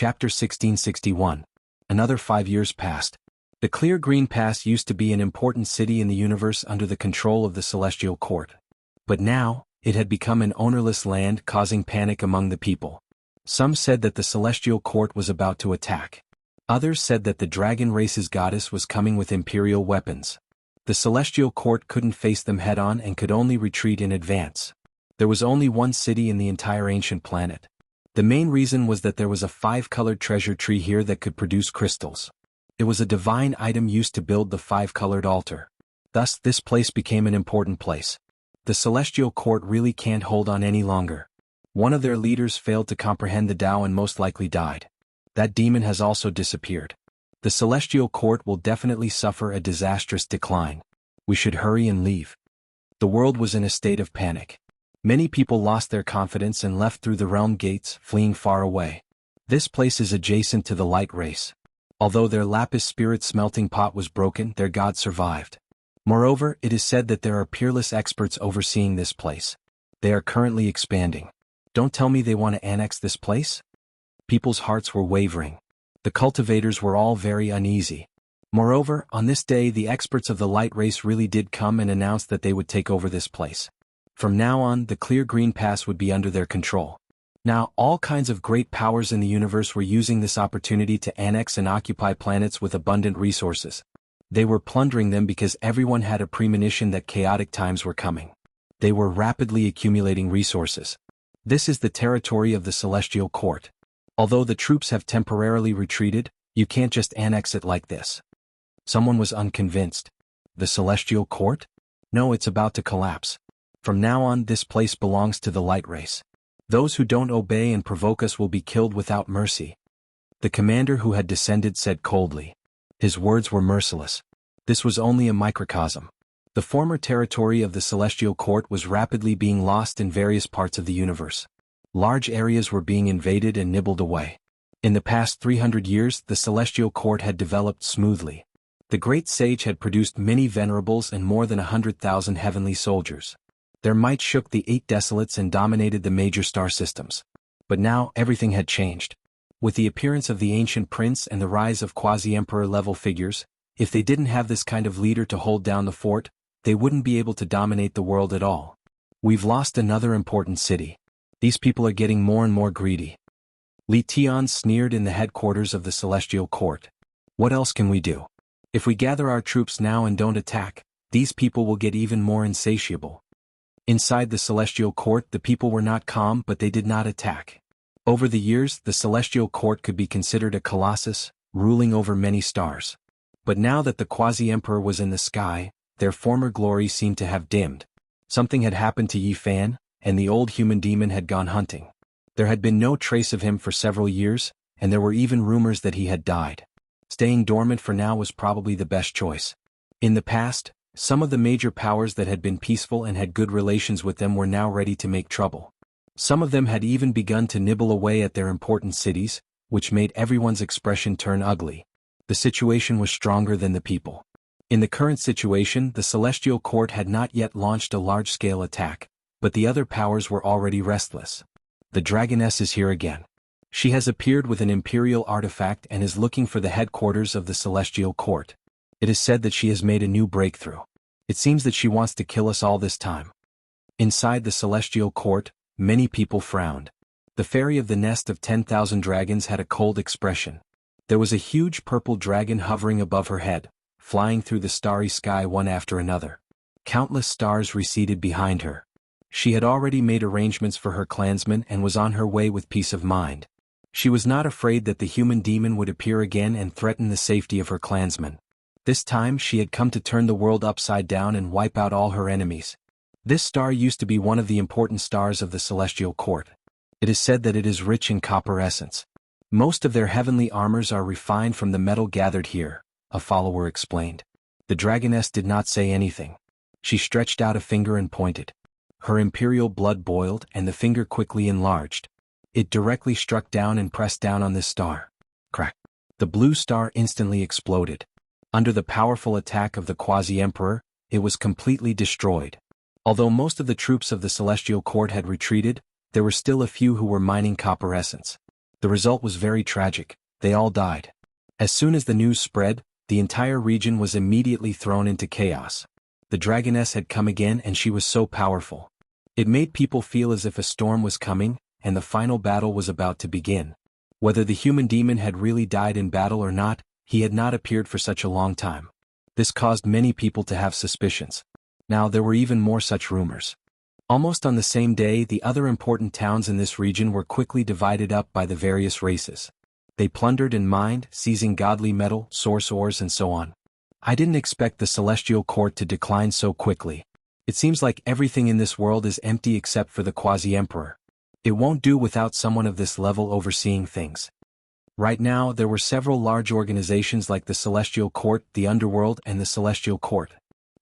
Chapter 1661. Another 5 years passed. The Clear Green Pass used to be an important city in the universe under the control of the Celestial Court. But now, it had become an ownerless land, causing panic among the people. Some said that the Celestial Court was about to attack. Others said that the dragon race's goddess was coming with imperial weapons. The Celestial Court couldn't face them head-on and could only retreat in advance. There was only one city in the entire ancient planet. The main reason was that there was a 5-colored treasure tree here that could produce crystals. It was a divine item used to build the 5-colored altar. Thus, this place became an important place. The Celestial Court really can't hold on any longer. One of their leaders failed to comprehend the Tao and most likely died. That demon has also disappeared. The Celestial Court will definitely suffer a disastrous decline. We should hurry and leave. The world was in a state of panic. Many people lost their confidence and left through the realm gates, fleeing far away. This place is adjacent to the light race. Although their lapis spirit smelting pot was broken, their god survived. Moreover, it is said that there are peerless experts overseeing this place. They are currently expanding. Don't tell me they want to annex this place? People's hearts were wavering. The cultivators were all very uneasy. Moreover, on this day the experts of the light race really did come and announce that they would take over this place. From now on, the Clear Green Pass would be under their control. Now, all kinds of great powers in the universe were using this opportunity to annex and occupy planets with abundant resources. They were plundering them because everyone had a premonition that chaotic times were coming. They were rapidly accumulating resources. This is the territory of the Celestial Court. Although the troops have temporarily retreated, you can't just annex it like this. Someone was unconvinced. The Celestial Court? No, it's about to collapse. From now on, this place belongs to the light race. Those who don't obey and provoke us will be killed without mercy. The commander who had descended said coldly. His words were merciless. This was only a microcosm. The former territory of the Celestial Court was rapidly being lost in various parts of the universe. Large areas were being invaded and nibbled away. In the past 300 years, the Celestial Court had developed smoothly. The great sage had produced many venerables and more than 100,000 heavenly soldiers. Their might shook the 8 desolates and dominated the major star systems. But now, everything had changed. With the appearance of the ancient prince and the rise of quasi-emperor level figures, if they didn't have this kind of leader to hold down the fort, they wouldn't be able to dominate the world at all. We've lost another important city. These people are getting more and more greedy. Li Tian sneered in the headquarters of the Celestial Court. What else can we do? If we gather our troops now and don't attack, these people will get even more insatiable. Inside the Celestial Court, the people were not calm, but they did not attack. Over the years, the Celestial Court could be considered a colossus, ruling over many stars. But now that the quasi-emperor was in the sky, their former glory seemed to have dimmed. Something had happened to Yi Fan, and the old human demon had gone hunting. There had been no trace of him for several years, and there were even rumors that he had died. Staying dormant for now was probably the best choice. In the past, some of the major powers that had been peaceful and had good relations with them were now ready to make trouble. Some of them had even begun to nibble away at their important cities, which made everyone's expression turn ugly. The situation was stronger than the people. In the current situation, the Celestial Court had not yet launched a large-scale attack, but the other powers were already restless. The Dragoness is here again. She has appeared with an imperial artifact and is looking for the headquarters of the Celestial Court. It is said that she has made a new breakthrough. It seems that she wants to kill us all this time. Inside the Celestial Court, many people frowned. The fairy of the nest of 10,000 dragons had a cold expression. There was a huge purple dragon hovering above her head, flying through the starry sky one after another. Countless stars receded behind her. She had already made arrangements for her clansmen and was on her way with peace of mind. She was not afraid that the human demon would appear again and threaten the safety of her clansmen. This time she had come to turn the world upside down and wipe out all her enemies. This star used to be one of the important stars of the Celestial Court. It is said that it is rich in copper essence. Most of their heavenly armors are refined from the metal gathered here, a follower explained. The Dragoness did not say anything. She stretched out a finger and pointed. Her imperial blood boiled and the finger quickly enlarged. It directly struck down and pressed down on this star. Crack. The blue star instantly exploded. Under the powerful attack of the quasi-emperor, it was completely destroyed. Although most of the troops of the Celestial Court had retreated, there were still a few who were mining copper essence. The result was very tragic. They all died. As soon as the news spread, the entire region was immediately thrown into chaos. The dragoness had come again and she was so powerful. It made people feel as if a storm was coming, and the final battle was about to begin. Whether the human demon had really died in battle or not, he had not appeared for such a long time. This caused many people to have suspicions. Now there were even more such rumors. Almost on the same day, the other important towns in this region were quickly divided up by the various races. They plundered and mined, seizing godly metal, source ores and so on. I didn't expect the celestial court to decline so quickly. It seems like everything in this world is empty except for the quasi-emperor. It won't do without someone of this level overseeing things. Right now, there were several large organizations like the Celestial Court, the Underworld, and the Celestial Court.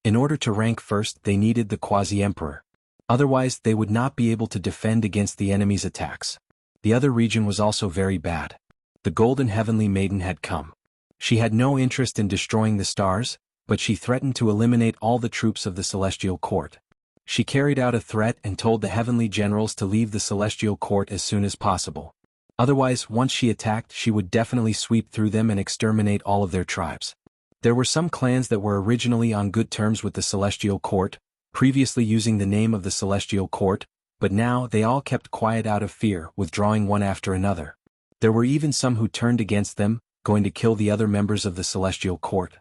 In order to rank first, they needed the quasi-emperor. Otherwise, they would not be able to defend against the enemy's attacks. The other region was also very bad. The Golden Heavenly Maiden had come. She had no interest in destroying the stars, but she threatened to eliminate all the troops of the Celestial Court. She carried out a threat and told the heavenly generals to leave the Celestial Court as soon as possible. Otherwise, once she attacked, she would definitely sweep through them and exterminate all of their tribes. There were some clans that were originally on good terms with the Celestial Court, previously using the name of the Celestial Court, but now they all kept quiet out of fear, withdrawing one after another. There were even some who turned against them, going to kill the other members of the Celestial Court.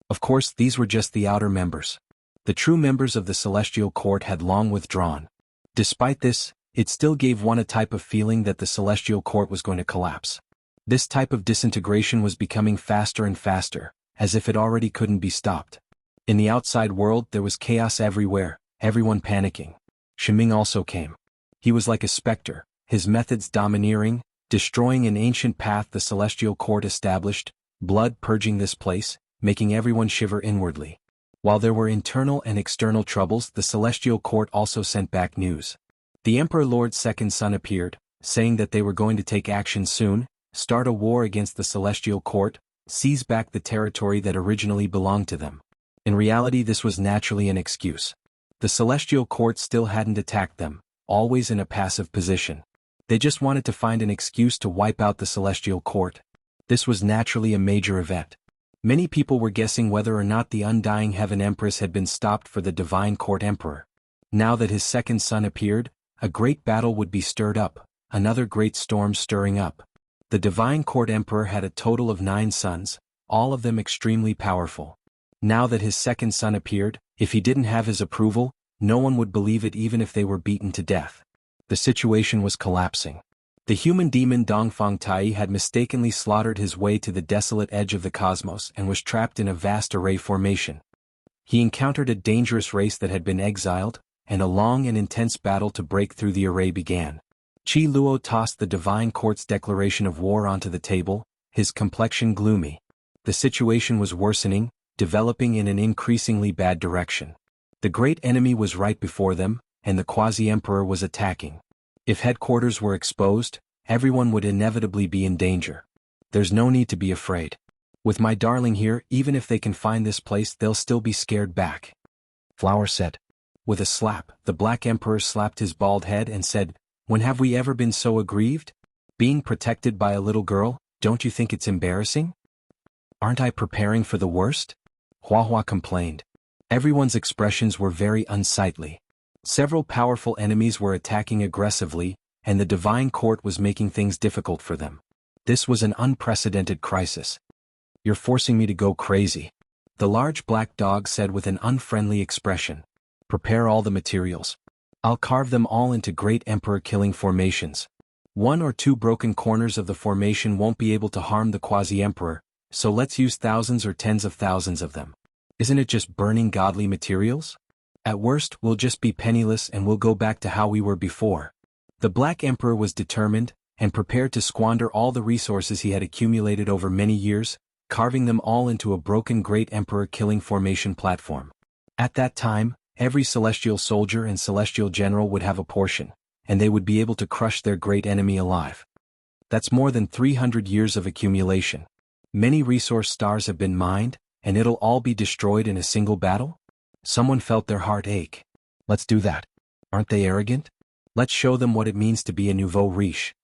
Of course, these were just the outer members. The true members of the Celestial Court had long withdrawn. Despite this, it still gave one a type of feeling that the Celestial Court was going to collapse. This type of disintegration was becoming faster and faster, as if it already couldn't be stopped. In the outside world there was chaos everywhere, everyone panicking. Shiming also came. He was like a specter, his methods domineering, destroying an ancient path the Celestial Court established, blood purging this place, making everyone shiver inwardly. While there were internal and external troubles, the Celestial Court also sent back news. The Emperor Lord's second son appeared, saying that they were going to take action soon, start a war against the Celestial Court, seize back the territory that originally belonged to them. In reality, this was naturally an excuse. The Celestial Court still hadn't attacked them, always in a passive position. They just wanted to find an excuse to wipe out the Celestial Court. This was naturally a major event. Many people were guessing whether or not the Undying Heaven Empress had been stopped for the Divine Court Emperor. Now that his second son appeared, a great battle would be stirred up, another great storm stirring up. The Divine Court Emperor had a total of 9 sons, all of them extremely powerful. Now that his second son appeared, if he didn't have his approval, no one would believe it even if they were beaten to death. The situation was collapsing. The human demon Dongfang Tai had mistakenly slaughtered his way to the desolate edge of the cosmos and was trapped in a vast array formation. He encountered a dangerous race that had been exiled, and a long and intense battle to break through the array began. Qi Luo tossed the Divine Court's declaration of war onto the table, his complexion gloomy. The situation was worsening, developing in an increasingly bad direction. The great enemy was right before them, and the quasi-emperor was attacking. If headquarters were exposed, everyone would inevitably be in danger. There's no need to be afraid. With my darling here, even if they can find this place, they'll still be scared back. Flower said. With a slap, the Black Emperor slapped his bald head and said, "When have we ever been so aggrieved? Being protected by a little girl, don't you think it's embarrassing? Aren't I preparing for the worst?" Hua Hua complained. Everyone's expressions were very unsightly. Several powerful enemies were attacking aggressively, and the Divine Court was making things difficult for them. This was an unprecedented crisis. "You're forcing me to go crazy," the large black dog said with an unfriendly expression. "Prepare all the materials. I'll carve them all into great emperor-killing formations. 1 or 2 broken corners of the formation won't be able to harm the quasi-emperor, so let's use thousands or tens of thousands of them. Isn't it just burning godly materials? At worst, we'll just be penniless and we'll go back to how we were before." The Black Emperor was determined, and prepared to squander all the resources he had accumulated over many years, carving them all into a broken great emperor-killing formation platform. At that time, every celestial soldier and celestial general would have a portion, and they would be able to crush their great enemy alive. That's more than 300 years of accumulation. Many resource stars have been mined, and it'll all be destroyed in a single battle? Someone felt their heart ache. Let's do that. Aren't they arrogant? Let's show them what it means to be a nouveau riche.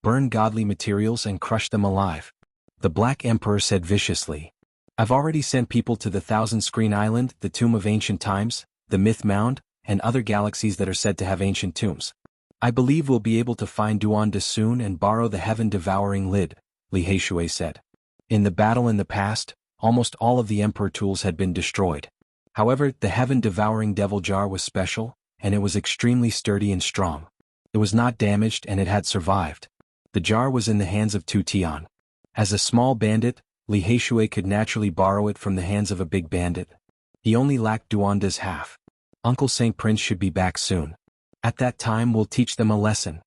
burn godly materials and crush them alive. The Black Emperor said viciously. I've already sent people to the Thousand Screen Island, the Tomb of Ancient Times, the Myth Mound, and other galaxies that are said to have ancient tombs. I believe we'll be able to find Duanda soon and borrow the heaven-devouring lid, Li Heishui said. In the battle in the past, almost all of the Emperor tools had been destroyed. However, the heaven-devouring devil jar was special, and it was extremely sturdy and strong. It was not damaged and it had survived. The jar was in the hands of Tu Tian. As a small bandit, Li Heishui could naturally borrow it from the hands of a big bandit. He only lacked Duanda's half. Uncle Saint Prince should be back soon. At that time we'll teach them a lesson,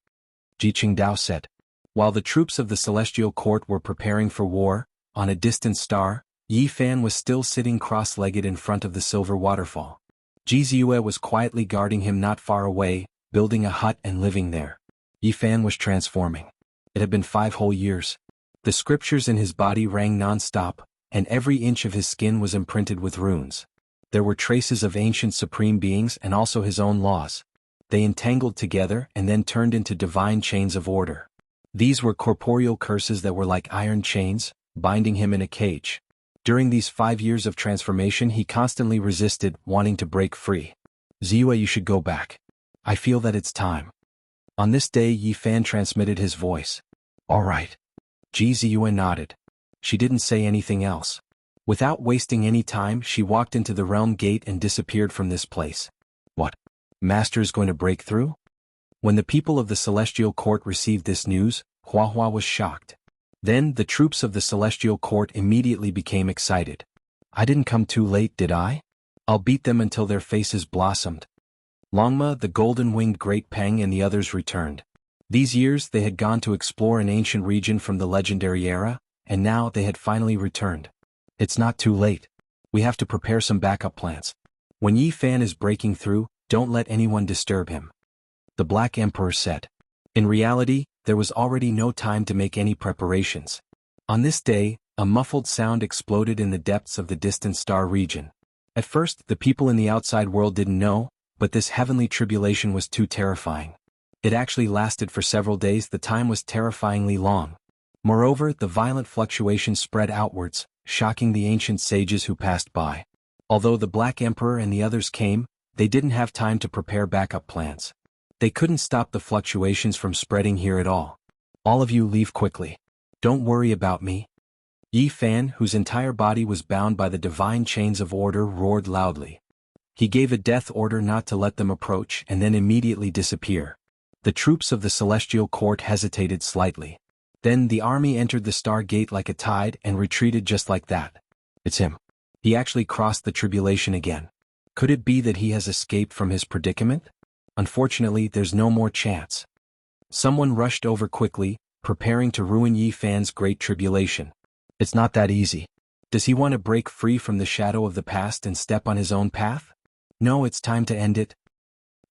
Ji Qingdao said. While the troops of the Celestial Court were preparing for war, on a distant star, Yi Fan was still sitting cross-legged in front of the silver waterfall. Ji Ziyue was quietly guarding him not far away, building a hut and living there. Yi Fan was transforming. It had been 5 whole years. The scriptures in his body rang non-stop, and every inch of his skin was imprinted with runes. There were traces of ancient supreme beings and also his own laws. They entangled together and then turned into divine chains of order. These were corporeal curses that were like iron chains, binding him in a cage. During these 5 years of transformation he constantly resisted, wanting to break free. Ziyue, you should go back. I feel that it's time. On this day Yi Fan transmitted his voice. All right. Ji Ziyue nodded. She didn't say anything else. Without wasting any time she walked into the realm gate and disappeared from this place. What? Master's going to break through? When the people of the Celestial Court received this news, Huahua was shocked. Then the troops of the Celestial Court immediately became excited. I didn't come too late, did I? I'll beat them until their faces blossomed. Longma, the golden-winged Great Peng and the others returned. These years they had gone to explore an ancient region from the legendary era, and now they had finally returned. It's not too late. We have to prepare some backup plans. When Yi Fan is breaking through, don't let anyone disturb him. The Black Emperor said. In reality, there was already no time to make any preparations. On this day, a muffled sound exploded in the depths of the distant star region. At first, the people in the outside world didn't know, but this heavenly tribulation was too terrifying. It actually lasted for several days. The time was terrifyingly long. Moreover, the violent fluctuations spread outwards, shocking the ancient sages who passed by. Although the Black Emperor and the others came, they didn't have time to prepare backup plans. They couldn't stop the fluctuations from spreading here at all. All of you leave quickly. Don't worry about me. Yi Fan, whose entire body was bound by the divine chains of order, roared loudly. He gave a death order not to let them approach and then immediately disappear. The troops of the Celestial Court hesitated slightly. Then the army entered the Star Gate like a tide and retreated just like that. It's him. He actually crossed the tribulation again. Could it be that he has escaped from his predicament? Unfortunately, there's no more chance. Someone rushed over quickly, preparing to ruin Yi Fan's great tribulation. It's not that easy. Does he want to break free from the shadow of the past and step on his own path? No, it's time to end it.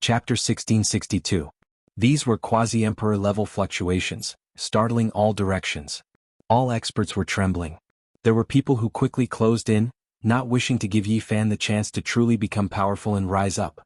Chapter 1662. These were quasi-emperor level fluctuations, startling all directions. All experts were trembling. There were people who quickly closed in, not wishing to give Yi Fan the chance to truly become powerful and rise up.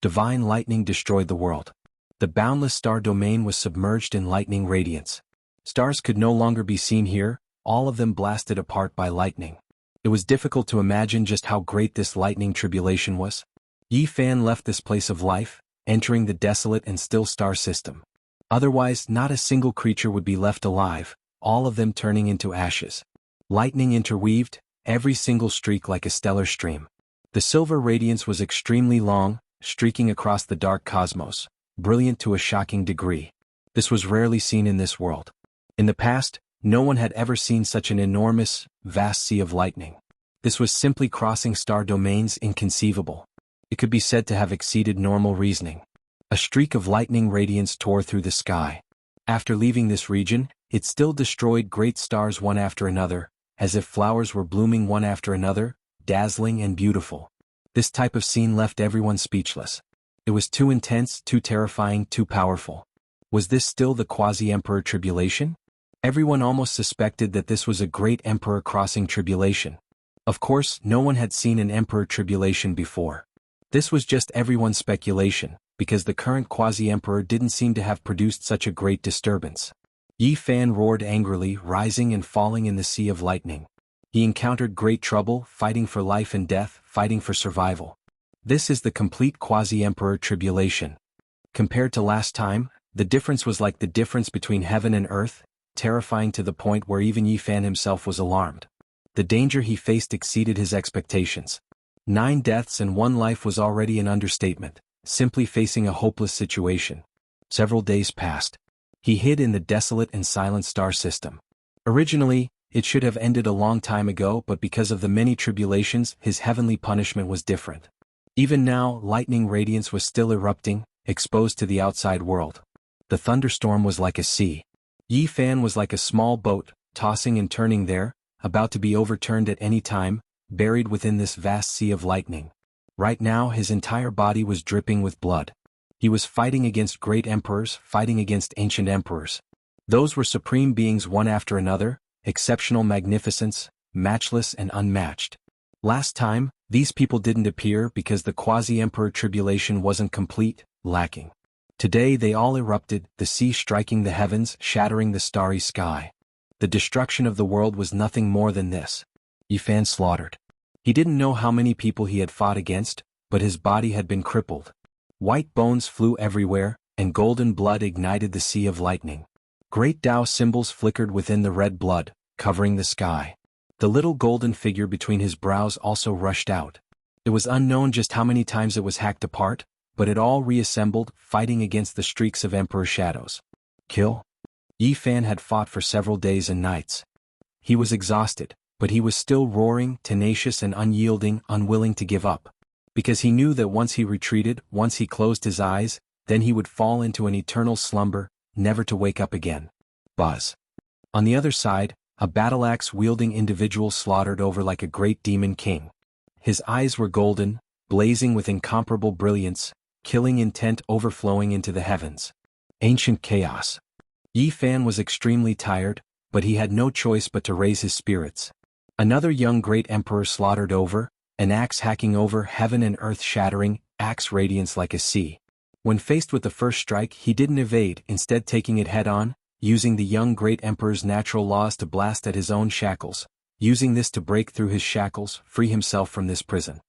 Divine lightning destroyed the world. The boundless star domain was submerged in lightning radiance. Stars could no longer be seen here, all of them blasted apart by lightning. It was difficult to imagine just how great this lightning tribulation was. Yi Fan left this place of life, entering the desolate and still star system. Otherwise, not a single creature would be left alive, all of them turning into ashes. Lightning interweaved, every single streak like a stellar stream. The silver radiance was extremely long, streaking across the dark cosmos, brilliant to a shocking degree. This was rarely seen in this world. In the past, no one had ever seen such an enormous, vast sea of lightning. This was simply crossing star domains inconceivable. It could be said to have exceeded normal reasoning. A streak of lightning radiance tore through the sky. After leaving this region, it still destroyed great stars one after another, as if flowers were blooming one after another, dazzling and beautiful. This type of scene left everyone speechless. It was too intense, too terrifying, too powerful. Was this still the quasi-emperor tribulation? Everyone almost suspected that this was a great emperor crossing tribulation. Of course, no one had seen an emperor tribulation before. This was just everyone's speculation, because the current quasi-emperor didn't seem to have produced such a great disturbance. Yi Fan roared angrily, rising and falling in the sea of lightning. He encountered great trouble, fighting for life and death, fighting for survival. This is the complete quasi-emperor tribulation. Compared to last time, the difference was like the difference between heaven and earth, terrifying to the point where even Yi Fan himself was alarmed. The danger he faced exceeded his expectations. 9 deaths and 1 life was already an understatement, simply facing a hopeless situation. Several days passed. He hid in the desolate and silent star system. Originally, it should have ended a long time ago, but because of the many tribulations, his heavenly punishment was different. Even now, lightning radiance was still erupting, exposed to the outside world. The thunderstorm was like a sea. Yi Fan was like a small boat, tossing and turning there, about to be overturned at any time, buried within this vast sea of lightning. Right now his entire body was dripping with blood. He was fighting against great emperors, fighting against ancient emperors. Those were supreme beings one after another, exceptional magnificence, matchless and unmatched. Last time, these people didn't appear because the quasi-emperor tribulation wasn't complete, lacking. Today they all erupted, the sea striking the heavens, shattering the starry sky. The destruction of the world was nothing more than this. Yi Fan slaughtered. He didn't know how many people he had fought against, but his body had been crippled. White bones flew everywhere, and golden blood ignited the sea of lightning. Great Tao symbols flickered within the red blood, covering the sky. The little golden figure between his brows also rushed out. It was unknown just how many times it was hacked apart, but it all reassembled, fighting against the streaks of Emperor shadows. Kill? Yi Fan had fought for several days and nights. He was exhausted, but he was still roaring, tenacious and unyielding, unwilling to give up. Because he knew that once he retreated, once he closed his eyes, then he would fall into an eternal slumber, never to wake up again. Buzz. On the other side, a battle-axe-wielding individual slaughtered over like a great demon king. His eyes were golden, blazing with incomparable brilliance, killing intent overflowing into the heavens. Ancient chaos. Yi Fan was extremely tired, but he had no choice but to raise his spirits. Another young great emperor slaughtered over, an axe hacking over heaven and earth shattering, axe radiance like a sea. When faced with the first strike he didn't evade, instead taking it head-on, using the young great emperor's natural laws to blast at his own shackles, using this to break through his shackles, free himself from this prison.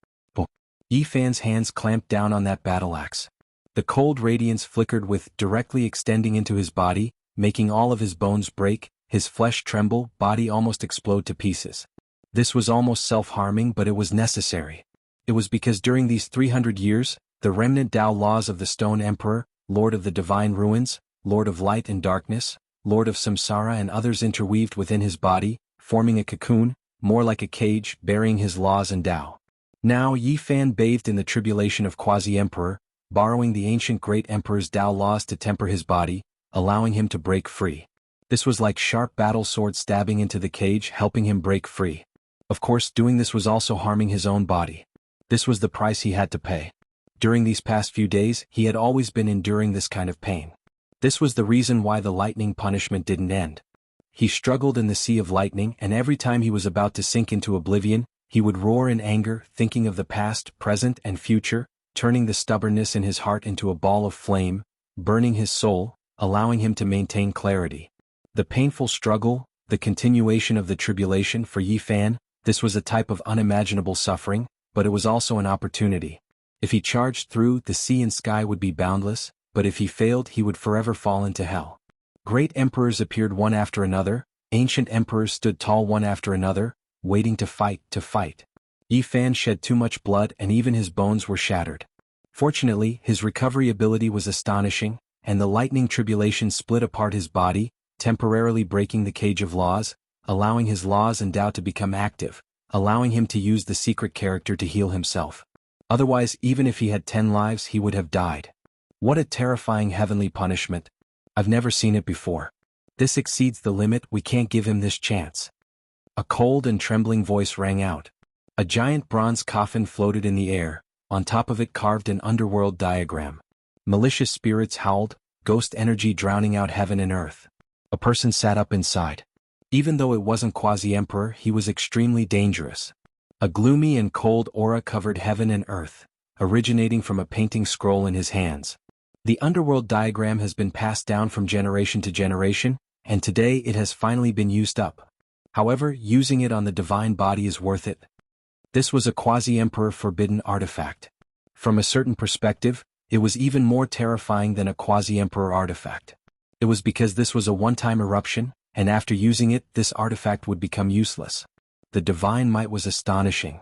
Yi Fan's hands clamped down on that battle-axe. The cold radiance flickered with, directly extending into his body, making all of his bones break, his flesh tremble, body almost explode to pieces. This was almost self-harming, but it was necessary. It was because during these 300 years, the remnant Tao laws of the Stone Emperor, Lord of the Divine Ruins, Lord of Light and Darkness, Lord of Samsara and others interweaved within his body, forming a cocoon, more like a cage, burying his laws and Tao. Now Yi Fan bathed in the tribulation of Quasi-Emperor, borrowing the ancient great emperor's Tao laws to temper his body, allowing him to break free. This was like sharp battle sword stabbing into the cage, helping him break free. Of course, doing this was also harming his own body. This was the price he had to pay. During these past few days, he had always been enduring this kind of pain. This was the reason why the lightning punishment didn't end. He struggled in the sea of lightning, and every time he was about to sink into oblivion, he would roar in anger, thinking of the past, present, and future, turning the stubbornness in his heart into a ball of flame, burning his soul, allowing him to maintain clarity. The painful struggle, the continuation of the tribulation for Yi Fan, this was a type of unimaginable suffering, but it was also an opportunity. If he charged through, the sea and sky would be boundless, but if he failed he would forever fall into hell. Great emperors appeared one after another, ancient emperors stood tall one after another, waiting to fight, to fight. Yi Fan shed too much blood and even his bones were shattered. Fortunately, his recovery ability was astonishing, and the lightning tribulation split apart his body, temporarily breaking the cage of laws, allowing his laws and Tao to become active, allowing him to use the secret character to heal himself. Otherwise, even if he had 10 lives he would have died. What a terrifying heavenly punishment. I've never seen it before. This exceeds the limit, we can't give him this chance. A cold and trembling voice rang out. A giant bronze coffin floated in the air, on top of it carved an underworld diagram. Malicious spirits howled, ghost energy drowning out heaven and earth. A person sat up inside. Even though it wasn't Quasi-Emperor, he was extremely dangerous. A gloomy and cold aura covered heaven and earth, originating from a painting scroll in his hands. The underworld diagram has been passed down from generation to generation, and today it has finally been used up. However, using it on the divine body is worth it. This was a quasi-emperor forbidden artifact. From a certain perspective, it was even more terrifying than a quasi-emperor artifact. It was because this was a one-time eruption, and after using it, this artifact would become useless. The divine might was astonishing.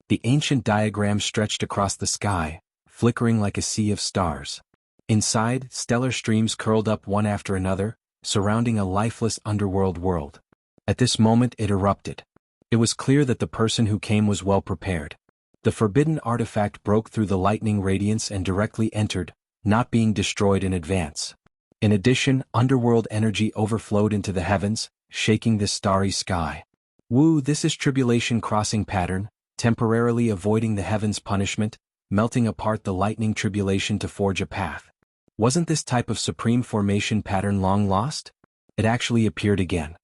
The ancient diagram stretched across the sky, flickering like a sea of stars. Inside, stellar streams curled up one after another, surrounding a lifeless underworld world. At this moment it erupted. It was clear that the person who came was well prepared. The forbidden artifact broke through the lightning radiance and directly entered, not being destroyed in advance. In addition, underworld energy overflowed into the heavens, shaking the starry sky. This is tribulation crossing pattern, temporarily avoiding the heavens' punishment, melting apart the lightning tribulation to forge a path. Wasn't this type of supreme formation pattern long lost? It actually appeared again.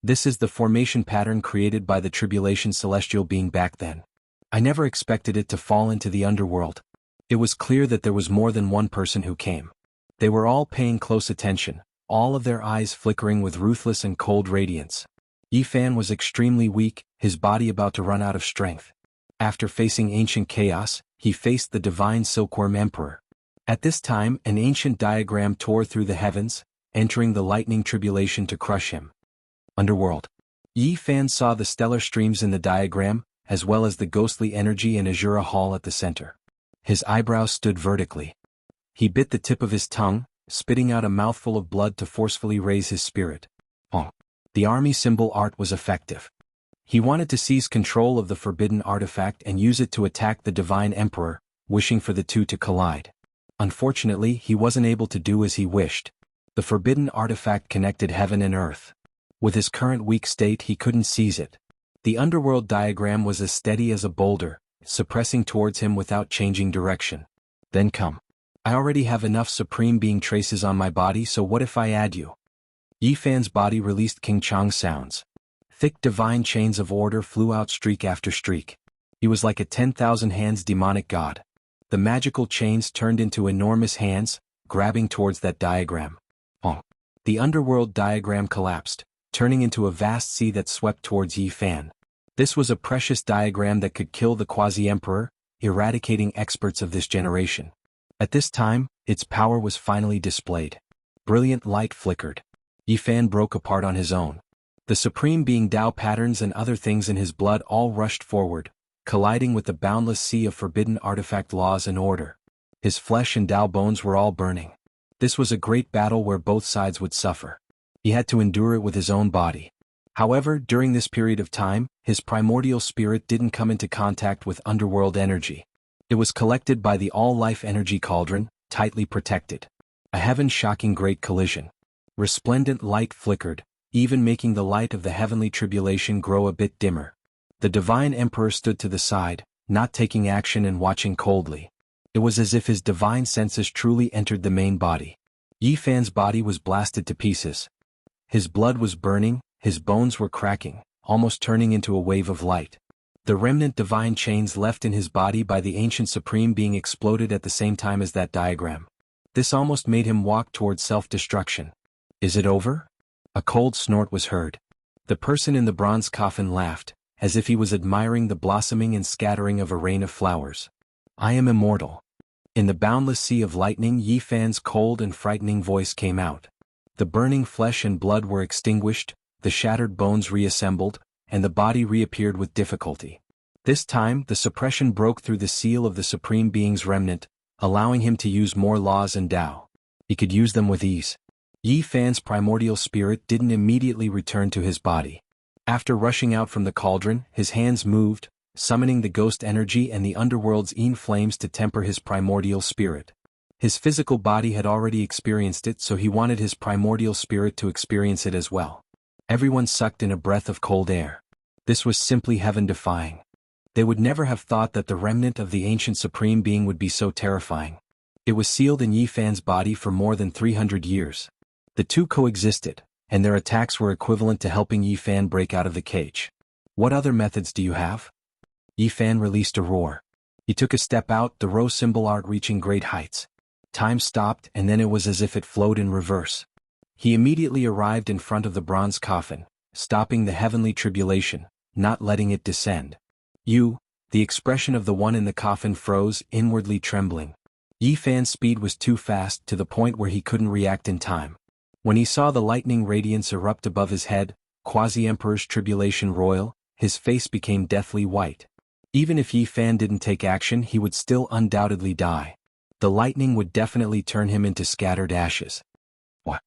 This is the formation pattern created by the tribulation celestial being back then. I never expected it to fall into the underworld. It was clear that there was more than one person who came. They were all paying close attention, all of their eyes flickering with ruthless and cold radiance. Yifan was extremely weak, his body about to run out of strength. After facing ancient chaos, he faced the divine silkworm emperor. At this time, an ancient diagram tore through the heavens, entering the lightning tribulation to crush him. Underworld. Yifan saw the stellar streams in the diagram, as well as the ghostly energy in Azura Hall at the center. His eyebrows stood vertically. He bit the tip of his tongue, spitting out a mouthful of blood to forcefully raise his spirit. The army symbol art was effective. He wanted to seize control of the forbidden artifact and use it to attack the divine emperor, wishing for the two to collide. Unfortunately, he wasn't able to do as he wished. The forbidden artifact connected heaven and earth. With his current weak state, he couldn't seize it. The underworld diagram was as steady as a boulder, suppressing towards him without changing direction. Then come. I already have enough supreme being traces on my body, so what if I add you? Yifan's body released King Chang's sounds. Thick divine chains of order flew out streak after streak. He was like a 10,000 hands demonic god. The magical chains turned into enormous hands, grabbing towards that diagram. The underworld diagram collapsed, turning into a vast sea that swept towards Yifan. This was a precious diagram that could kill the quasi-emperor, eradicating experts of this generation. At this time, its power was finally displayed. Brilliant light flickered. Yifan broke apart on his own. The supreme being Tao patterns and other things in his blood all rushed forward, colliding with the boundless sea of forbidden artifact laws and order. His flesh and Tao bones were all burning. This was a great battle where both sides would suffer. He had to endure it with his own body. However, during this period of time, his primordial spirit didn't come into contact with underworld energy. It was collected by the all-life energy cauldron, tightly protected. A heaven-shocking great collision. Resplendent light flickered, even making the light of the heavenly tribulation grow a bit dimmer. The divine emperor stood to the side, not taking action and watching coldly. It was as if his divine senses truly entered the main body. Yifan's body was blasted to pieces. His blood was burning, his bones were cracking, almost turning into a wave of light. The remnant divine chains left in his body by the ancient supreme being exploded at the same time as that diagram. This almost made him walk towards self-destruction. Is it over? A cold snort was heard. The person in the bronze coffin laughed, as if he was admiring the blossoming and scattering of a rain of flowers. I am immortal. In the boundless sea of lightning, Yifan's cold and frightening voice came out. The burning flesh and blood were extinguished, the shattered bones reassembled, and the body reappeared with difficulty. This time, the suppression broke through the seal of the Supreme Being's remnant, allowing him to use more laws and Tao. He could use them with ease. Yifan's primordial spirit didn't immediately return to his body. After rushing out from the cauldron, his hands moved, summoning the ghost energy and the underworld's flames to temper his primordial spirit. His physical body had already experienced it, so he wanted his primordial spirit to experience it as well. Everyone sucked in a breath of cold air. This was simply heaven-defying. They would never have thought that the remnant of the ancient Supreme Being would be so terrifying. It was sealed in Yifan's body for more than 300 years. The two coexisted, and their attacks were equivalent to helping Yifan break out of the cage. What other methods do you have? Yifan released a roar. He took a step out, the rose symbol art reaching great heights. Time stopped, and then it was as if it flowed in reverse. He immediately arrived in front of the bronze coffin, stopping the heavenly tribulation, not letting it descend. The expression of the one in the coffin froze, inwardly trembling. Yi Fan's speed was too fast, to the point where he couldn't react in time. When he saw the lightning radiance erupt above his head, Quasi-Emperor's tribulation royal, his face became deathly white. Even if Yi Fan didn't take action, he would still undoubtedly die. The lightning would definitely turn him into scattered ashes. What?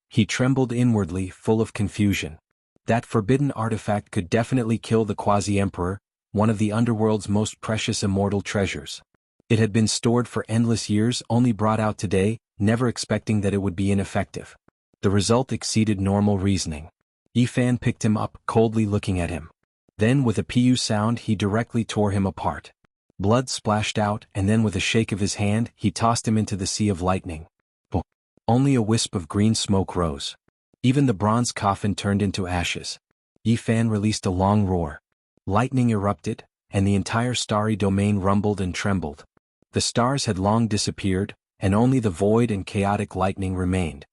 He trembled inwardly, full of confusion. That forbidden artifact could definitely kill the Quasi-Emperor, one of the underworld's most precious immortal treasures. It had been stored for endless years, only brought out today, never expecting that it would be ineffective. The result exceeded normal reasoning. Yi Fan picked him up, coldly looking at him. Then with a pu sound he directly tore him apart. Blood splashed out, and then with a shake of his hand he tossed him into the sea of lightning. Only a wisp of green smoke rose. Even the bronze coffin turned into ashes. Yi Fan released a long roar. Lightning erupted, and the entire starry domain rumbled and trembled. The stars had long disappeared, and only the void and chaotic lightning remained.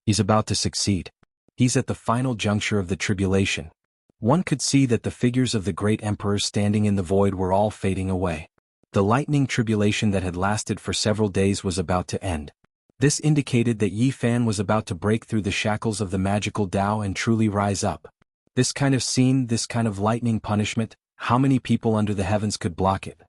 He's about to succeed. He's at the final juncture of the tribulation. One could see that the figures of the great emperors standing in the void were all fading away. The lightning tribulation that had lasted for several days was about to end. This indicated that Yi Fan was about to break through the shackles of the magical Tao and truly rise up. This kind of scene, this kind of lightning punishment, how many people under the heavens could block it?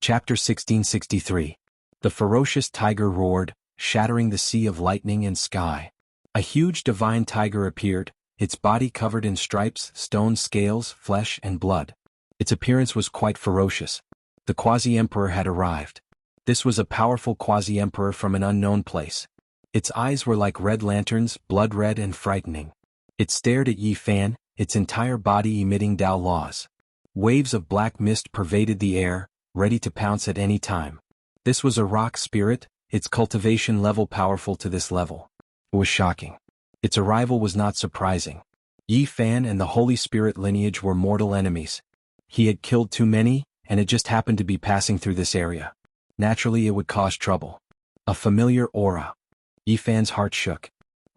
Chapter 1663. The ferocious tiger roared, shattering the sea of lightning and sky. A huge divine tiger appeared, its body covered in stripes, stone scales, flesh, and blood. Its appearance was quite ferocious. The Quasi-Emperor had arrived. This was a powerful Quasi-Emperor from an unknown place. Its eyes were like red lanterns, blood-red and frightening. It stared at Yi Fan, its entire body emitting Tao laws. Waves of black mist pervaded the air, ready to pounce at any time. This was a rock spirit, its cultivation level powerful to this level. It was shocking. Its arrival was not surprising. Yi Fan and the Holy Spirit lineage were mortal enemies. He had killed too many, and it just happened to be passing through this area. Naturally it would cause trouble. A familiar aura. Yi Fan's heart shook.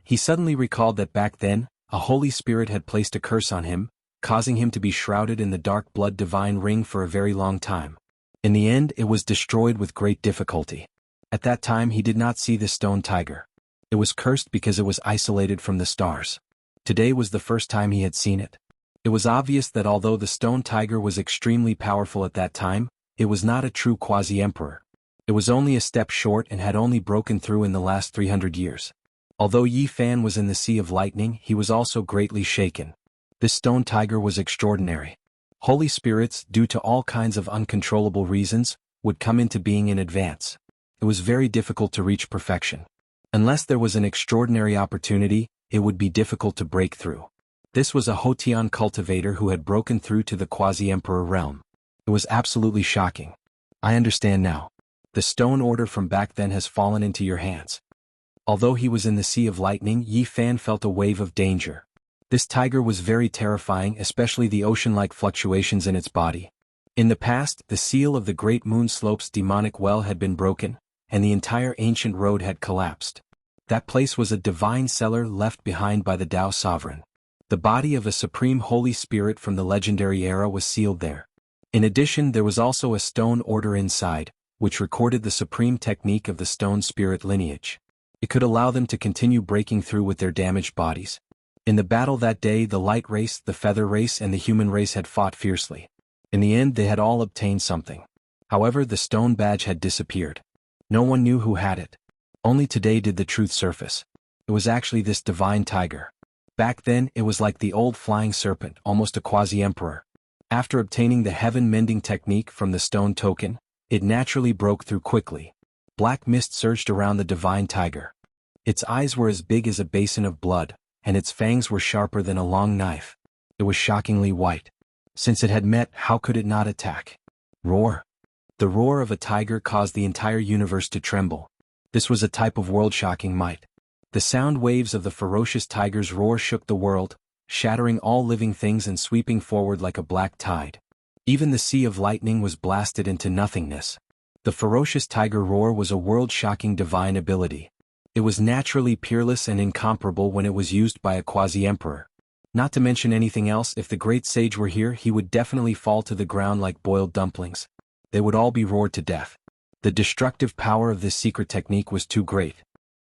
He suddenly recalled that back then, a Holy Spirit had placed a curse on him, causing him to be shrouded in the dark blood divine ring for a very long time. In the end, it was destroyed with great difficulty. At that time he did not see the stone tiger. It was cursed because it was isolated from the stars. Today was the first time he had seen it. It was obvious that although the stone tiger was extremely powerful at that time, it was not a true Quasi-Emperor. It was only a step short and had only broken through in the last 300 years. Although Yi Fan was in the sea of lightning, he was also greatly shaken. This stone tiger was extraordinary. Holy spirits, due to all kinds of uncontrollable reasons, would come into being in advance. It was very difficult to reach perfection. Unless there was an extraordinary opportunity, it would be difficult to break through. This was a Hotian cultivator who had broken through to the Quasi-Emperor realm. It was absolutely shocking. I understand now. The stone order from back then has fallen into your hands. Although he was in the sea of lightning, Yi Fan felt a wave of danger. This tiger was very terrifying, especially the ocean-like fluctuations in its body. In the past, the seal of the Great Moon Slope's demonic well had been broken, and the entire ancient road had collapsed. That place was a divine cellar left behind by the Tao sovereign. The body of a supreme Holy Spirit from the legendary era was sealed there. In addition, there was also a stone order inside, which recorded the supreme technique of the stone spirit lineage. It could allow them to continue breaking through with their damaged bodies. In the battle that day, the light race, the feather race, and the human race had fought fiercely. In the end, they had all obtained something. However, the stone badge had disappeared. No one knew who had it. Only today did the truth surface. It was actually this divine tiger. Back then, it was like the old flying serpent, almost a Quasi-Emperor. After obtaining the heaven-mending technique from the stone token, it naturally broke through quickly. Black mist surged around the divine tiger. Its eyes were as big as a basin of blood, and its fangs were sharper than a long knife. It was shockingly white. Since it had met, how could it not attack? Roar. The roar of a tiger caused the entire universe to tremble. This was a type of world-shocking might. The sound waves of the ferocious tiger's roar shook the world, shattering all living things and sweeping forward like a black tide. Even the sea of lightning was blasted into nothingness. The ferocious tiger roar was a world-shocking divine ability. It was naturally peerless and incomparable when it was used by a quasi-emperor. Not to mention anything else, if the great sage were here, he would definitely fall to the ground like boiled dumplings. They would all be roared to death. The destructive power of this secret technique was too great.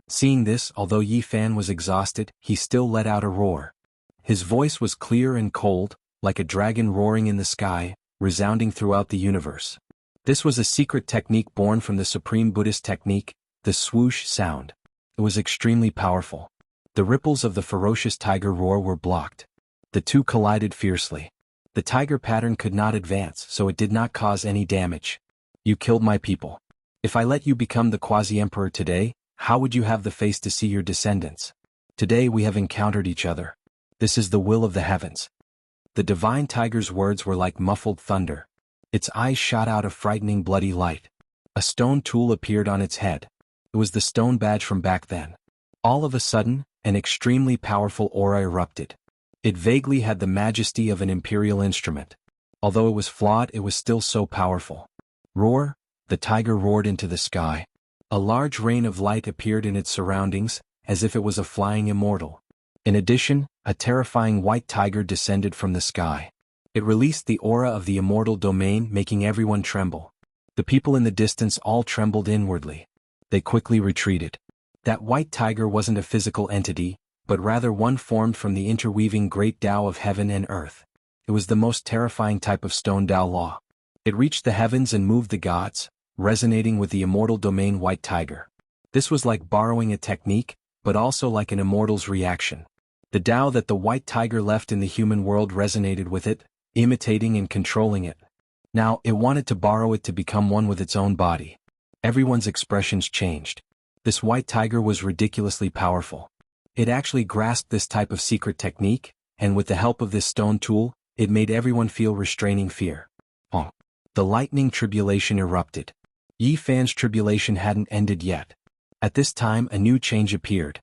Seeing this, although Yi Fan was exhausted, he still let out a roar. His voice was clear and cold, like a dragon roaring in the sky, resounding throughout the universe. This was a secret technique born from the supreme Buddhist technique, the swoosh sound. It was extremely powerful. The ripples of the ferocious tiger roar were blocked. The two collided fiercely. The tiger pattern could not advance, so it did not cause any damage. You killed my people. If I let you become the quasi-emperor today, how would you have the face to see your descendants? Today we have encountered each other. This is the will of the heavens. The divine tiger's words were like muffled thunder. Its eyes shot out a frightening bloody light. A stone tool appeared on its head. It was the stone badge from back then. All of a sudden, an extremely powerful aura erupted. It vaguely had the majesty of an imperial instrument. Although it was flawed, it was still so powerful. Roar! The tiger roared into the sky. A large rain of light appeared in its surroundings, as if it was a flying immortal. In addition, a terrifying white tiger descended from the sky. It released the aura of the immortal domain, making everyone tremble. The people in the distance all trembled inwardly. They quickly retreated. That white tiger wasn't a physical entity, but rather one formed from the interweaving great Tao of heaven and earth. It was the most terrifying type of stone Tao law. It reached the heavens and moved the gods, resonating with the immortal domain white tiger. This was like borrowing a technique, but also like an immortal's reaction. The Tao that the white tiger left in the human world resonated with it, imitating and controlling it. Now, it wanted to borrow it to become one with its own body. Everyone's expressions changed. This white tiger was ridiculously powerful. It actually grasped this type of secret technique, and with the help of this stone tool, it made everyone feel restraining fear. The lightning tribulation erupted. Yi Fan's tribulation hadn't ended yet. At this time, a new change appeared.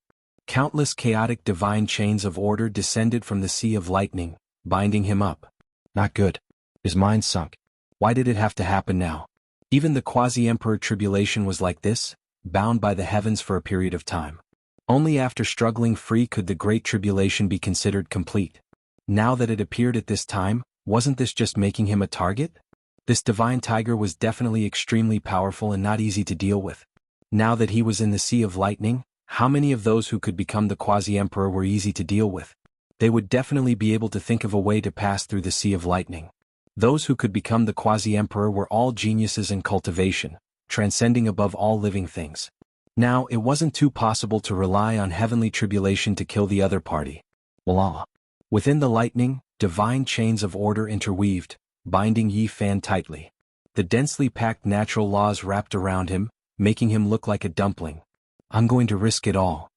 Countless chaotic divine chains of order descended from the sea of lightning, binding him up. Not good. His mind sunk. Why did it have to happen now? Even the quasi-emperor tribulation was like this, bound by the heavens for a period of time. Only after struggling free could the great tribulation be considered complete. Now that it appeared at this time, wasn't this just making him a target? This divine tiger was definitely extremely powerful and not easy to deal with. Now that he was in the sea of lightning, how many of those who could become the quasi-emperor were easy to deal with? They would definitely be able to think of a way to pass through the sea of lightning. Those who could become the quasi-emperor were all geniuses in cultivation, transcending above all living things. Now, it wasn't too possible to rely on heavenly tribulation to kill the other party. Voila! Within the lightning, divine chains of order interweaved, binding Yi Fan tightly. The densely packed natural laws wrapped around him, making him look like a dumpling. I'm going to risk it all.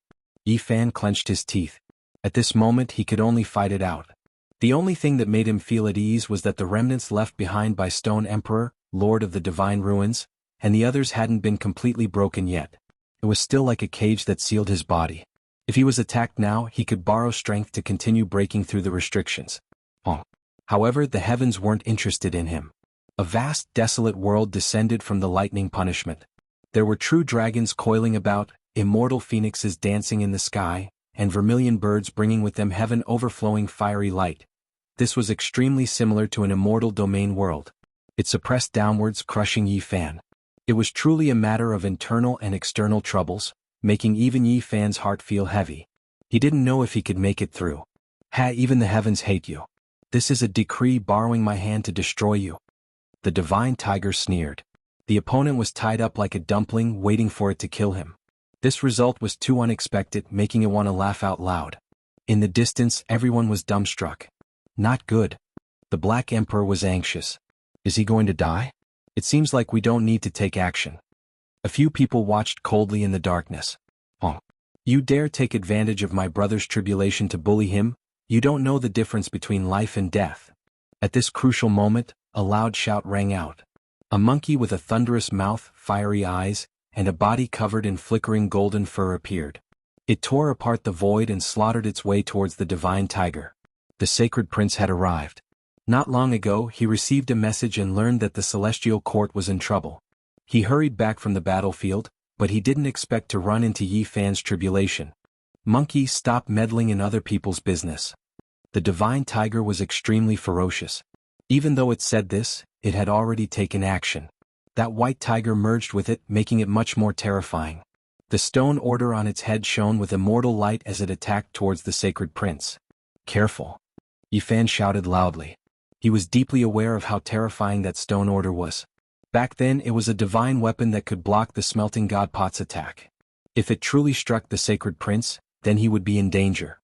Yi Fan clenched his teeth. At this moment he could only fight it out. The only thing that made him feel at ease was that the remnants left behind by Stone Emperor, Lord of the Divine Ruins, and the others hadn't been completely broken yet. It was still like a cage that sealed his body. If he was attacked now, he could borrow strength to continue breaking through the restrictions. However, the heavens weren't interested in him. A vast, desolate world descended from the lightning punishment. There were true dragons coiling about, immortal phoenixes dancing in the sky, and vermilion birds bringing with them heaven overflowing fiery light. This was extremely similar to an immortal domain world. It suppressed downwards, crushing Yi Fan. It was truly a matter of internal and external troubles, making even Yi Fan's heart feel heavy. He didn't know if he could make it through. Even the heavens hate you. This is a decree borrowing my hand to destroy you. The divine tiger sneered. The opponent was tied up like a dumpling, waiting for it to kill him. This result was too unexpected, making it want to laugh out loud. In the distance, everyone was dumbstruck. Not good. The Black Emperor was anxious. Is he going to die? It seems like we don't need to take action. A few people watched coldly in the darkness. You dare take advantage of my brother's tribulation to bully him? You don't know the difference between life and death. At this crucial moment, a loud shout rang out. A monkey with a thunderous mouth, fiery eyes, and a body covered in flickering golden fur appeared. It tore apart the void and slaughtered its way towards the divine tiger. The sacred prince had arrived. Not long ago, he received a message and learned that the celestial court was in trouble. He hurried back from the battlefield, but he didn't expect to run into Yi Fan's tribulation. Monkey, stop meddling in other people's business. The divine tiger was extremely ferocious. Even though it said this, it had already taken action. That white tiger merged with it, making it much more terrifying. The stone order on its head shone with immortal light as it attacked towards the sacred prince. Careful! Yi Fan shouted loudly. He was deeply aware of how terrifying that stone order was. Back then it was a divine weapon that could block the smelting god pot's attack. If it truly struck the sacred prince, then he would be in danger.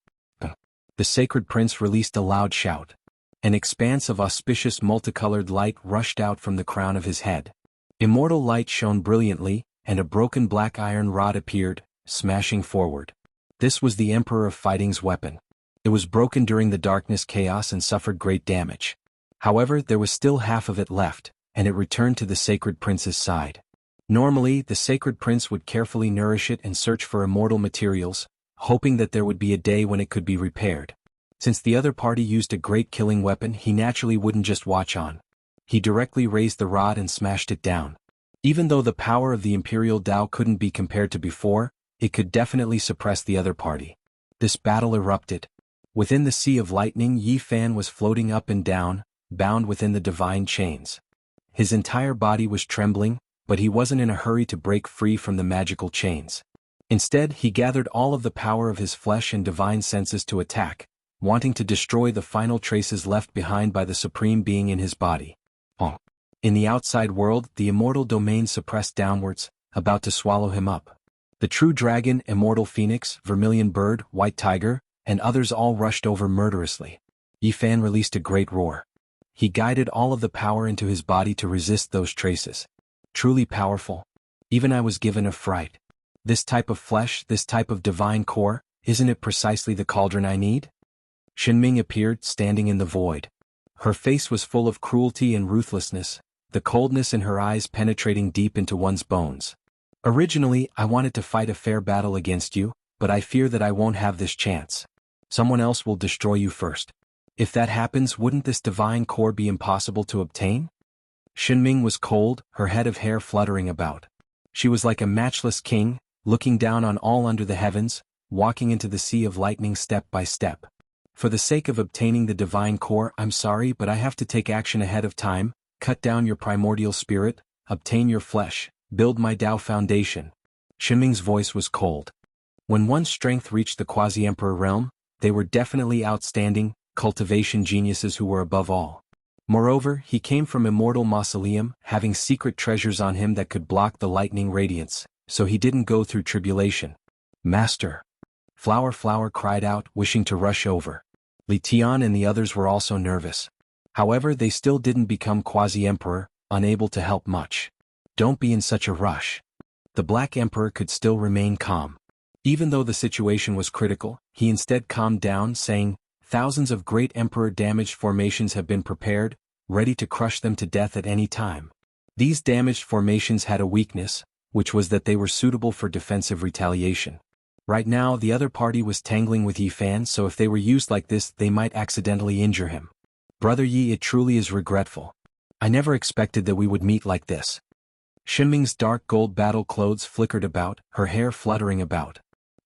The sacred prince released a loud shout. An expanse of auspicious multicolored light rushed out from the crown of his head. Immortal light shone brilliantly, and a broken black iron rod appeared, smashing forward. This was the Emperor of Fighting's weapon. It was broken during the darkness chaos and suffered great damage. However, there was still half of it left, and it returned to the sacred prince's side. Normally, the sacred prince would carefully nourish it and search for immortal materials, hoping that there would be a day when it could be repaired. Since the other party used a great killing weapon, he naturally wouldn't just watch on. He directly raised the rod and smashed it down. Even though the power of the Imperial Tao couldn't be compared to before, it could definitely suppress the other party. This battle erupted. Within the sea of lightning, Yi Fan was floating up and down, bound within the divine chains. His entire body was trembling, but he wasn't in a hurry to break free from the magical chains. Instead, he gathered all of the power of his flesh and divine senses to attack, wanting to destroy the final traces left behind by the supreme being in his body. In the outside world, the immortal domain suppressed downwards, about to swallow him up. The true dragon, immortal phoenix, vermilion bird, white tiger, and others all rushed over murderously. Yi Fan released a great roar. He guided all of the power into his body to resist those traces. Truly powerful. Even I was given a fright. This type of flesh, this type of divine core, isn't it precisely the cauldron I need? Shinming appeared, standing in the void. Her face was full of cruelty and ruthlessness, the coldness in her eyes penetrating deep into one's bones. Originally, I wanted to fight a fair battle against you, but I fear that I won't have this chance. Someone else will destroy you first. If that happens, wouldn't this divine core be impossible to obtain? Shinming was cold, her head of hair fluttering about. She was like a matchless king, looking down on all under the heavens, walking into the sea of lightning step by step. For the sake of obtaining the divine core, I'm sorry, but I have to take action ahead of time, cut down your primordial spirit, obtain your flesh, build my Tao foundation. Shinming's voice was cold. When one's strength reached the quasi-emperor realm, they were definitely outstanding, cultivation geniuses who were above all. Moreover, he came from immortal mausoleum, having secret treasures on him that could block the lightning radiance, so he didn't go through tribulation. Master! Flower cried out, wishing to rush over. Li Tian and the others were also nervous. However, they still didn't become quasi-emperor, unable to help much. Don't be in such a rush. The Black Emperor could still remain calm. Even though the situation was critical, he instead calmed down, saying, "Thousands of great Emperor-damaged formations have been prepared, ready to crush them to death at any time." These damaged formations had a weakness, which was that they were suitable for defensive retaliation. Right now, the other party was tangling with Yi Fan, so if they were used like this, they might accidentally injure him. Brother Yi, it truly is regretful. I never expected that we would meet like this. Shinming's dark gold battle clothes flickered about, her hair fluttering about.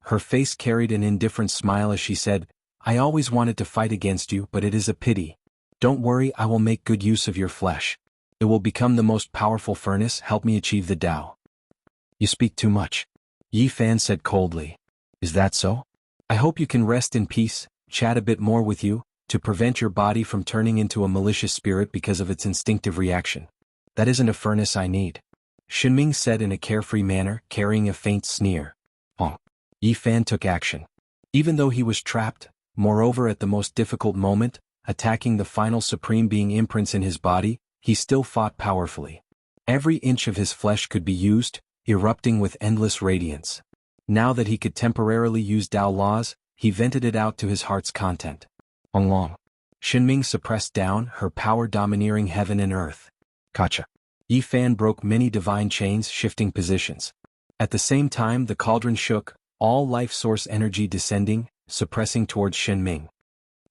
Her face carried an indifferent smile as she said, "I always wanted to fight against you, but it is a pity. Don't worry, I will make good use of your flesh. It will become the most powerful furnace, help me achieve the Tao." "You speak too much," Yi Fan said coldly. "Is that so? I hope you can rest in peace, chat a bit more with you, to prevent your body from turning into a malicious spirit because of its instinctive reaction. That isn't a furnace I need," Shinming said in a carefree manner, carrying a faint sneer. Yi Fan took action. Even though he was trapped, moreover at the most difficult moment, attacking the final supreme being imprints in his body, he still fought powerfully. Every inch of his flesh could be used, erupting with endless radiance. Now that he could temporarily use Tao laws, he vented it out to his heart's content. Long. Shinming suppressed down, her power domineering heaven and earth. Kacha. Yi Fan broke many divine chains, shifting positions. At the same time, the cauldron shook, all life source energy descending, suppressing towards Shinming.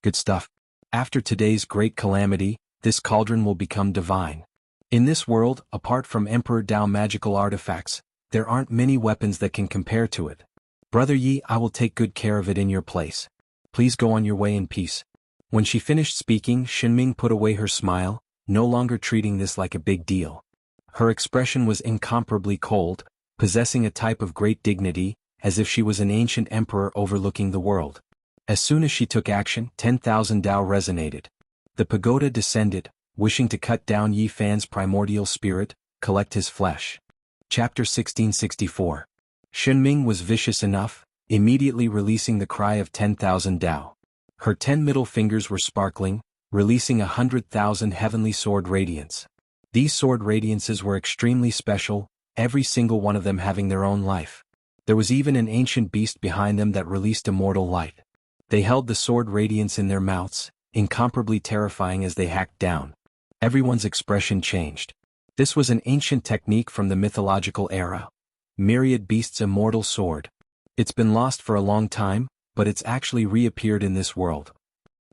Good stuff. After today's great calamity, this cauldron will become divine. In this world, apart from Emperor Dao magical artifacts, there aren't many weapons that can compare to it. Brother Yi, I will take good care of it in your place. Please go on your way in peace. When she finished speaking, Xinming put away her smile, no longer treating this like a big deal. Her expression was incomparably cold, possessing a type of great dignity, as if she was an ancient emperor overlooking the world. As soon as she took action, 10,000 Dao resonated. The pagoda descended, wishing to cut down Yi Fan's primordial spirit, collect his flesh. Chapter 1664. Xinming was vicious enough, immediately releasing the cry of 10,000 Dao. Her 10 middle fingers were sparkling, releasing 100,000 heavenly sword radiance. These sword radiances were extremely special, every single one of them having their own life. There was even an ancient beast behind them that released immortal light. They held the sword radiance in their mouths, incomparably terrifying as they hacked down. Everyone's expression changed. This was an ancient technique from the mythological era. Myriad Beasts' immortal sword. It's been lost for a long time, but it's actually reappeared in this world.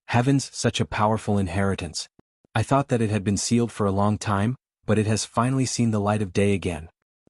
Heavens, such a powerful inheritance. I thought that it had been sealed for a long time, but it has finally seen the light of day again.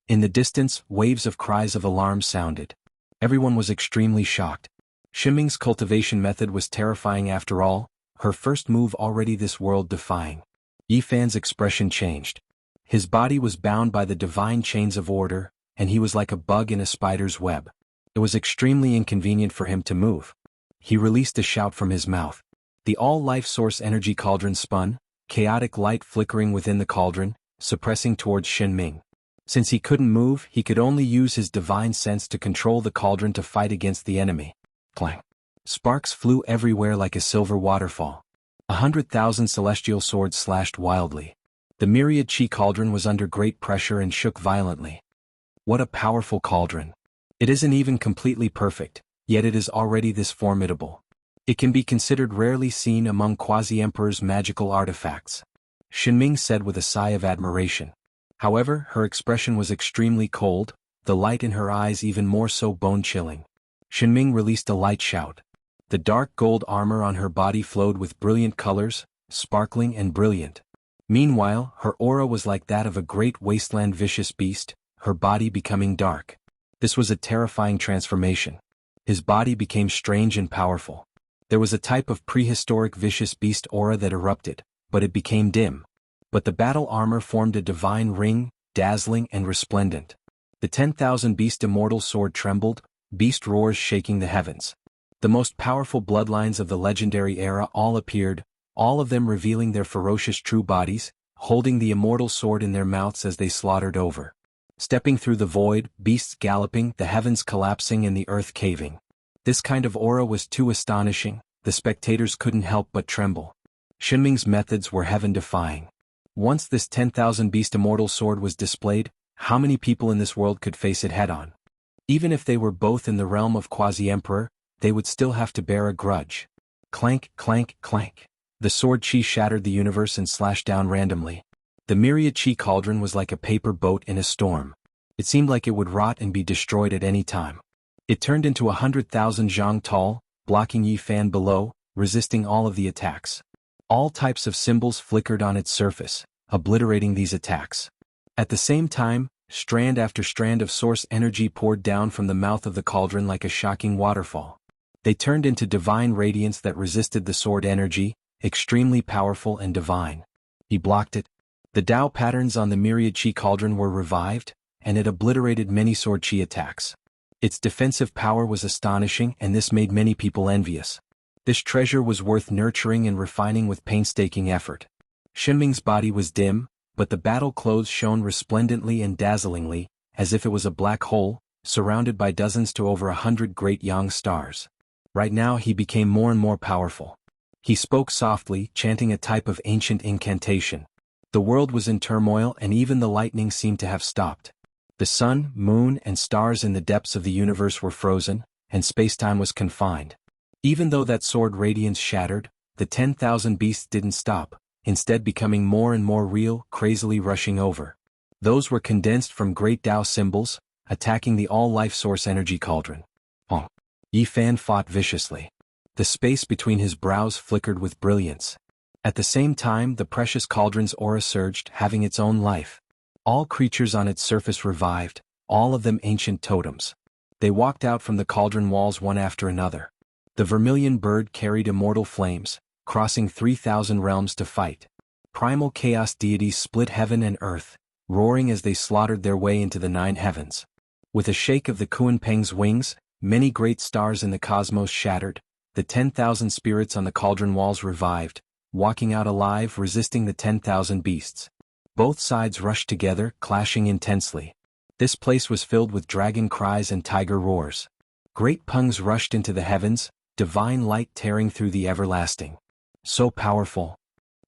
In the distance, waves of cries of alarm sounded. Everyone was extremely shocked. Xinming's cultivation method was terrifying after all, her first move already this world-defying. Yi Fan's expression changed. His body was bound by the divine chains of order, and he was like a bug in a spider's web. It was extremely inconvenient for him to move. He released a shout from his mouth. The all-life source energy cauldron spun, chaotic light flickering within the cauldron, suppressing towards Xinming. Since he couldn't move, he could only use his divine sense to control the cauldron to fight against the enemy. Clang. Sparks flew everywhere like a silver waterfall. 100,000 celestial swords slashed wildly. The myriad chi cauldron was under great pressure and shook violently. What a powerful cauldron. It isn't even completely perfect, yet it is already this formidable. It can be considered rarely seen among quasi-emperor's magical artifacts. Xinming said with a sigh of admiration. However, her expression was extremely cold, the light in her eyes even more so bone-chilling. Xinming released a light shout. The dark gold armor on her body flowed with brilliant colors, sparkling and brilliant. Meanwhile, her aura was like that of a great wasteland vicious beast, her body becoming dark. This was a terrifying transformation. His body became strange and powerful. There was a type of prehistoric vicious beast aura that erupted, but it became dim. But the battle armor formed a divine ring, dazzling and resplendent. The 10,000 beast immortal sword trembled, beast roars shaking the heavens. The most powerful bloodlines of the legendary era all appeared, all of them revealing their ferocious true bodies, holding the immortal sword in their mouths as they slaughtered over. Stepping through the void, beasts galloping, the heavens collapsing and the earth caving. This kind of aura was too astonishing, the spectators couldn't help but tremble. Xinming's methods were heaven-defying. Once this 10,000 beast immortal sword was displayed, how many people in this world could face it head-on? Even if they were both in the realm of quasi-emperor, they would still have to bear a grudge. Clank, clank, clank. The sword chi shattered the universe and slashed down randomly. The myriad chi cauldron was like a paper boat in a storm. It seemed like it would rot and be destroyed at any time. It turned into 100,000 zhang tall, blocking Yi Fan below, resisting all of the attacks. All types of symbols flickered on its surface, obliterating these attacks. At the same time, strand after strand of source energy poured down from the mouth of the cauldron like a shocking waterfall. They turned into divine radiance that resisted the sword energy, extremely powerful and divine. He blocked it. The Tao patterns on the myriad chi cauldron were revived, and it obliterated many sword chi attacks. Its defensive power was astonishing, and this made many people envious. This treasure was worth nurturing and refining with painstaking effort. Xinming's body was dim, but the battle clothes shone resplendently and dazzlingly, as if it was a black hole, surrounded by dozens to over 100 great yang stars. Right now he became more and more powerful. He spoke softly, chanting a type of ancient incantation. The world was in turmoil and even the lightning seemed to have stopped. The sun, moon, and stars in the depths of the universe were frozen, and spacetime was confined. Even though that sword radiance shattered, the 10,000 beasts didn't stop, instead becoming more and more real, crazily rushing over. Those were condensed from great Tao symbols, attacking the all-life source energy cauldron. Yi Fan fought viciously. The space between his brows flickered with brilliance. At the same time, the precious cauldron's aura surged, having its own life. All creatures on its surface revived, all of them ancient totems. They walked out from the cauldron walls one after another. The vermilion bird carried immortal flames, crossing 3,000 realms to fight. Primal chaos deities split heaven and earth, roaring as they slaughtered their way into the 9 heavens. With a shake of the Kunpeng's wings, many great stars in the cosmos shattered, the 10,000 spirits on the cauldron walls revived, walking out alive, resisting the 10,000 beasts. Both sides rushed together, clashing intensely. This place was filled with dragon cries and tiger roars. Great pungs rushed into the heavens, divine light tearing through the everlasting. So powerful.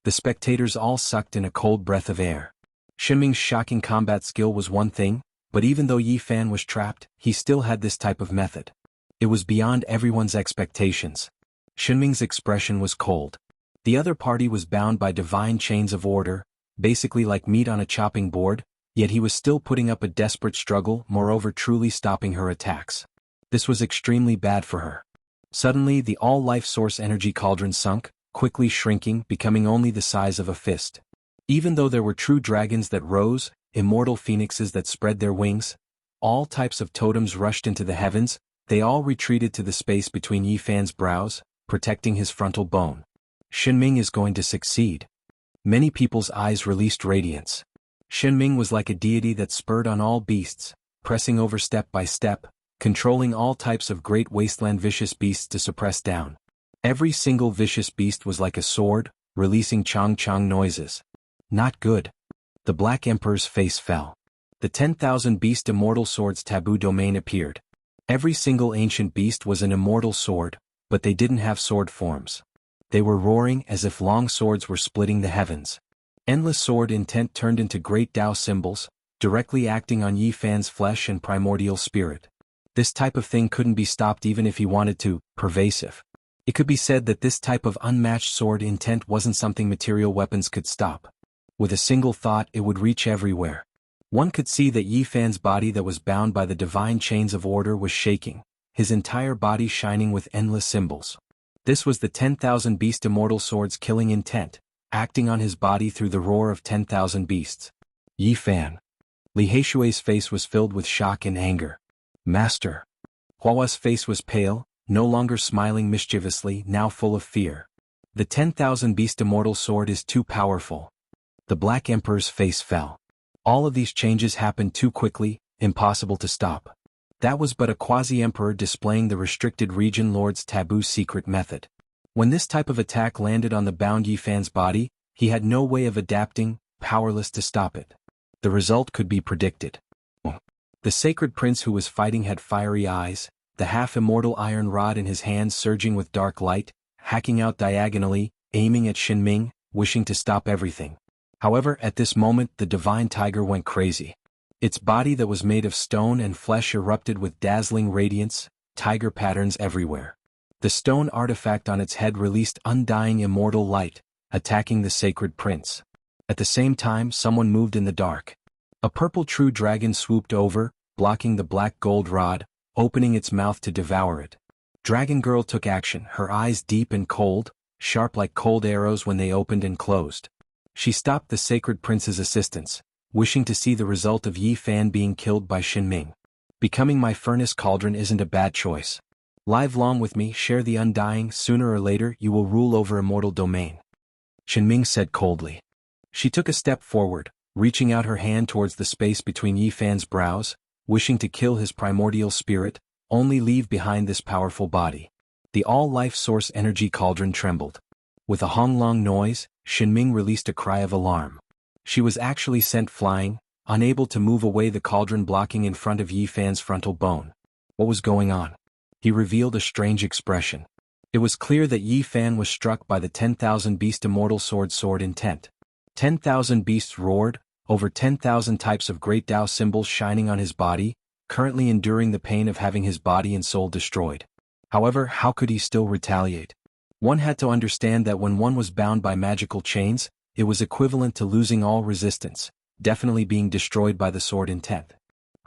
The spectators all sucked in a cold breath of air. Shinming's shocking combat skill was one thing, but even though Yi Fan was trapped, he still had this type of method. It was beyond everyone's expectations. Shinming's expression was cold. The other party was bound by divine chains of order, basically like meat on a chopping board, yet he was still putting up a desperate struggle, moreover truly stopping her attacks. This was extremely bad for her. Suddenly, the all-life source energy cauldron sunk, quickly shrinking, becoming only the size of a fist. Even though there were true dragons that rose, immortal phoenixes that spread their wings, all types of totems rushed into the heavens, they all retreated to the space between Yi Fan's brows, protecting his frontal bone. Shinming is going to succeed. Many people's eyes released radiance. Shinming was like a deity that spurred on all beasts, pressing over step by step, controlling all types of great wasteland vicious beasts to suppress down. Every single vicious beast was like a sword, releasing chong-chong noises. Not good. The Black Emperor's face fell. The 10,000 beast immortal swords taboo domain appeared. Every single ancient beast was an immortal sword, but they didn't have sword forms. They were roaring as if long swords were splitting the heavens. Endless sword intent turned into great Tao symbols, directly acting on Yi Fan's flesh and primordial spirit. This type of thing couldn't be stopped even if he wanted to, pervasive. It could be said that this type of unmatched sword intent wasn't something material weapons could stop. With a single thought it would reach everywhere. One could see that Yi Fan's body that was bound by the divine chains of order was shaking, his entire body shining with endless symbols. This was the 10,000 beast immortal sword's killing intent, acting on his body through the roar of 10,000 beasts. Yi Fan. Li Heishui's face was filled with shock and anger. Master. Hua's face was pale, no longer smiling mischievously, now full of fear. The 10,000 beast immortal sword is too powerful. The Black Emperor's face fell. All of these changes happened too quickly, impossible to stop. That was but a quasi-emperor displaying the restricted region lord's taboo secret method. When this type of attack landed on the bound Yi Fan's body, he had no way of adapting, powerless to stop it. The result could be predicted. The sacred prince who was fighting had fiery eyes, the half-immortal iron rod in his hands surging with dark light, hacking out diagonally, aiming at Shinming, wishing to stop everything. However, at this moment the divine tiger went crazy. Its body that was made of stone and flesh erupted with dazzling radiance, tiger patterns everywhere. The stone artifact on its head released undying immortal light, attacking the sacred prince. At the same time, someone moved in the dark. A purple true dragon swooped over, blocking the black gold rod, opening its mouth to devour it. Dragon Girl took action, her eyes deep and cold, sharp like cold arrows when they opened and closed. She stopped the sacred prince's assistance, wishing to see the result of Yi Fan being killed by Shinming. Becoming my furnace cauldron isn't a bad choice. Live long with me, share the undying, sooner or later you will rule over immortal domain. Shinming said coldly. She took a step forward, reaching out her hand towards the space between Yi Fan's brows, wishing to kill his primordial spirit, only leave behind this powerful body. The all-life source energy cauldron trembled. With a honglong noise, Shinming released a cry of alarm. She was actually sent flying, unable to move away, the cauldron blocking in front of Yi Fan's frontal bone. What was going on? He revealed a strange expression. It was clear that Yi Fan was struck by the 10,000 beast immortal sword intent. 10,000 beasts roared, over 10,000 types of great Tao symbols shining on his body, currently enduring the pain of having his body and soul destroyed. However, how could he still retaliate? One had to understand that when one was bound by magical chains, it was equivalent to losing all resistance, definitely being destroyed by the sword intent.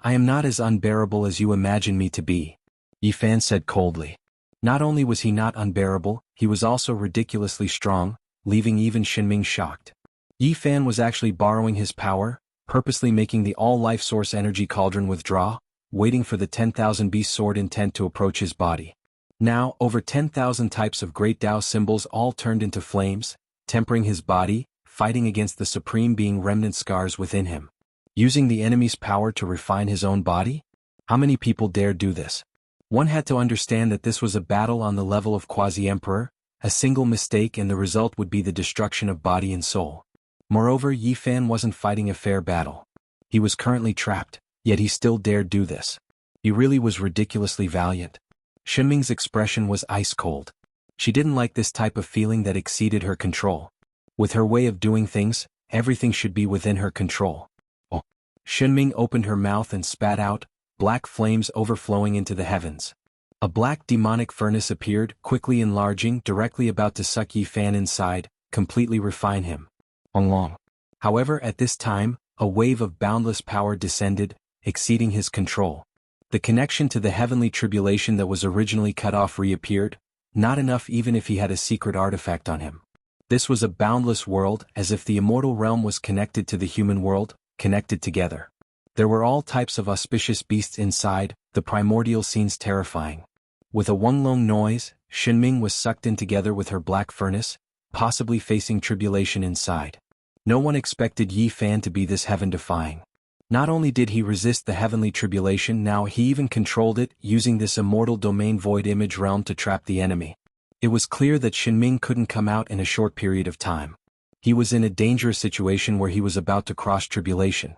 I am not as unbearable as you imagine me to be, Yi Fan said coldly. Not only was he not unbearable, he was also ridiculously strong, leaving even Xinming shocked. Yi Fan was actually borrowing his power, purposely making the all-life source energy cauldron withdraw, waiting for the 10,000 beast sword intent to approach his body. Now, over 10,000 types of great Tao symbols all turned into flames, tempering his body, fighting against the supreme being remnant scars within him. Using the enemy's power to refine his own body? How many people dare do this? One had to understand that this was a battle on the level of quasi-emperor. A single mistake and the result would be the destruction of body and soul. Moreover, Yi Fan wasn't fighting a fair battle. He was currently trapped, yet he still dared do this. He really was ridiculously valiant. Xinming's expression was ice-cold. She didn't like this type of feeling that exceeded her control. With her way of doing things, everything should be within her control. Oh. Xinming opened her mouth and spat out, black flames overflowing into the heavens. A black demonic furnace appeared, quickly enlarging, directly about to suck Yi Fan inside, completely refine him. Long. However, at this time, a wave of boundless power descended, exceeding his control. The connection to the heavenly tribulation that was originally cut off reappeared, not enough even if he had a secret artifact on him. This was a boundless world, as if the immortal realm was connected to the human world, connected together. There were all types of auspicious beasts inside, the primordial scenes terrifying. With a Wunglong noise, Xinming was sucked in together with her black furnace, possibly facing tribulation inside. No one expected Yi Fan to be this heaven-defying. Not only did he resist the heavenly tribulation, now he even controlled it, using this immortal domain void image realm to trap the enemy. It was clear that Xinming couldn't come out in a short period of time. He was in a dangerous situation where he was about to cross tribulation.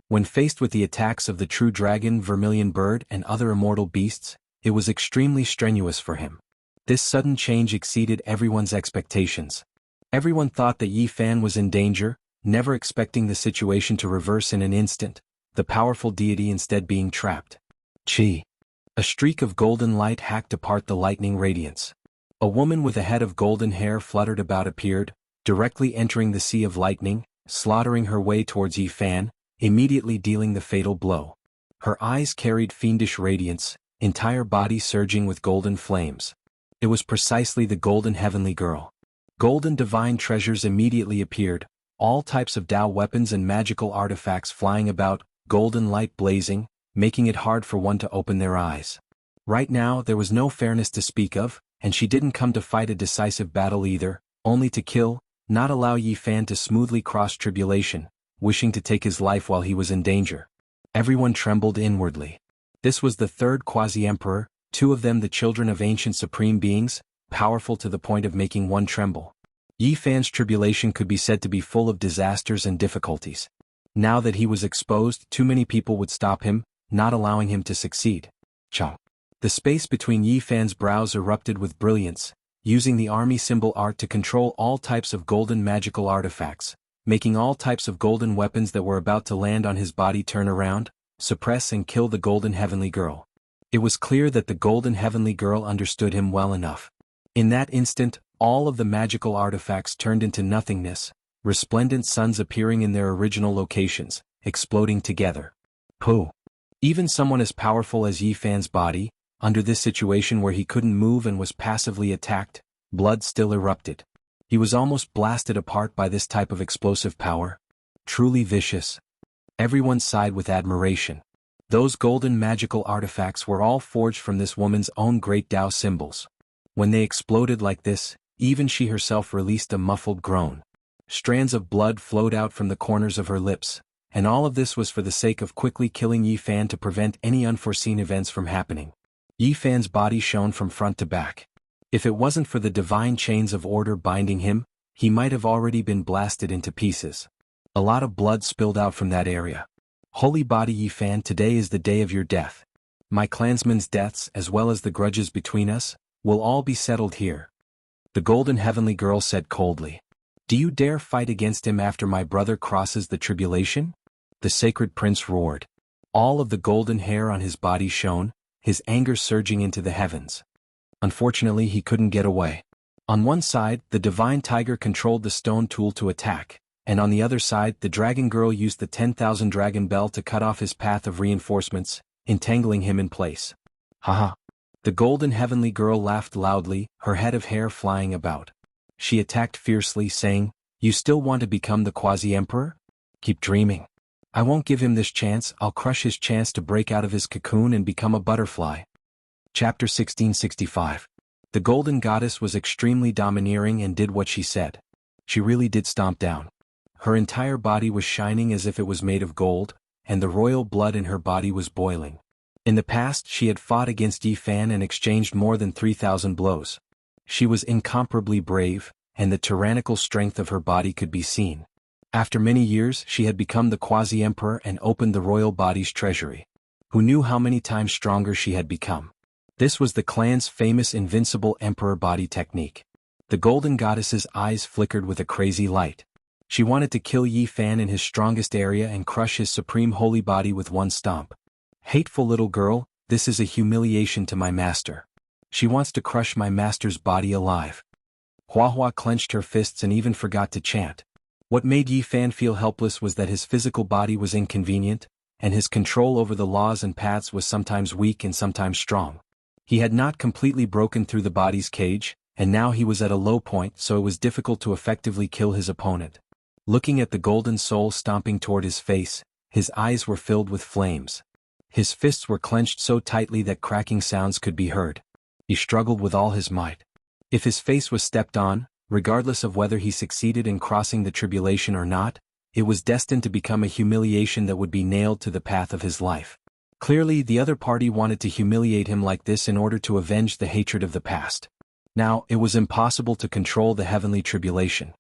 When faced with the attacks of the true dragon, vermilion bird, and other immortal beasts, it was extremely strenuous for him. This sudden change exceeded everyone's expectations. Everyone thought that Yi Fan was in danger, never expecting the situation to reverse in an instant, the powerful deity instead being trapped. Chi. A streak of golden light hacked apart the lightning radiance. A woman with a head of golden hair fluttered about appeared, directly entering the sea of lightning, slaughtering her way towards Yi Fan, immediately dealing the fatal blow. Her eyes carried fiendish radiance, entire body surging with golden flames. It was precisely the golden heavenly girl. Golden divine treasures immediately appeared, all types of Tao weapons and magical artifacts flying about, golden light blazing, making it hard for one to open their eyes. Right now there was no fairness to speak of, and she didn't come to fight a decisive battle either, only to kill, not allow Yi Fan to smoothly cross tribulation, wishing to take his life while he was in danger. Everyone trembled inwardly. This was the third quasi-emperor, two of them the children of ancient supreme beings, powerful to the point of making one tremble. Yi Fan's tribulation could be said to be full of disasters and difficulties. Now that he was exposed, too many people would stop him, not allowing him to succeed. Chong. The space between Yi Fan's brows erupted with brilliance, using the army symbol art to control all types of golden magical artifacts, making all types of golden weapons that were about to land on his body turn around, suppress and kill the golden heavenly girl. It was clear that the golden heavenly girl understood him well enough. In that instant, all of the magical artifacts turned into nothingness, resplendent suns appearing in their original locations, exploding together. Pooh! Even someone as powerful as Yi Fan's body, under this situation where he couldn't move and was passively attacked, blood still erupted. He was almost blasted apart by this type of explosive power. Truly vicious. Everyone sighed with admiration. Those golden magical artifacts were all forged from this woman's own great Tao symbols. When they exploded like this, even she herself released a muffled groan. Strands of blood flowed out from the corners of her lips, and all of this was for the sake of quickly killing Yi Fan to prevent any unforeseen events from happening. Yi Fan's body shone from front to back. If it wasn't for the divine chains of order binding him, he might have already been blasted into pieces. A lot of blood spilled out from that area. Holy body Yi Fan, today is the day of your death. My clansmen's deaths, as well as the grudges between us, will all be settled here. The golden heavenly girl said coldly. Do you dare fight against him after my brother crosses the tribulation? The sacred prince roared. All of the golden hair on his body shone, his anger surging into the heavens. Unfortunately, he couldn't get away. On one side, the divine tiger controlled the stone tool to attack, and on the other side, the dragon girl used the 10,000 dragon bell to cut off his path of reinforcements, entangling him in place. Haha. The golden heavenly girl laughed loudly, her head of hair flying about. she attacked fiercely, saying, "You still want to become the quasi-emperor? Keep dreaming. I won't give him this chance. I'll crush his chance to break out of his cocoon and become a butterfly." Chapter 1665. The Golden Goddess was extremely domineering and did what she said. She really did stomp down. Her entire body was shining as if it was made of gold, and the royal blood in her body was boiling. In the past she had fought against Yi Fan and exchanged more than 3,000 blows. She was incomparably brave, and the tyrannical strength of her body could be seen. After many years she had become the quasi-emperor and opened the royal body's treasury. Who knew how many times stronger she had become? This was the clan's famous invincible emperor body technique. The Golden Goddess's eyes flickered with a crazy light. She wanted to kill Yi Fan in his strongest area and crush his supreme holy body with one stomp. Hateful little girl, this is a humiliation to my master. She wants to crush my master's body alive. Hua clenched her fists and even forgot to chant. What made Yi Fan feel helpless was that his physical body was inconvenient, and his control over the laws and paths was sometimes weak and sometimes strong. He had not completely broken through the body's cage, and now he was at a low point, so it was difficult to effectively kill his opponent. Looking at the golden soul stomping toward his face, his eyes were filled with flames. His fists were clenched so tightly that cracking sounds could be heard. He struggled with all his might. If his face was stepped on, regardless of whether he succeeded in crossing the tribulation or not, it was destined to become a humiliation that would be nailed to the path of his life. Clearly, the other party wanted to humiliate him like this in order to avenge the hatred of the past. Now, it was impossible to control the heavenly tribulation.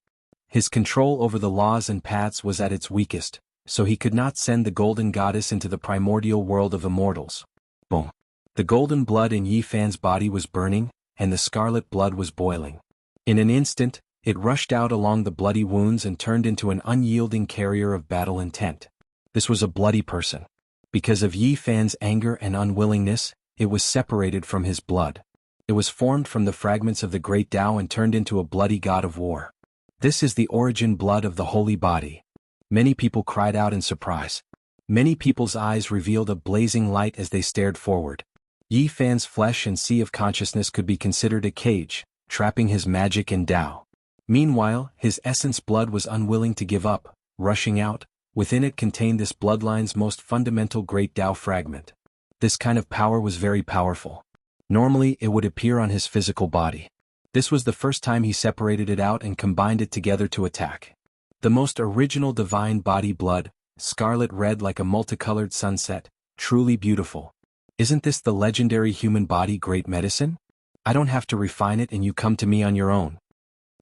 His control over the laws and paths was at its weakest, so he could not send the Golden Goddess into the primordial world of immortals. Boom. The golden blood in Yi Fan's body was burning, and the scarlet blood was boiling. In an instant, it rushed out along the bloody wounds and turned into an unyielding carrier of battle intent. This was a bloody person. Because of Yi Fan's anger and unwillingness, it was separated from his blood. It was formed from the fragments of the great Tao and turned into a bloody god of war. This is the origin blood of the holy body. Many people cried out in surprise. Many people's eyes revealed a blazing light as they stared forward. Yi Fan's flesh and sea of consciousness could be considered a cage, trapping his magic and Tao. Meanwhile, his essence blood was unwilling to give up, rushing out. Within it contained this bloodline's most fundamental great Tao fragment. This kind of power was very powerful. Normally, it would appear on his physical body. This was the first time he separated it out and combined it together to attack. The most original divine body blood, scarlet red like a multicolored sunset, truly beautiful. Isn't this the legendary human body great medicine? I don't have to refine it and you come to me on your own.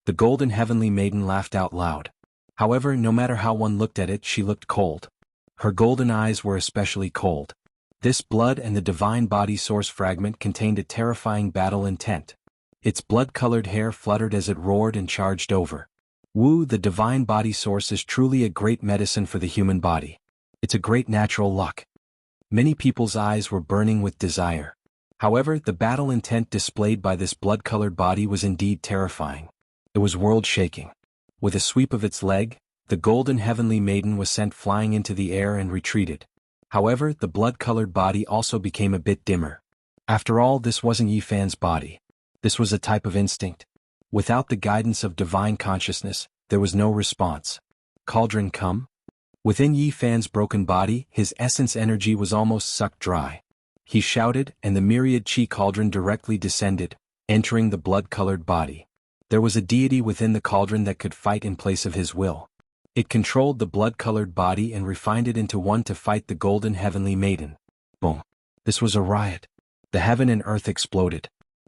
The golden heavenly maiden laughed out loud. However, no matter how one looked at it, she looked cold. Her golden eyes were especially cold. This blood and the divine body source fragment contained a terrifying battle intent. Its blood-colored hair fluttered as it roared and charged over. Wu, the divine body source is truly a great medicine for the human body. It's a great natural luck. Many people's eyes were burning with desire. However, the battle intent displayed by this blood-colored body was indeed terrifying. It was world-shaking. With a sweep of its leg, the golden heavenly maiden was sent flying into the air and retreated. However, the blood-colored body also became a bit dimmer. After all, this wasn't Yi Fan's body. This was a type of instinct. Without the guidance of divine consciousness, there was no response. Cauldron come? Within Yi Fan's broken body, his essence energy was almost sucked dry. He shouted, and the myriad chi cauldron directly descended, entering the blood-colored body. There was a deity within the cauldron that could fight in place of his will. It controlled the blood-colored body and refined it into one to fight the golden heavenly maiden. Boom. This was a riot. The heaven and earth exploded.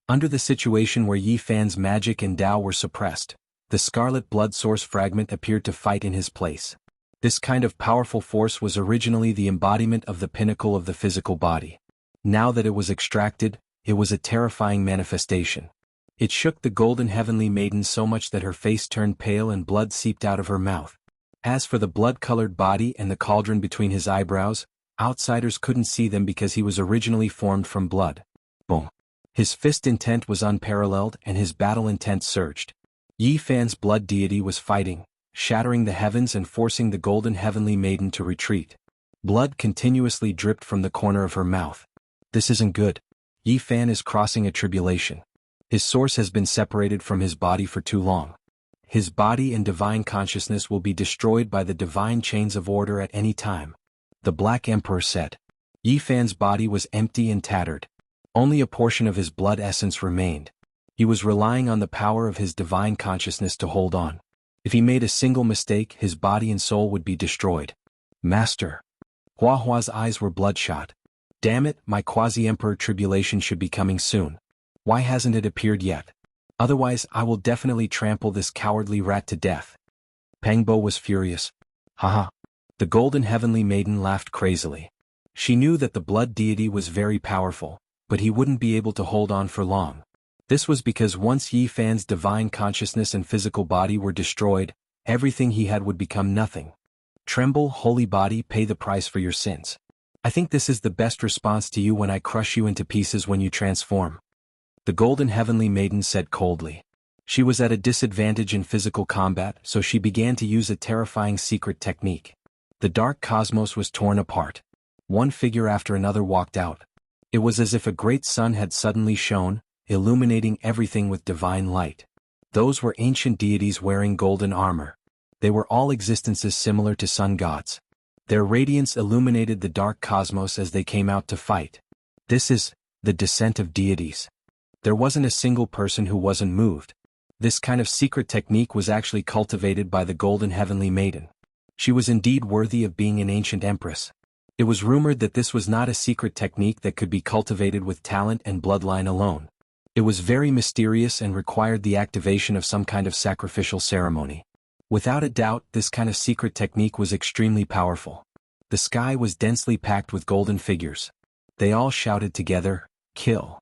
Under the situation where Yi Fan's magic and Tao were suppressed, the scarlet blood source fragment appeared to fight in his place. This kind of powerful force was originally the embodiment of the pinnacle of the physical body. Now that it was extracted, it was a terrifying manifestation. It shook the golden heavenly maiden so much that her face turned pale and blood seeped out of her mouth. As for the blood-colored body and the cauldron between his eyebrows, outsiders couldn't see them because he was originally formed from blood. Boom. His fist intent was unparalleled and his battle intent surged. Yi Fan's blood deity was fighting, shattering the heavens and forcing the golden heavenly maiden to retreat. Blood continuously dripped from the corner of her mouth. This isn't good. Yi Fan is crossing a tribulation. His source has been separated from his body for too long. His body and divine consciousness will be destroyed by the divine chains of order at any time. The Black Emperor said. Yi Fan's body was empty and tattered. Only a portion of his blood essence remained. He was relying on the power of his divine consciousness to hold on. If he made a single mistake, his body and soul would be destroyed. Master. Hua Hua's eyes were bloodshot. Damn it, my quasi-emperor tribulation should be coming soon. Why hasn't it appeared yet? Otherwise, I will definitely trample this cowardly rat to death. Pengbo was furious. Haha. The golden heavenly maiden laughed crazily. She knew that the blood deity was very powerful, but he wouldn't be able to hold on for long. This was because once Yi Fan's divine consciousness and physical body were destroyed, everything he had would become nothing. Tremble, holy body, pay the price for your sins. I think this is the best response to you when I crush you into pieces when you transform. The golden heavenly maiden said coldly. She was at a disadvantage in physical combat, so she began to use a terrifying secret technique. The dark cosmos was torn apart. One figure after another walked out. It was as if a great sun had suddenly shone, illuminating everything with divine light. Those were ancient deities wearing golden armor. They were all existences similar to sun gods. Their radiance illuminated the dark cosmos as they came out to fight. This is the descent of deities. There wasn't a single person who wasn't moved. This kind of secret technique was actually cultivated by the golden heavenly maiden. She was indeed worthy of being an ancient empress. It was rumored that this was not a secret technique that could be cultivated with talent and bloodline alone. It was very mysterious and required the activation of some kind of sacrificial ceremony. Without a doubt, this kind of secret technique was extremely powerful. The sky was densely packed with golden figures. They all shouted together, "Kill."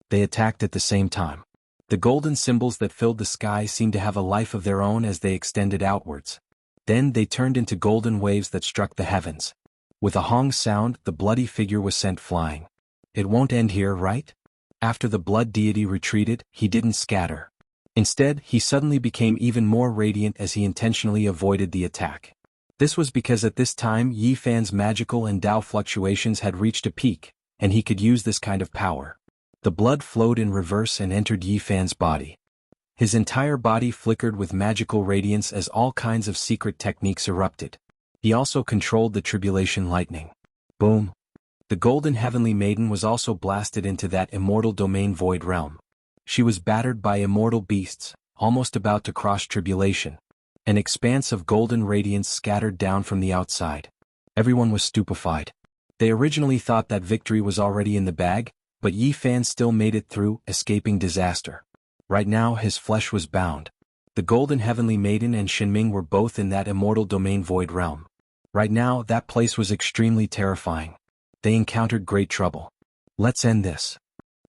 They attacked at the same time. The golden symbols that filled the sky seemed to have a life of their own as they extended outwards. Then they turned into golden waves that struck the heavens. With a hong sound, the bloody figure was sent flying. It won't end here, right? After the blood deity retreated, he didn't scatter. Instead, he suddenly became even more radiant as he intentionally avoided the attack. This was because at this time Yi Fan's magical and Dao fluctuations had reached a peak, and he could use this kind of power. The blood flowed in reverse and entered Yi Fan's body. His entire body flickered with magical radiance as all kinds of secret techniques erupted. He also controlled the tribulation lightning. Boom! The golden heavenly maiden was also blasted into that immortal domain void realm. She was battered by immortal beasts, almost about to cross tribulation. An expanse of golden radiance scattered down from the outside. Everyone was stupefied. They originally thought that victory was already in the bag, but Yi Fan still made it through, escaping disaster. Right now his flesh was bound. The golden heavenly maiden and Shinming were both in that immortal domain void realm. Right now that place was extremely terrifying. They encountered great trouble. Let's end this.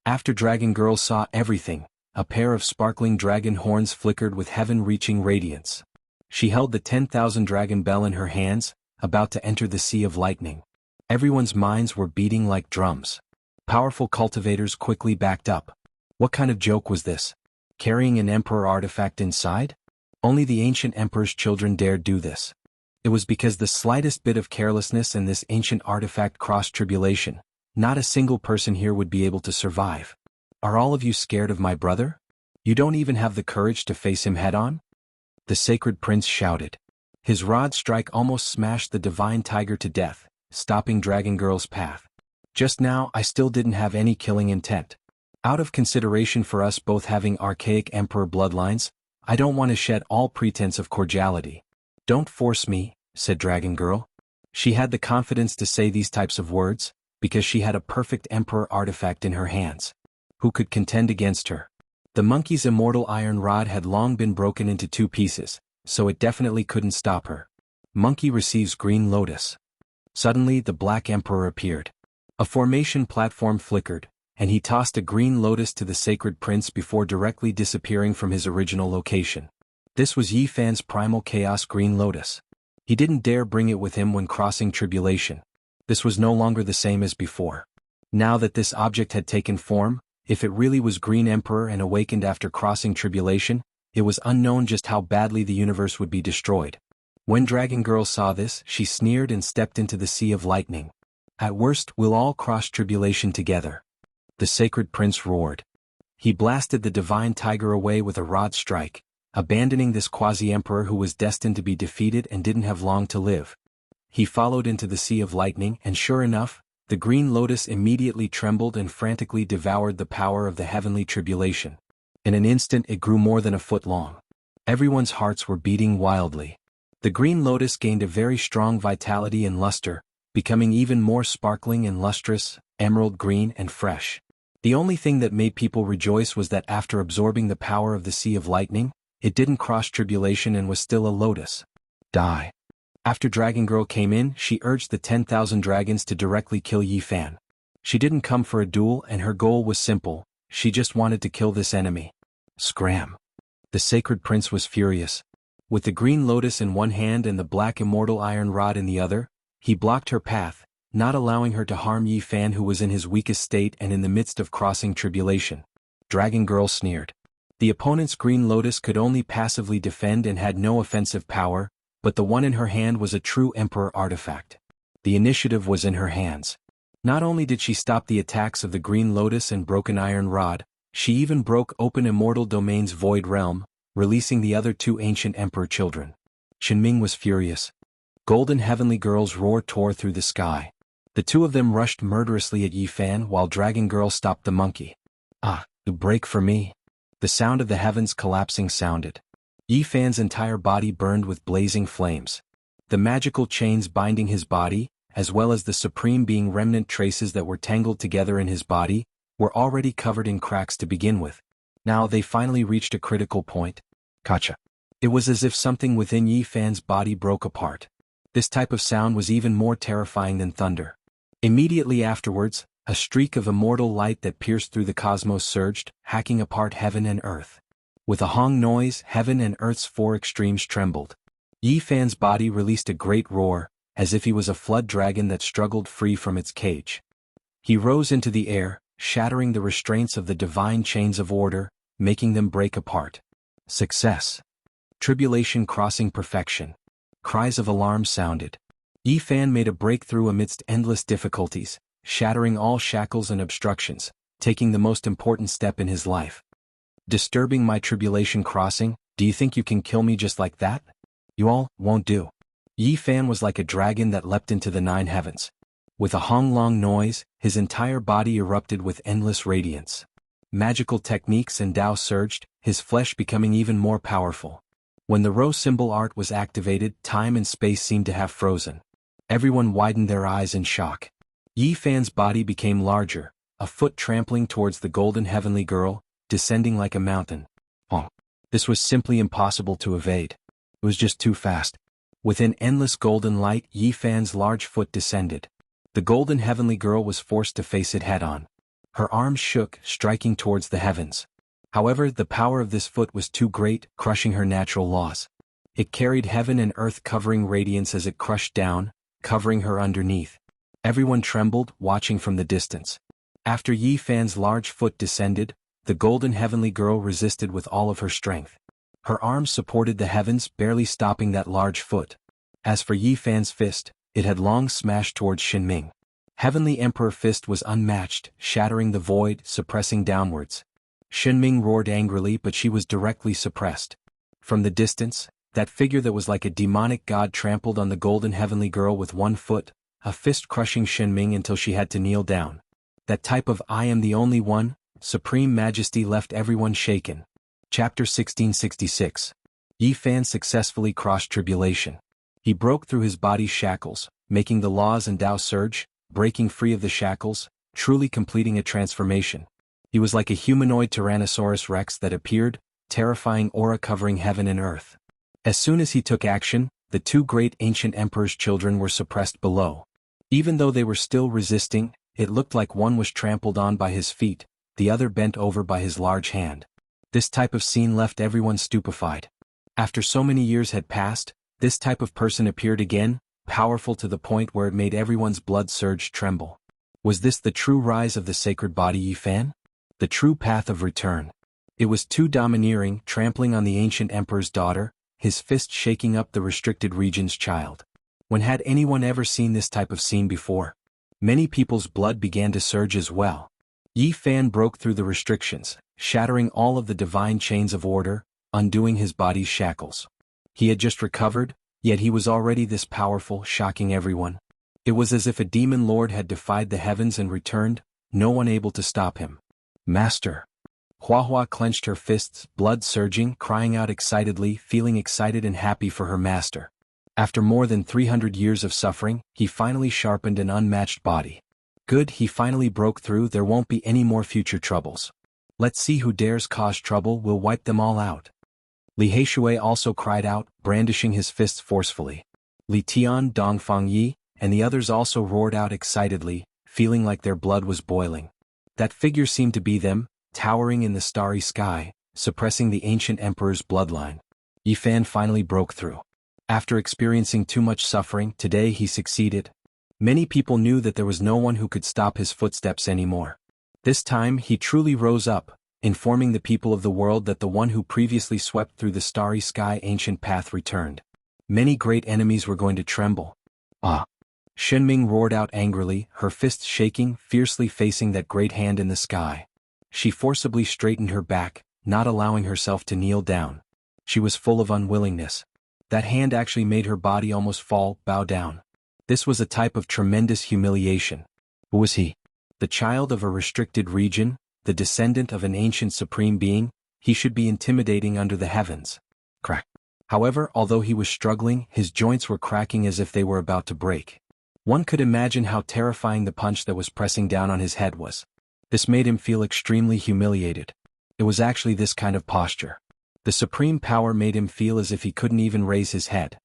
After Dragon Girl saw everything, a pair of sparkling dragon horns flickered with heaven-reaching radiance. She held the 10,000 dragon bell in her hands, about to enter the sea of lightning. Everyone's minds were beating like drums. Powerful cultivators quickly backed up. What kind of joke was this? Carrying an emperor artifact inside? Only the ancient emperor's children dared do this. It was because the slightest bit of carelessness in this ancient artifact crossed tribulation. Not a single person here would be able to survive. Are all of you scared of my brother? You don't even have the courage to face him head-on? The sacred prince shouted. His rod strike almost smashed the divine tiger to death, stopping Dragon Girl's path. Just now I still didn't have any killing intent. Out of consideration for us both having archaic emperor bloodlines, I don't want to shed all pretense of cordiality. Don't force me, said Dragon Girl. She had the confidence to say these types of words, because she had a perfect emperor artifact in her hands. Who could contend against her? The monkey's immortal iron rod had long been broken into 2 pieces, so it definitely couldn't stop her. Monkey receives green lotus. Suddenly the Black Emperor appeared. A formation platform flickered, and he tossed a green lotus to the sacred prince before directly disappearing from his original location. This was Yi Fan's primal chaos green lotus. He didn't dare bring it with him when crossing tribulation. This was no longer the same as before. Now that this object had taken form, if it really was Green Emperor and awakened after crossing tribulation, it was unknown just how badly the universe would be destroyed. When Dragon Girl saw this, she sneered and stepped into the sea of lightning. At worst, we'll all cross tribulation together. The sacred prince roared. He blasted the divine tiger away with a rod strike, abandoning this quasi-emperor who was destined to be defeated and didn't have long to live. He followed into the sea of lightning, and sure enough, the green lotus immediately trembled and frantically devoured the power of the heavenly tribulation. In an instant it grew more than a foot long. Everyone's hearts were beating wildly. The green lotus gained a very strong vitality and luster, becoming even more sparkling and lustrous, emerald green and fresh. The only thing that made people rejoice was that after absorbing the power of the sea of lightning, it didn't cross tribulation and was still a lotus. Die. After Dragon Girl came in, she urged the 10,000 dragons to directly kill Yi Fan. She didn't come for a duel and her goal was simple, she just wanted to kill this enemy. Scram. The sacred prince was furious. With the green lotus in one hand and the black immortal iron rod in the other, he blocked her path, not allowing her to harm Yi Fan, who was in his weakest state and in the midst of crossing tribulation. Dragon Girl sneered. The opponent's green lotus could only passively defend and had no offensive power, but the one in her hand was a true emperor artifact. The initiative was in her hands. Not only did she stop the attacks of the green lotus and broken iron rod, she even broke open Immortal Domain's void realm, releasing the other two ancient emperor children. Shinming was furious. Golden heavenly girls' roar tore through the sky. The two of them rushed murderously at Yi Fan while Dragon Girl stopped the monkey. Ah, you break for me. The sound of the heavens collapsing sounded. Yi Fan's entire body burned with blazing flames. The magical chains binding his body, as well as the supreme being remnant traces that were tangled together in his body, were already covered in cracks to begin with. Now they finally reached a critical point. Kacha. It was as if something within Yi Fan's body broke apart. This type of sound was even more terrifying than thunder. Immediately afterwards, a streak of immortal light that pierced through the cosmos surged, hacking apart heaven and earth. With a hong noise, heaven and earth's four extremes trembled. Yi Fan's body released a great roar, as if he was a flood dragon that struggled free from its cage. He rose into the air, shattering the restraints of the divine chains of order, making them break apart. Success. Tribulation crossing perfection. Cries of alarm sounded. Yi Fan made a breakthrough amidst endless difficulties, shattering all shackles and obstructions, taking the most important step in his life. Disturbing my tribulation crossing, do you think you can kill me just like that? You all won't do. Yi Fan was like a dragon that leapt into the 9 heavens. With a hong-long noise, his entire body erupted with endless radiance. Magical techniques and Tao surged, his flesh becoming even more powerful. When the rho symbol art was activated, time and space seemed to have frozen. Everyone widened their eyes in shock. Yi Fan's body became larger, a foot trampling towards the golden heavenly girl, descending like a mountain. Oh, this was simply impossible to evade. It was just too fast. Within endless golden light, Yi Fan's large foot descended. The golden heavenly girl was forced to face it head-on. Her arms shook, striking towards the heavens. However, the power of this foot was too great, crushing her natural laws. It carried heaven and earth covering radiance as it crushed down, covering her underneath. Everyone trembled, watching from the distance. After Yi Fan's large foot descended, the golden heavenly girl resisted with all of her strength. Her arms supported the heavens, barely stopping that large foot. As for Yi Fan's fist, it had long smashed towards Shinming. Heavenly Emperor Fist was unmatched, shattering the void, suppressing downwards. Shinming roared angrily, but she was directly suppressed. From the distance, that figure that was like a demonic god trampled on the golden heavenly girl with one foot, a fist crushing Shinming until she had to kneel down. That type of "I am the only one" supreme majesty left everyone shaken. Chapter 1666. Yi Fan successfully crossed tribulation. He broke through his body's shackles, making the laws and Tao surge, breaking free of the shackles, truly completing a transformation. He was like a humanoid Tyrannosaurus Rex that appeared, terrifying aura covering heaven and earth. As soon as he took action, the 2 great ancient emperor's children were suppressed below. Even though they were still resisting, it looked like one was trampled on by his feet, the other bent over by his large hand. This type of scene left everyone stupefied. After so many years had passed, this type of person appeared again, powerful to the point where it made everyone's blood surge tremble. Was this the true rise of the sacred body Yi Fan? The true path of return? It was too domineering, trampling on the ancient emperor's daughter, his fist shaking up the restricted region's child. When had anyone ever seen this type of scene before? Many people's blood began to surge as well. Yi Fan broke through the restrictions, shattering all of the divine chains of order, undoing his body's shackles. He had just recovered, yet he was already this powerful, shocking everyone. It was as if a demon lord had defied the heavens and returned, no one able to stop him. Master. Hua clenched her fists, blood surging, crying out excitedly, feeling excited and happy for her master. After more than 300 years of suffering, he finally sharpened an unmatched body. Good, he finally broke through, there won't be any more future troubles. Let's see who dares cause trouble, we'll wipe them all out. Li Heishui also cried out, brandishing his fists forcefully. Li Tian, Dongfang Yi, and the others also roared out excitedly, feeling like their blood was boiling. That figure seemed to be them, towering in the starry sky, suppressing the ancient emperor's bloodline. Yi Fan finally broke through. After experiencing too much suffering, today he succeeded. Many people knew that there was no one who could stop his footsteps anymore. This time he truly rose up, informing the people of the world that the one who previously swept through the starry sky ancient path returned. Many great enemies were going to tremble. Ah! Shenming roared out angrily, her fists shaking, fiercely facing that great hand in the sky. She forcibly straightened her back, not allowing herself to kneel down. She was full of unwillingness. That hand actually made her body almost bow down. This was a type of tremendous humiliation. Who was he? The child of a restricted region, the descendant of an ancient supreme being, he should be intimidating under the heavens. Crack. However, although he was struggling, his joints were cracking as if they were about to break. One could imagine how terrifying the punch that was pressing down on his head was. This made him feel extremely humiliated. It was actually this kind of posture. The supreme power made him feel as if he couldn't even raise his head.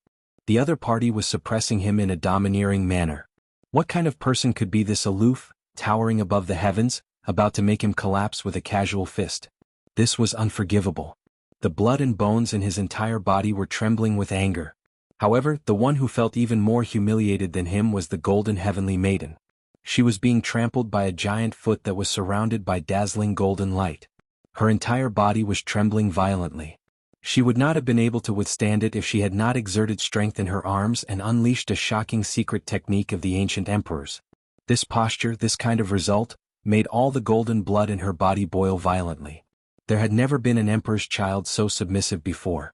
The other party was suppressing him in a domineering manner. What kind of person could be this aloof, towering above the heavens, about to make him collapse with a casual fist? This was unforgivable. The blood and bones in his entire body were trembling with anger. However, the one who felt even more humiliated than him was the golden heavenly maiden. She was being trampled by a giant foot that was surrounded by dazzling golden light. Her entire body was trembling violently. She would not have been able to withstand it if she had not exerted strength in her arms and unleashed a shocking secret technique of the ancient emperors. This posture, this kind of result, made all the golden blood in her body boil violently. There had never been an emperor's child so submissive before.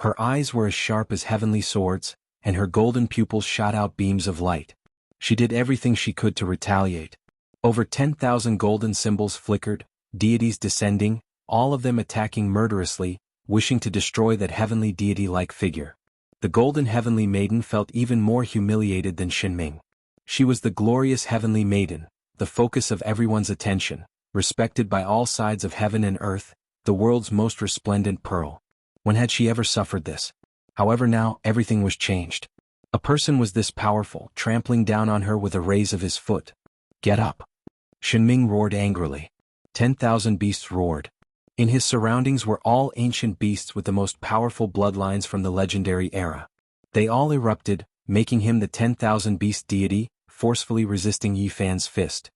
Her eyes were as sharp as heavenly swords, and her golden pupils shot out beams of light. She did everything she could to retaliate. Over 10,000 golden symbols flickered, deities descending, all of them attacking murderously, wishing to destroy that heavenly deity-like figure. The golden heavenly maiden felt even more humiliated than Shenming. She was the glorious heavenly maiden, the focus of everyone's attention, respected by all sides of heaven and earth, the world's most resplendent pearl. When had she ever suffered this? However, now, everything was changed. A person was this powerful, trampling down on her with a raise of his foot. Get up! Shenming roared angrily. 10,000 beasts roared. In his surroundings were all ancient beasts with the most powerful bloodlines from the legendary era. They all erupted, making him the 10,000 beast deity, forcefully resisting Yi Fan's fist.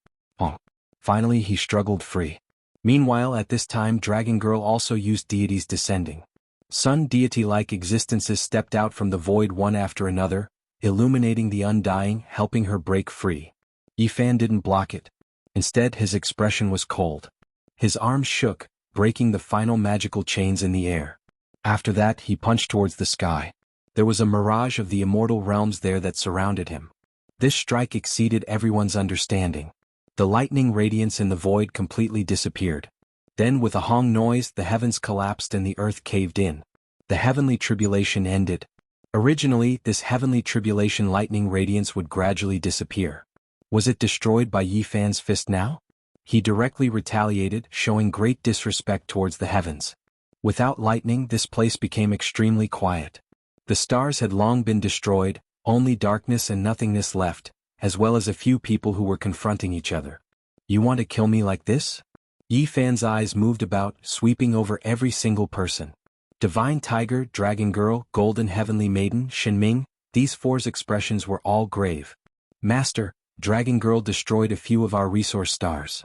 Finally he struggled free. Meanwhile, at this time, Dragon Girl also used deities descending. Sun deity-like existences stepped out from the void one after another, illuminating the undying, helping her break free. Yi Fan didn't block it. Instead, his expression was cold. His arms shook, breaking the final magical chains in the air. After that, he punched towards the sky. There was a mirage of the immortal realms there that surrounded him. This strike exceeded everyone's understanding. The lightning radiance in the void completely disappeared. Then, with a hong noise, the heavens collapsed and the earth caved in. The heavenly tribulation ended. Originally, this heavenly tribulation lightning radiance would gradually disappear. Was it destroyed by Yi Fan's fist now? He directly retaliated, showing great disrespect towards the heavens. Without lightning, this place became extremely quiet. The stars had long been destroyed, only darkness and nothingness left, as well as a few people who were confronting each other. You want to kill me like this? Yi Fan's eyes moved about, sweeping over every single person. Divine Tiger, Dragon Girl, Golden Heavenly Maiden, Shenming, these four's expressions were all grave. Master, Dragon Girl destroyed a few of our resource stars.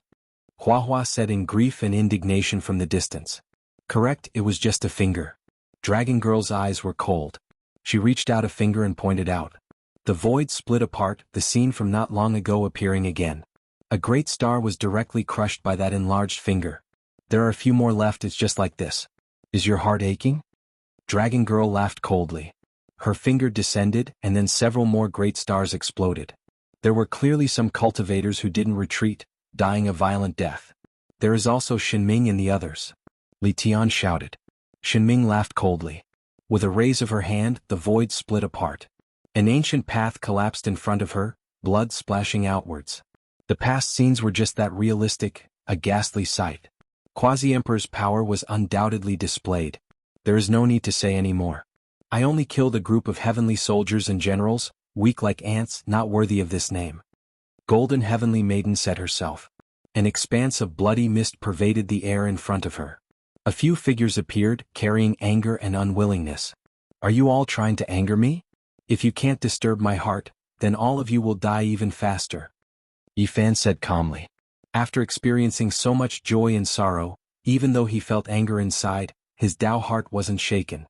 Hua said in grief and indignation from the distance. Correct, it was just a finger. Dragon Girl's eyes were cold. She reached out a finger and pointed out. The void split apart, the scene from not long ago appearing again. A great star was directly crushed by that enlarged finger. There are a few more left, it's just like this. Is your heart aching? Dragon Girl laughed coldly. Her finger descended, and then several more great stars exploded. There were clearly some cultivators who didn't retreat, dying a violent death. There is also Shinming and the others. Li Tian shouted. Shinming laughed coldly. With a raise of her hand, the void split apart. An ancient path collapsed in front of her, blood splashing outwards. The past scenes were just that realistic, a ghastly sight. Quasi-Emperor's power was undoubtedly displayed. There is no need to say any more. I only killed a group of heavenly soldiers and generals, weak like ants, not worthy of this name. Golden Heavenly Maiden said herself. An expanse of bloody mist pervaded the air in front of her. A few figures appeared, carrying anger and unwillingness. Are you all trying to anger me? If you can't disturb my heart, then all of you will die even faster. Yi Fan said calmly. After experiencing so much joy and sorrow, even though he felt anger inside, his Tao heart wasn't shaken.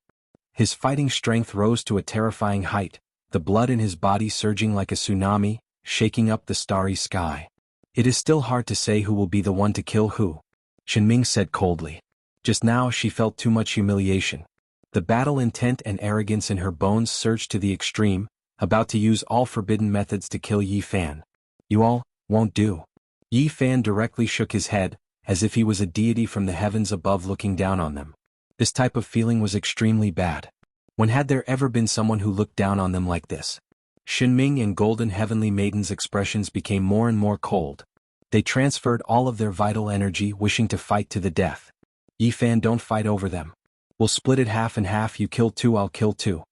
His fighting strength rose to a terrifying height, the blood in his body surging like a tsunami, shaking up the starry sky. It is still hard to say who will be the one to kill who. Shinming said coldly. Just now she felt too much humiliation. The battle intent and arrogance in her bones surged to the extreme, about to use all forbidden methods to kill Yi Fan. You all won't do. Yi Fan directly shook his head, as if he was a deity from the heavens above looking down on them. This type of feeling was extremely bad. When had there ever been someone who looked down on them like this? Shinming and Golden Heavenly Maiden's expressions became more and more cold. They transferred all of their vital energy, wishing to fight to the death. Yi Fan, don't fight over them. We'll split it half and half, you kill two, I'll kill two.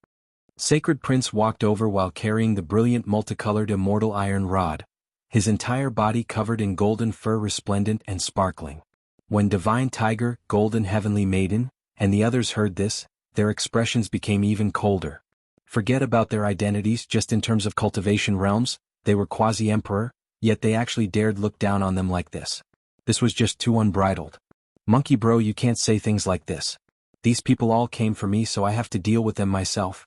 Sacred Prince walked over while carrying the brilliant multicolored immortal iron rod, his entire body covered in golden fur resplendent and sparkling. When Divine Tiger, Golden Heavenly Maiden, and the others heard this, their expressions became even colder. Forget about their identities, just in terms of cultivation realms, they were quasi-emperor, yet they actually dared look down on them like this. This was just too unbridled. Monkey bro, you can't say things like this. These people all came for me, so I have to deal with them myself.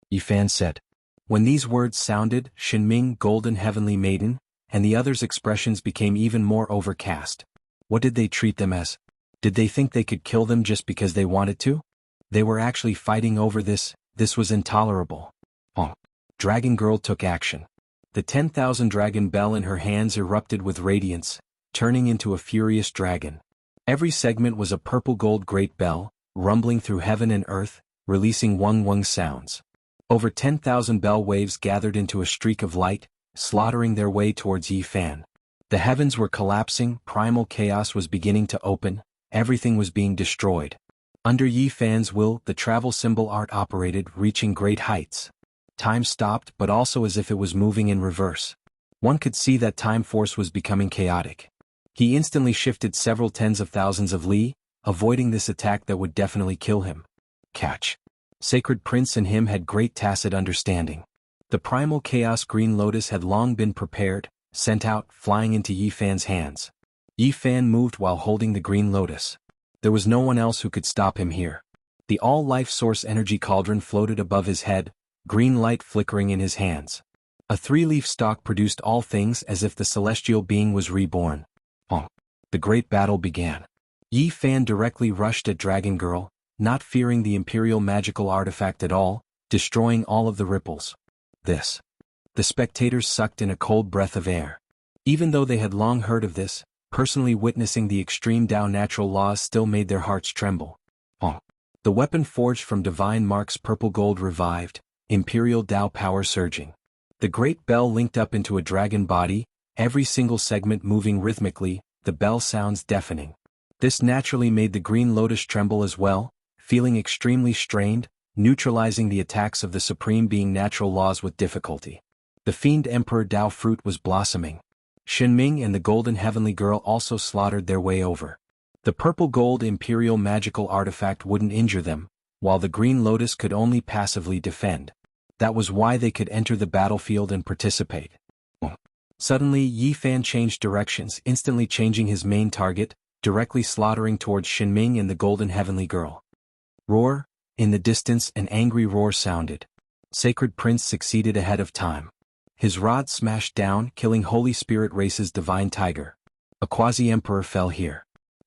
Yi Fan said. When these words sounded, Shinming, Golden Heavenly Maiden, and the others' expressions became even more overcast. What did they treat them as? Did they think they could kill them just because they wanted to? They were actually fighting over this was intolerable. Oh. Dragon Girl took action. The 10,000 dragon bell in her hands erupted with radiance, turning into a furious dragon. Every segment was a purple gold great bell, rumbling through heaven and earth, releasing wung-wung sounds. Over 10,000 bell waves gathered into a streak of light, slaughtering their way towards Yi Fan. The heavens were collapsing, primal chaos was beginning to open, everything was being destroyed. Under Yi Fan's will, the travel symbol art operated, reaching great heights. Time stopped, but also as if it was moving in reverse. One could see that time force was becoming chaotic. He instantly shifted several tens of thousands of li, avoiding this attack that would definitely kill him. Catch. Sacred Prince and him had great tacit understanding. The primal chaos green lotus had long been prepared, sent out, flying into Yi Fan's hands. Yi Fan moved while holding the green lotus. There was no one else who could stop him here. The all-life source energy cauldron floated above his head, green light flickering in his hands. A three-leaf stalk produced all things as if the celestial being was reborn. The great battle began. Yi Fan directly rushed at Dragon Girl, not fearing the imperial magical artifact at all, destroying all of the ripples. The spectators sucked in a cold breath of air. Even though they had long heard of this, personally witnessing the extreme Tao natural laws still made their hearts tremble. The weapon forged from divine marks purple gold revived, imperial Tao power surging. The great bell linked up into a dragon body, every single segment moving rhythmically, the bell sounds deafening. This naturally made the green lotus tremble as well, feeling extremely strained, neutralizing the attacks of the supreme being natural laws with difficulty. The fiend Emperor Tao fruit was blossoming. Shinming and the Golden Heavenly Girl also slaughtered their way over. The purple gold imperial magical artifact wouldn't injure them, while the green lotus could only passively defend. That was why they could enter the battlefield and participate. Suddenly Yi Fan changed directions, instantly changing his main target, directly slaughtering towards Shinming and the Golden Heavenly Girl. Roar! In the distance an angry roar sounded. Sacred Prince succeeded ahead of time. His rod smashed down, killing Holy Spirit Race's Divine Tiger. A quasi-emperor fell here.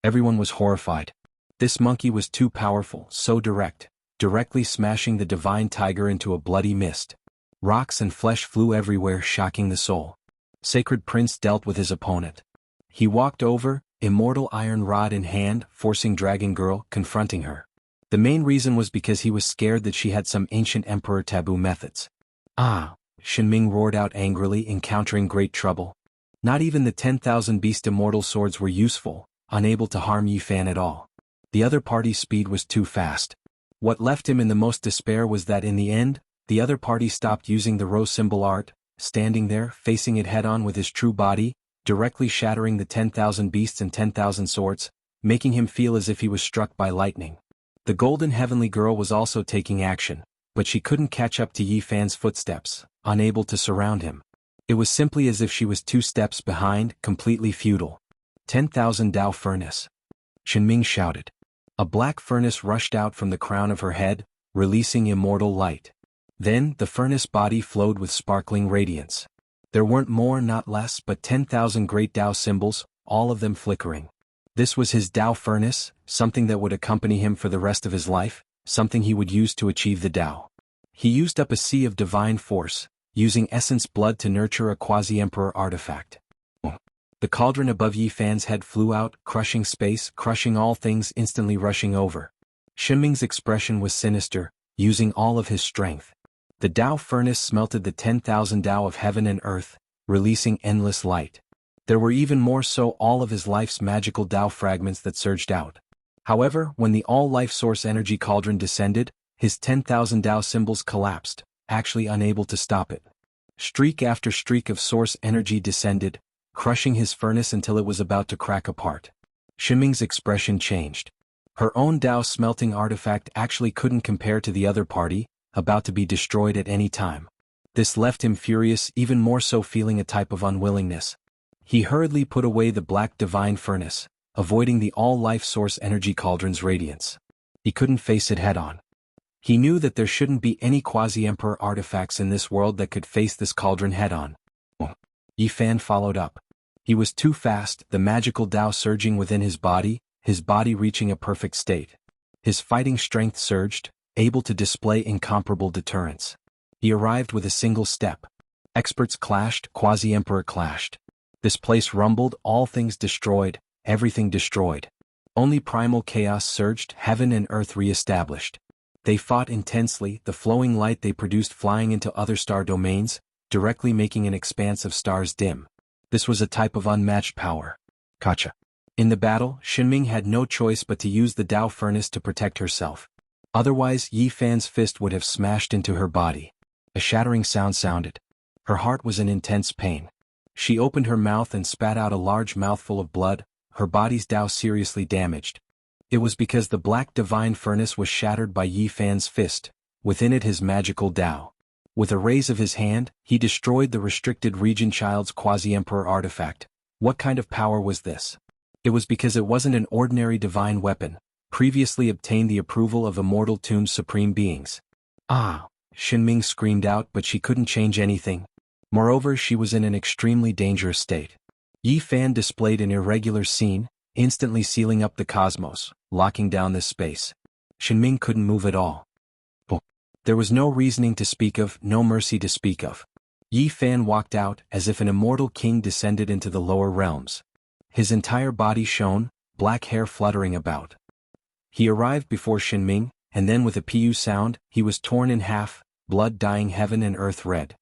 Everyone was horrified. This monkey was too powerful, so direct, directly smashing the divine tiger into a bloody mist. Rocks and flesh flew everywhere, shocking the soul. Sacred Prince dealt with his opponent. He walked over, immortal iron rod in hand, forcing Dragon Girl, confronting her. The main reason was because he was scared that she had some ancient emperor taboo methods. Ah! Shinming roared out angrily, encountering great trouble. Not even the 10,000 beast immortal swords were useful, unable to harm Yi Fan at all. The other party's speed was too fast. What left him in the most despair was that in the end, the other party stopped using the rose symbol art, standing there, facing it head-on with his true body, directly shattering the 10,000 beasts and 10,000 swords, making him feel as if he was struck by lightning. The golden heavenly girl was also taking action, but she couldn't catch up to Yi Fan's footsteps, unable to surround him. It was simply as if she was 2 steps behind, completely futile. 10,000 Dao Furnace. Shinming shouted. A black furnace rushed out from the crown of her head, releasing immortal light. Then, the furnace body flowed with sparkling radiance. There weren't more, not less, but 10,000 great Dao symbols, all of them flickering. This was his Dao furnace, something that would accompany him for the rest of his life, something he would use to achieve the Dao. He used up a sea of divine force, using essence blood to nurture a quasi-emperor artifact. The cauldron above Yi Fan's head flew out, crushing space, crushing all things, instantly rushing over. Shinming's expression was sinister, using all of his strength. The Dao furnace smelted the 10,000 Dao of heaven and earth, releasing endless light. There were even more so all of his life's magical Dao fragments that surged out. However, when the all-life source energy cauldron descended, his 10,000 Dao symbols collapsed, actually unable to stop it. Streak after streak of source energy descended, crushing his furnace until it was about to crack apart. Shinming's expression changed. Her own Dao smelting artifact actually couldn't compare to the other party, about to be destroyed at any time. This left him furious, even more so, feeling a type of unwillingness. He hurriedly put away the black divine furnace, avoiding the all-life source energy cauldron's radiance. He couldn't face it head-on. He knew that there shouldn't be any quasi-emperor artifacts in this world that could face this cauldron head-on. Yi Fan followed up. He was too fast, the magical Dao surging within his body reaching a perfect state. His fighting strength surged, able to display incomparable deterrence. He arrived with a single step. Experts clashed, quasi-emperor clashed. This place rumbled, all things destroyed, everything destroyed. Only primal chaos surged, heaven and earth re-established. They fought intensely, the flowing light they produced flying into other star domains, directly making an expanse of stars dim. This was a type of unmatched power. Gotcha. In the battle, Shinming had no choice but to use the Dao furnace to protect herself. Otherwise, Yi Fan's fist would have smashed into her body. A shattering sound sounded. Her heart was in intense pain. She opened her mouth and spat out a large mouthful of blood, her body's Dao seriously damaged. It was because the black divine furnace was shattered by Yi Fan's fist, within it his magical Dao. With a raise of his hand, he destroyed the restricted region child's quasi-emperor artifact. What kind of power was this? It was because it wasn't an ordinary divine weapon, previously obtained the approval of immortal tomb's supreme beings. Ah! Shinming screamed out, but she couldn't change anything. Moreover, she was in an extremely dangerous state. Yi Fan displayed an irregular scene, instantly sealing up the cosmos, locking down this space. Shinming couldn't move at all. There was no reasoning to speak of, no mercy to speak of. Yi Fan walked out as if an immortal king descended into the lower realms. His entire body shone, black hair fluttering about. He arrived before Shinming, and then with a pu sound, he was torn in half, blood dyeing heaven and earth red.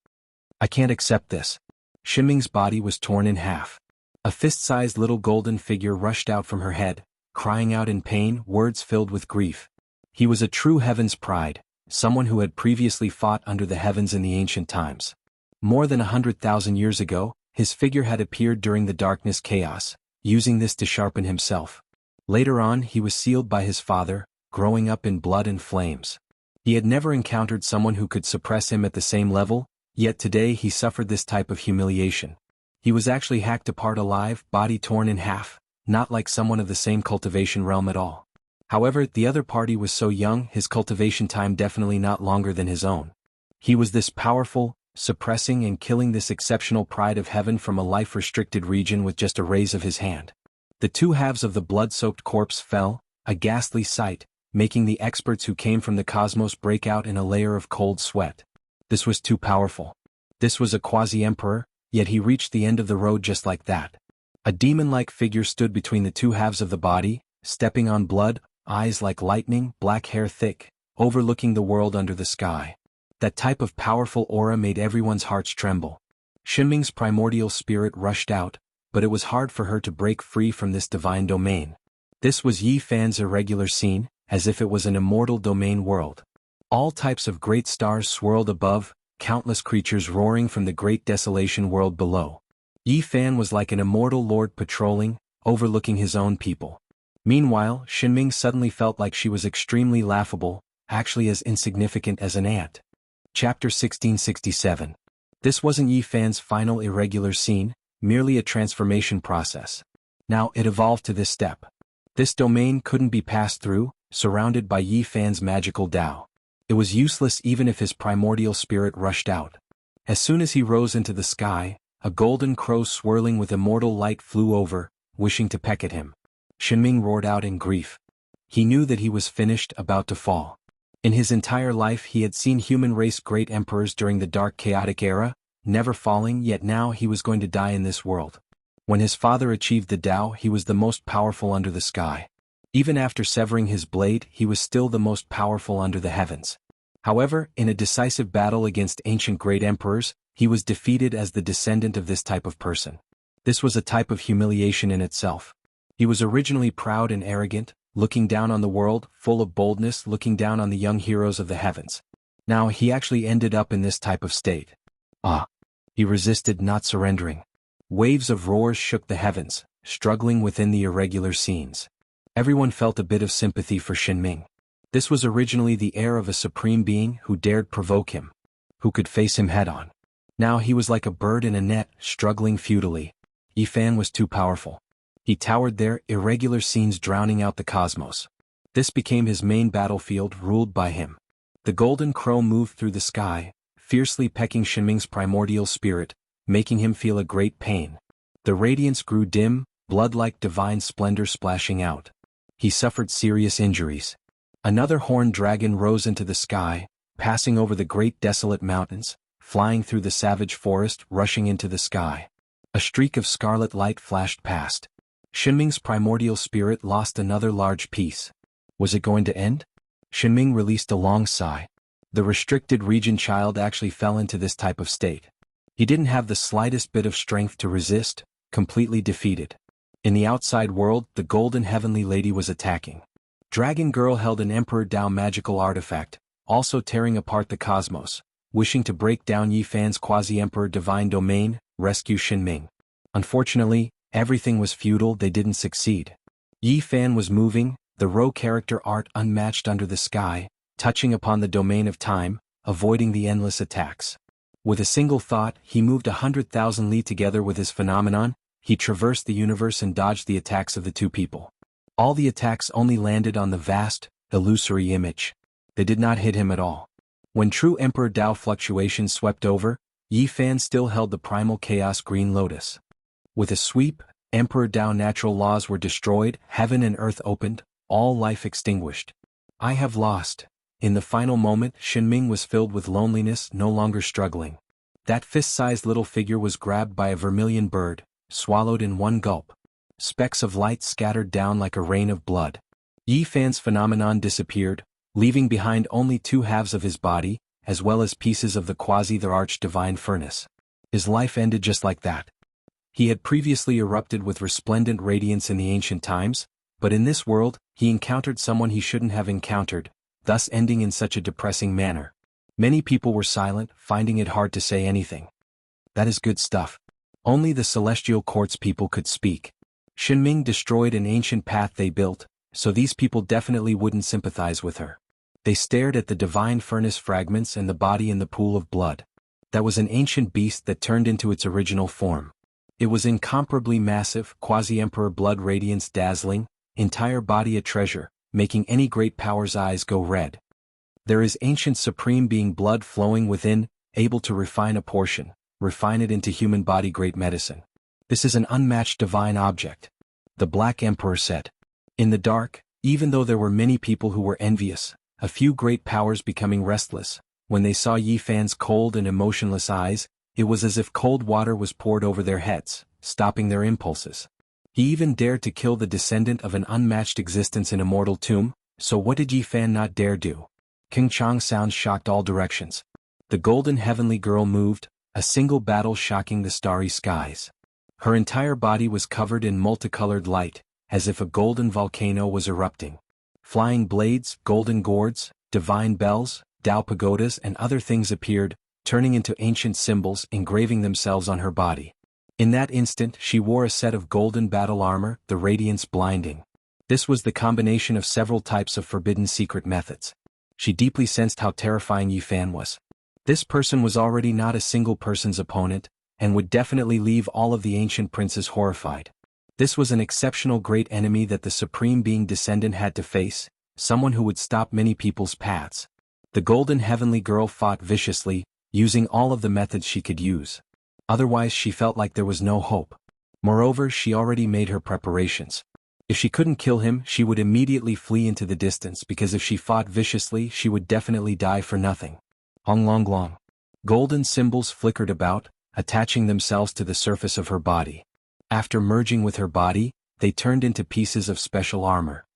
I can't accept this. Shinming's body was torn in half. A fist-sized little golden figure rushed out from her head, crying out in pain, words filled with grief. He was a true heaven's pride, someone who had previously fought under the heavens in the ancient times. More than 100,000 years ago, his figure had appeared during the darkness chaos, using this to sharpen himself. Later on, he was sealed by his father, growing up in blood and flames. He had never encountered someone who could suppress him at the same level, yet today he suffered this type of humiliation. He was actually hacked apart alive, body torn in half, not like someone of the same cultivation realm at all. However, the other party was so young, his cultivation time definitely not longer than his own. He was this powerful, suppressing and killing this exceptional pride of heaven from a life-restricted region with just a raise of his hand. The two halves of the blood-soaked corpse fell, a ghastly sight, making the experts who came from the cosmos break out in a layer of cold sweat. This was too powerful. This was a quasi-emperor, yet he reached the end of the road just like that. A demon-like figure stood between the two halves of the body, stepping on blood, eyes like lightning, black hair thick, overlooking the world under the sky. That type of powerful aura made everyone's hearts tremble. Shinming's primordial spirit rushed out, but it was hard for her to break free from this divine domain. This was Yi Fan's irregular scene, as if it was an immortal domain world. All types of great stars swirled above, countless creatures roaring from the great desolation world below. Yi Fan was like an immortal lord patrolling, overlooking his own people. Meanwhile, Shinming suddenly felt like she was extremely laughable, actually as insignificant as an ant. Chapter 1667. This wasn't Yi Fan's final irregular scene, merely a transformation process. Now it evolved to this step. This domain couldn't be passed through, surrounded by Yi Fan's magical Tao. It was useless even if his primordial spirit rushed out. As soon as he rose into the sky, a golden crow swirling with immortal light flew over, wishing to peck at him. Shinming roared out in grief. He knew that he was finished, about to fall. In his entire life he had seen human race great emperors during the dark chaotic era, never falling, yet now he was going to die in this world. When his father achieved the Tao, he was the most powerful under the sky. Even after severing his blade, he was still the most powerful under the heavens. However, in a decisive battle against ancient great emperors, he was defeated as the descendant of this type of person. This was a type of humiliation in itself. He was originally proud and arrogant, looking down on the world, full of boldness, looking down on the young heroes of the heavens. Now he actually ended up in this type of state. He resisted, not surrendering. Waves of roars shook the heavens, struggling within the irregular scenes. Everyone felt a bit of sympathy for Shinming. This was originally the heir of a supreme being who dared provoke him, who could face him head-on. Now he was like a bird in a net, struggling futilely. Yi Fan was too powerful. He towered there, irregular scenes drowning out the cosmos. This became his main battlefield, ruled by him. The golden crow moved through the sky, fiercely pecking Shinming's primordial spirit, making him feel a great pain. The radiance grew dim, blood-like divine splendor splashing out. He suffered serious injuries. Another horned dragon rose into the sky, passing over the great desolate mountains, flying through the savage forest, rushing into the sky. A streak of scarlet light flashed past. Shinming's primordial spirit lost another large piece. Was it going to end? Shinming released a long sigh. The restricted region child actually fell into this type of state. He didn't have the slightest bit of strength to resist, completely defeated. In the outside world, the golden heavenly lady was attacking. Dragon Girl held an Emperor Tao magical artifact, also tearing apart the cosmos, wishing to break down Yi Fan's quasi-emperor divine domain, rescue Shinming. Unfortunately, everything was futile, they didn't succeed. Yi Fan was moving, the Rho character art unmatched under the sky, touching upon the domain of time, avoiding the endless attacks. With a single thought, he moved 100,000 li together with his phenomenon. He traversed the universe and dodged the attacks of the two people. All the attacks only landed on the vast, illusory image. They did not hit him at all. When true Emperor Tao fluctuations swept over, Yi Fan still held the primal chaos green lotus. With a sweep, Emperor Tao natural laws were destroyed, heaven and earth opened, all life extinguished. I have lost. In the final moment, Shinming was filled with loneliness, no longer struggling. That fist-sized little figure was grabbed by a vermilion bird, swallowed in one gulp. Specks of light scattered down like a rain of blood. Yi Fan's phenomenon disappeared, leaving behind only two halves of his body, as well as pieces of the the arch-divine furnace. His life ended just like that. He had previously erupted with resplendent radiance in the ancient times, but in this world, he encountered someone he shouldn't have encountered, thus ending in such a depressing manner. Many people were silent, finding it hard to say anything. That is good stuff. Only the celestial court's people could speak. Shinming destroyed an ancient path they built, so these people definitely wouldn't sympathize with her. They stared at the divine furnace fragments and the body in the pool of blood. That was an ancient beast that turned into its original form. It was incomparably massive, quasi-emperor blood radiance dazzling, entire body a treasure, making any great power's eyes go red. There is ancient supreme being blood flowing within, able to refine a portion, refine it into human body great medicine. This is an unmatched divine object. the Black Emperor said. In the dark, even though there were many people who were envious, a few great powers becoming restless, when they saw Yi Fan's cold and emotionless eyes, it was as if cold water was poured over their heads, stopping their impulses. He even dared to kill the descendant of an unmatched existence in Immortal Tomb, so what did Yi Fan not dare do? King Chang's sounds shocked all directions. The golden heavenly girl moved, a single battle shocking the starry skies. Her entire body was covered in multicolored light, as if a golden volcano was erupting. Flying blades, golden gourds, divine bells, Tao pagodas and other things appeared, turning into ancient symbols engraving themselves on her body. In that instant she wore a set of golden battle armor, the radiance blinding. This was the combination of several types of forbidden secret methods. She deeply sensed how terrifying Yi Fan was. This person was already not a single person's opponent, and would definitely leave all of the ancient princes horrified. This was an exceptional great enemy that the Supreme Being descendant had to face, someone who would stop many people's paths. The golden heavenly girl fought viciously, using all of the methods she could use. Otherwise she felt like there was no hope. Moreover, she already made her preparations. If she couldn't kill him, she would immediately flee into the distance because if she fought viciously, she would definitely die for nothing. Hong long long. Golden symbols flickered about, attaching themselves to the surface of her body. After merging with her body, they turned into pieces of special armor.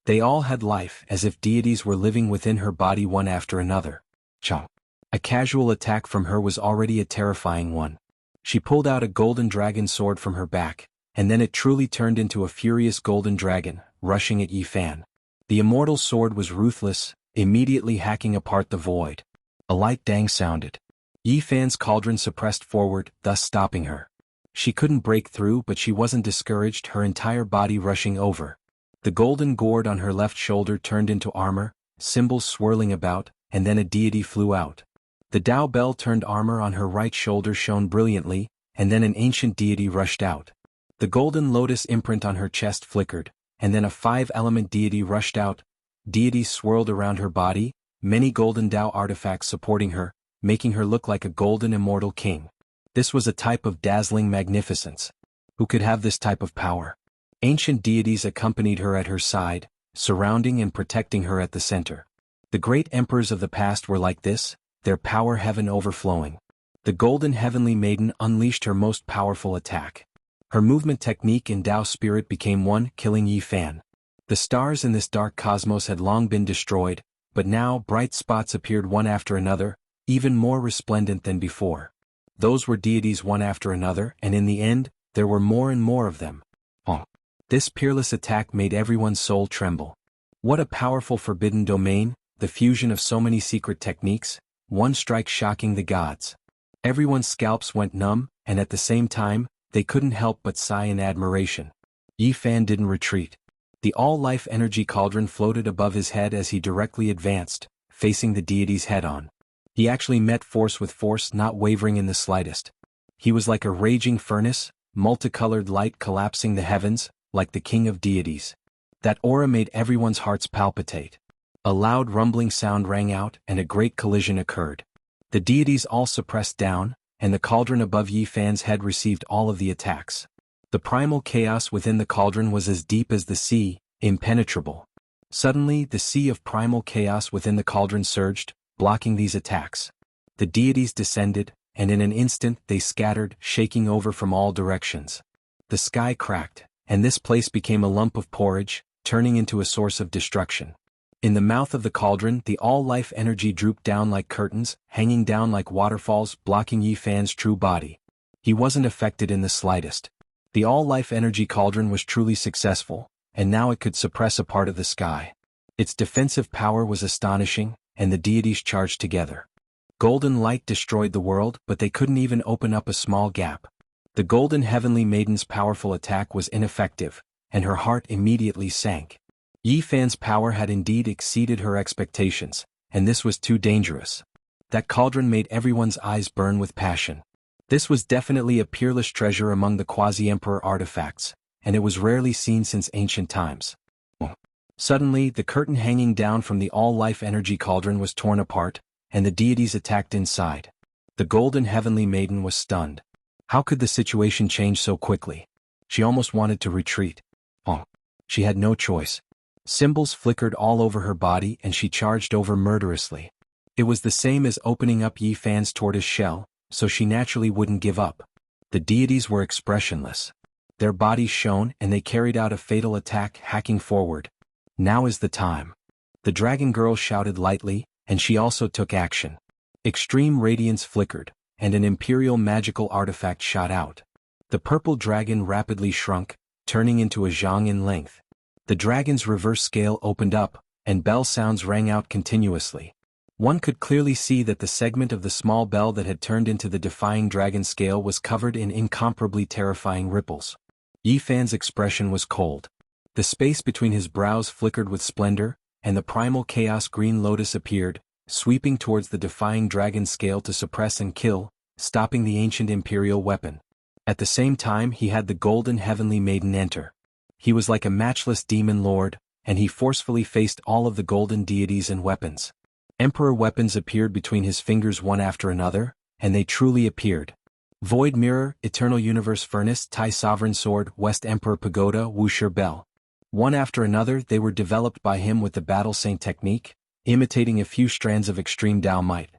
They all had life as if deities were living within her body one after another. Chong. A casual attack from her was already a terrifying one. She pulled out a golden dragon sword from her back, and then it truly turned into a furious golden dragon, rushing at Yi Fan. The immortal sword was ruthless, immediately hacking apart the void. A light dang sounded. Yi Fan's cauldron suppressed forward, thus stopping her. She couldn't break through, but she wasn't discouraged, her entire body rushing over. The golden gourd on her left shoulder turned into armor, symbols swirling about, and then a deity flew out. The Tao bell turned armor on her right shoulder shone brilliantly, and then an ancient deity rushed out. The golden lotus imprint on her chest flickered, and then a 5-element deity rushed out. Deities swirled around her body, many golden Tao artifacts supporting her, making her look like a golden immortal king. This was a type of dazzling magnificence. Who could have this type of power? Ancient deities accompanied her at her side, surrounding and protecting her at the center. The great emperors of the past were like this, their power heaven overflowing. The golden heavenly maiden unleashed her most powerful attack. Her movement technique and Tao spirit became one, killing Yi Fan. The stars in this dark cosmos had long been destroyed, but now bright spots appeared one after another, even more resplendent than before. Those were deities one after another, and in the end, there were more and more of them. This peerless attack made everyone's soul tremble. What a powerful forbidden domain, the fusion of so many secret techniques, one strike shocking the gods. Everyone's scalps went numb, and at the same time, they couldn't help but sigh in admiration. Yi Fan didn't retreat. The all-life energy cauldron floated above his head as he directly advanced, facing the deities head-on. He actually met force with force, not wavering in the slightest. He was like a raging furnace, multicolored light collapsing the heavens, like the king of deities. That aura made everyone's hearts palpitate. A loud rumbling sound rang out, and a great collision occurred. The deities all suppressed down, and the cauldron above Yi Fan's head received all of the attacks. The primal chaos within the cauldron was as deep as the sea, impenetrable. Suddenly, the sea of primal chaos within the cauldron surged, blocking these attacks. The deities descended, and in an instant they scattered, shaking over from all directions. The sky cracked, and this place became a lump of porridge, turning into a source of destruction. In the mouth of the cauldron, the all-life energy drooped down like curtains, hanging down like waterfalls, blocking Yi Fan's true body. He wasn't affected in the slightest. The all-life energy cauldron was truly successful, and now it could suppress a part of the sky. Its defensive power was astonishing, and the deities charged together. Golden light destroyed the world, but they couldn't even open up a small gap. The golden heavenly maiden's powerful attack was ineffective, and her heart immediately sank. Yi Fan's power had indeed exceeded her expectations, and this was too dangerous. That cauldron made everyone's eyes burn with passion. This was definitely a peerless treasure among the quasi-emperor artifacts, and it was rarely seen since ancient times. Suddenly, the curtain hanging down from the all-life energy cauldron was torn apart, and the deities attacked inside. The golden heavenly maiden was stunned. How could the situation change so quickly? She almost wanted to retreat. Oh. She had no choice. Symbols flickered all over her body and she charged over murderously. It was the same as opening up Yi Fan's tortoise shell, so she naturally wouldn't give up. The deities were expressionless. Their bodies shone and they carried out a fatal attack, hacking forward. Now is the time. The dragon girl shouted lightly, and she also took action. Extreme radiance flickered, and an imperial magical artifact shot out. The purple dragon rapidly shrunk, turning into a zhang in length. The dragon's reverse scale opened up, and bell sounds rang out continuously. One could clearly see that the segment of the small bell that had turned into the defying dragon scale was covered in incomparably terrifying ripples. Yi Fan's expression was cold. The space between his brows flickered with splendor, and the primal chaos green lotus appeared, sweeping towards the defying dragon scale to suppress and kill, stopping the ancient imperial weapon. At the same time he had the golden heavenly maiden enter. He was like a matchless demon lord, and he forcefully faced all of the golden deities and weapons. Emperor weapons appeared between his fingers one after another, and they truly appeared. Void Mirror, Eternal Universe Furnace, Tai Sovereign Sword, West Emperor Pagoda, Wuxia Bell. One after another they were developed by him with the Battle Saint technique, imitating a few strands of extreme Dao might.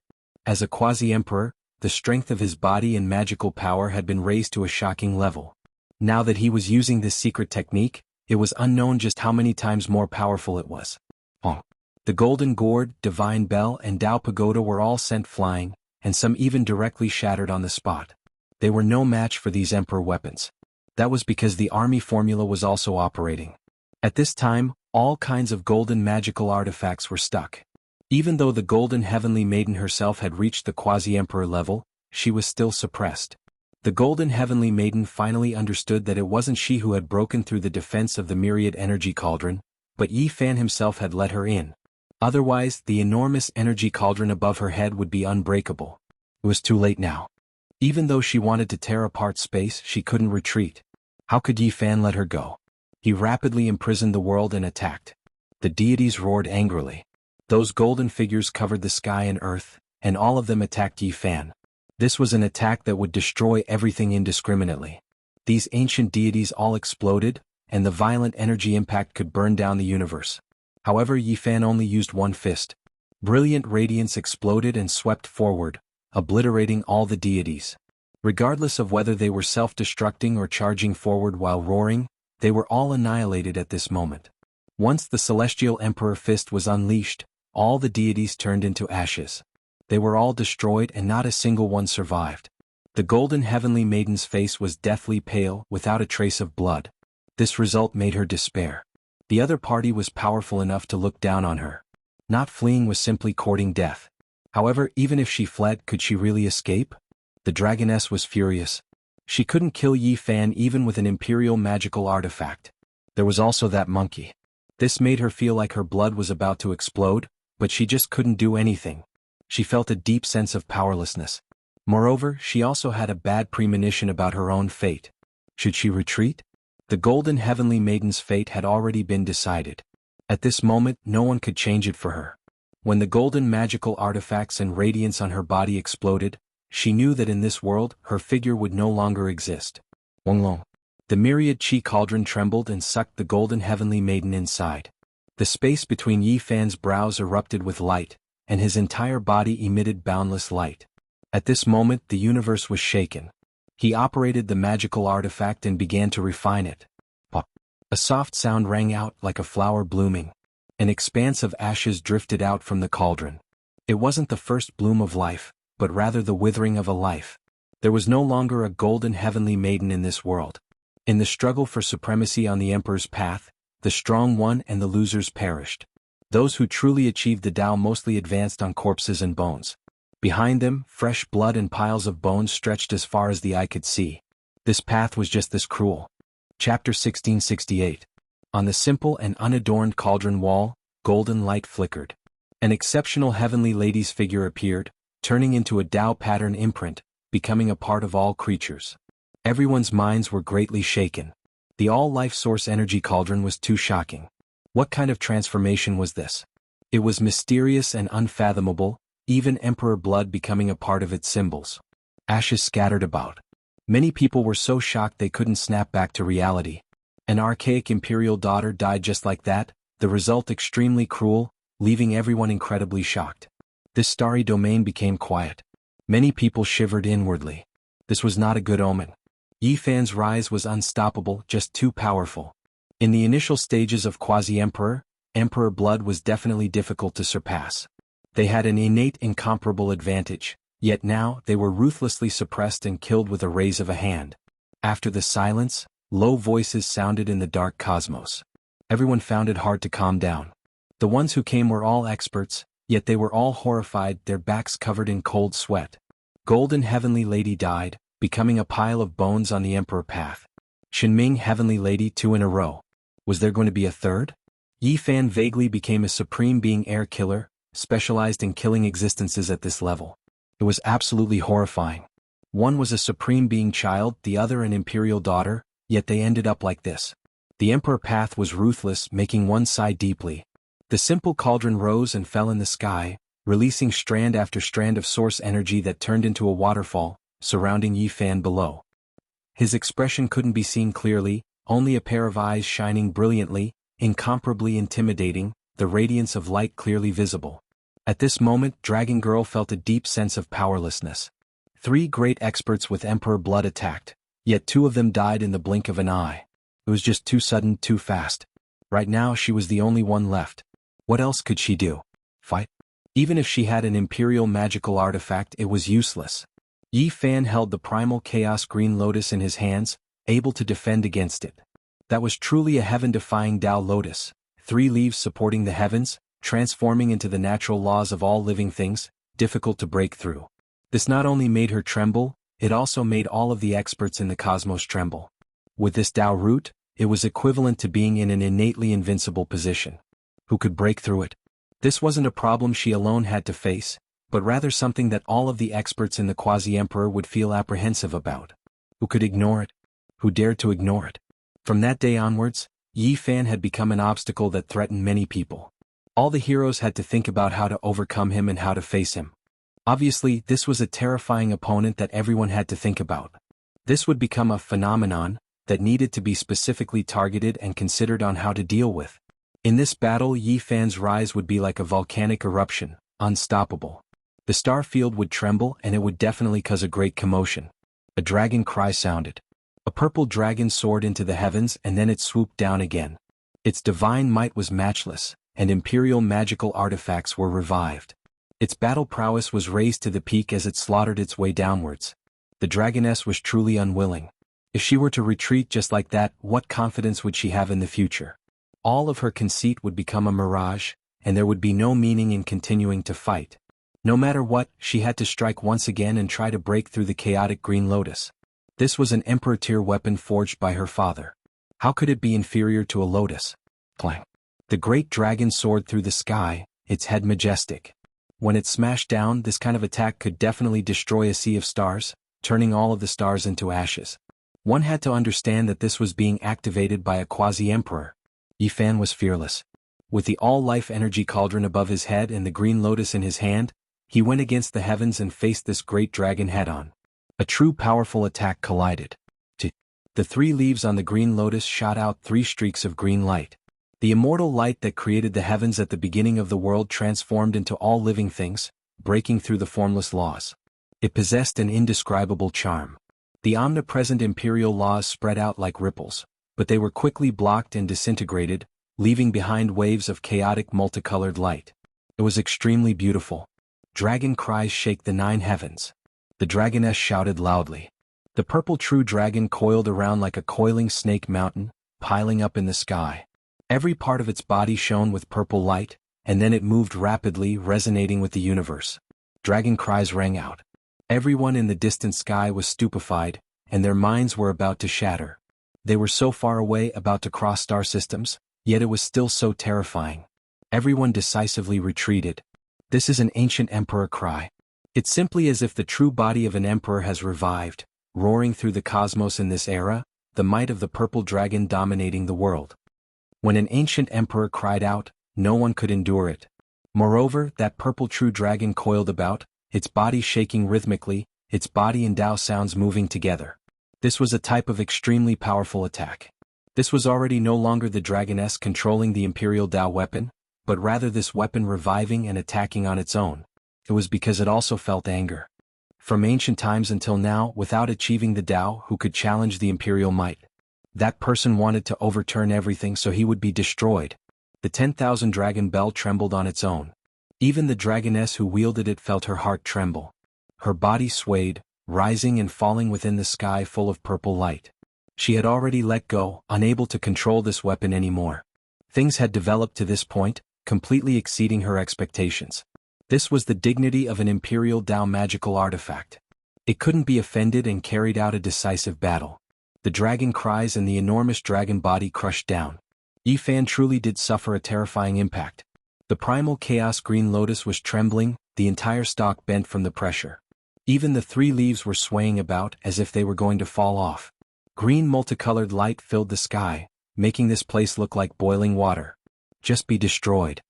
As a quasi-emperor, the strength of his body and magical power had been raised to a shocking level. Now that he was using this secret technique, it was unknown just how many times more powerful it was. The Golden Gourd, Divine Bell and Dao Pagoda were all sent flying, and some even directly shattered on the spot. They were no match for these Emperor weapons. That was because the army formula was also operating. At this time, all kinds of golden magical artifacts were stuck. Even though the Golden Heavenly Maiden herself had reached the quasi-emperor level, she was still suppressed. The Golden Heavenly Maiden finally understood that it wasn't she who had broken through the defense of the myriad energy cauldron, but Yi Fan himself had let her in. Otherwise, the enormous energy cauldron above her head would be unbreakable. It was too late now. Even though she wanted to tear apart space, she couldn't retreat. How could Yi Fan let her go? He rapidly imprisoned the world and attacked. The deities roared angrily. Those golden figures covered the sky and earth, and all of them attacked Yi Fan. This was an attack that would destroy everything indiscriminately. These ancient deities all exploded, and the violent energy impact could burn down the universe. However, Yi Fan only used one fist. Brilliant radiance exploded and swept forward, obliterating all the deities. Regardless of whether they were self-destructing or charging forward while roaring, they were all annihilated at this moment. Once the Celestial Emperor Fist was unleashed, all the deities turned into ashes. They were all destroyed and not a single one survived. The Golden Heavenly Maiden's face was deathly pale, without a trace of blood. This result made her despair. The other party was powerful enough to look down on her. Not fleeing was simply courting death. However, even if she fled, could she really escape? The dragoness was furious. She couldn't kill Yi Fan even with an imperial magical artifact. There was also that monkey. This made her feel like her blood was about to explode, but she just couldn't do anything. She felt a deep sense of powerlessness. Moreover, she also had a bad premonition about her own fate. Should she retreat? The Golden Heavenly Maiden's fate had already been decided. At this moment, no one could change it for her. When the golden magical artifacts and radiance on her body exploded, she knew that in this world, her figure would no longer exist. Wonglong. The myriad chi cauldron trembled and sucked the Golden Heavenly Maiden inside. The space between Yi Fan's brows erupted with light, and his entire body emitted boundless light. At this moment, the universe was shaken. He operated the magical artifact and began to refine it. Pop. A soft sound rang out like a flower blooming. An expanse of ashes drifted out from the cauldron. It wasn't the first bloom of life, but rather the withering of a life. There was no longer a Golden Heavenly Maiden in this world. In the struggle for supremacy on the Emperor's path, the strong won and the losers perished. Those who truly achieved the Tao mostly advanced on corpses and bones. Behind them, fresh blood and piles of bones stretched as far as the eye could see. This path was just this cruel. Chapter 1668. On the simple and unadorned cauldron wall, golden light flickered. An exceptional heavenly lady's figure appeared, turning into a Tao pattern imprint, becoming a part of all creatures. Everyone's minds were greatly shaken. The all-life source energy cauldron was too shocking. What kind of transformation was this? It was mysterious and unfathomable, even Emperor blood becoming a part of its symbols. Ashes scattered about. Many people were so shocked they couldn't snap back to reality. An archaic imperial daughter died just like that, the result extremely cruel, leaving everyone incredibly shocked. This starry domain became quiet. Many people shivered inwardly. This was not a good omen. Yi Fan's rise was unstoppable, just too powerful. In the initial stages of Quasi-Emperor, Emperor blood was definitely difficult to surpass. They had an innate incomparable advantage, yet now they were ruthlessly suppressed and killed with a raise of a hand. After the silence, low voices sounded in the dark cosmos. Everyone found it hard to calm down. The ones who came were all experts, yet they were all horrified, their backs covered in cold sweat. Golden Heavenly Lady died, becoming a pile of bones on the Emperor path. Shenming Heavenly Lady 2 in a row. Was there going to be a third? Yi Fan vaguely became a supreme being air killer, specialized in killing existences at this level. It was absolutely horrifying. One was a supreme being child, the other an imperial daughter, yet they ended up like this. The Emperor path was ruthless, making one sigh deeply. The simple cauldron rose and fell in the sky, releasing strand after strand of source energy that turned into a waterfall, surrounding Yi Fan below. His expression couldn't be seen clearly, only a pair of eyes shining brilliantly, incomparably intimidating, the radiance of light clearly visible. At this moment, Dragon Girl felt a deep sense of powerlessness. 3 great experts with Emperor blood attacked, yet 2 of them died in the blink of an eye. It was just too sudden, too fast. Right now she was the only one left. What else could she do? Fight? Even if she had an imperial magical artifact, it was useless. Yi Fan held the primal chaos green lotus in his hands, able to defend against it. That was truly a heaven-defying Tao lotus, 3 leaves supporting the heavens, transforming into the natural laws of all living things, difficult to break through. This not only made her tremble, it also made all of the experts in the cosmos tremble. With this Tao root, it was equivalent to being in an innately invincible position. Who could break through it? This wasn't a problem she alone had to face, but rather something that all of the experts in the Quasi-Emperor would feel apprehensive about. Who could ignore it? Who dared to ignore it? From that day onwards, Yi Fan had become an obstacle that threatened many people. All the heroes had to think about how to overcome him and how to face him. Obviously, this was a terrifying opponent that everyone had to think about. This would become a phenomenon that needed to be specifically targeted and considered on how to deal with. In this battle, Yi Fan's rise would be like a volcanic eruption, unstoppable. The star field would tremble and it would definitely cause a great commotion. A dragon cry sounded. A purple dragon soared into the heavens and then it swooped down again. Its divine might was matchless, and imperial magical artifacts were revived. Its battle prowess was raised to the peak as it slaughtered its way downwards. The dragoness was truly unwilling. If she were to retreat just like that, what confidence would she have in the future? All of her conceit would become a mirage, and there would be no meaning in continuing to fight. No matter what, she had to strike once again and try to break through the chaotic green lotus. This was an emperor-tier weapon forged by her father. How could it be inferior to a lotus? Clang. The great dragon soared through the sky, its head majestic. When it smashed down, this kind of attack could definitely destroy a sea of stars, turning all of the stars into ashes. One had to understand that this was being activated by a quasi-emperor. Yi Fan was fearless. With the all-life energy cauldron above his head and the green lotus in his hand, he went against the heavens and faced this great dragon head-on. A true powerful attack collided. The 3 leaves on the green lotus shot out 3 streaks of green light. The immortal light that created the heavens at the beginning of the world transformed into all living things, breaking through the formless laws. It possessed an indescribable charm. The omnipresent imperial laws spread out like ripples, but they were quickly blocked and disintegrated, leaving behind waves of chaotic multicolored light. It was extremely beautiful. Dragon cries shake the 9 heavens. The dragoness shouted loudly. The purple true dragon coiled around like a coiling snake mountain, piling up in the sky. Every part of its body shone with purple light, and then it moved rapidly, resonating with the universe. Dragon cries rang out. Everyone in the distant sky was stupefied, and their minds were about to shatter. They were so far away, about to cross star systems, yet it was still so terrifying. Everyone decisively retreated. This is an ancient emperor cry. It's simply as if the true body of an emperor has revived, roaring through the cosmos in this era, the might of the purple dragon dominating the world. When an ancient emperor cried out, no one could endure it. Moreover, that purple true dragon coiled about, its body shaking rhythmically, its body and Tao sounds moving together. This was a type of extremely powerful attack. This was already no longer the dragoness controlling the Imperial Dao weapon, but rather this weapon reviving and attacking on its own. It was because it also felt anger. From ancient times until now, without achieving the Dao who could challenge the imperial might. That person wanted to overturn everything so he would be destroyed. The 10,000 dragon bell trembled on its own. Even the dragoness who wielded it felt her heart tremble. Her body swayed, rising and falling within the sky full of purple light. She had already let go, unable to control this weapon anymore. Things had developed to this point, completely exceeding her expectations. This was the dignity of an Imperial Dao magical artifact. It couldn't be offended and carried out a decisive battle. The dragon cries and the enormous dragon body crushed down. Yifan truly did suffer a terrifying impact. The primal chaos green lotus was trembling, the entire stalk bent from the pressure. Even the 3 leaves were swaying about as if they were going to fall off. Green multicolored light filled the sky, making this place look like boiling water. Just be destroyed.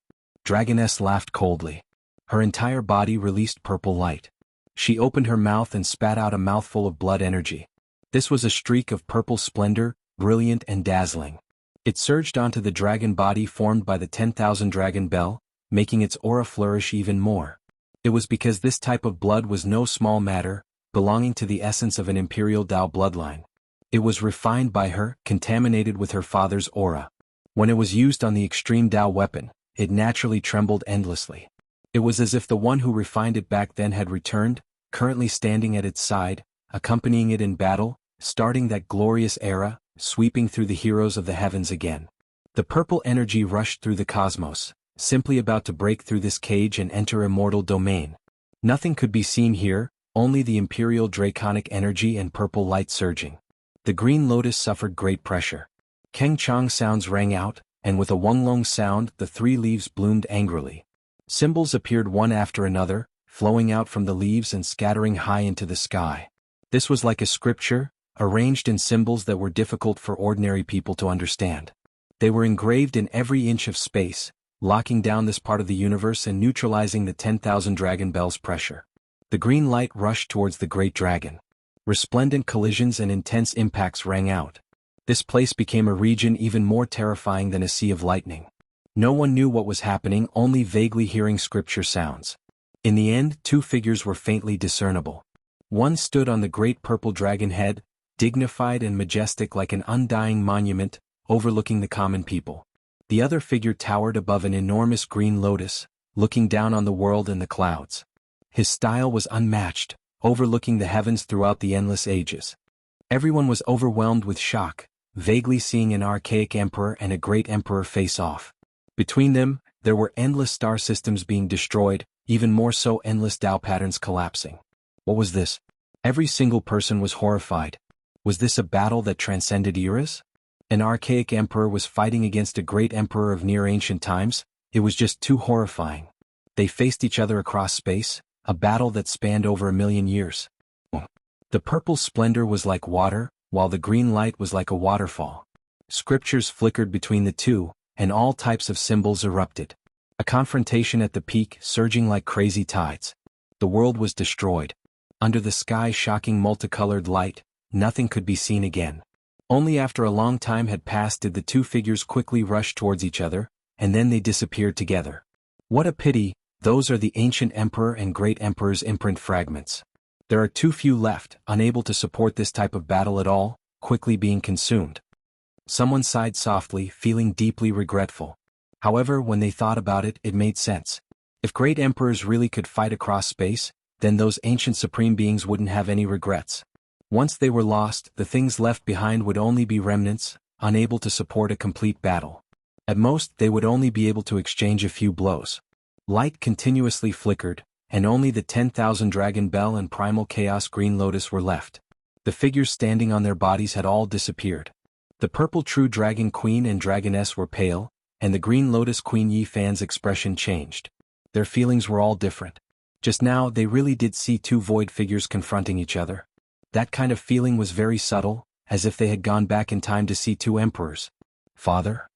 Dragoness laughed coldly. Her entire body released purple light. She opened her mouth and spat out a mouthful of blood energy. This was a streak of purple splendor, brilliant and dazzling. It surged onto the dragon body formed by the 10,000 dragon bell, making its aura flourish even more. It was because this type of blood was no small matter, belonging to the essence of an Imperial Dao bloodline. It was refined by her, contaminated with her father's aura. When it was used on the extreme Dao weapon, it naturally trembled endlessly. It was as if the one who refined it back then had returned, currently standing at its side, accompanying it in battle, starting that glorious era, sweeping through the heroes of the heavens again. The purple energy rushed through the cosmos, simply about to break through this cage and enter immortal domain. Nothing could be seen here, only the imperial draconic energy and purple light surging. The green lotus suffered great pressure. Keng Chang sounds rang out, and with a Wonglong sound the 3 leaves bloomed angrily. Symbols appeared one after another, flowing out from the leaves and scattering high into the sky. This was like a scripture, arranged in symbols that were difficult for ordinary people to understand. They were engraved in every inch of space, locking down this part of the universe and neutralizing the 10,000 dragon bells' pressure. The green light rushed towards the great dragon. Resplendent collisions and intense impacts rang out. This place became a region even more terrifying than a sea of lightning. No one knew what was happening, only vaguely hearing scripture sounds. In the end, 2 figures were faintly discernible. One stood on the great purple dragon head, dignified and majestic like an undying monument, overlooking the common people. The other figure towered above an enormous green lotus, looking down on the world and the clouds. His style was unmatched, overlooking the heavens throughout the endless ages. Everyone was overwhelmed with shock, vaguely seeing an archaic emperor and a great emperor face off. Between them, there were endless star systems being destroyed, even more so endless Dao patterns collapsing. What was this? Every single person was horrified. Was this a battle that transcended eras? An archaic emperor was fighting against a great emperor of near-ancient times? It was just too horrifying. They faced each other across space, a battle that spanned over 1,000,000 years. The purple splendor was like water, while the green light was like a waterfall. Scriptures flickered between the two, and all types of symbols erupted. A confrontation at the peak, surging like crazy tides. The world was destroyed. Under the sky shocking multicolored light, nothing could be seen again. Only after a long time had passed did the 2 figures quickly rush towards each other, and then they disappeared together. What a pity, those are the ancient emperor and great emperor's imprint fragments. There are too few left, unable to support this type of battle at all, quickly being consumed. Someone sighed softly, feeling deeply regretful. However, when they thought about it, it made sense. If great emperors really could fight across space, then those ancient supreme beings wouldn't have any regrets. Once they were lost, the things left behind would only be remnants, unable to support a complete battle. At most, they would only be able to exchange a few blows. Light continuously flickered, and only the 10,000 dragon bell and primal chaos green lotus were left. The figures standing on their bodies had all disappeared. The purple true dragon queen and dragoness were pale, and the green lotus queen Yifan's expression changed. Their feelings were all different. Just now they really did see 2 void figures confronting each other. That kind of feeling was very subtle, as if they had gone back in time to see 2 emperors. Father?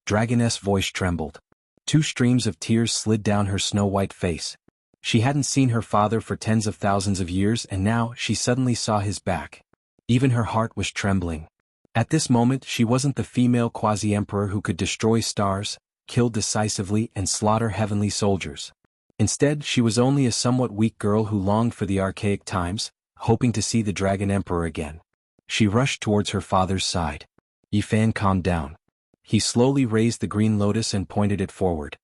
Dragoness voice trembled. 2 streams of tears slid down her snow-white face. She hadn't seen her father for tens of thousands of years, and now she suddenly saw his back. Even her heart was trembling. At this moment she wasn't the female quasi-emperor who could destroy stars, kill decisively and slaughter heavenly soldiers. Instead she was only a somewhat weak girl who longed for the archaic times, hoping to see the Dragon Emperor again. She rushed towards her father's side. Yi Fan calmed down. He slowly raised the green lotus and pointed it forward.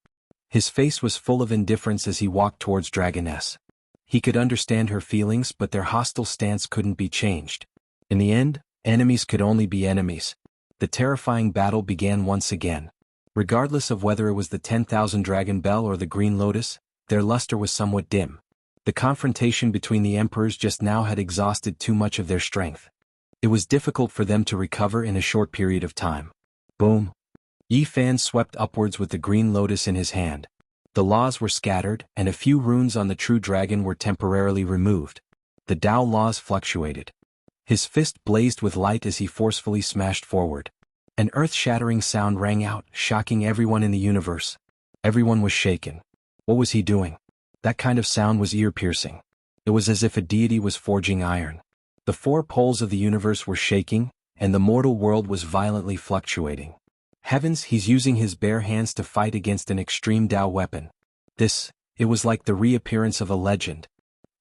His face was full of indifference as he walked towards Dragoness. He could understand her feelings, but their hostile stance couldn't be changed. In the end, enemies could only be enemies. The terrifying battle began once again. Regardless of whether it was the 10,000 Dragon Bell or the Green Lotus, their luster was somewhat dim. The confrontation between the emperors just now had exhausted too much of their strength. It was difficult for them to recover in a short period of time. Boom! Yi Fan swept upwards with the Green Lotus in his hand. The laws were scattered, and a few runes on the true dragon were temporarily removed. The Tao laws fluctuated. His fist blazed with light as he forcefully smashed forward. An earth-shattering sound rang out, shocking everyone in the universe. Everyone was shaken. What was he doing? That kind of sound was ear-piercing. It was as if a deity was forging iron. The four poles of the universe were shaking, and the mortal world was violently fluctuating. Heavens, he's using his bare hands to fight against an extreme Tao weapon. It was like the reappearance of a legend.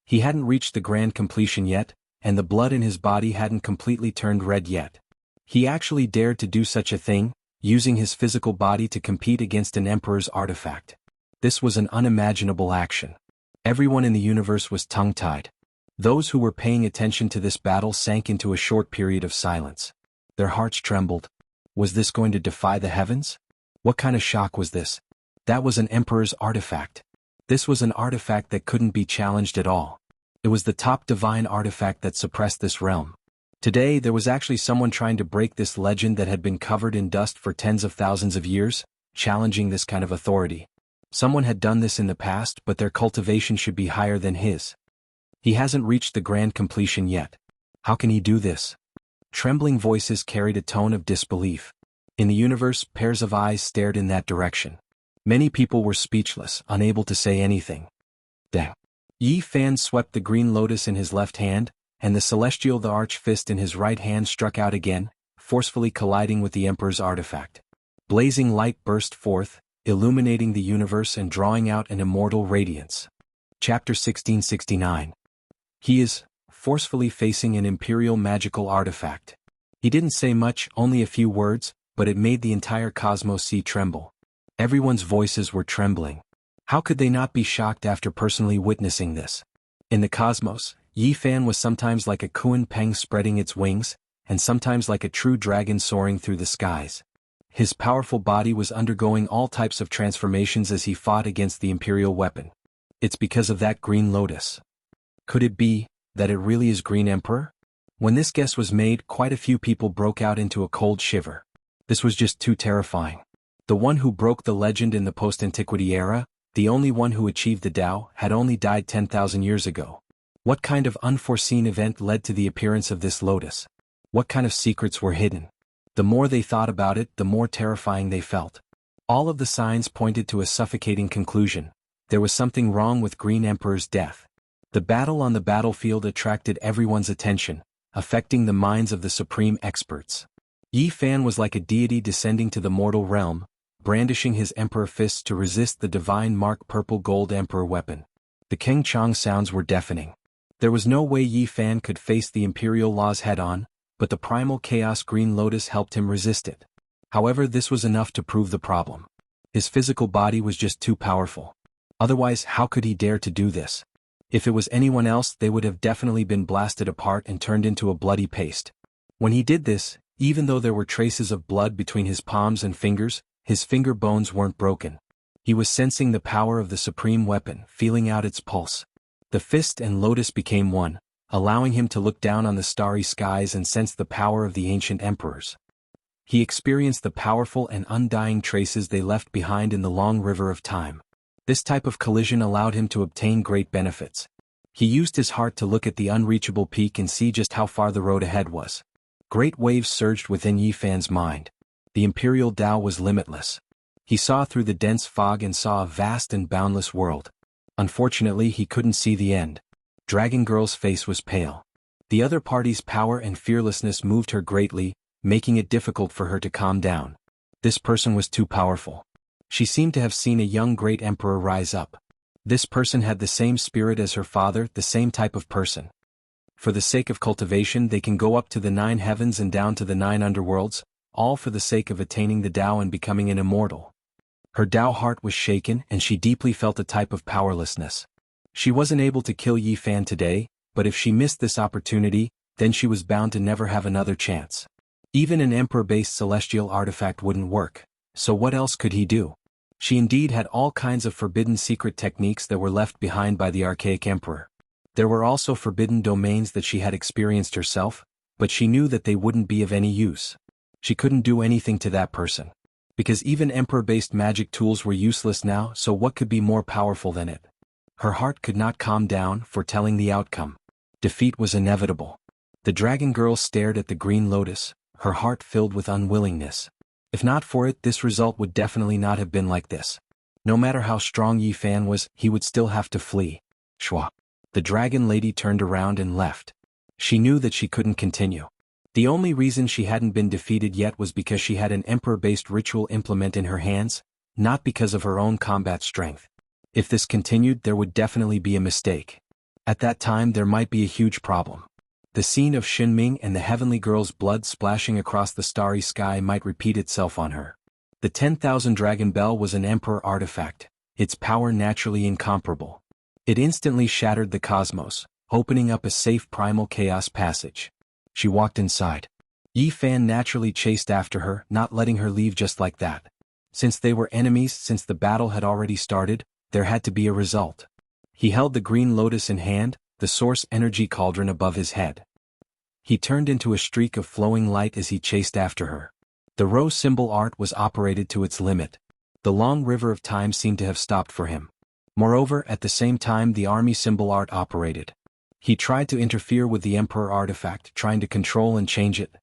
He hadn't reached the grand completion yet, and the blood in his body hadn't completely turned red yet. He actually dared to do such a thing, using his physical body to compete against an emperor's artifact. This was an unimaginable action. Everyone in the universe was tongue-tied. Those who were paying attention to this battle sank into a short period of silence. Their hearts trembled. Was this going to defy the heavens? What kind of shock was this? That was an emperor's artifact. This was an artifact that couldn't be challenged at all. It was the top divine artifact that suppressed this realm. Today there was actually someone trying to break this legend that had been covered in dust for tens of thousands of years, challenging this kind of authority. Someone had done this in the past, but their cultivation should be higher than his. He hasn't reached the grand completion yet. How can he do this? Trembling voices carried a tone of disbelief. In the universe, pairs of eyes stared in that direction. Many people were speechless, unable to say anything. Dang. Yi Fan swept the green lotus in his left hand, and the arch fist in his right hand struck out again, forcefully colliding with the emperor's artifact. Blazing light burst forth, illuminating the universe and drawing out an immortal radiance. Chapter 1669. He is forcefully facing an imperial magical artifact. He didn't say much, only a few words, but it made the entire cosmos tremble. Everyone's voices were trembling. How could they not be shocked after personally witnessing this? In the cosmos, Yi Fan was sometimes like a Kuan Peng spreading its wings, and sometimes like a true dragon soaring through the skies. His powerful body was undergoing all types of transformations as he fought against the imperial weapon. It's because of that green lotus. Could it be that it really is Green Emperor? When this guess was made, quite a few people broke out into a cold shiver. This was just too terrifying. The one who broke the legend in the post-antiquity era, the only one who achieved the Tao, had only died 10,000 years ago. What kind of unforeseen event led to the appearance of this lotus? What kind of secrets were hidden? The more they thought about it, the more terrifying they felt. All of the signs pointed to a suffocating conclusion. There was something wrong with Green Emperor's death. The battle on the battlefield attracted everyone's attention, affecting the minds of the supreme experts. Yi Fan was like a deity descending to the mortal realm, brandishing his emperor fists to resist the divine mark purple gold emperor weapon. The King Chong sounds were deafening. There was no way Yi Fan could face the imperial laws head-on, but the primal chaos green lotus helped him resist it. However, this was enough to prove the problem. His physical body was just too powerful. Otherwise, how could he dare to do this? If it was anyone else, they would have definitely been blasted apart and turned into a bloody paste. When he did this, even though there were traces of blood between his palms and fingers, his finger bones weren't broken. He was sensing the power of the supreme weapon, feeling out its pulse. The fist and lotus became one, allowing him to look down on the starry skies and sense the power of the ancient emperors. He experienced the powerful and undying traces they left behind in the long river of time. This type of collision allowed him to obtain great benefits. He used his heart to look at the unreachable peak and see just how far the road ahead was. Great waves surged within Yi Fan's mind. The imperial Tao was limitless. He saw through the dense fog and saw a vast and boundless world. Unfortunately, he couldn't see the end. Dragon Girl's face was pale. The other party's power and fearlessness moved her greatly, making it difficult for her to calm down. This person was too powerful. She seemed to have seen a young great emperor rise up. This person had the same spirit as her father, the same type of person. For the sake of cultivation they can go up to the 9 heavens and down to the 9 underworlds, all for the sake of attaining the Tao and becoming an immortal. Her Tao heart was shaken and she deeply felt a type of powerlessness. She wasn't able to kill Yi Fan today, but if she missed this opportunity, then she was bound to never have another chance. Even an emperor-based celestial artifact wouldn't work, so what else could he do? She indeed had all kinds of forbidden secret techniques that were left behind by the archaic emperor. There were also forbidden domains that she had experienced herself, but she knew that they wouldn't be of any use. She couldn't do anything to that person. Because even emperor-based magic tools were useless now, so what could be more powerful than it? Her heart could not calm down, foretelling the outcome. Defeat was inevitable. The dragon girl stared at the green lotus, her heart filled with unwillingness. If not for it, this result would definitely not have been like this. No matter how strong Yi Fan was, he would still have to flee. Shwa. The dragon lady turned around and left. She knew that she couldn't continue. The only reason she hadn't been defeated yet was because she had an emperor-based ritual implement in her hands, not because of her own combat strength. If this continued, there would definitely be a mistake. At that time there might be a huge problem. The scene of Xinming and the heavenly girl's blood splashing across the starry sky might repeat itself on her. The 10,000 Dragon Bell was an emperor artifact, its power naturally incomparable. It instantly shattered the cosmos, opening up a safe primal chaos passage. She walked inside. Yi Fan naturally chased after her, not letting her leave just like that. Since they were enemies, since the battle had already started, there had to be a result. He held the green lotus in hand, the source energy cauldron above his head. He turned into a streak of flowing light as he chased after her. The rose symbol art was operated to its limit. The long river of time seemed to have stopped for him. Moreover, at the same time the army symbol art operated. He tried to interfere with the emperor artifact, trying to control and change it.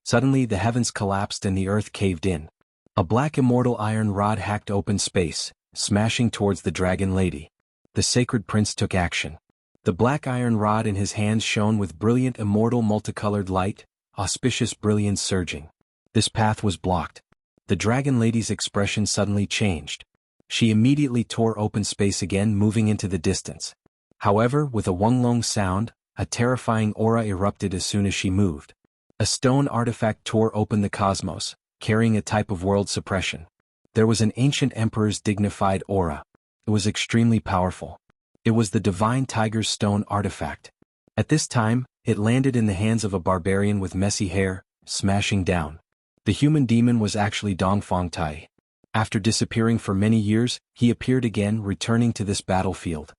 Suddenly the heavens collapsed and the earth caved in. A black immortal iron rod hacked open space, smashing towards the dragon lady. The sacred prince took action. The black iron rod in his hands shone with brilliant immortal multicolored light, auspicious brilliance surging. This path was blocked. The dragon lady's expression suddenly changed. She immediately tore open space again, moving into the distance. However, with a wonglong sound, a terrifying aura erupted as soon as she moved. A stone artifact tore open the cosmos, carrying a type of world suppression. There was an ancient emperor's dignified aura. It was extremely powerful. It was the divine tiger's stone artifact. At this time, it landed in the hands of a barbarian with messy hair, smashing down. The human demon was actually Dongfang Tai. After disappearing for many years, he appeared again, returning to this battlefield.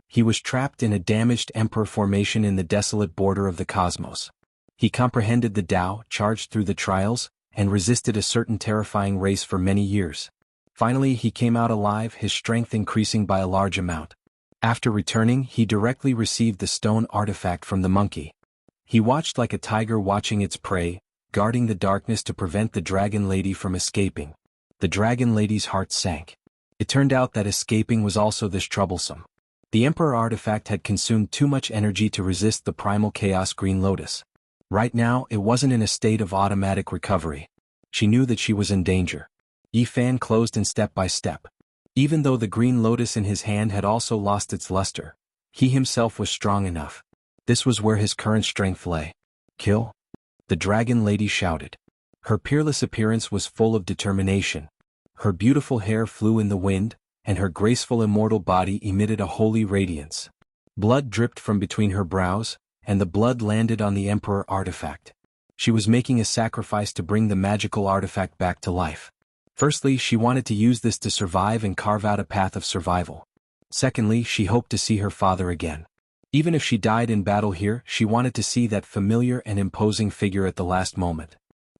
He was trapped in a damaged emperor formation in the desolate border of the cosmos. He comprehended the Tao, charged through the trials, and resisted a certain terrifying race for many years. Finally he came out alive, his strength increasing by a large amount. After returning, he directly received the stone artifact from the monkey. He watched like a tiger watching its prey, guarding the darkness to prevent the dragon lady from escaping. The dragon lady's heart sank. It turned out that escaping was also this troublesome. The emperor artifact had consumed too much energy to resist the primal chaos green lotus. Right now, it wasn't in a state of automatic recovery. She knew that she was in danger. Yi Fan closed in step by step. Even though the green lotus in his hand had also lost its luster, he himself was strong enough. This was where his current strength lay. Kill? The dragon lady shouted. Her peerless appearance was full of determination. Her beautiful hair flew in the wind, and her graceful immortal body emitted a holy radiance. Blood dripped from between her brows, and the blood landed on the emperor artifact. She was making a sacrifice to bring the magical artifact back to life. Firstly, she wanted to use this to survive and carve out a path of survival. Secondly, she hoped to see her father again. Even if she died in battle here, she wanted to see that familiar and imposing figure at the last moment.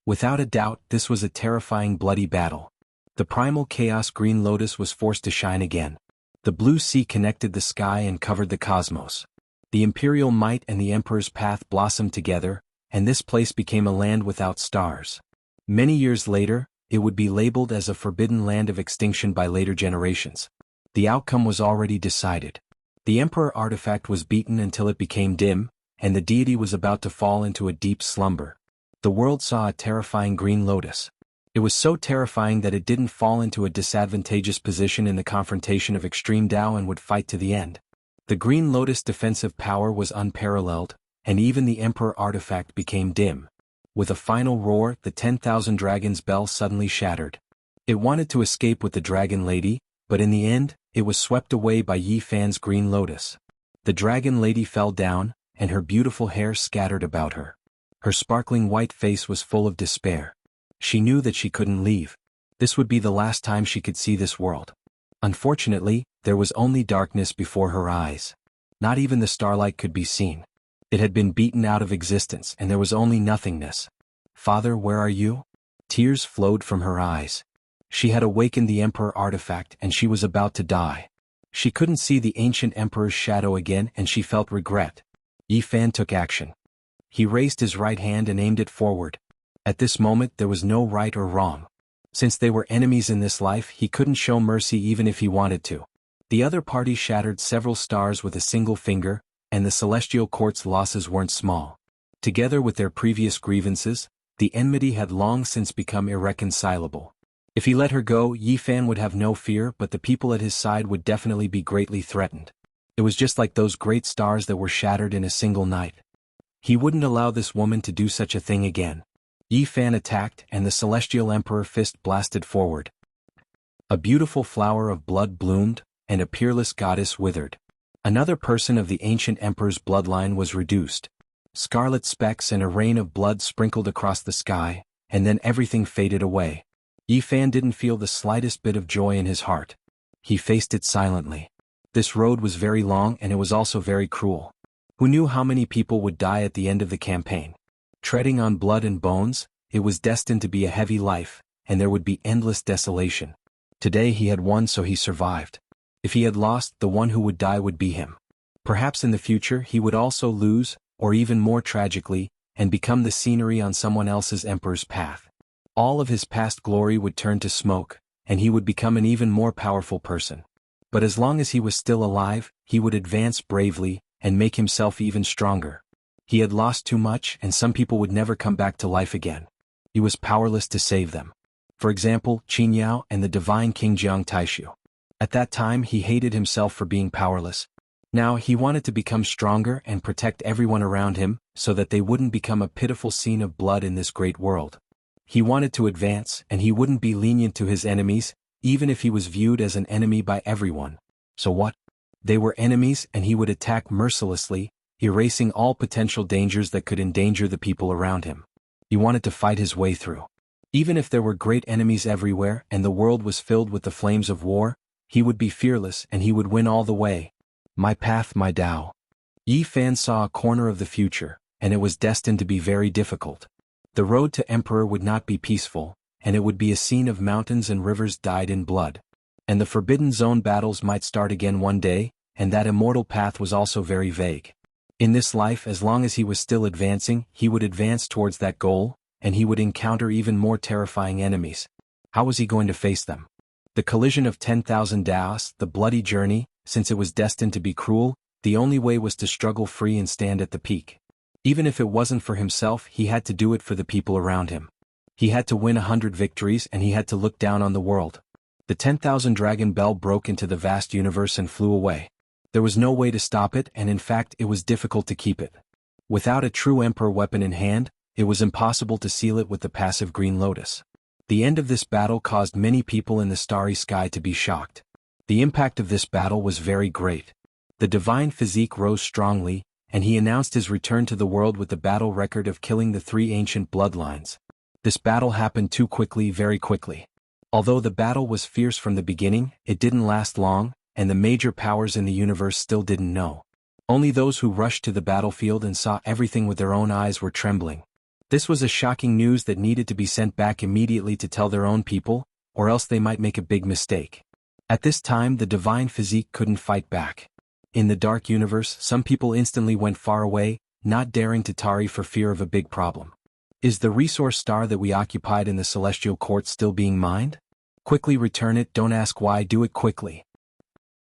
Without a doubt, this was a terrifying bloody battle. The primal chaos green lotus was forced to shine again. The blue sea connected the sky and covered the cosmos. The imperial might and the emperor's path blossomed together, and this place became a land without stars. Many years later, it would be labeled as a forbidden land of extinction by later generations. The outcome was already decided. The emperor artifact was beaten until it became dim, and the deity was about to fall into a deep slumber. the world saw a terrifying green lotus. It was so terrifying that it didn't fall into a disadvantageous position in the confrontation of extreme Tao and would fight to the end. The green lotus defensive power was unparalleled, and even the Emperor artifact became dim. With a final roar, the 10,000 dragons' bell suddenly shattered. It wanted to escape with the dragon lady, but in the end, it was swept away by Yi Fan's green lotus. The dragon lady fell down, and her beautiful hair scattered about her. Her sparkling white face was full of despair. She knew that she couldn't leave. This would be the last time she could see this world. Unfortunately, there was only darkness before her eyes. Not even the starlight could be seen. It had been beaten out of existence and there was only nothingness. "Father, where are you?" Tears flowed from her eyes. She had awakened the Emperor artifact and she was about to die. She couldn't see the ancient Emperor's shadow again and she felt regret. Yi Fan took action. He raised his right hand and aimed it forward. At this moment there was no right or wrong. Since they were enemies in this life, he couldn't show mercy even if he wanted to. The other party shattered several stars with a single finger, and the celestial court's losses weren't small. Together with their previous grievances, the enmity had long since become irreconcilable. If he let her go, Yi Fan would have no fear, but the people at his side would definitely be greatly threatened. It was just like those great stars that were shattered in a single night. He wouldn't allow this woman to do such a thing again. Yi Fan attacked and the celestial emperor fist blasted forward. A beautiful flower of blood bloomed, and a peerless goddess withered. Another person of the ancient emperor's bloodline was reduced. Scarlet specks and a rain of blood sprinkled across the sky, and then everything faded away. Yi Fan didn't feel the slightest bit of joy in his heart. He faced it silently. This road was very long and it was also very cruel. Who knew how many people would die at the end of the campaign? Treading on blood and bones, it was destined to be a heavy life, and there would be endless desolation. Today he had won, so he survived. If he had lost, the one who would die would be him. Perhaps in the future he would also lose, or even more tragically, and become the scenery on someone else's emperor's path. All of his past glory would turn to smoke, and he would become an even more powerful person. But as long as he was still alive, he would advance bravely, and make himself even stronger. He had lost too much, and some people would never come back to life again. He was powerless to save them. For example, Qin Yao and the divine King Jiang Taishu. At that time he hated himself for being powerless. Now he wanted to become stronger and protect everyone around him, so that they wouldn't become a pitiful scene of blood in this great world. He wanted to advance, and he wouldn't be lenient to his enemies, even if he was viewed as an enemy by everyone. So what? They were enemies and he would attack mercilessly, erasing all potential dangers that could endanger the people around him. He wanted to fight his way through. Even if there were great enemies everywhere and the world was filled with the flames of war, he would be fearless and he would win all the way. My path, my Tao. Yi Fan saw a corner of the future, and it was destined to be very difficult. The road to Emperor would not be peaceful, and it would be a scene of mountains and rivers dyed in blood. And the Forbidden Zone battles might start again one day, and that immortal path was also very vague. In this life, as long as he was still advancing, he would advance towards that goal, and he would encounter even more terrifying enemies. How was he going to face them? The collision of 10,000 Daos, the bloody journey, since it was destined to be cruel, the only way was to struggle free and stand at the peak. Even if it wasn't for himself, he had to do it for the people around him. He had to win 100 victories and he had to look down on the world. The 10,000 dragon bell broke into the vast universe and flew away. There was no way to stop it, and in fact it was difficult to keep it. Without a true emperor weapon in hand, it was impossible to seal it with the passive green lotus. The end of this battle caused many people in the starry sky to be shocked. The impact of this battle was very great. The divine physique rose strongly, and he announced his return to the world with the battle record of killing the 3 ancient bloodlines. This battle happened too quickly, very quickly. Although the battle was fierce from the beginning, it didn't last long, and the major powers in the universe still didn't know. Only those who rushed to the battlefield and saw everything with their own eyes were trembling. This was a shocking news that needed to be sent back immediately to tell their own people, or else they might make a big mistake. At this time the divine physique couldn't fight back. In the dark universe, some people instantly went far away, not daring to tarry for fear of a big problem. Is the resource star that we occupied in the celestial court still being mined? Quickly return it, don't ask why, do it quickly.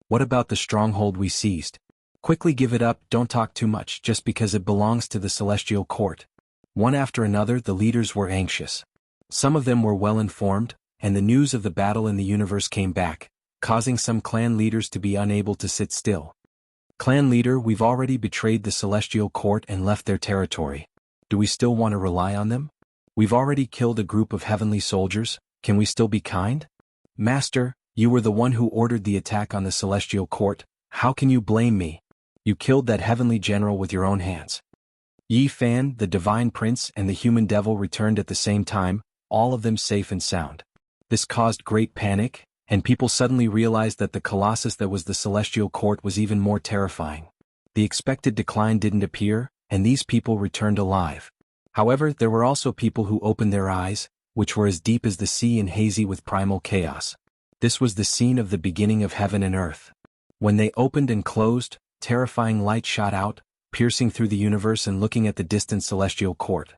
What about the stronghold we seized? Quickly give it up, don't talk too much, just because it belongs to the celestial court. One after another the leaders were anxious. Some of them were well informed, and the news of the battle in the universe came back, causing some clan leaders to be unable to sit still. Clan leader, we've already betrayed the celestial court and left their territory. Do we still want to rely on them? We've already killed a group of heavenly soldiers, can we still be kind? Master, you were the one who ordered the attack on the celestial court, how can you blame me? You killed that heavenly general with your own hands. Yi Fan, the divine prince, and the human devil returned at the same time, all of them safe and sound. This caused great panic, and people suddenly realized that the colossus that was the celestial court was even more terrifying. The expected decline didn't appear, and these people returned alive. However, there were also people who opened their eyes, which were as deep as the sea and hazy with primal chaos. This was the scene of the beginning of heaven and earth. When they opened and closed, terrifying light shot out, piercing through the universe and looking at the distant celestial court.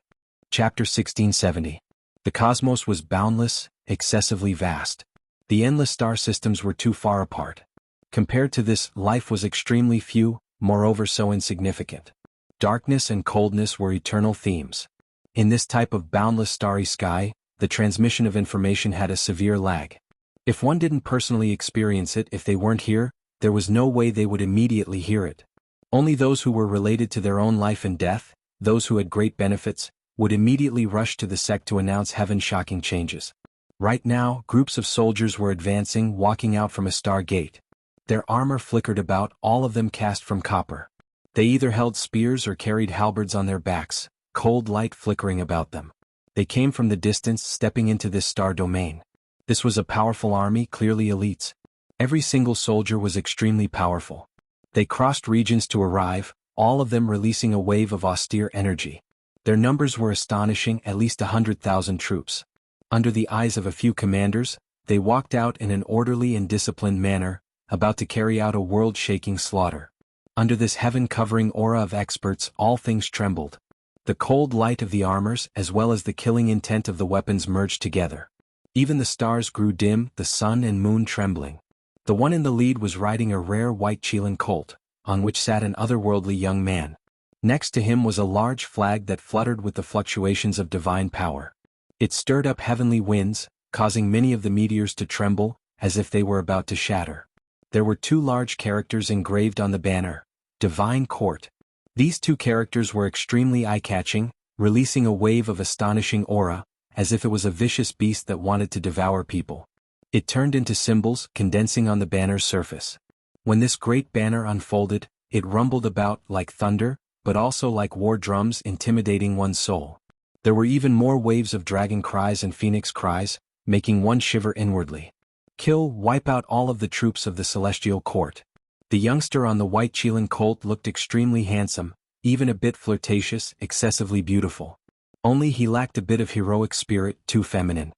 Chapter 1670. The cosmos was boundless, excessively vast. The endless star systems were too far apart. Compared to this, life was extremely few, moreover so insignificant. Darkness and coldness were eternal themes. In this type of boundless starry sky, the transmission of information had a severe lag. If one didn't personally experience it, if they weren't here, there was no way they would immediately hear it. Only those who were related to their own life and death, those who had great benefits, would immediately rush to the sect to announce heaven's shocking changes. Right now, groups of soldiers were advancing, walking out from a star gate. Their armor flickered about, all of them cast from copper. They either held spears or carried halberds on their backs, cold light flickering about them. They came from the distance, stepping into this star domain. This was a powerful army, clearly elites. Every single soldier was extremely powerful. They crossed regions to arrive, all of them releasing a wave of austere energy. Their numbers were astonishing, at least 100,000 troops. Under the eyes of a few commanders, they walked out in an orderly and disciplined manner, about to carry out a world-shaking slaughter. Under this heaven-covering aura of experts, all things trembled. The cold light of the armors as well as the killing intent of the weapons merged together. Even the stars grew dim, the sun and moon trembling. The one in the lead was riding a rare white Chilan colt, on which sat an otherworldly young man. Next to him was a large flag that fluttered with the fluctuations of divine power. It stirred up heavenly winds, causing many of the meteors to tremble, as if they were about to shatter. There were two large characters engraved on the banner, Divine Court. These two characters were extremely eye-catching, releasing a wave of astonishing aura, as if it was a vicious beast that wanted to devour people. It turned into symbols, condensing on the banner's surface. When this great banner unfolded, it rumbled about like thunder, but also like war drums, intimidating one's soul. There were even more waves of dragon cries and phoenix cries, making one shiver inwardly. Kill, wipe out all of the troops of the celestial court. The youngster on the white Chilan colt looked extremely handsome, even a bit flirtatious, excessively beautiful. Only he lacked a bit of heroic spirit, too feminine.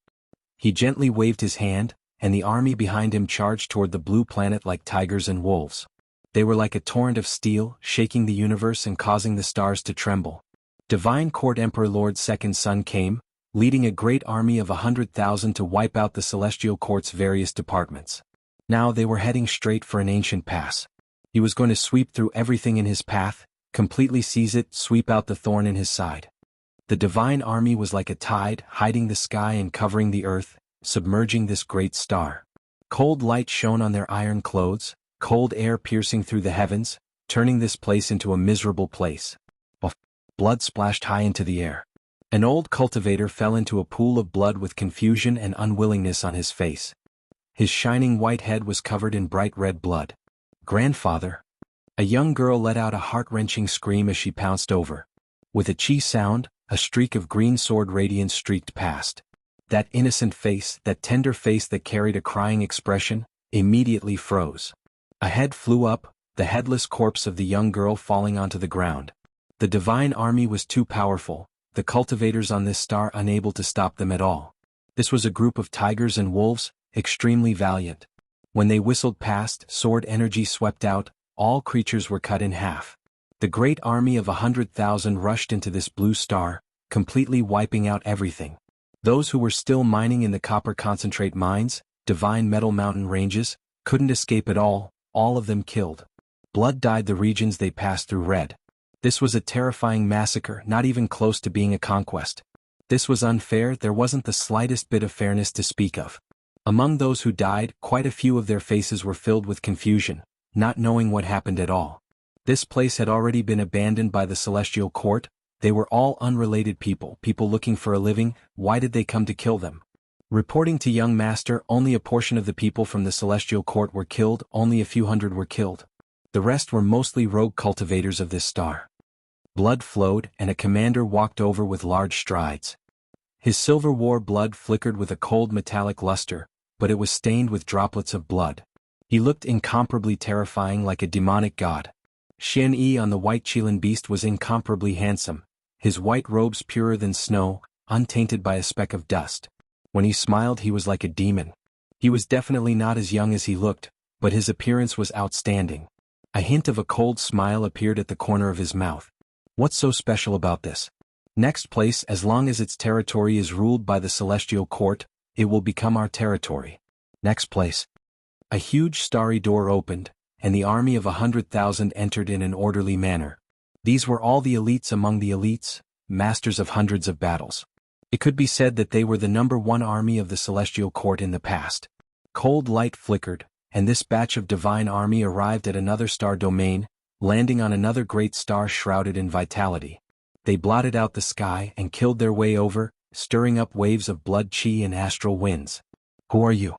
He gently waved his hand, and the army behind him charged toward the blue planet like tigers and wolves. They were like a torrent of steel, shaking the universe and causing the stars to tremble. Divine Court Emperor Lord's second son came, leading a great army of 100,000 to wipe out the celestial court's various departments. Now they were heading straight for an ancient pass. He was going to sweep through everything in his path, completely seize it, sweep out the thorn in his side. The divine army was like a tide, hiding the sky and covering the earth, submerging this great star. Cold light shone on their iron clothes, cold air piercing through the heavens, turning this place into a miserable place. Blood splashed high into the air. An old cultivator fell into a pool of blood with confusion and unwillingness on his face. His shining white head was covered in bright red blood. Grandfather! A young girl let out a heart-wrenching scream as she pounced over. With a chi sound, a streak of green sword radiance streaked past. That innocent face, that tender face that carried a crying expression, immediately froze. A head flew up, the headless corpse of the young girl falling onto the ground. The divine army was too powerful, the cultivators on this star unable to stop them at all. This was a group of tigers and wolves, extremely valiant. When they whistled past, sword energy swept out, all creatures were cut in half. The great army of 100,000 rushed into this blue star, completely wiping out everything. Those who were still mining in the copper concentrate mines, divine metal mountain ranges, couldn't escape at all of them killed. Blood dyed the regions they passed through red. This was a terrifying massacre, not even close to being a conquest. This was unfair, there wasn't the slightest bit of fairness to speak of. Among those who died, quite a few of their faces were filled with confusion, not knowing what happened at all. This place had already been abandoned by the Celestial Court. They were all unrelated people looking for a living. Why did they come to kill them? Reporting to young master, only a portion of the people from the Celestial Court were killed, only a few hundred were killed. The rest were mostly rogue cultivators of this star. Blood flowed, and a commander walked over with large strides. His silver war blood flickered with a cold metallic luster, but it was stained with droplets of blood. He looked incomparably terrifying, like a demonic god. Xian Yi on the white Qilin beast was incomparably handsome, his white robes purer than snow, untainted by a speck of dust. When he smiled he was like a demon. He was definitely not as young as he looked, but his appearance was outstanding. A hint of a cold smile appeared at the corner of his mouth. What's so special about this? Next place, as long as its territory is ruled by the Celestial Court, it will become our territory. Next place. A huge starry door opened, and the army of 100,000 entered in an orderly manner. These were all the elites among the elites, masters of hundreds of battles. It could be said that they were the #1 army of the Celestial Court in the past. Cold light flickered, and this batch of divine army arrived at another star domain, landing on another great star shrouded in vitality. They blotted out the sky and killed their way over, stirring up waves of blood chi and astral winds. Who are you?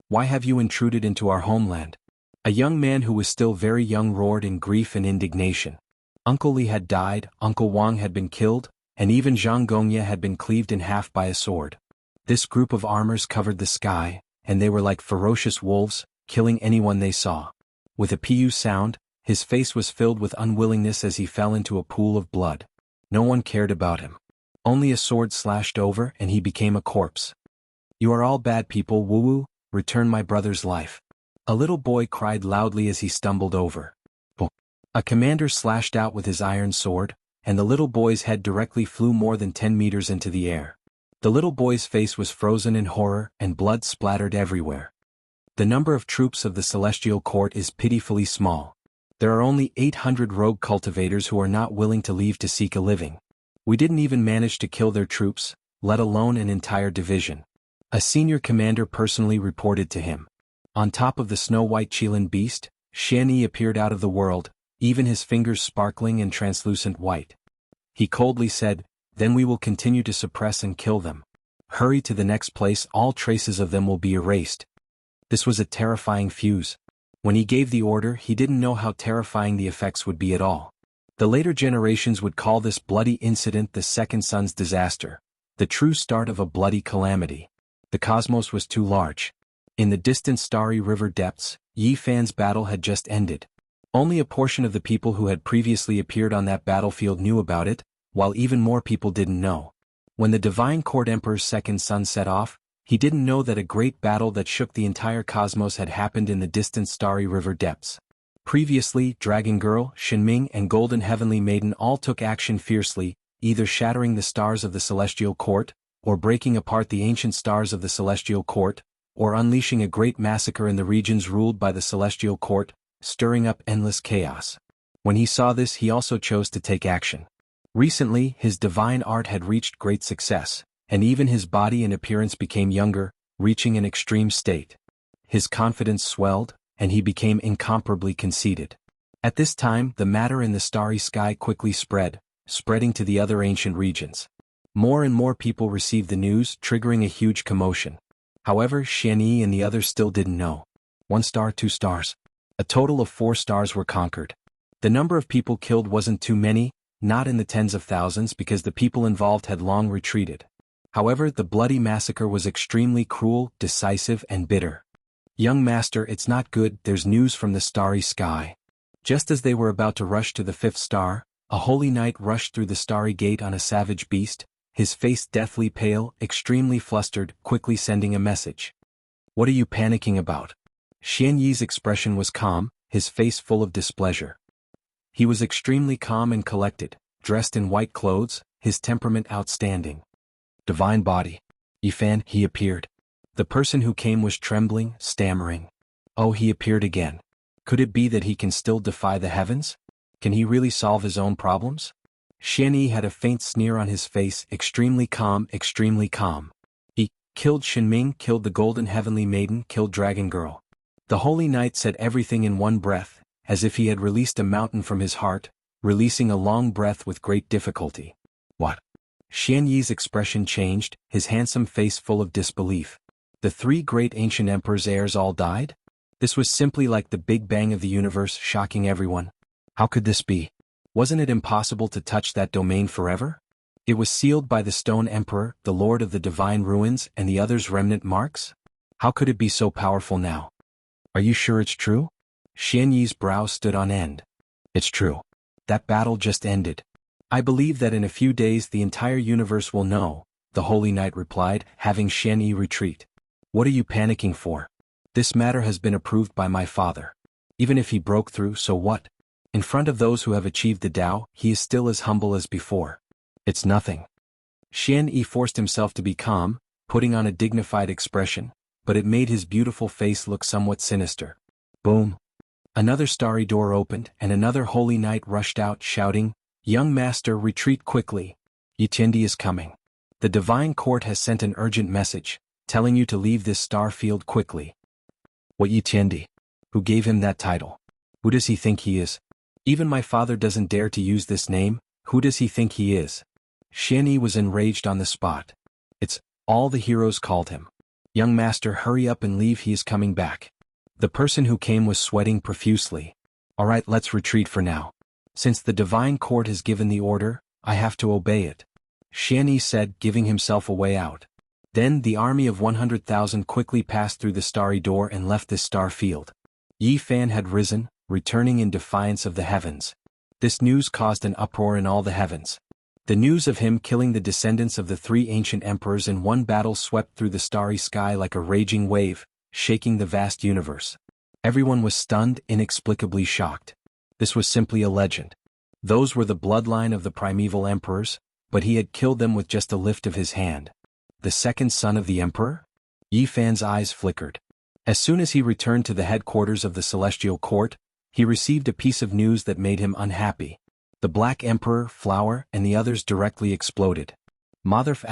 Why have you intruded into our homeland? A young man who was still very young roared in grief and indignation. Uncle Li had died, Uncle Wang had been killed, and even Zhang Gongye had been cleaved in half by a sword. This group of armors covered the sky, and they were like ferocious wolves, killing anyone they saw. With a pu sound, his face was filled with unwillingness as he fell into a pool of blood. No one cared about him. Only a sword slashed over and he became a corpse. You are all bad people, Wu, return my brother's life. A little boy cried loudly as he stumbled over. A commander slashed out with his iron sword, and the little boy's head directly flew more than 10 meters into the air. The little boy's face was frozen in horror and blood splattered everywhere. The number of troops of the Celestial Court is pitifully small. There are only 800 rogue cultivators who are not willing to leave to seek a living. We didn't even manage to kill their troops, let alone an entire division. A senior commander personally reported to him. On top of the snow-white Qilin beast, Xian Yi appeared out of the world, even his fingers sparkling and translucent white. He coldly said, "Then we will continue to suppress and kill them. Hurry to the next place, all traces of them will be erased." This was a terrifying fuse. When he gave the order, he didn't know how terrifying the effects would be at all. The later generations would call this bloody incident the second sun's disaster, the true start of a bloody calamity. The cosmos was too large. In the distant starry river depths, Yi Fan's battle had just ended. Only a portion of the people who had previously appeared on that battlefield knew about it, while even more people didn't know. When the Divine Court Emperor's second sun set off, he didn't know that a great battle that shook the entire cosmos had happened in the distant starry river depths. Previously, Dragon Girl, Shinming and Golden Heavenly Maiden all took action fiercely, either shattering the stars of the Celestial Court, or breaking apart the ancient stars of the Celestial Court, or unleashing a great massacre in the regions ruled by the Celestial Court, stirring up endless chaos. When he saw this, he also chose to take action. Recently, his divine art had reached great success, and even his body and appearance became younger, reaching an extreme state. His confidence swelled, and he became incomparably conceited. At this time, the matter in the starry sky quickly spreading to the other ancient regions. More and more people received the news, triggering a huge commotion. However, Xian Yi and the others still didn't know. 1 star, 2 stars. A total of 4 stars were conquered. The number of people killed wasn't too many, not in the tens of thousands because the people involved had long retreated. However, the bloody massacre was extremely cruel, decisive and bitter. "Young master, it's not good, there's news from the starry sky." Just as they were about to rush to the 5th star, a holy knight rushed through the starry gate on a savage beast, his face deathly pale, extremely flustered, quickly sending a message. "What are you panicking about?" Xian Yi's expression was calm, his face full of displeasure. He was extremely calm and collected, dressed in white clothes, his temperament outstanding. "Divine body. Yi Fan," he appeared. The person who came was trembling, stammering. Oh, he appeared again. Could it be that he can still defy the heavens? Can he really solve his own problems? Xian Yi had a faint sneer on his face, extremely calm, extremely calm. He killed Shinming, killed the Golden Heavenly Maiden, killed Dragon Girl. The Holy Knight said everything in one breath, as if he had released a mountain from his heart, releasing a long breath with great difficulty. What? Xian Yi's expression changed, his handsome face full of disbelief. The three great ancient emperors' heirs all died? This was simply like the Big Bang of the universe, shocking everyone. How could this be? Wasn't it impossible to touch that domain forever? It was sealed by the Stone Emperor, the Lord of the Divine Ruins, and the others' remnant marks? How could it be so powerful now? Are you sure it's true? Xian Yi's brow stood on end. It's true. That battle just ended. I believe that in a few days the entire universe will know, the Holy Knight replied, having Xian Yi retreat. What are you panicking for? This matter has been approved by my father. Even if he broke through, so what? In front of those who have achieved the Tao, he is still as humble as before. It's nothing. Xian Yi forced himself to be calm, putting on a dignified expression, but it made his beautiful face look somewhat sinister. Boom. Another starry door opened, and another Holy Knight rushed out, shouting, "Young master, retreat quickly. Yi Tiandi is coming. The Divine Court has sent an urgent message, telling you to leave this star field quickly." What Yi Tiandi? Who gave him that title? Who does he think he is? Even my father doesn't dare to use this name, who does he think he is? Xian Yi was enraged on the spot. It's all the heroes called him. Young master, hurry up and leave, he is coming back. The person who came was sweating profusely. Alright, let's retreat for now. Since the Divine Court has given the order, I have to obey it. Xian Yi said, giving himself a way out. Then the army of 100,000 quickly passed through the starry door and left this star field. Yi Fan had risen, returning in defiance of the heavens. This news caused an uproar in all the heavens. The news of him killing the descendants of the three ancient emperors in one battle swept through the starry sky like a raging wave, shaking the vast universe. Everyone was stunned, inexplicably shocked. This was simply a legend. Those were the bloodline of the primeval emperors, but he had killed them with just a lift of his hand. The second son of the emperor? Yi Fan's eyes flickered. As soon as he returned to the headquarters of the Celestial Court, he received a piece of news that made him unhappy. The Black Emperor, Flower, and the others directly exploded. Motherf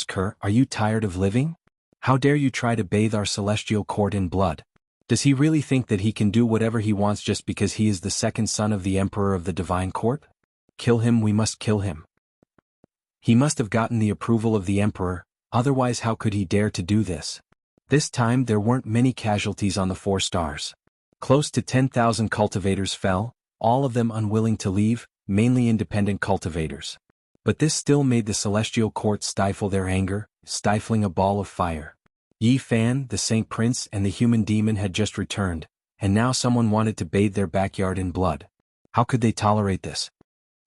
*Ker, are you tired of living? How dare you try to bathe our Celestial Court in blood? Does he really think that he can do whatever he wants just because he is the second son of the Emperor of the Divine Court? Kill him, we must kill him. He must have gotten the approval of the Emperor, otherwise how could he dare to do this? This time there weren't many casualties on the 4 stars. Close to 10,000 cultivators fell, all of them unwilling to leave, mainly independent cultivators. But this still made the Celestial Court stifle their anger, stifling a ball of fire. Yi Fan, the Saint Prince, and the human demon had just returned, and now someone wanted to bathe their backyard in blood. How could they tolerate this?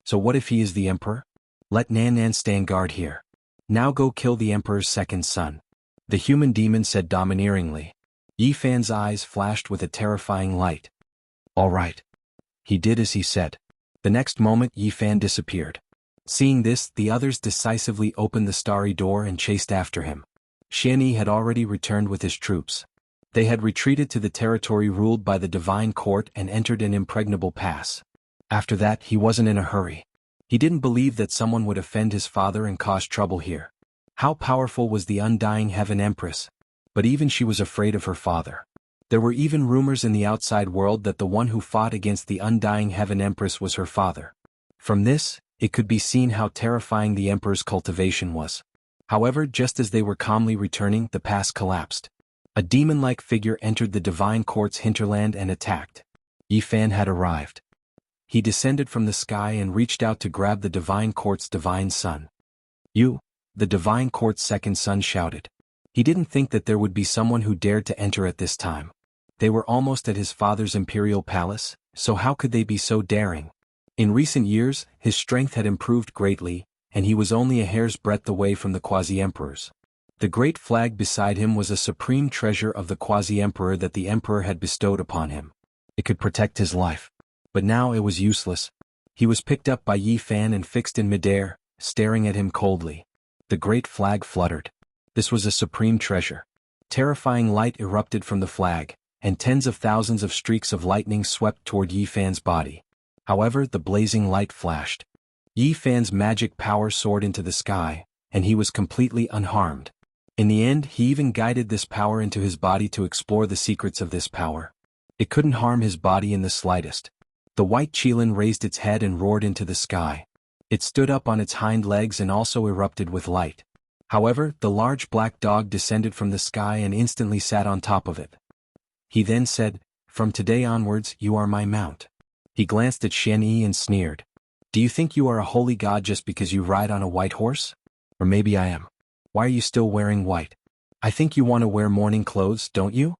So what if he is the Emperor? Let Nan Nan stand guard here. Now go kill the Emperor's second son. The human demon said domineeringly. Yi Fan's eyes flashed with a terrifying light. All right. He did as he said. The next moment Yi Fan disappeared. Seeing this, the others decisively opened the starry door and chased after him. Xian Yi had already returned with his troops. They had retreated to the territory ruled by the Divine Court and entered an impregnable pass. After that, he wasn't in a hurry. He didn't believe that someone would offend his father and cause trouble here. How powerful was the Undying Heaven Empress? But even she was afraid of her father. There were even rumors in the outside world that the one who fought against the Undying Heaven Empress was her father. From this, it could be seen how terrifying the Emperor's cultivation was. However, just as they were calmly returning, the pass collapsed. A demon-like figure entered the Divine Court's hinterland and attacked. Yi Fan had arrived. He descended from the sky and reached out to grab the Divine Court's divine son. You, the Divine Court's second son shouted. He didn't think that there would be someone who dared to enter at this time. They were almost at his father's imperial palace, so how could they be so daring? In recent years, his strength had improved greatly, and he was only a hair's breadth away from the quasi-emperors. The great flag beside him was a supreme treasure of the quasi-emperor that the emperor had bestowed upon him. It could protect his life. But now it was useless. He was picked up by Yi Fan and fixed in midair, staring at him coldly. The great flag fluttered. This was a supreme treasure. Terrifying light erupted from the flag, and tens of thousands of streaks of lightning swept toward Yi Fan's body. However, the blazing light flashed. Yi Fan's magic power soared into the sky, and he was completely unharmed. In the end, he even guided this power into his body to explore the secrets of this power. It couldn't harm his body in the slightest. The white qilin raised its head and roared into the sky. It stood up on its hind legs and also erupted with light. However, the large black dog descended from the sky and instantly sat on top of it. He then said, "From today onwards, you are my mount." He glanced at Shen Yi and sneered. "Do you think you are a holy god just because you ride on a white horse? Or maybe I am. Why are you still wearing white? I think you want to wear mourning clothes, don't you?"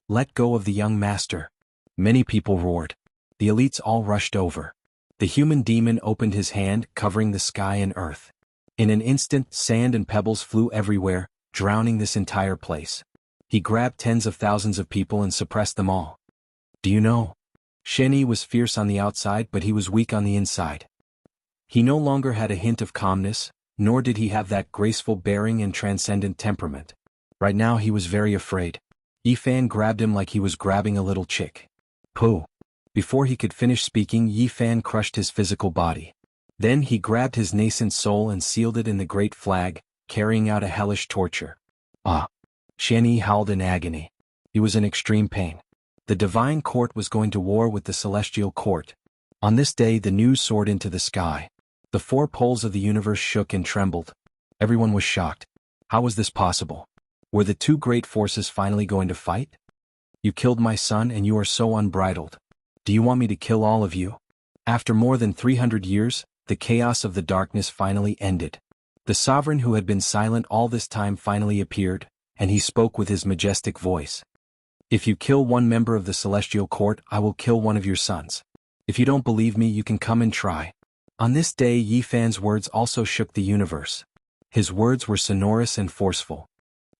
"Let go of the young master." Many people roared. The elites all rushed over. The human demon opened his hand, covering the sky and earth. In an instant, sand and pebbles flew everywhere, drowning this entire place. He grabbed tens of thousands of people and suppressed them all. "Do you know?" Shen Yi was fierce on the outside, but he was weak on the inside. He no longer had a hint of calmness, nor did he have that graceful bearing and transcendent temperament. Right now he was very afraid. Yi Fan grabbed him like he was grabbing a little chick. Pooh! Before he could finish speaking, Yi Fan crushed his physical body. Then he grabbed his nascent soul and sealed it in the great flag, carrying out a hellish torture. Ah! Shen Yi howled in agony. He was in extreme pain. The divine court was going to war with the celestial court. On this day the news soared into the sky. The four poles of the universe shook and trembled. Everyone was shocked. How was this possible? Were the two great forces finally going to fight? "You killed my son and you are so unbridled. Do you want me to kill all of you?" After more than 300 years, the chaos of the darkness finally ended. The sovereign who had been silent all this time finally appeared, and he spoke with his majestic voice. "If you kill one member of the celestial court, I will kill one of your sons. If you don't believe me, you can come and try." On this day, Yi Fan's words also shook the universe. His words were sonorous and forceful.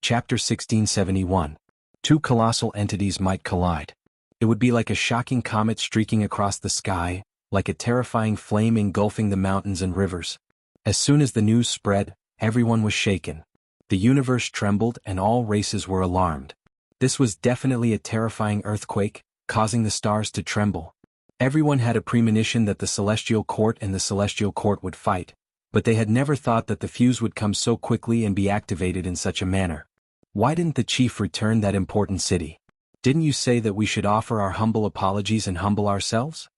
Chapter 1671. Two colossal entities might collide. It would be like a shocking comet streaking across the sky, like a terrifying flame engulfing the mountains and rivers. As soon as the news spread, everyone was shaken. The universe trembled and all races were alarmed. This was definitely a terrifying earthquake, causing the stars to tremble. Everyone had a premonition that the celestial court and the celestial court would fight, but they had never thought that the fuse would come so quickly and be activated in such a manner. Why didn't the chief return that important city? Didn't you say that we should offer our humble apologies and humble ourselves?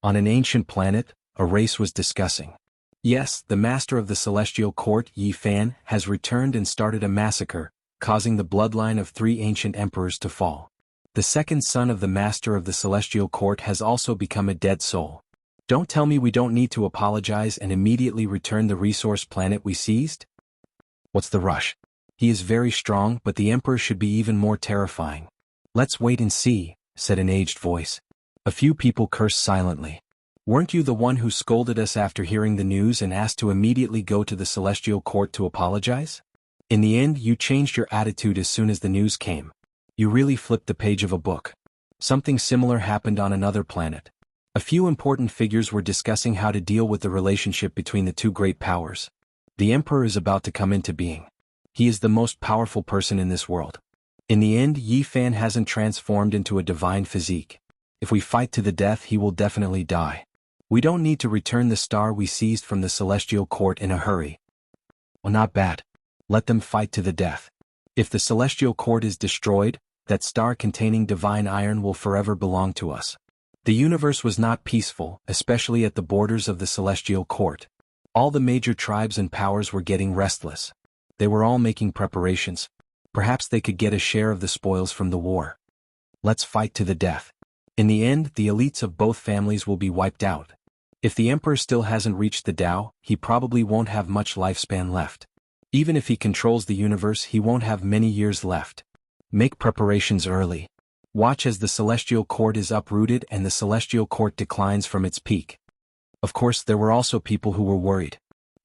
On an ancient planet, a race was discussing. Yes, the master of the celestial court, Yi Fan, has returned and started a massacre, causing the bloodline of 3 ancient emperors to fall. The second son of the master of the celestial court has also become a dead soul. Don't tell me we don't need to apologize and immediately return the resource planet we seized? What's the rush? He is very strong, but the emperor should be even more terrifying. "Let's wait and see," said an aged voice. A few people cursed silently. "Weren't you the one who scolded us after hearing the news and asked to immediately go to the celestial court to apologize? In the end, you changed your attitude as soon as the news came. You really flipped the page of a book." Something similar happened on another planet. A few important figures were discussing how to deal with the relationship between the two great powers. The emperor is about to come into being. He is the most powerful person in this world. In the end, Yi Fan hasn't transformed into a divine physique. If we fight to the death, he will definitely die. We don't need to return the star we seized from the celestial court in a hurry. Well, not bad. Let them fight to the death. If the celestial court is destroyed, that star containing divine iron will forever belong to us. The universe was not peaceful, especially at the borders of the celestial court. All the major tribes and powers were getting restless. They were all making preparations. Perhaps they could get a share of the spoils from the war. Let's fight to the death. In the end, the elites of both families will be wiped out. If the emperor still hasn't reached the Tao, he probably won't have much lifespan left. Even if he controls the universe, he won't have many years left. Make preparations early. Watch as the celestial court is uprooted and the celestial court declines from its peak. Of course, there were also people who were worried.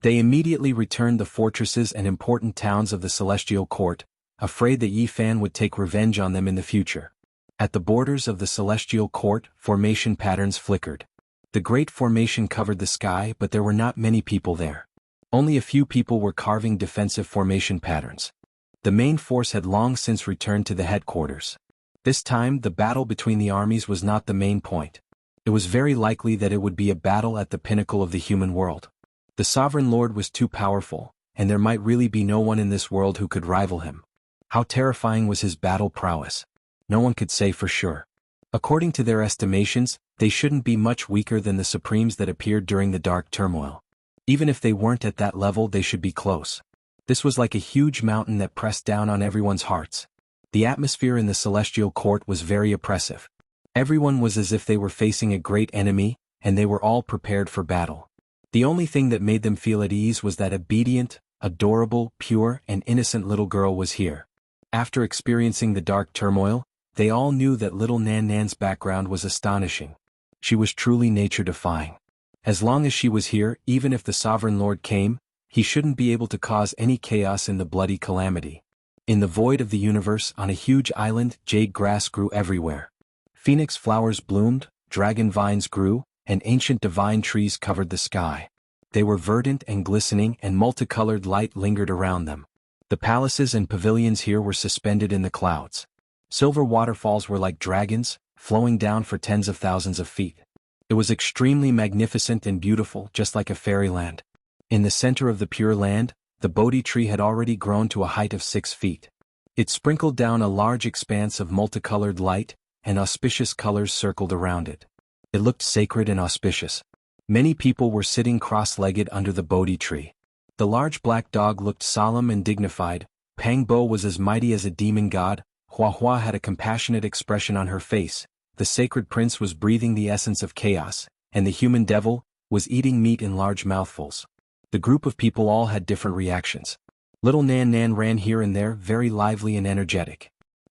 They immediately returned the fortresses and important towns of the celestial court, afraid that Yi Fan would take revenge on them in the future. At the borders of the celestial court, formation patterns flickered. The great formation covered the sky, but there were not many people there. Only a few people were carving defensive formation patterns. The main force had long since returned to the headquarters. This time, the battle between the armies was not the main point. It was very likely that it would be a battle at the pinnacle of the human world. The Sovereign Lord was too powerful, and there might really be no one in this world who could rival him. How terrifying was his battle prowess? No one could say for sure. According to their estimations, they shouldn't be much weaker than the Supremes that appeared during the Dark Turmoil. Even if they weren't at that level, they should be close. This was like a huge mountain that pressed down on everyone's hearts. The atmosphere in the Celestial Court was very oppressive. Everyone was as if they were facing a great enemy, and they were all prepared for battle. The only thing that made them feel at ease was that obedient, adorable, pure, and innocent little girl was here. After experiencing the Dark Turmoil, they all knew that little Nan Nan's background was astonishing. She was truly nature-defying. As long as she was here, even if the Sovereign Lord came, he shouldn't be able to cause any chaos in the bloody calamity. In the void of the universe, on a huge island, jade grass grew everywhere. Phoenix flowers bloomed, dragon vines grew, and ancient divine trees covered the sky. They were verdant and glistening, and multicolored light lingered around them. The palaces and pavilions here were suspended in the clouds. Silver waterfalls were like dragons, flowing down for tens of thousands of feet. It was extremely magnificent and beautiful, just like a fairyland. In the center of the Pure Land, the Bodhi tree had already grown to a height of 6 feet. It sprinkled down a large expanse of multicolored light, and auspicious colors circled around it. It looked sacred and auspicious. Many people were sitting cross-legged under the Bodhi tree. The large black dog looked solemn and dignified, Pang Bo was as mighty as a demon god, Hua Hua had a compassionate expression on her face, the sacred prince was breathing the essence of chaos, and the human devil was eating meat in large mouthfuls. The group of people all had different reactions. Little Nan Nan ran here and there, very lively and energetic.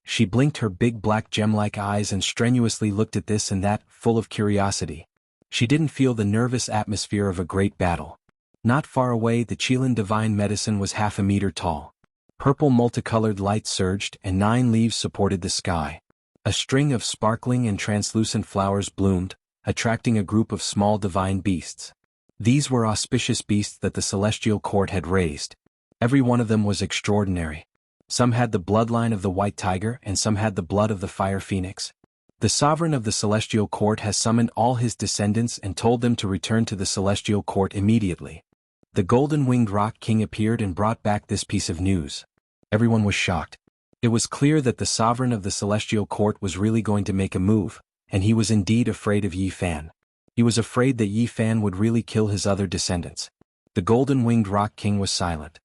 She blinked her big black gem-like eyes and strenuously looked at this and that, full of curiosity. She didn't feel the nervous atmosphere of a great battle. Not far away, the Qilin divine medicine was half a meter tall. Purple multicolored light surged, and 9 leaves supported the sky. A string of sparkling and translucent flowers bloomed, attracting a group of small divine beasts. These were auspicious beasts that the Celestial Court had raised. Every one of them was extraordinary. Some had the bloodline of the white tiger and some had the blood of the fire phoenix. The sovereign of the Celestial Court has summoned all his descendants and told them to return to the Celestial Court immediately. The golden-winged Rock King appeared and brought back this piece of news. Everyone was shocked. It was clear that the sovereign of the Celestial Court was really going to make a move, and he was indeed afraid of Yi Fan. He was afraid that Yi Fan would really kill his other descendants. The golden-winged Rock King was silent.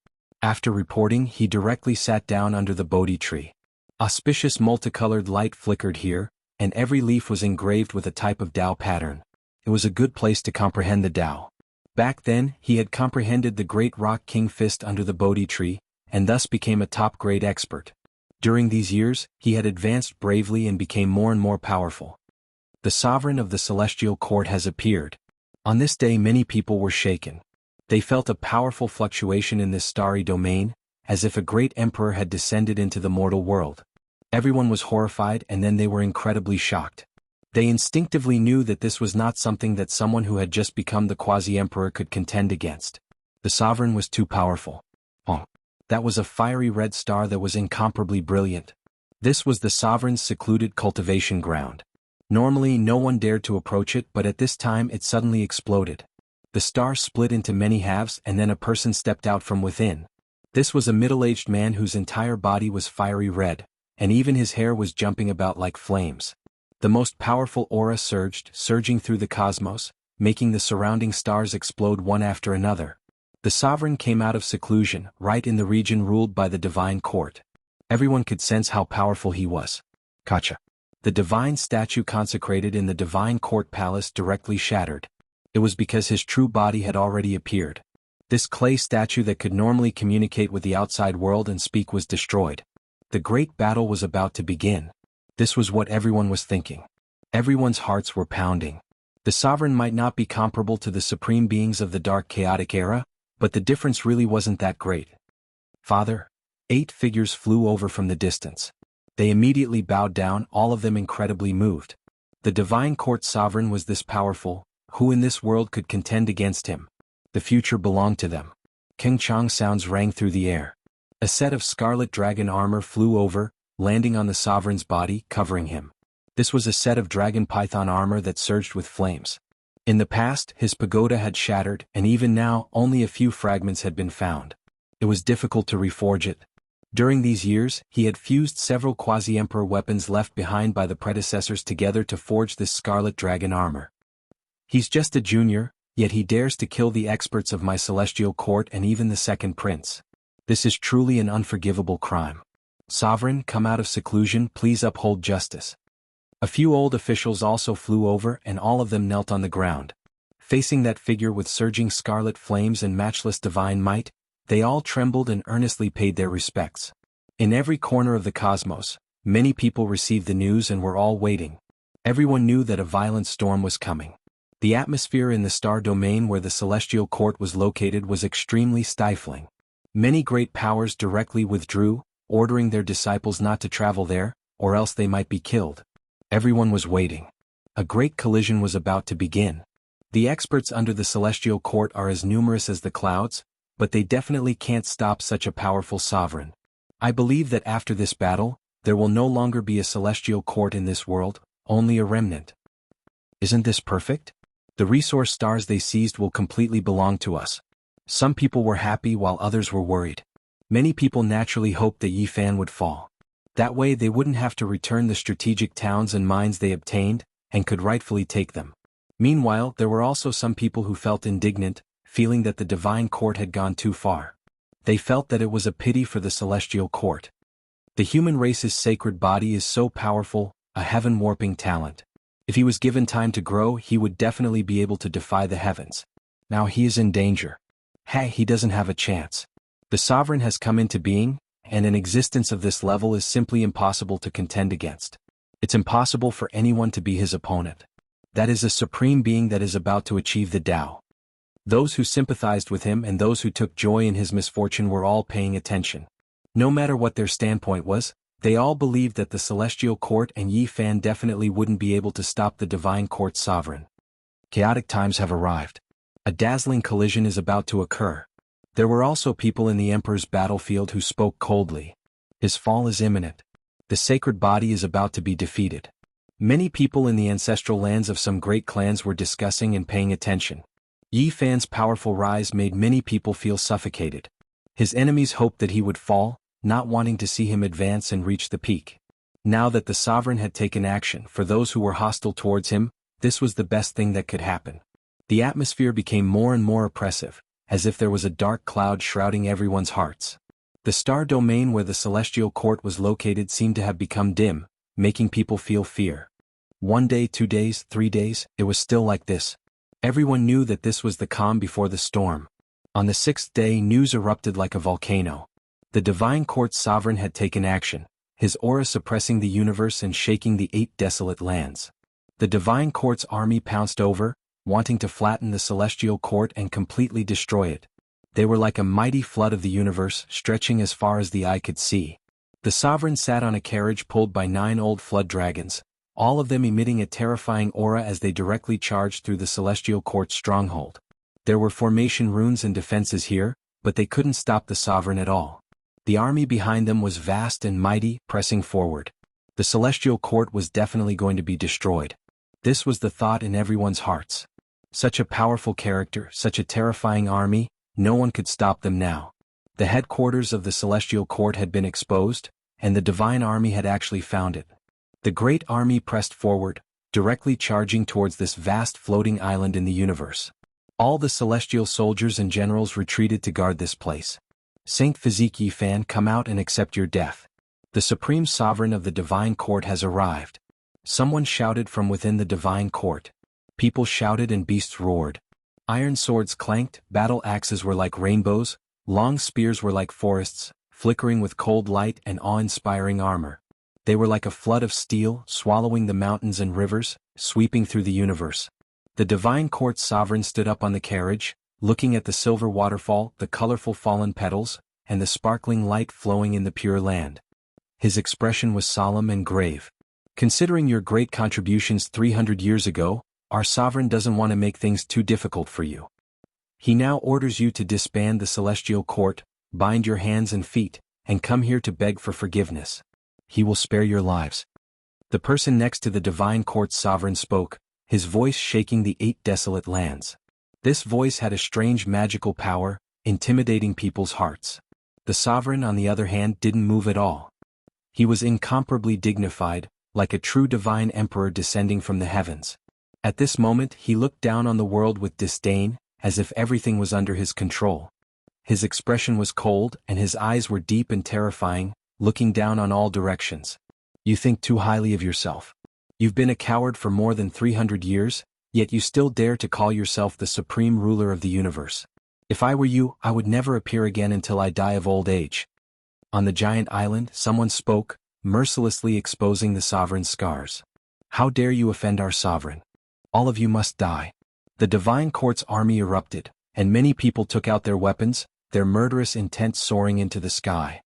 After reporting, he directly sat down under the Bodhi tree. Auspicious multicolored light flickered here, and every leaf was engraved with a type of Tao pattern. It was a good place to comprehend the Tao. Back then, he had comprehended the great Rock King fist under the Bodhi tree, and thus became a top-grade expert. During these years, he had advanced bravely and became more and more powerful. The sovereign of the Celestial Court has appeared. On this day many people were shaken. They felt a powerful fluctuation in this starry domain, as if a great emperor had descended into the mortal world. Everyone was horrified and then they were incredibly shocked. They instinctively knew that this was not something that someone who had just become the quasi-emperor could contend against. The sovereign was too powerful. Oh, that was a fiery red star that was incomparably brilliant. This was the sovereign's secluded cultivation ground. Normally no one dared to approach it, but at this time it suddenly exploded. The star split into many halves and then a person stepped out from within. This was a middle-aged man whose entire body was fiery red, and even his hair was jumping about like flames. The most powerful aura surging through the cosmos, making the surrounding stars explode one after another. The sovereign came out of seclusion, right in the region ruled by the divine court. Everyone could sense how powerful he was. Kacha. The divine statue consecrated in the divine court palace directly shattered. It was because his true body had already appeared. This clay statue that could normally communicate with the outside world and speak was destroyed. The great battle was about to begin. This was what everyone was thinking. Everyone's hearts were pounding. The sovereign might not be comparable to the supreme beings of the dark chaotic era, but the difference really wasn't that great. Father, 8 figures flew over from the distance. They immediately bowed down, all of them incredibly moved. The divine court sovereign was this powerful. Who in this world could contend against him? The future belonged to them. King Chang sounds rang through the air. A set of scarlet dragon armor flew over, landing on the sovereign's body, covering him. This was a set of dragon python armor that surged with flames. In the past, his pagoda had shattered, and even now, only a few fragments had been found. It was difficult to reforge it. During these years, he had fused several quasi-emperor weapons left behind by the predecessors together to forge this scarlet dragon armor. He's just a junior, yet he dares to kill the experts of my celestial court and even the second prince. This is truly an unforgivable crime. Sovereign, come out of seclusion, please uphold justice. A few old officials also flew over, and all of them knelt on the ground. Facing that figure with surging scarlet flames and matchless divine might, they all trembled and earnestly paid their respects. In every corner of the cosmos, many people received the news and were all waiting. Everyone knew that a violent storm was coming. The atmosphere in the star domain where the celestial court was located was extremely stifling. Many great powers directly withdrew, ordering their disciples not to travel there, or else they might be killed. Everyone was waiting. A great collision was about to begin. The experts under the celestial court are as numerous as the clouds, but they definitely can't stop such a powerful sovereign. I believe that after this battle, there will no longer be a celestial court in this world, only a remnant. Isn't this perfect? The resource stars they seized will completely belong to us. Some people were happy while others were worried. Many people naturally hoped that Yifan would fall. That way they wouldn't have to return the strategic towns and mines they obtained, and could rightfully take them. Meanwhile, there were also some people who felt indignant, feeling that the divine court had gone too far. They felt that it was a pity for the celestial court. The human race's sacred body is so powerful, a heaven-warping talent. If he was given time to grow, he would definitely be able to defy the heavens. Now he is in danger. Hey, he doesn't have a chance. The sovereign has come into being, and an existence of this level is simply impossible to contend against. It's impossible for anyone to be his opponent. That is a supreme being that is about to achieve the Tao. Those who sympathized with him and those who took joy in his misfortune were all paying attention. No matter what their standpoint was, they all believed that the celestial court and Yifan definitely wouldn't be able to stop the divine court's sovereign. Chaotic times have arrived. A dazzling collision is about to occur. There were also people in the emperor's battlefield who spoke coldly. His fall is imminent. The sacred body is about to be defeated. Many people in the ancestral lands of some great clans were discussing and paying attention. Yifan's powerful rise made many people feel suffocated. His enemies hoped that he would fall, not wanting to see him advance and reach the peak. Now that the sovereign had taken action, for those who were hostile towards him, this was the best thing that could happen. The atmosphere became more and more oppressive, as if there was a dark cloud shrouding everyone's hearts. The star domain where the celestial court was located seemed to have become dim, making people feel fear. 1 day, 2 days, 3 days, it was still like this. Everyone knew that this was the calm before the storm. On the 6th day, news erupted like a volcano. The divine court's sovereign had taken action, his aura suppressing the universe and shaking the 8 desolate lands. The divine court's army pounced over, wanting to flatten the celestial court and completely destroy it. They were like a mighty flood of the universe, stretching as far as the eye could see. The sovereign sat on a carriage pulled by 9 old flood dragons, all of them emitting a terrifying aura as they directly charged through the celestial court's stronghold. There were formation runes and defenses here, but they couldn't stop the sovereign at all. The army behind them was vast and mighty, pressing forward. The celestial court was definitely going to be destroyed. This was the thought in everyone's hearts. Such a powerful character, such a terrifying army, no one could stop them now. The headquarters of the celestial court had been exposed, and the divine army had actually found it. The great army pressed forward, directly charging towards this vast floating island in the universe. All the celestial soldiers and generals retreated to guard this place. Saint Physique Yifan, come out and accept your death. The supreme sovereign of the divine court has arrived. Someone shouted from within the divine court. People shouted and beasts roared. Iron swords clanked, battle axes were like rainbows, long spears were like forests, flickering with cold light and awe-inspiring armor. They were like a flood of steel, swallowing the mountains and rivers, sweeping through the universe. The divine court's sovereign stood up on the carriage, looking at the silver waterfall, the colorful fallen petals, and the sparkling light flowing in the pure land. His expression was solemn and grave. Considering your great contributions 300 years ago, our sovereign doesn't want to make things too difficult for you. He now orders you to disband the celestial court, bind your hands and feet, and come here to beg for forgiveness. He will spare your lives. The person next to the divine court's sovereign spoke, his voice shaking the 8 desolate lands. This voice had a strange magical power, intimidating people's hearts. The sovereign, on the other hand, didn't move at all. He was incomparably dignified, like a true divine emperor descending from the heavens. At this moment he looked down on the world with disdain, as if everything was under his control. His expression was cold, and his eyes were deep and terrifying, looking down on all directions. You think too highly of yourself. You've been a coward for more than 300 years, yet you still dare to call yourself the supreme ruler of the universe. If I were you, I would never appear again until I die of old age. On the giant island, someone spoke, mercilessly exposing the sovereign's scars. How dare you offend our sovereign? All of you must die. The divine court's army erupted, and many people took out their weapons, their murderous intent soaring into the sky.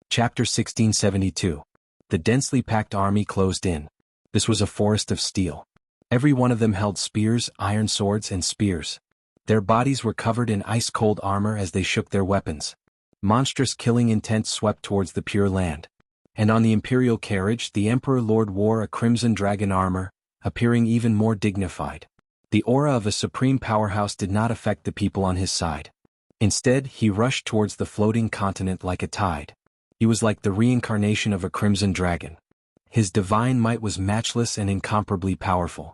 Chapter 1672. The densely packed army closed in. This was a forest of steel. Every one of them held spears, iron swords, and spears. Their bodies were covered in ice-cold armor as they shook their weapons. Monstrous killing intent swept towards the Pure Land. And on the imperial carriage the Emperor Lord wore a crimson dragon armor, appearing even more dignified. The aura of a supreme powerhouse did not affect the people on his side. Instead, he rushed towards the floating continent like a tide. He was like the reincarnation of a crimson dragon. His divine might was matchless and incomparably powerful.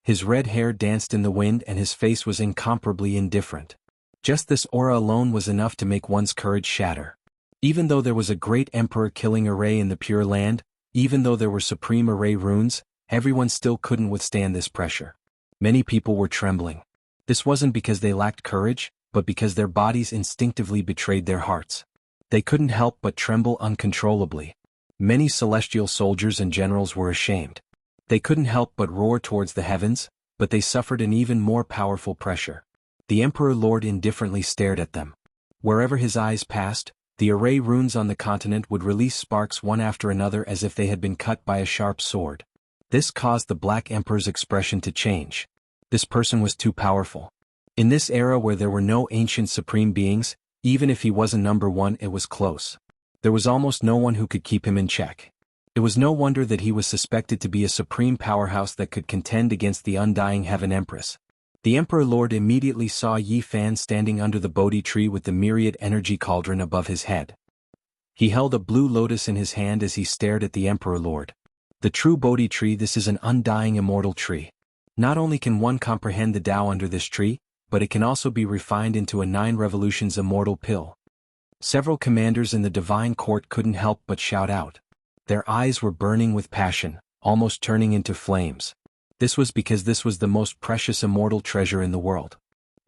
His red hair danced in the wind and his face was incomparably indifferent. Just this aura alone was enough to make one's courage shatter. Even though there was a great emperor-killing array in the Pure Land, even though there were supreme array runes, everyone still couldn't withstand this pressure. Many people were trembling. This wasn't because they lacked courage, but because their bodies instinctively betrayed their hearts. They couldn't help but tremble uncontrollably. Many celestial soldiers and generals were ashamed. They couldn't help but roar towards the heavens, but they suffered an even more powerful pressure. The Emperor Lord indifferently stared at them. Wherever his eyes passed, the array runes on the continent would release sparks one after another as if they had been cut by a sharp sword. This caused the Black Emperor's expression to change. This person was too powerful. In this era where there were no ancient supreme beings, even if he wasn't number one, it was close. There was almost no one who could keep him in check. It was no wonder that he was suspected to be a supreme powerhouse that could contend against the undying Heaven Empress. The Emperor Lord immediately saw Yi Fan standing under the Bodhi tree with the myriad energy cauldron above his head. He held a blue lotus in his hand as he stared at the Emperor Lord. The true Bodhi tree, this is an undying immortal tree. Not only can one comprehend the Tao under this tree, but it can also be refined into a 9 revolutions immortal pill. Several commanders in the divine court couldn't help but shout out. Their eyes were burning with passion, almost turning into flames. This was because this was the most precious immortal treasure in the world.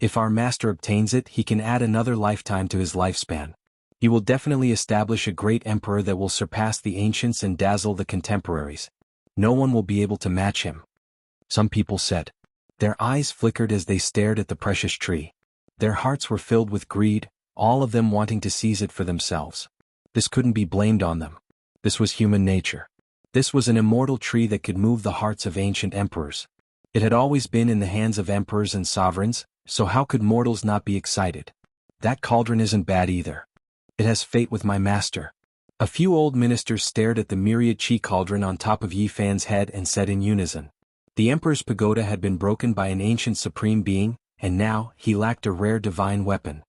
If our master obtains it, he can add another lifetime to his lifespan. He will definitely establish a great emperor that will surpass the ancients and dazzle the contemporaries. No one will be able to match him. Some people said. Their eyes flickered as they stared at the precious tree. Their hearts were filled with greed, all of them wanting to seize it for themselves. This couldn't be blamed on them. This was human nature. This was an immortal tree that could move the hearts of ancient emperors. It had always been in the hands of emperors and sovereigns, so how could mortals not be excited? That cauldron isn't bad either. It has fate with my master. A few old ministers stared at the myriad chi cauldron on top of Yi Fan's head and said in unison. The emperor's pagoda had been broken by an ancient supreme being, and now he lacked a rare divine weapon.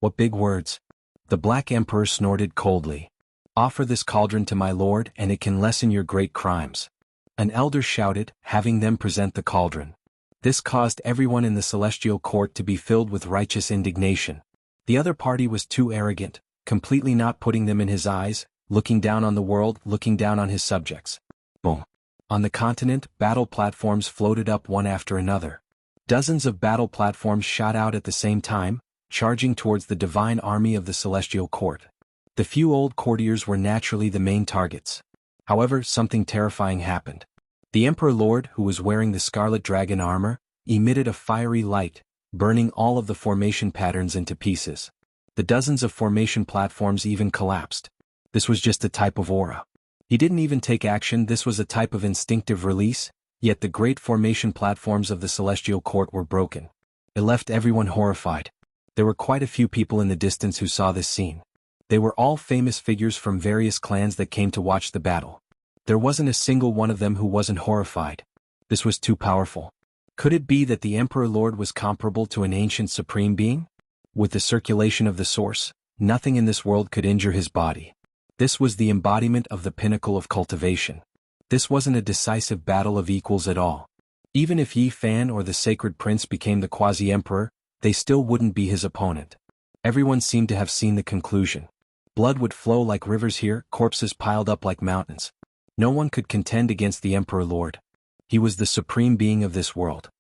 What big words! The Black Emperor snorted coldly. Offer this cauldron to my lord and it can lessen your great crimes. An elder shouted, having them present the cauldron. This caused everyone in the celestial court to be filled with righteous indignation. The other party was too arrogant, completely not putting them in his eyes, looking down on the world, looking down on his subjects. Boom. On the continent, battle platforms floated up one after another. Dozens of battle platforms shot out at the same time, charging towards the divine army of the celestial court. The few old courtiers were naturally the main targets. However, something terrifying happened. The Emperor Lord, who was wearing the scarlet dragon armor, emitted a fiery light, burning all of the formation patterns into pieces. The dozens of formation platforms even collapsed. This was just a type of aura. He didn't even take action, this was a type of instinctive release, yet the great formation platforms of the celestial court were broken. It left everyone horrified. There were quite a few people in the distance who saw this scene. They were all famous figures from various clans that came to watch the battle. There wasn't a single one of them who wasn't horrified. This was too powerful. Could it be that the Emperor Lord was comparable to an ancient supreme being? With the circulation of the source, nothing in this world could injure his body. This was the embodiment of the pinnacle of cultivation. This wasn't a decisive battle of equals at all. Even if Yi Fan or the Sacred Prince became the quasi-emperor, they still wouldn't be his opponent. Everyone seemed to have seen the conclusion. Blood would flow like rivers here, corpses piled up like mountains. No one could contend against the Emperor Lord. He was the supreme being of this world.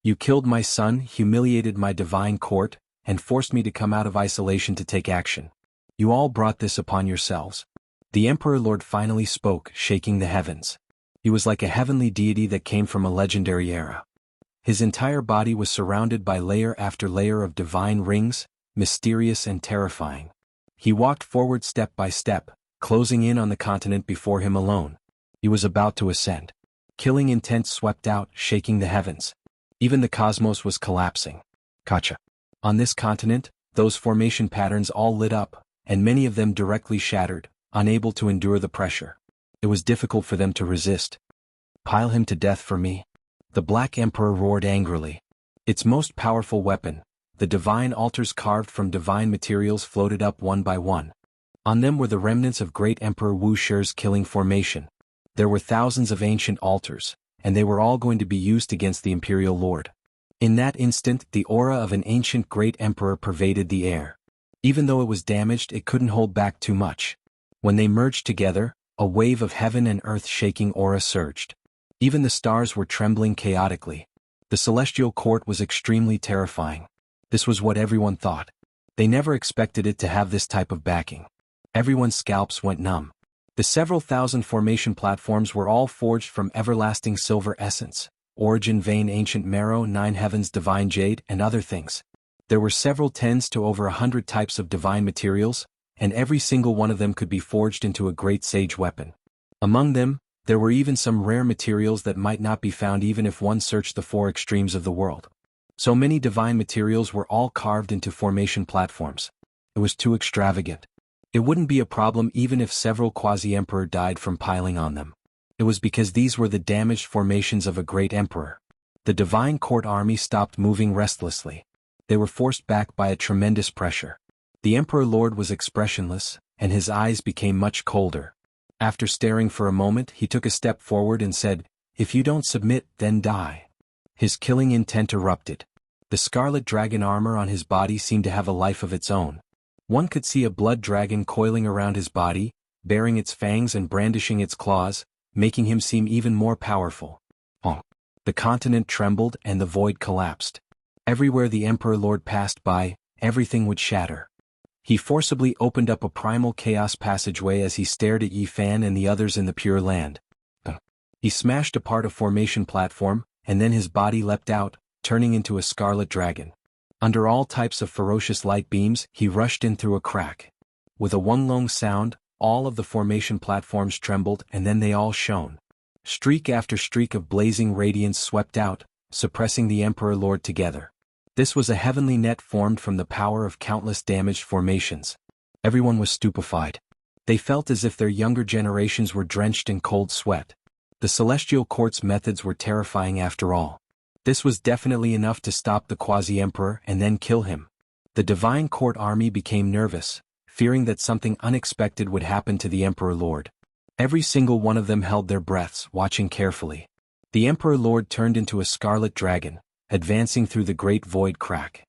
You killed my son, humiliated my divine court, and forced me to come out of isolation to take action. You all brought this upon yourselves. The Emperor Lord finally spoke, shaking the heavens. He was like a heavenly deity that came from a legendary era. His entire body was surrounded by layer after layer of divine rings, mysterious and terrifying. He walked forward step by step, closing in on the continent before him alone. He was about to ascend. Killing intent swept out, shaking the heavens. Even the cosmos was collapsing. Kacha. On this continent, those formation patterns all lit up, and many of them directly shattered, unable to endure the pressure. It was difficult for them to resist. Pile him to death for me. The Black Emperor roared angrily. Its most powerful weapon, the divine altars carved from divine materials, floated up one by one. On them were the remnants of great Emperor Wuxia's killing formation. There were thousands of ancient altars, and they were all going to be used against the Imperial Lord. In that instant, the aura of an ancient great emperor pervaded the air. Even though it was damaged, it couldn't hold back too much. When they merged together, a wave of heaven and earth-shaking aura surged. Even the stars were trembling chaotically. The celestial court was extremely terrifying. This was what everyone thought. They never expected it to have this type of backing. Everyone's scalps went numb. The several thousand formation platforms were all forged from everlasting silver essence, origin vein, ancient marrow, nine heavens, divine jade, and other things. There were several tens to over 100 types of divine materials, and every single one of them could be forged into a great sage weapon. Among them, there were even some rare materials that might not be found even if one searched the four extremes of the world. So many divine materials were all carved into formation platforms. It was too extravagant. It wouldn't be a problem even if several quasi-emperor died from piling on them. It was because these were the damaged formations of a great emperor. The divine court army stopped moving restlessly. They were forced back by a tremendous pressure. The Emperor Lord was expressionless, and his eyes became much colder. After staring for a moment, he took a step forward and said, "If you don't submit, then die." His killing intent erupted. The scarlet dragon armor on his body seemed to have a life of its own. One could see a blood dragon coiling around his body, baring its fangs and brandishing its claws, making him seem even more powerful. The continent trembled and the void collapsed. Everywhere the Emperor Lord passed by, everything would shatter. He forcibly opened up a primal chaos passageway as he stared at Yi Fan and the others in the Pure Land. He smashed apart a formation platform, and then his body leapt out, turning into a scarlet dragon. Under all types of ferocious light beams, he rushed in through a crack. With a one-long sound, all of the formation platforms trembled, and then they all shone. Streak after streak of blazing radiance swept out, suppressing the Emperor Lord together. This was a heavenly net formed from the power of countless damaged formations. Everyone was stupefied. They felt as if their younger generations were drenched in cold sweat. The celestial court's methods were terrifying after all. This was definitely enough to stop the quasi-emperor and then kill him. The divine court army became nervous, fearing that something unexpected would happen to the Emperor Lord. Every single one of them held their breaths, watching carefully. The Emperor Lord turned into a scarlet dragon, advancing through the great void crack.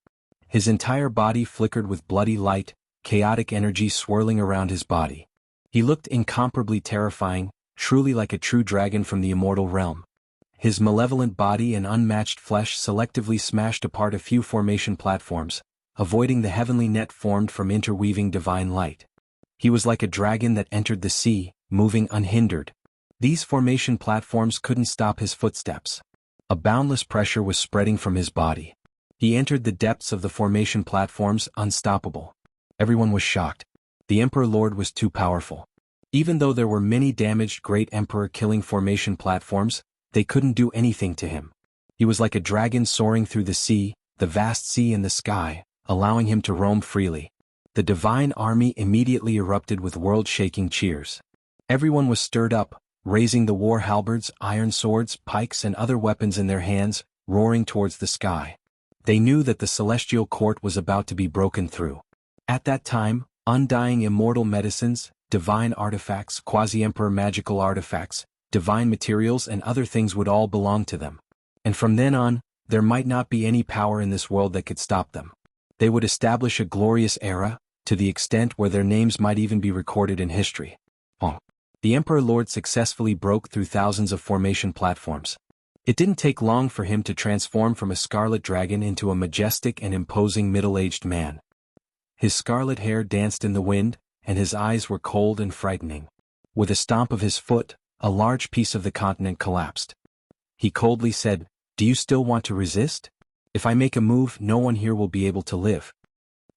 His entire body flickered with bloody light, chaotic energy swirling around his body. He looked incomparably terrifying, truly like a true dragon from the immortal realm. His malevolent body and unmatched flesh selectively smashed apart a few formation platforms, avoiding the heavenly net formed from interweaving divine light. He was like a dragon that entered the sea, moving unhindered. These formation platforms couldn't stop his footsteps. A boundless pressure was spreading from his body. He entered the depths of the formation platforms, unstoppable. Everyone was shocked. The Emperor Lord was too powerful. Even though there were many damaged great emperor killing formation platforms, they couldn't do anything to him. He was like a dragon soaring through the vast sea and the sky, allowing him to roam freely. The divine army immediately erupted with world-shaking cheers. Everyone was stirred up, raising the war halberds, iron swords, pikes and other weapons in their hands, roaring towards the sky. They knew that the celestial court was about to be broken through. At that time, undying immortal medicines, divine artifacts, quasi-emperor magical artifacts, divine materials and other things would all belong to them. And from then on, there might not be any power in this world that could stop them. They would establish a glorious era, to the extent where their names might even be recorded in history. The Emperor Lord successfully broke through thousands of formation platforms. It didn't take long for him to transform from a scarlet dragon into a majestic and imposing middle-aged man. His scarlet hair danced in the wind, and his eyes were cold and frightening. With a stomp of his foot, a large piece of the continent collapsed. He coldly said, "Do you still want to resist? If I make a move, no one here will be able to live."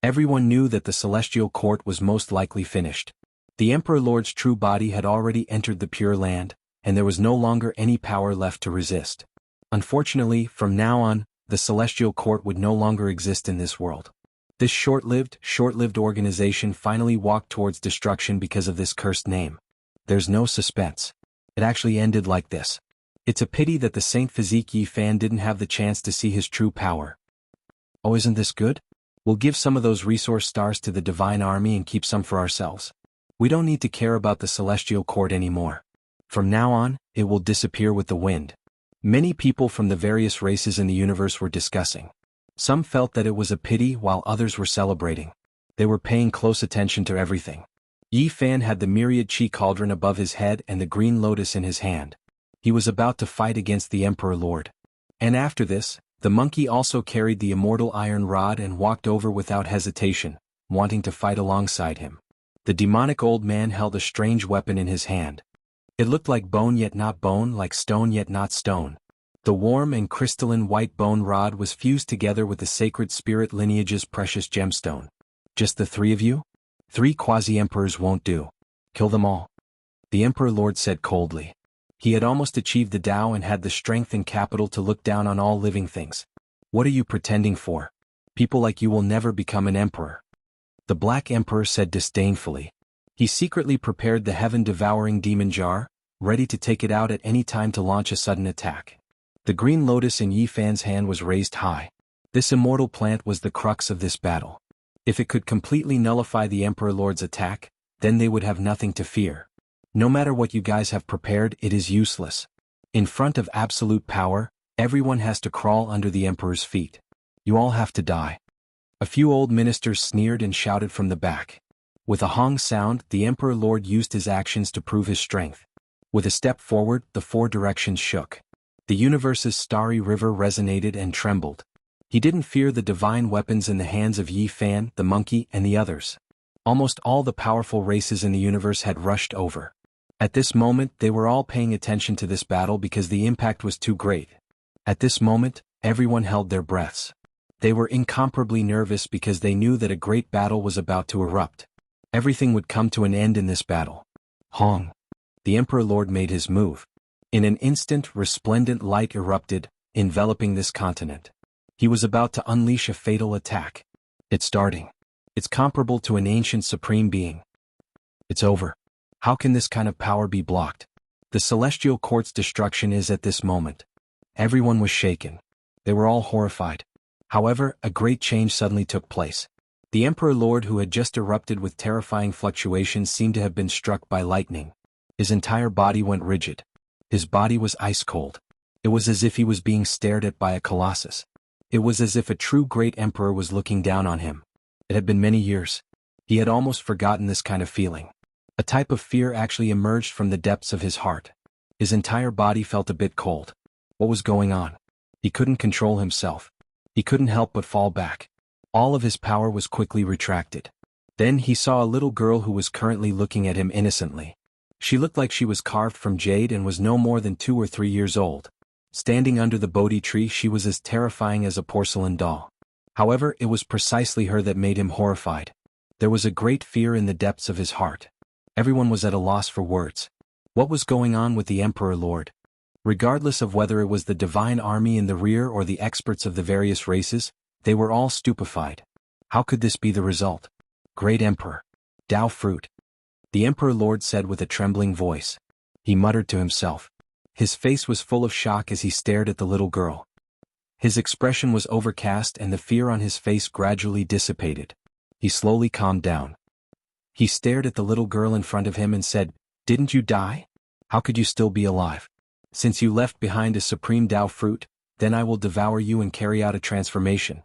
Everyone knew that the celestial court was most likely finished. The Emperor Lord's true body had already entered the Pure Land, and there was no longer any power left to resist. Unfortunately, from now on, the celestial court would no longer exist in this world. This short-lived organization finally walked towards destruction because of this cursed name. There's no suspense. It actually ended like this. It's a pity that the Saint Physique Yi Fan didn't have the chance to see his true power. Oh, isn't this good? We'll give some of those resource stars to the Divine Army and keep some for ourselves. We don't need to care about the celestial court anymore. From now on, it will disappear with the wind. Many people from the various races in the universe were discussing. Some felt that it was a pity while others were celebrating. They were paying close attention to everything. Yi Fan had the myriad chi cauldron above his head and the green lotus in his hand. He was about to fight against the Emperor Lord. And after this, the monkey also carried the immortal iron rod and walked over without hesitation, wanting to fight alongside him. The demonic old man held a strange weapon in his hand. It looked like bone yet not bone, like stone yet not stone. The warm and crystalline white bone rod was fused together with the sacred spirit lineage's precious gemstone. Just the three of you? 3 quasi-emperors won't do. Kill them all. The Emperor Lord said coldly. He had almost achieved the Tao and had the strength and capital to look down on all living things. What are you pretending for? People like you will never become an emperor. The Black Emperor said disdainfully. He secretly prepared the heaven-devouring demon jar, ready to take it out at any time to launch a sudden attack. The green lotus in Yi Fan's hand was raised high. This immortal plant was the crux of this battle. If it could completely nullify the Emperor Lord's attack, then they would have nothing to fear. No matter what you guys have prepared, it is useless. In front of absolute power, everyone has to crawl under the Emperor's feet. You all have to die. A few old ministers sneered and shouted from the back. With a hong sound, the Emperor Lord used his actions to prove his strength. With a step forward, the 4 directions shook. The universe's starry river resonated and trembled. He didn't fear the divine weapons in the hands of Yi Fan, the monkey, and the others. Almost all the powerful races in the universe had rushed over. At this moment, they were all paying attention to this battle because the impact was too great. At this moment, everyone held their breaths. They were incomparably nervous because they knew that a great battle was about to erupt. Everything would come to an end in this battle. Hong. The Emperor Lord made his move. In an instant, resplendent light erupted, enveloping this continent. He was about to unleash a fatal attack. It's starting. It's comparable to an ancient supreme being. It's over. How can this kind of power be blocked? The celestial court's destruction is at this moment. Everyone was shaken. They were all horrified. However, a great change suddenly took place. The Emperor Lord, who had just erupted with terrifying fluctuations, seemed to have been struck by lightning. His entire body went rigid. His body was ice cold. It was as if he was being stared at by a colossus. It was as if a true great emperor was looking down on him. It had been many years. He had almost forgotten this kind of feeling. A type of fear actually emerged from the depths of his heart. His entire body felt a bit cold. What was going on? He couldn't control himself. He couldn't help but fall back. All of his power was quickly retracted. Then he saw a little girl who was currently looking at him innocently. She looked like she was carved from jade and was no more than 2 or 3 years old. Standing under the Bodhi tree, she was as terrifying as a porcelain doll. However, it was precisely her that made him horrified. There was a great fear in the depths of his heart. Everyone was at a loss for words. What was going on with the Emperor Lord? Regardless of whether it was the divine army in the rear or the experts of the various races, they were all stupefied. How could this be the result? Great Emperor. Tao fruit. The Emperor Lord said with a trembling voice. he muttered to himself. His face was full of shock as he stared at the little girl. His expression was overcast and the fear on his face gradually dissipated. He slowly calmed down. He stared at the little girl in front of him and said, "Didn't you die? How could you still be alive? Since you left behind a supreme Tao fruit, then I will devour you and carry out a transformation."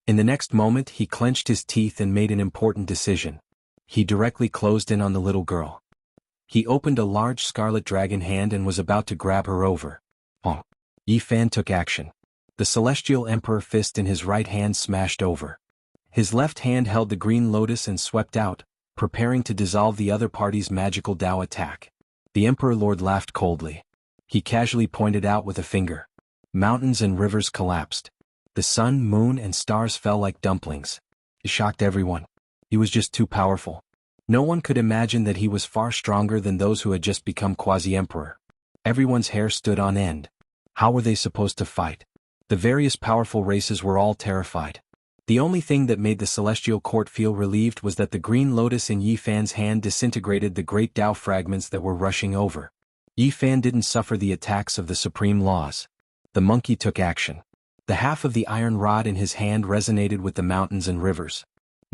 In the next moment he clenched his teeth and made an important decision. He directly closed in on the little girl. He opened a large scarlet dragon hand and was about to grab her over. Yi Fan took action. The Celestial Emperor fist in his right hand smashed over. His left hand held the green lotus and swept out, preparing to dissolve the other party's magical Tao attack. The Emperor Lord laughed coldly. He casually pointed out with a finger. Mountains and rivers collapsed. The sun, moon, and stars fell like dumplings. It shocked everyone. He was just too powerful. No one could imagine that he was far stronger than those who had just become quasi-emperor. Everyone's hair stood on end. How were they supposed to fight? The various powerful races were all terrified. The only thing that made the celestial court feel relieved was that the green lotus in Yi Fan's hand disintegrated the great Tao fragments that were rushing over. Yi Fan didn't suffer the attacks of the supreme laws. The monkey took action. The half of the iron rod in his hand resonated with the mountains and rivers.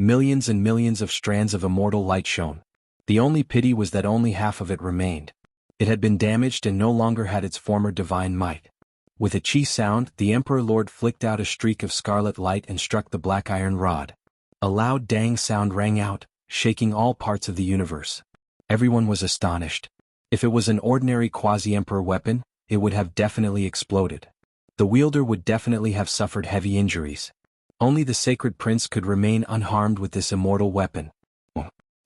Millions and millions of strands of immortal light shone. The only pity was that only half of it remained. It had been damaged and no longer had its former divine might. With a chi sound, the Emperor Lord flicked out a streak of scarlet light and struck the black iron rod. A loud dang sound rang out, shaking all parts of the universe. Everyone was astonished. If it was an ordinary quasi-emperor weapon, it would have definitely exploded. The wielder would definitely have suffered heavy injuries. Only the sacred prince could remain unharmed with this immortal weapon.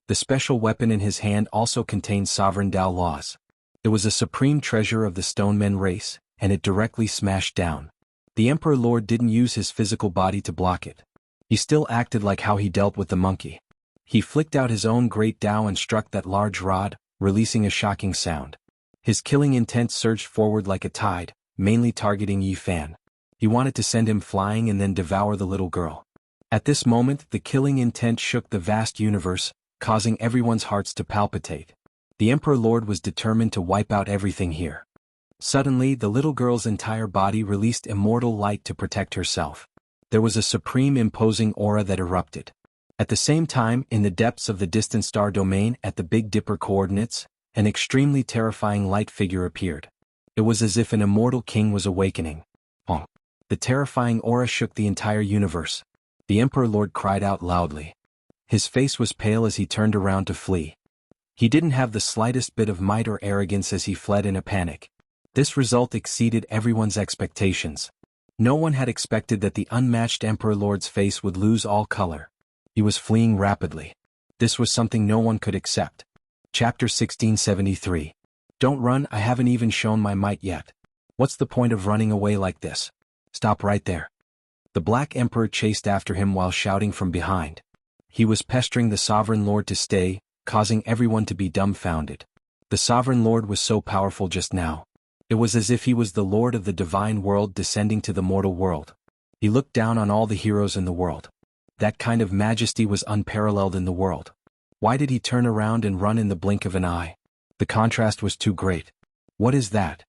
The special weapon in his hand also contained sovereign Tao laws. It was a supreme treasure of the Stonemen race, and it directly smashed down. The Emperor Lord didn't use his physical body to block it. He still acted like how he dealt with the monkey. He flicked out his own great Tao and struck that large rod, releasing a shocking sound. His killing intent surged forward like a tide, mainly targeting Yi Fan. He wanted to send him flying and then devour the little girl. At this moment, the killing intent shook the vast universe, causing everyone's hearts to palpitate. The Emperor Lord was determined to wipe out everything here. Suddenly, the little girl's entire body released immortal light to protect herself. There was a supreme imposing aura that erupted. At the same time, in the depths of the distant star domain at the Big Dipper coordinates, an extremely terrifying light figure appeared. It was as if an immortal king was awakening. The terrifying aura shook the entire universe. The Emperor Lord cried out loudly. His face was pale as he turned around to flee. He didn't have the slightest bit of might or arrogance as he fled in a panic. This result exceeded everyone's expectations. No one had expected that the unmatched Emperor Lord's face would lose all color. He was fleeing rapidly. This was something no one could accept. Chapter 1673. Don't run, I haven't even shown my might yet. What's the point of running away like this? Stop right there. The Black Emperor chased after him while shouting from behind. He was pestering the Sovereign Lord to stay, causing everyone to be dumbfounded. The Sovereign Lord was so powerful just now. It was as if he was the Lord of the divine world descending to the mortal world. He looked down on all the heroes in the world. That kind of majesty was unparalleled in the world. Why did he turn around and run in the blink of an eye? The contrast was too great. What is that?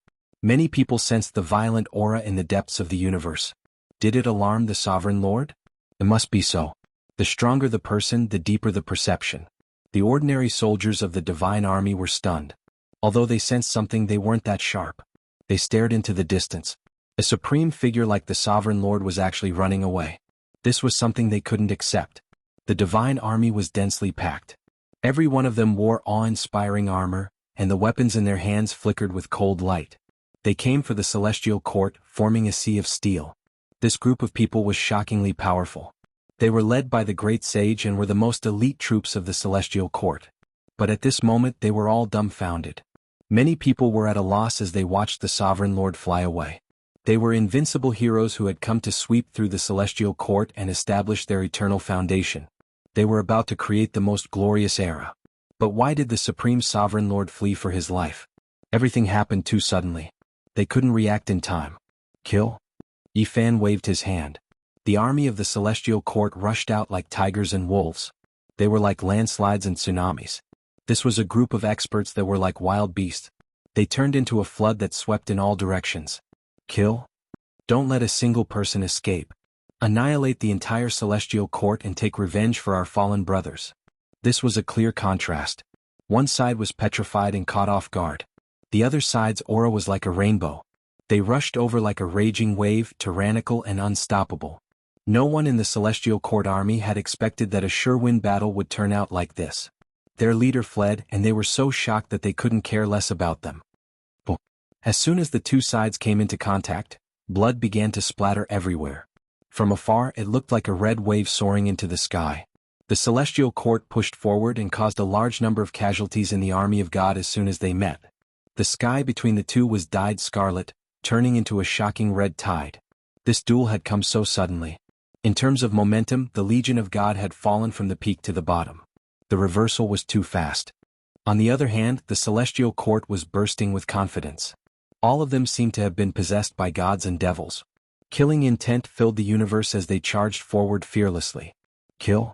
Many people sensed the violent aura in the depths of the universe. Did it alarm the Sovereign Lord? It must be so. The stronger the person, the deeper the perception. The ordinary soldiers of the divine army were stunned. Although they sensed something, they weren't that sharp. They stared into the distance. A supreme figure like the Sovereign Lord was actually running away. This was something they couldn't accept. The divine army was densely packed. Every one of them wore awe-inspiring armor, and the weapons in their hands flickered with cold light. They came for the celestial court, forming a sea of steel. This group of people was shockingly powerful. They were led by the great sage and were the most elite troops of the celestial court. But at this moment they were all dumbfounded. Many people were at a loss as they watched the Sovereign Lord fly away. They were invincible heroes who had come to sweep through the celestial court and establish their eternal foundation. They were about to create the most glorious era. But why did the Supreme Sovereign Lord flee for his life? Everything happened too suddenly. They couldn't react in time. Kill? Yi Fan waved his hand. The army of the celestial court rushed out like tigers and wolves. They were like landslides and tsunamis. This was a group of experts that were like wild beasts. They turned into a flood that swept in all directions. Kill? Don't let a single person escape. Annihilate the entire celestial court and take revenge for our fallen brothers. This was a clear contrast. One side was petrified and caught off guard. The other side's aura was like a rainbow. They rushed over like a raging wave, tyrannical and unstoppable. No one in the celestial court army had expected that a sure-win battle would turn out like this. Their leader fled, and they were so shocked that they couldn't care less about them. As soon as the two sides came into contact, blood began to splatter everywhere. From afar it looked like a red wave soaring into the sky. The celestial court pushed forward and caused a large number of casualties in the army of God as soon as they met. The sky between the two was dyed scarlet, turning into a shocking red tide. This duel had come so suddenly. In terms of momentum, the Legion of God had fallen from the peak to the bottom. The reversal was too fast. On the other hand, the celestial court was bursting with confidence. All of them seemed to have been possessed by gods and devils. Killing intent filled the universe as they charged forward fearlessly. Kill?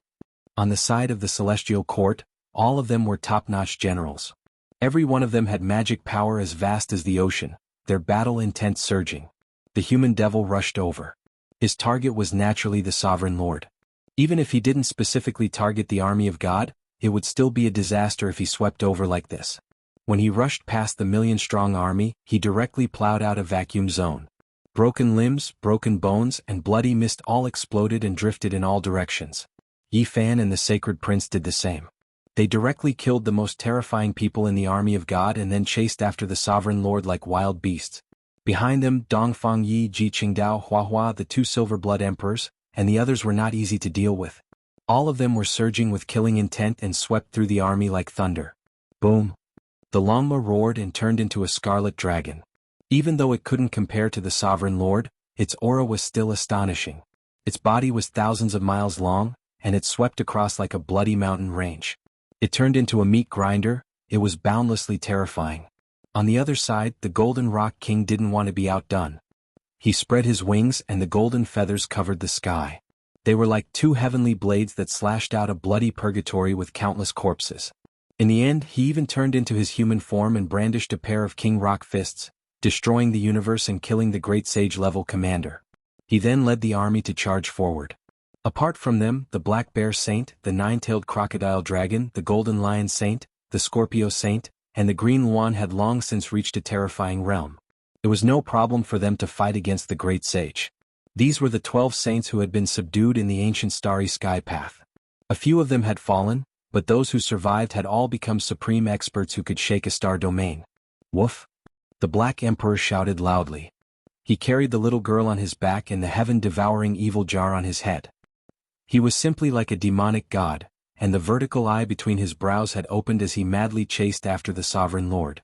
On the side of the celestial court, all of them were top-notch generals. Every one of them had magic power as vast as the ocean, their battle intent surging. The human devil rushed over. His target was naturally the Sovereign Lord. Even if he didn't specifically target the army of God, it would still be a disaster if he swept over like this. When he rushed past the million-strong army, he directly plowed out a vacuum zone. Broken limbs, broken bones, and bloody mist all exploded and drifted in all directions. Yi Fan and the Sacred Prince did the same. They directly killed the most terrifying people in the army of God and then chased after the Sovereign Lord like wild beasts. Behind them, Dongfang Yi, Ji Qingdao, Huahua, the two Silver-Blood Emperors, and the others were not easy to deal with. All of them were surging with killing intent and swept through the army like thunder. Boom! The Longma roared and turned into a scarlet dragon. Even though it couldn't compare to the Sovereign Lord, its aura was still astonishing. Its body was thousands of miles long, and it swept across like a bloody mountain range. It turned into a meat grinder. It was boundlessly terrifying. On the other side, the Golden Rock King didn't want to be outdone. He spread his wings and the golden feathers covered the sky. They were like two heavenly blades that slashed out a bloody purgatory with countless corpses. In the end, he even turned into his human form and brandished a pair of King Rock fists, destroying the universe and killing the great sage-level commander. He then led the army to charge forward. Apart from them, the Black Bear Saint, the Nine-Tailed Crocodile Dragon, the Golden Lion Saint, the Scorpio Saint, and the Green Luan had long since reached a terrifying realm. It was no problem for them to fight against the Great Sage. These were the 12 saints who had been subdued in the ancient starry sky path. A few of them had fallen, but those who survived had all become supreme experts who could shake a star domain. Woof! The Black Emperor shouted loudly. He carried the little girl on his back and the heaven-devouring evil jar on his head. He was simply like a demonic god, and the vertical eye between his brows had opened as he madly chased after the Sovereign Lord.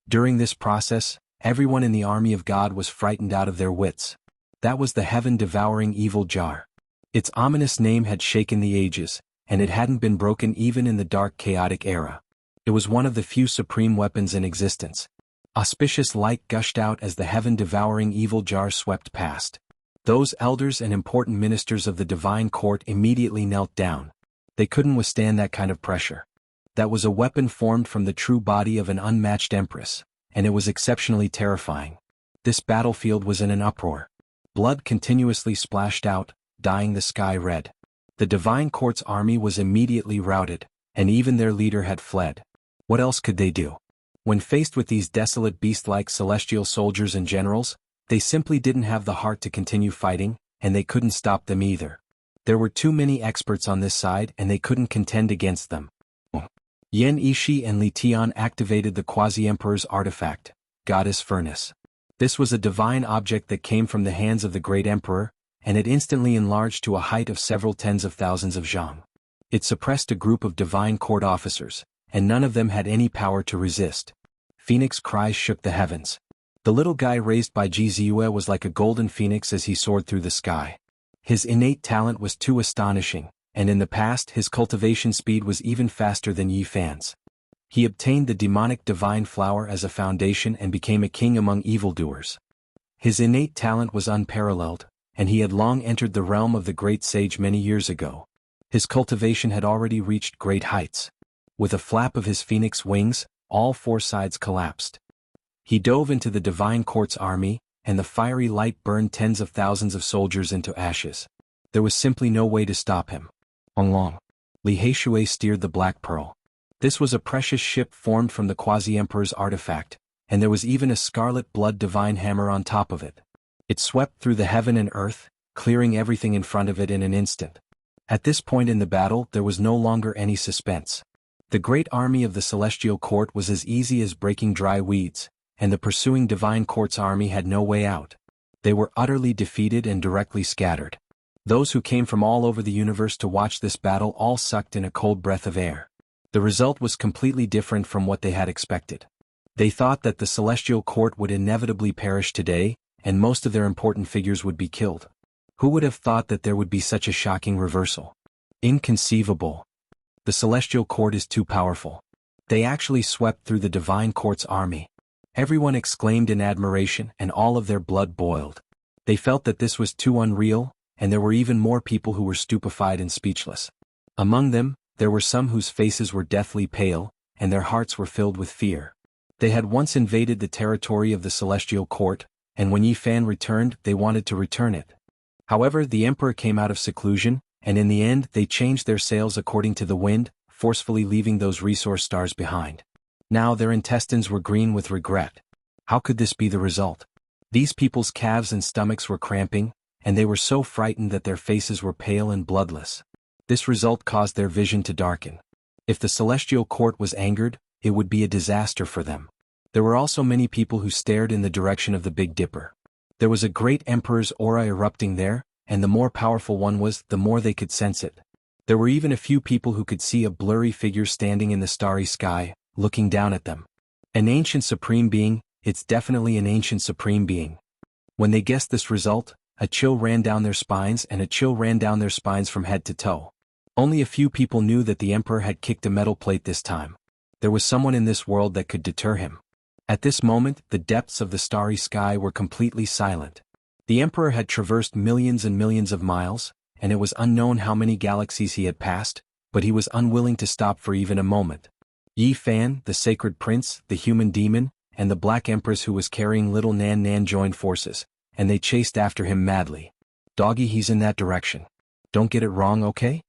During this process, everyone in the army of God was frightened out of their wits. That was the heaven-devouring evil jar. Its ominous name had shaken the ages, and it hadn't been broken even in the dark chaotic era. It was one of the few supreme weapons in existence. Auspicious light gushed out as the heaven-devouring evil jar swept past. Those elders and important ministers of the divine court immediately knelt down. They couldn't withstand that kind of pressure. That was a weapon formed from the true body of an unmatched empress, and it was exceptionally terrifying. This battlefield was in an uproar. Blood continuously splashed out, dyeing the sky red. The divine court's army was immediately routed, and even their leader had fled. What else could they do? When faced with these desolate beast-like celestial soldiers and generals, they simply didn't have the heart to continue fighting, and they couldn't stop them either. There were too many experts on this side and they couldn't contend against them. Yen Ishi and Li Tian activated the Quasi-Emperor's artifact, Goddess Furnace. This was a divine object that came from the hands of the Great Emperor, and it instantly enlarged to a height of several tens of thousands of zhang. It suppressed a group of divine court officers, and none of them had any power to resist. Phoenix cries shook the heavens. The little guy raised by Ji Ziyue was like a golden phoenix as he soared through the sky. His innate talent was too astonishing, and in the past his cultivation speed was even faster than Yi Fan's. He obtained the demonic divine flower as a foundation and became a king among evildoers. His innate talent was unparalleled, and he had long entered the realm of the great sage many years ago. His cultivation had already reached great heights. With a flap of his phoenix wings, all four sides collapsed. He dove into the divine court's army, and the fiery light burned tens of thousands of soldiers into ashes. There was simply no way to stop him. Long. Li Heishui steered the Black Pearl. This was a precious ship formed from the Quasi-Emperor's artifact, and there was even a scarlet blood divine hammer on top of it. It swept through the heaven and earth, clearing everything in front of it in an instant. At this point in the battle there was no longer any suspense. The great army of the Celestial Court was as easy as breaking dry weeds, and the pursuing Divine Court's army had no way out. They were utterly defeated and directly scattered. Those who came from all over the universe to watch this battle all sucked in a cold breath of air. The result was completely different from what they had expected. They thought that the Celestial Court would inevitably perish today, and most of their important figures would be killed. Who would have thought that there would be such a shocking reversal? Inconceivable. The Celestial Court is too powerful. They actually swept through the Divine Court's army. Everyone exclaimed in admiration, and all of their blood boiled. They felt that this was too unreal, and there were even more people who were stupefied and speechless. Among them, there were some whose faces were deathly pale, and their hearts were filled with fear. They had once invaded the territory of the Celestial Court, and when Yi Fan returned, they wanted to return it. However, the Emperor came out of seclusion, and in the end they changed their sails according to the wind, forcefully leaving those resource stars behind. Now their intestines were green with regret. How could this be the result? These people's calves and stomachs were cramping, and they were so frightened that their faces were pale and bloodless. This result caused their vision to darken. If the Celestial Court was angered, it would be a disaster for them. There were also many people who stared in the direction of the Big Dipper. There was a great emperor's aura erupting there, and the more powerful one was, the more they could sense it. There were even a few people who could see a blurry figure standing in the starry sky, looking down at them. An ancient supreme being, it's definitely an ancient supreme being. When they guessed this result, a chill ran down their spines from head to toe. Only a few people knew that the Emperor had kicked a metal plate this time. There was someone in this world that could deter him. At this moment, the depths of the starry sky were completely silent. The Emperor had traversed millions and millions of miles, and it was unknown how many galaxies he had passed, but he was unwilling to stop for even a moment. Yi Fan, the Sacred Prince, the Human Demon, and the Black Empress who was carrying Little Nan Nan joined forces, and they chased after him madly. "Doggy, he's in that direction. Don't get it wrong, okay?"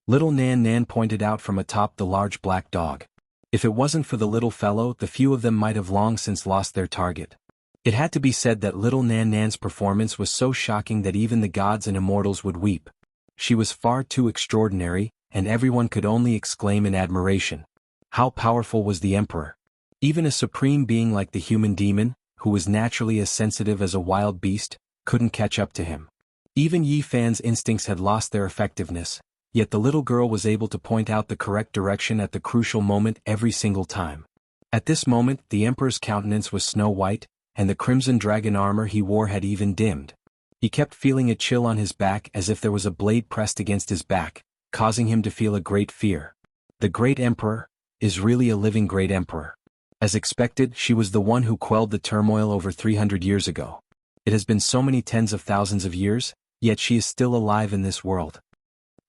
Little Nan Nan pointed out from atop the large black dog. If it wasn't for the little fellow, the few of them might have long since lost their target. It had to be said that Little Nan Nan's performance was so shocking that even the gods and immortals would weep. She was far too extraordinary, and everyone could only exclaim in admiration. How powerful was the Emperor? Even a supreme being like the Human Demon, who was naturally as sensitive as a wild beast, couldn't catch up to him. Even Yi Fan's instincts had lost their effectiveness, yet the little girl was able to point out the correct direction at the crucial moment every single time. At this moment, the Emperor's countenance was snow white, and the crimson dragon armor he wore had even dimmed. He kept feeling a chill on his back as if there was a blade pressed against his back, causing him to feel a great fear. The Great Emperor is really a living Great Emperor. As expected, she was the one who quelled the turmoil over 300 years ago. It has been so many tens of thousands of years, yet she is still alive in this world.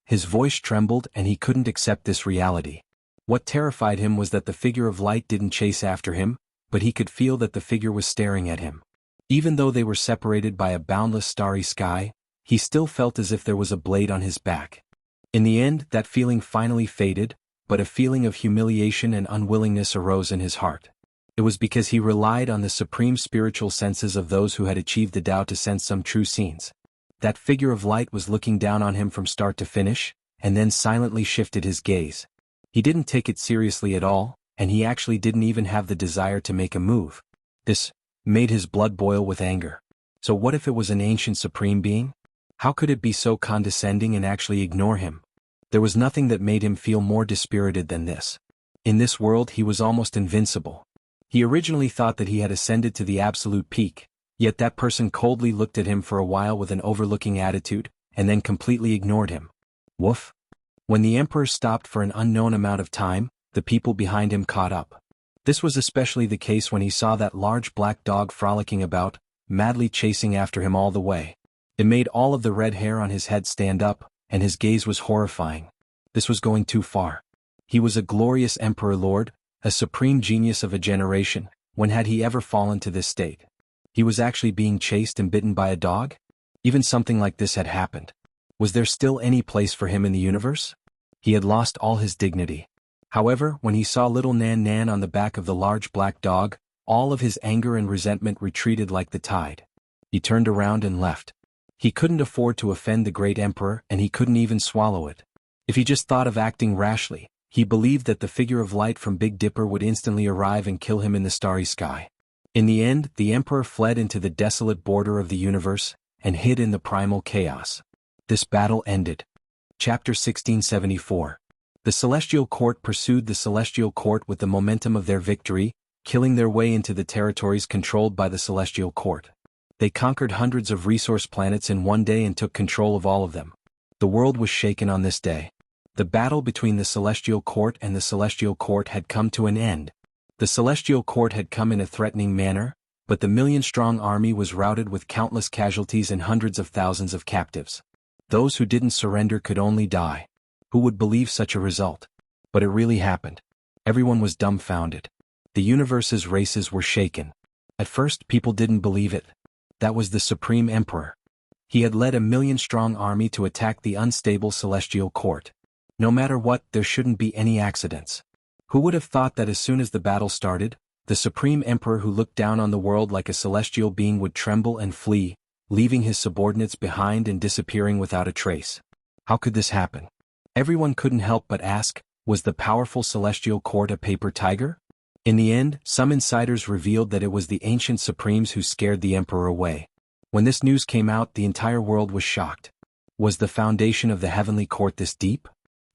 His voice trembled and he couldn't accept this reality. What terrified him was that the figure of light didn't chase after him, but he could feel that the figure was staring at him. Even though they were separated by a boundless starry sky, he still felt as if there was a blade on his back. In the end, that feeling finally faded, but a feeling of humiliation and unwillingness arose in his heart. It was because he relied on the supreme spiritual senses of those who had achieved the Tao to sense some true scenes. That figure of light was looking down on him from start to finish, and then silently shifted his gaze. He didn't take it seriously at all, and he actually didn't even have the desire to make a move. This made his blood boil with anger. So what if it was an ancient supreme being? How could it be so condescending and actually ignore him? There was nothing that made him feel more dispirited than this. In this world he was almost invincible. He originally thought that he had ascended to the absolute peak, yet that person coldly looked at him for a while with an overlooking attitude, and then completely ignored him. Woof. When the Emperor stopped for an unknown amount of time, the people behind him caught up. This was especially the case when he saw that large black dog frolicking about, madly chasing after him all the way. It made all of the red hair on his head stand up, and his gaze was horrifying. This was going too far. He was a glorious Emperor Lord, a supreme genius of a generation, When had he ever fallen to this state? He was actually being chased and bitten by a dog? Even something like this had happened. Was there still any place for him in the universe? He had lost all his dignity. However, when he saw little Nan Nan on the back of the large black dog, all of his anger and resentment retreated like the tide. He turned around and left. He couldn't afford to offend the great emperor, and he couldn't even swallow it. If he just thought of acting rashly, he believed that the figure of light from Big Dipper would instantly arrive and kill him in the starry sky. In the end, the emperor fled into the desolate border of the universe, and hid in the primal chaos. This battle ended. Chapter 1674. The Celestial Court pursued the Celestial Court with the momentum of their victory, killing their way into the territories controlled by the Celestial Court. They conquered hundreds of resource planets in one day and took control of all of them. The world was shaken on this day. The battle between the Celestial Court and the Celestial Court had come to an end. The Celestial Court had come in a threatening manner, but the million-strong army was routed with countless casualties and hundreds of thousands of captives. Those who didn't surrender could only die. Who would believe such a result? But it really happened. Everyone was dumbfounded. The universe's races were shaken. At first, people didn't believe it. That was the Supreme Emperor. He had led a million-strong army to attack the unstable Celestial Court. No matter what, there shouldn't be any accidents. Who would have thought that as soon as the battle started, the Supreme Emperor who looked down on the world like a celestial being would tremble and flee, leaving his subordinates behind and disappearing without a trace? How could this happen? Everyone couldn't help but ask, was the powerful Celestial Court a paper tiger? In the end, some insiders revealed that it was the ancient Supremes who scared the Emperor away. When this news came out, the entire world was shocked. Was the foundation of the Heavenly Court this deep?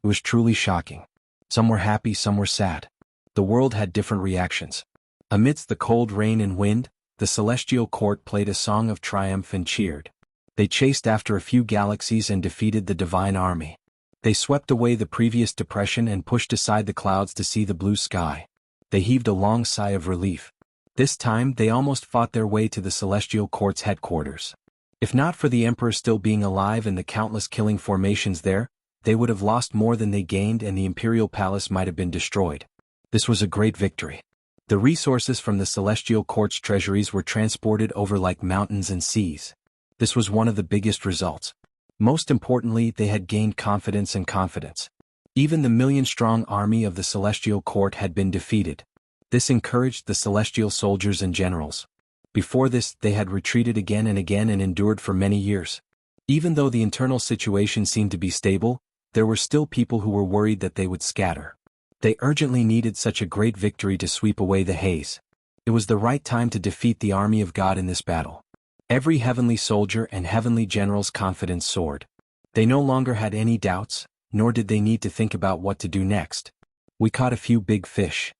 It was truly shocking. Some were happy, some were sad. The world had different reactions. Amidst the cold rain and wind, the Celestial Court played a song of triumph and cheered. They chased after a few galaxies and defeated the divine army. They swept away the previous depression and pushed aside the clouds to see the blue sky. They heaved a long sigh of relief. This time, they almost fought their way to the Celestial Court's headquarters. If not for the Emperor still being alive and the countless killing formations there, they would have lost more than they gained and the Imperial Palace might have been destroyed. This was a great victory. The resources from the Celestial Court's treasuries were transported over like mountains and seas. This was one of the biggest results. Most importantly, they had gained confidence and confidence. Even the million-strong army of the Celestial Court had been defeated. This encouraged the celestial soldiers and generals. Before this, they had retreated again and endured for many years. Even though the internal situation seemed to be stable, there were still people who were worried that they would scatter. They urgently needed such a great victory to sweep away the haze. It was the right time to defeat the army of God in this battle. Every heavenly soldier and heavenly general's confidence soared. They no longer had any doubts, nor did they need to think about what to do next. We caught a few big fish.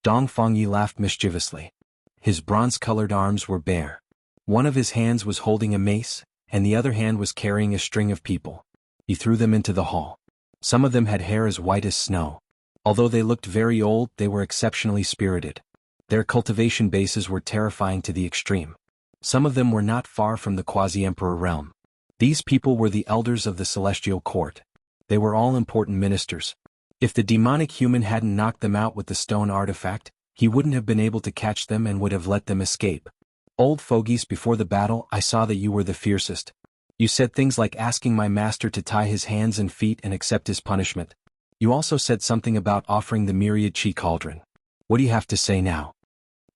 Dong Fangyi laughed mischievously. His bronze-colored arms were bare. One of his hands was holding a mace, and the other hand was carrying a string of people. He threw them into the hall. Some of them had hair as white as snow. Although they looked very old, they were exceptionally spirited. Their cultivation bases were terrifying to the extreme. Some of them were not far from the quasi-emperor realm. These people were the elders of the Celestial Court. They were all important ministers. If the demonic human hadn't knocked them out with the stone artifact, he wouldn't have been able to catch them and would have let them escape. Old fogies, before the battle, I saw that you were the fiercest. You said things like asking my master to tie his hands and feet and accept his punishment. You also said something about offering the myriad chi cauldron. What do you have to say now?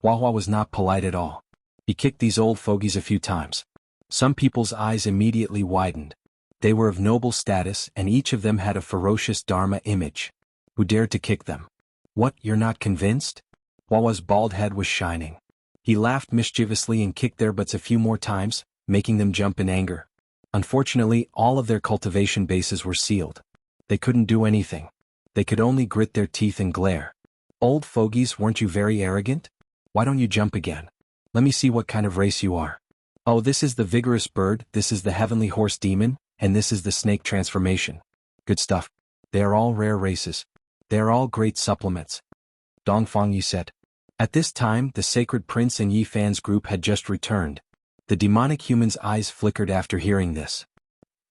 Huahua was not polite at all. He kicked these old fogies a few times. Some people's eyes immediately widened. They were of noble status and each of them had a ferocious Dharma image. Who dared to kick them? What, you're not convinced? Huahua's bald head was shining. He laughed mischievously and kicked their butts a few more times, making them jump in anger. Unfortunately, all of their cultivation bases were sealed. They couldn't do anything. They could only grit their teeth and glare. Old fogies, weren't you very arrogant? Why don't you jump again? Let me see what kind of race you are. Oh, this is the vigorous bird, this is the heavenly horse demon, and this is the snake transformation. Good stuff. They are all rare races. They are all great supplements. Dong Fangyi said. At this time, the sacred prince and Yi Fan's group had just returned. The demonic human's eyes flickered after hearing this.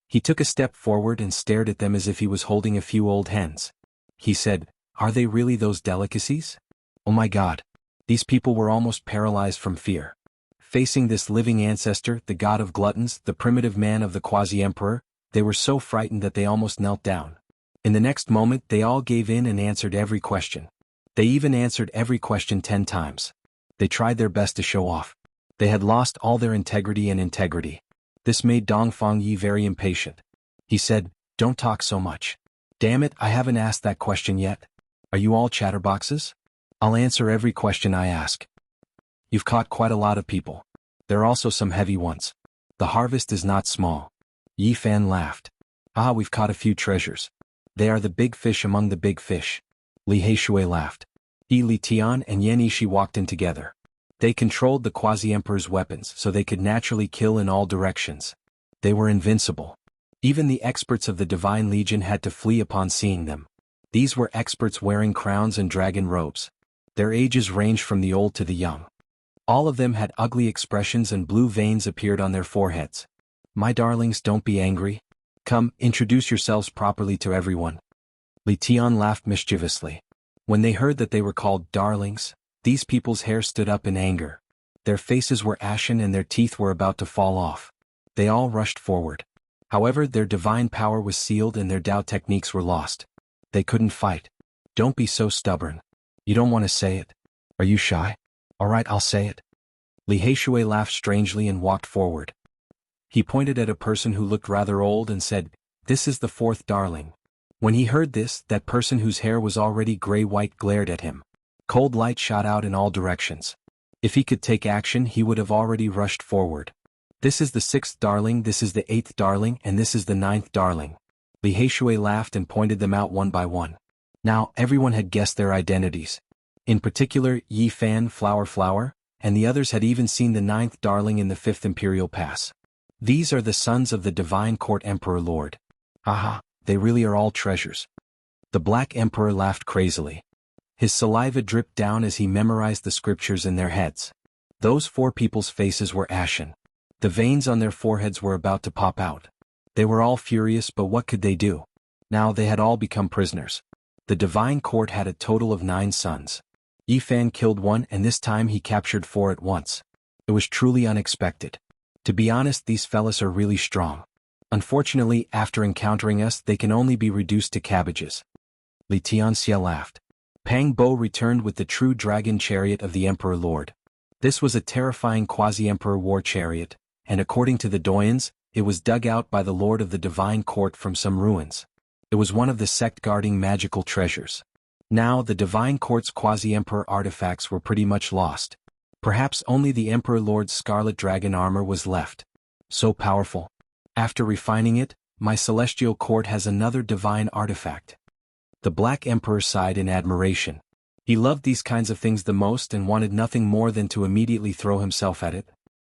He took a step forward and stared at them as if he was holding a few old hens. He said, "Are they really those delicacies? Oh my God. These people were almost paralyzed from fear. Facing this living ancestor, the god of gluttons, the primitive man of the quasi-emperor, they were so frightened that they almost knelt down. In the next moment they all gave in and answered every question. They even answered every question 10 times. They tried their best to show off. They had lost all their integrity. This made Dongfang Yi very impatient. He said, "Don't talk so much. Damn it, I haven't asked that question yet. Are you all chatterboxes? I'll answer every question I ask. You've caught quite a lot of people. There are also some heavy ones. The harvest is not small." Yi Fan laughed. "Ah, we've caught a few treasures. They are the big fish among the big fish." Li Heishui laughed. Li Tian and Yan Yishi walked in together. They controlled the quasi-emperor's weapons so they could naturally kill in all directions. They were invincible. Even the experts of the Divine Legion had to flee upon seeing them. These were experts wearing crowns and dragon robes. Their ages ranged from the old to the young. All of them had ugly expressions and blue veins appeared on their foreheads. "My darlings, don't be angry. Come, introduce yourselves properly to everyone." Li Tian laughed mischievously. When they heard that they were called darlings, these people's hair stood up in anger. Their faces were ashen and their teeth were about to fall off. They all rushed forward. However, their divine power was sealed and their Dao techniques were lost. They couldn't fight. "Don't be so stubborn. You don't want to say it? Are you shy? All right, I'll say it." Li Heishui laughed strangely and walked forward. He pointed at a person who looked rather old and said, "This is the fourth darling." When he heard this, that person whose hair was already gray-white glared at him. Cold light shot out in all directions. If he could take action, he would have already rushed forward. "This is the sixth darling, this is the eighth darling, and this is the ninth darling." Li Heishui laughed and pointed them out one by one. Now, everyone had guessed their identities. In particular, Yi Fan, Flower, and the others had even seen the ninth darling in the 5th Imperial Pass. These are the sons of the Divine Court Emperor Lord. Aha, they really are all treasures. The Black Emperor laughed crazily. His saliva dripped down as he memorized the scriptures in their heads. Those 4 people's faces were ashen. The veins on their foreheads were about to pop out. They were all furious, but what could they do? Now they had all become prisoners. The Divine Court had a total of 9 sons. Yi Fan killed 1 and this time he captured 4 at once. It was truly unexpected. To be honest, these fellas are really strong. Unfortunately, after encountering us, they can only be reduced to cabbages. Li Tianxia laughed. Pang Bo returned with the true dragon chariot of the Emperor Lord. This was a terrifying quasi-emperor war chariot, and according to the Doyens, it was dug out by the Lord of the Divine Court from some ruins. It was one of the sect-guarding magical treasures. Now, the Divine Court's quasi-emperor artifacts were pretty much lost. Perhaps only the Emperor Lord's scarlet dragon armor was left. So powerful. After refining it, my celestial court has another divine artifact. The Black Emperor sighed in admiration. He loved these kinds of things the most and wanted nothing more than to immediately throw himself at it.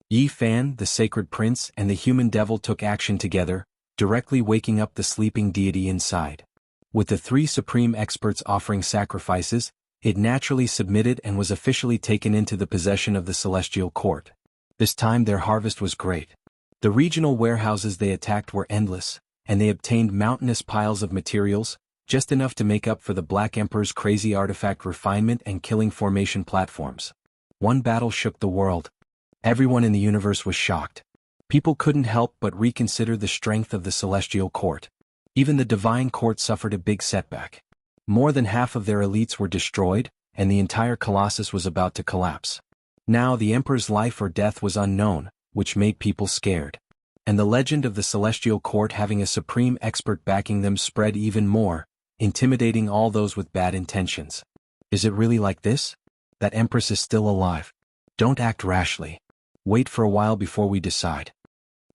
Yi Fan, the sacred prince, and the human devil took action together, directly waking up the sleeping deity inside. With the 3 supreme experts offering sacrifices, it naturally submitted and was officially taken into the possession of the celestial court. This time their harvest was great. The regional warehouses they attacked were endless, and they obtained mountainous piles of materials, just enough to make up for the Black Emperor's crazy artifact refinement and killing formation platforms. One battle shook the world. Everyone in the universe was shocked. People couldn't help but reconsider the strength of the celestial court. Even the Divine Court suffered a big setback. More than half of their elites were destroyed, and the entire Colossus was about to collapse. Now the Emperor's life or death was unknown, which made people scared. And the legend of the Celestial Court having a supreme expert backing them spread even more, intimidating all those with bad intentions. Is it really like this? That Empress is still alive. Don't act rashly. Wait for a while before we decide.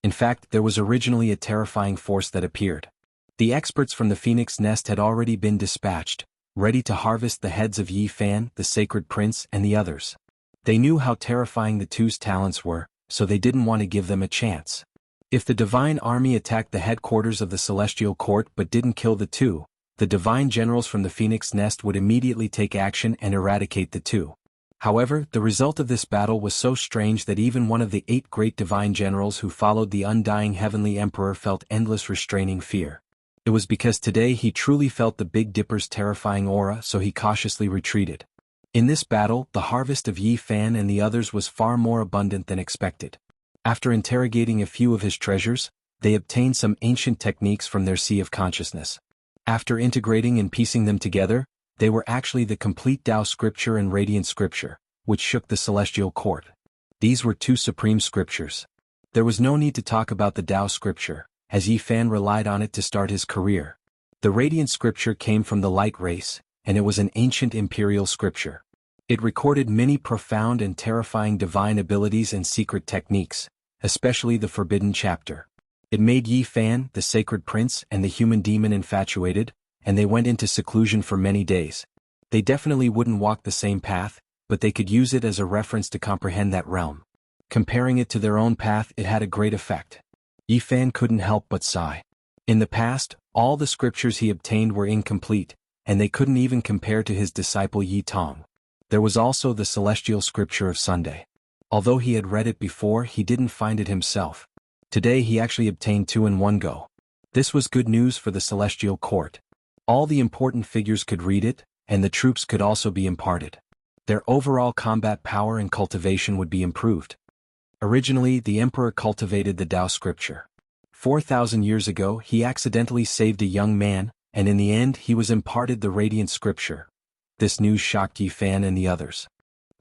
In fact, there was originally a terrifying force that appeared. The experts from the Phoenix Nest had already been dispatched, ready to harvest the heads of Yi Fan, the sacred prince, and the others. They knew how terrifying the two's talents were, so they didn't want to give them a chance. If the divine army attacked the headquarters of the celestial court but didn't kill the two, the divine generals from the Phoenix Nest would immediately take action and eradicate the two. However, the result of this battle was so strange that even one of the 8 great divine generals who followed the undying heavenly emperor felt endless restraining fear. It was because today he truly felt the Big Dipper's terrifying aura, so he cautiously retreated. In this battle, the harvest of Yi Fan and the others was far more abundant than expected. After interrogating a few of his treasures, they obtained some ancient techniques from their sea of consciousness. After integrating and piecing them together, they were actually the complete Tao scripture and radiant scripture, which shook the celestial court. These were two supreme scriptures. There was no need to talk about the Tao scripture, as Yi Fan relied on it to start his career. The radiant scripture came from the light race, and it was an ancient imperial scripture. It recorded many profound and terrifying divine abilities and secret techniques, especially the forbidden chapter. It made Yi Fan, the sacred prince, and the human demon infatuated, and they went into seclusion for many days. They definitely wouldn't walk the same path, but they could use it as a reference to comprehend that realm. Comparing it to their own path, it had a great effect. Yi Fan couldn't help but sigh. In the past, all the scriptures he obtained were incomplete, and they couldn't even compare to his disciple Yi Tong. There was also the celestial scripture of Sunday. Although he had read it before, he didn't find it himself. Today he actually obtained two in one go. This was good news for the celestial court. All the important figures could read it, and the troops could also be imparted. Their overall combat power and cultivation would be improved. Originally, the emperor cultivated the Tao scripture. 4,000 years ago, he accidentally saved a young man, and in the end he was imparted the radiant scripture. This news shocked Yi Fan and the others.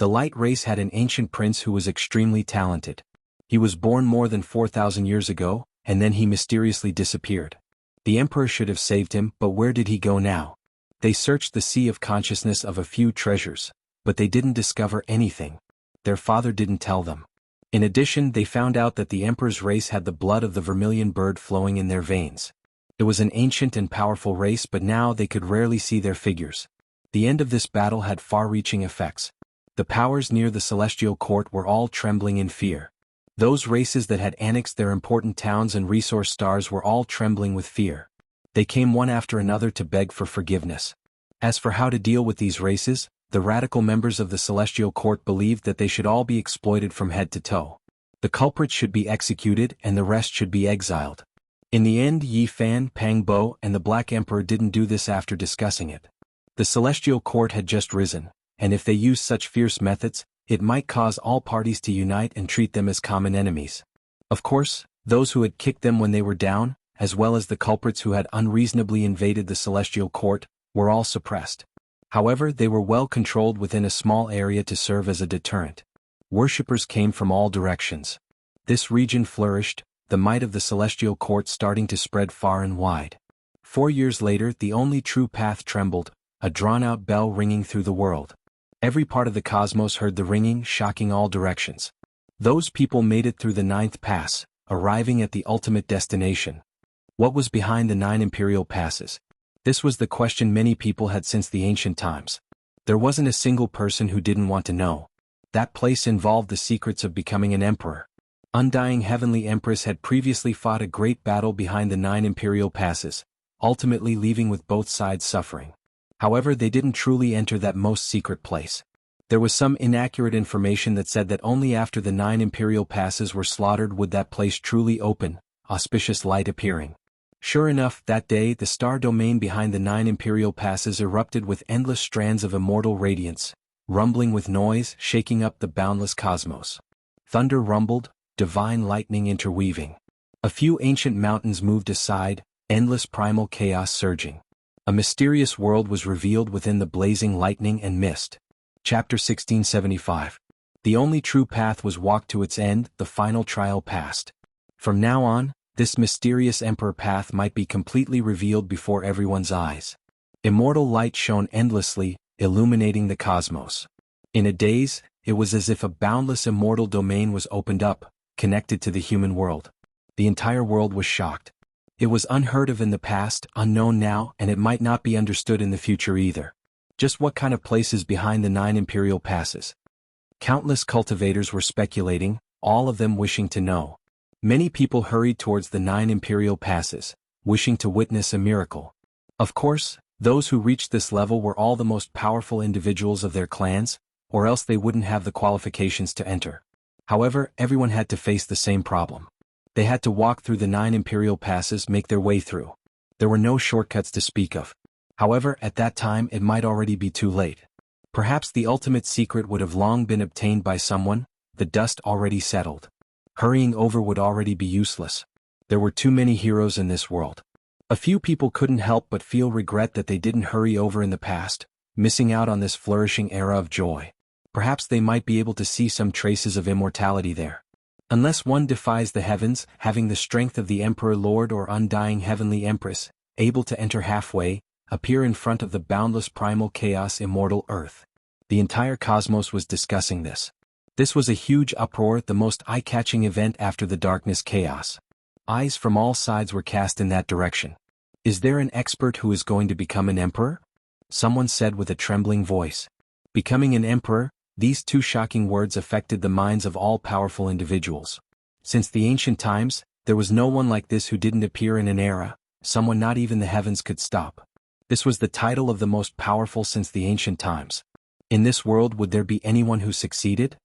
The light race had an ancient prince who was extremely talented. He was born more than 4,000 years ago, and then he mysteriously disappeared. The emperor should have saved him, but where did he go now? They searched the sea of consciousness of a few treasures, but they didn't discover anything. Their father didn't tell them. In addition, they found out that the emperor's race had the blood of the vermilion bird flowing in their veins. It was an ancient and powerful race, but now they could rarely see their figures. The end of this battle had far-reaching effects. The powers near the celestial court were all trembling in fear. Those races that had annexed their important towns and resource stars were all trembling with fear. They came one after another to beg for forgiveness. As for how to deal with these races, the radical members of the celestial court believed that they should all be exploited from head to toe. The culprits should be executed and the rest should be exiled. In the end, Yi Fan, Pang Bo, and the Black Emperor didn't do this after discussing it. The celestial court had just risen, and if they used such fierce methods, it might cause all parties to unite and treat them as common enemies. Of course, those who had kicked them when they were down, as well as the culprits who had unreasonably invaded the celestial court, were all suppressed. However, they were well controlled within a small area to serve as a deterrent. Worshippers came from all directions. This region flourished, the might of the celestial court starting to spread far and wide. 4 years later, the only true path trembled, a drawn-out bell ringing through the world. Every part of the cosmos heard the ringing, shocking all directions. Those people made it through the 9th pass, arriving at the ultimate destination. What was behind the 9 imperial passes? This was the question many people had since the ancient times. There wasn't a single person who didn't want to know. That place involved the secrets of becoming an emperor. Undying Heavenly Empress had previously fought a great battle behind the 9 imperial passes, ultimately leaving with both sides suffering. However, they didn't truly enter that most secret place. There was some inaccurate information that said that only after the 9 imperial passes were slaughtered would that place truly open, auspicious light appearing. Sure enough, that day the star domain behind the 9 imperial passes erupted with endless strands of immortal radiance, rumbling with noise, shaking up the boundless cosmos. Thunder rumbled, divine lightning interweaving. A few ancient mountains moved aside, endless primal chaos surging. A mysterious world was revealed within the blazing lightning and mist. Chapter 1675. The only true path was walked to its end, the final trial passed. From now on, this mysterious emperor path might be completely revealed before everyone's eyes. Immortal light shone endlessly, illuminating the cosmos. In a daze, it was as if a boundless immortal domain was opened up, connected to the human world. The entire world was shocked. It was unheard of in the past, unknown now, and it might not be understood in the future either. Just what kind of place is behind the 9 imperial passes? Countless cultivators were speculating, all of them wishing to know. Many people hurried towards the 9 imperial passes, wishing to witness a miracle. Of course, those who reached this level were all the most powerful individuals of their clans, or else they wouldn't have the qualifications to enter. However, everyone had to face the same problem. They had to walk through the 9 imperial passes, make their way through. There were no shortcuts to speak of. However, at that time it might already be too late. Perhaps the ultimate secret would have long been obtained by someone, the dust already settled. Hurrying over would already be useless. There were too many heroes in this world. A few people couldn't help but feel regret that they didn't hurry over in the past, missing out on this flourishing era of joy. Perhaps they might be able to see some traces of immortality there. Unless one defies the heavens, having the strength of the Emperor Lord or undying Heavenly Empress, able to enter halfway, appear in front of the boundless primal chaos immortal Earth. The entire cosmos was discussing this. This was a huge uproar, the most eye-catching event after the darkness chaos. Eyes from all sides were cast in that direction. Is there an expert who is going to become an emperor? Someone said with a trembling voice. Becoming an emperor, these two shocking words affected the minds of all powerful individuals. Since the ancient times, there was no one like this who didn't appear in an era, someone not even the heavens could stop. This was the title of the most powerful since the ancient times. In this world, would there be anyone who succeeded?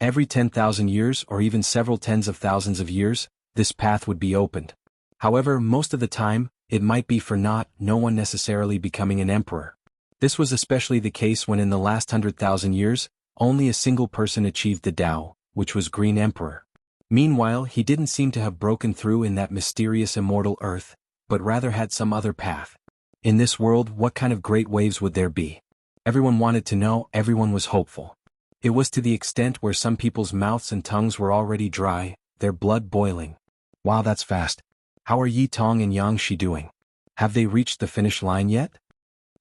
Every 10,000 years or even several tens of thousands of years, this path would be opened. However, most of the time, it might be for no one necessarily becoming an emperor. This was especially the case when in the last 100,000 years, only a single person achieved the Tao, which was Green Emperor. Meanwhile, he didn't seem to have broken through in that mysterious immortal Earth, but rather had some other path. In this world, what kind of great waves would there be? Everyone wanted to know, everyone was hopeful. It was to the extent where some people's mouths and tongues were already dry, their blood boiling. Wow, that's fast. How are Yi Tong and Yang Shi doing? Have they reached the finish line yet?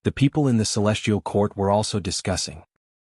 The people in the celestial court were also discussing.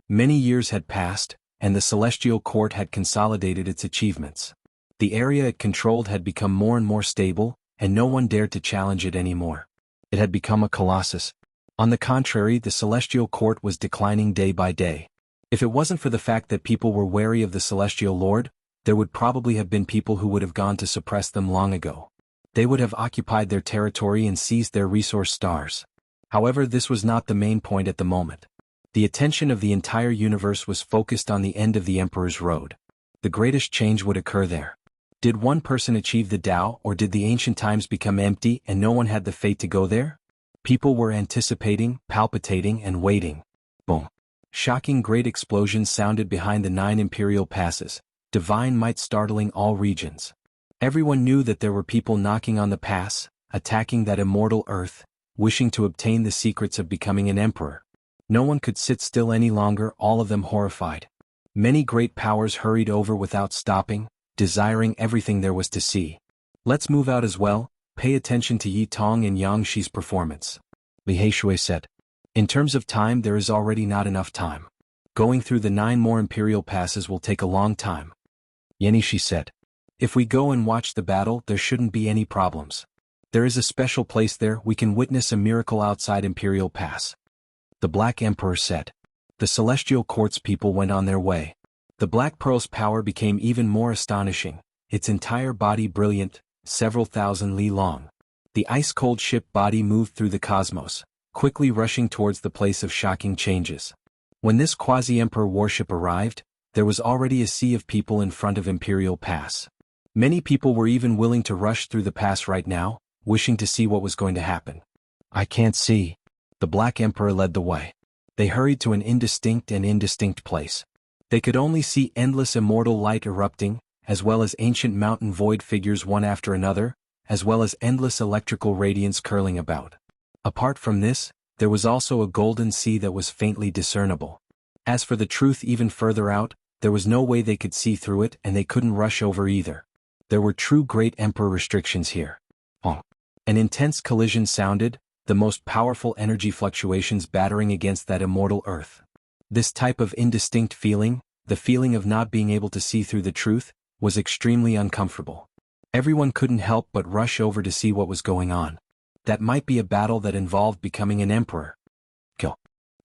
Many years had passed, and the celestial court had consolidated its achievements. The area it controlled had become more and more stable, and no one dared to challenge it anymore. It had become a colossus. On the contrary, the celestial court was declining day by day. If it wasn't for the fact that people were wary of the celestial lord, there would probably have been people who would have gone to suppress them long ago. They would have occupied their territory and seized their resource stars. However, this was not the main point at the moment. The attention of the entire universe was focused on the end of the Emperor's Road. The greatest change would occur there. Did one person achieve the Tao, or did the ancient times become empty and no one had the fate to go there? People were anticipating, palpitating, and waiting. Boom. Shocking great explosions sounded behind the 9 imperial passes, divine might startling all regions. Everyone knew that there were people knocking on the pass, attacking that immortal Earth, wishing to obtain the secrets of becoming an emperor. No one could sit still any longer, all of them horrified. Many great powers hurried over without stopping, desiring everything there was to see. Let's move out as well, pay attention to Yi Tong and Yang Shi's performance. Li Heishui said. In terms of time, there is already not enough time. Going through the 9 more imperial passes will take a long time. Yan Shi said. If we go and watch the battle, there shouldn't be any problems. There is a special place there, we can witness a miracle outside Imperial Pass. The Black Emperor said. The celestial court's people went on their way. The Black Pearl's power became even more astonishing, its entire body brilliant, several thousand li long. The ice-cold ship body moved through the cosmos, quickly rushing towards the place of shocking changes. When this quasi-emperor warship arrived, there was already a sea of people in front of Imperial Pass. Many people were even willing to rush through the pass right now, wishing to see what was going to happen. I can't see. The Black Emperor led the way. They hurried to an indistinct place. They could only see endless immortal light erupting, as well as ancient mountain void figures one after another, as well as endless electrical radiance curling about. Apart from this, there was also a golden sea that was faintly discernible. As for the truth even further out, there was no way they could see through it and they couldn't rush over either. There were true great emperor restrictions here. An intense collision sounded, the most powerful energy fluctuations battering against that immortal Earth. This type of indistinct feeling, the feeling of not being able to see through the truth, was extremely uncomfortable. Everyone couldn't help but rush over to see what was going on. That might be a battle that involved becoming an emperor. Kill.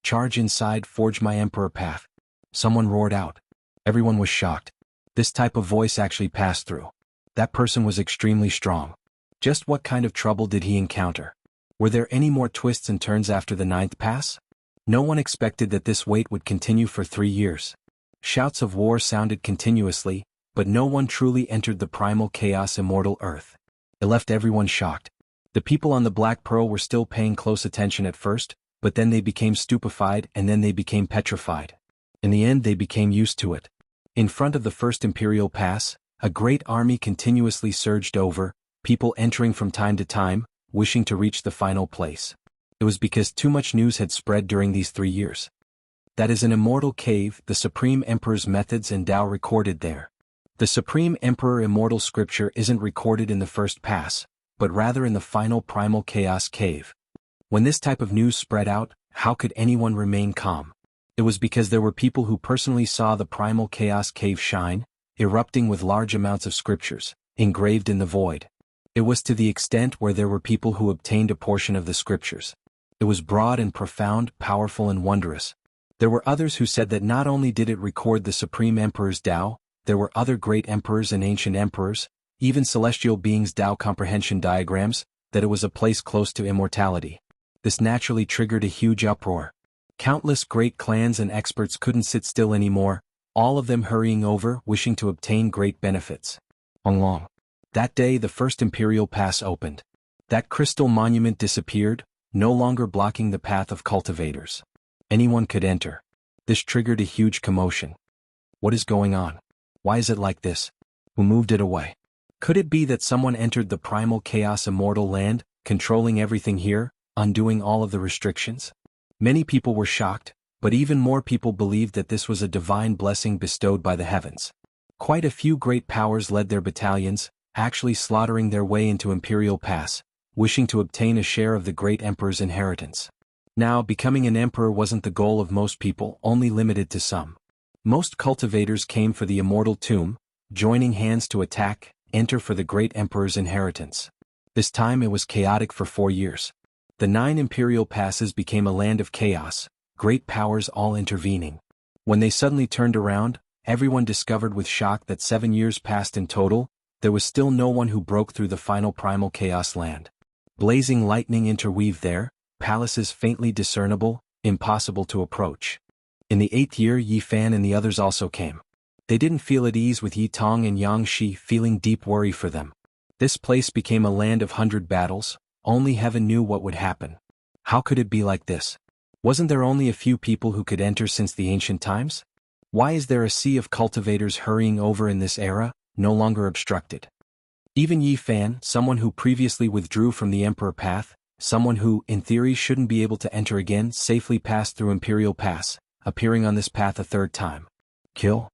Charge inside, forge my emperor path. Someone roared out. Everyone was shocked. This type of voice actually passed through. That person was extremely strong. Just what kind of trouble did he encounter? Were there any more twists and turns after the 9th pass? No one expected that this wait would continue for 3 years. Shouts of war sounded continuously, but no one truly entered the primal chaos immortal Earth. It left everyone shocked. The people on the Black Pearl were still paying close attention at first, but then they became stupefied and then they became petrified. In the end they became used to it. In front of the first imperial pass, a great army continuously surged over, people entering from time to time, wishing to reach the final place. It was because too much news had spread during these 3 years. That is an immortal cave, the Supreme Emperor's methods and Tao recorded there. The Supreme Emperor immortal scripture isn't recorded in the first pass, but rather in the final primal chaos cave. When this type of news spread out, how could anyone remain calm? It was because there were people who personally saw the primal chaos cave shine, erupting with large amounts of scriptures, engraved in the void. It was to the extent where there were people who obtained a portion of the scriptures. It was broad and profound, powerful and wondrous. There were others who said that not only did it record the Supreme Emperor's Tao, there were other great emperors and ancient emperors, even celestial beings' Tao comprehension diagrams, that it was a place close to immortality. This naturally triggered a huge uproar. Countless great clans and experts couldn't sit still anymore, all of them hurrying over, wishing to obtain great benefits. Long. That day the first imperial pass opened. That crystal monument disappeared, no longer blocking the path of cultivators. Anyone could enter. This triggered a huge commotion. What is going on? Why is it like this? Who moved it away? Could it be that someone entered the primal chaos immortal land, controlling everything here, undoing all of the restrictions? Many people were shocked, but even more people believed that this was a divine blessing bestowed by the heavens. Quite a few great powers led their battalions, actually slaughtering their way into Imperial Pass, wishing to obtain a share of the great emperor's inheritance. Now, becoming an emperor wasn't the goal of most people, only limited to some. Most cultivators came for the immortal tomb, joining hands to enter for the great emperor's inheritance. This time it was chaotic for 4 years. The 9 imperial passes became a land of chaos, great powers all intervening. When they suddenly turned around, everyone discovered with shock that 7 years passed in total, there was still no one who broke through the final primal chaos land. Blazing lightning interweaved there, palaces faintly discernible, impossible to approach. In the 8th year Yi Fan and the others also came. They didn't feel at ease with Yi Tong and Yang Shi, feeling deep worry for them. This place became a land of 100 battles, only heaven knew what would happen. How could it be like this? Wasn't there only a few people who could enter since the ancient times? Why is there a sea of cultivators hurrying over in this era, no longer obstructed? Even Yi Fan, someone who previously withdrew from the Emperor Path, someone who, in theory, shouldn't be able to enter again, safely passed through Imperial Pass, appearing on this path a 3rd time. Kill?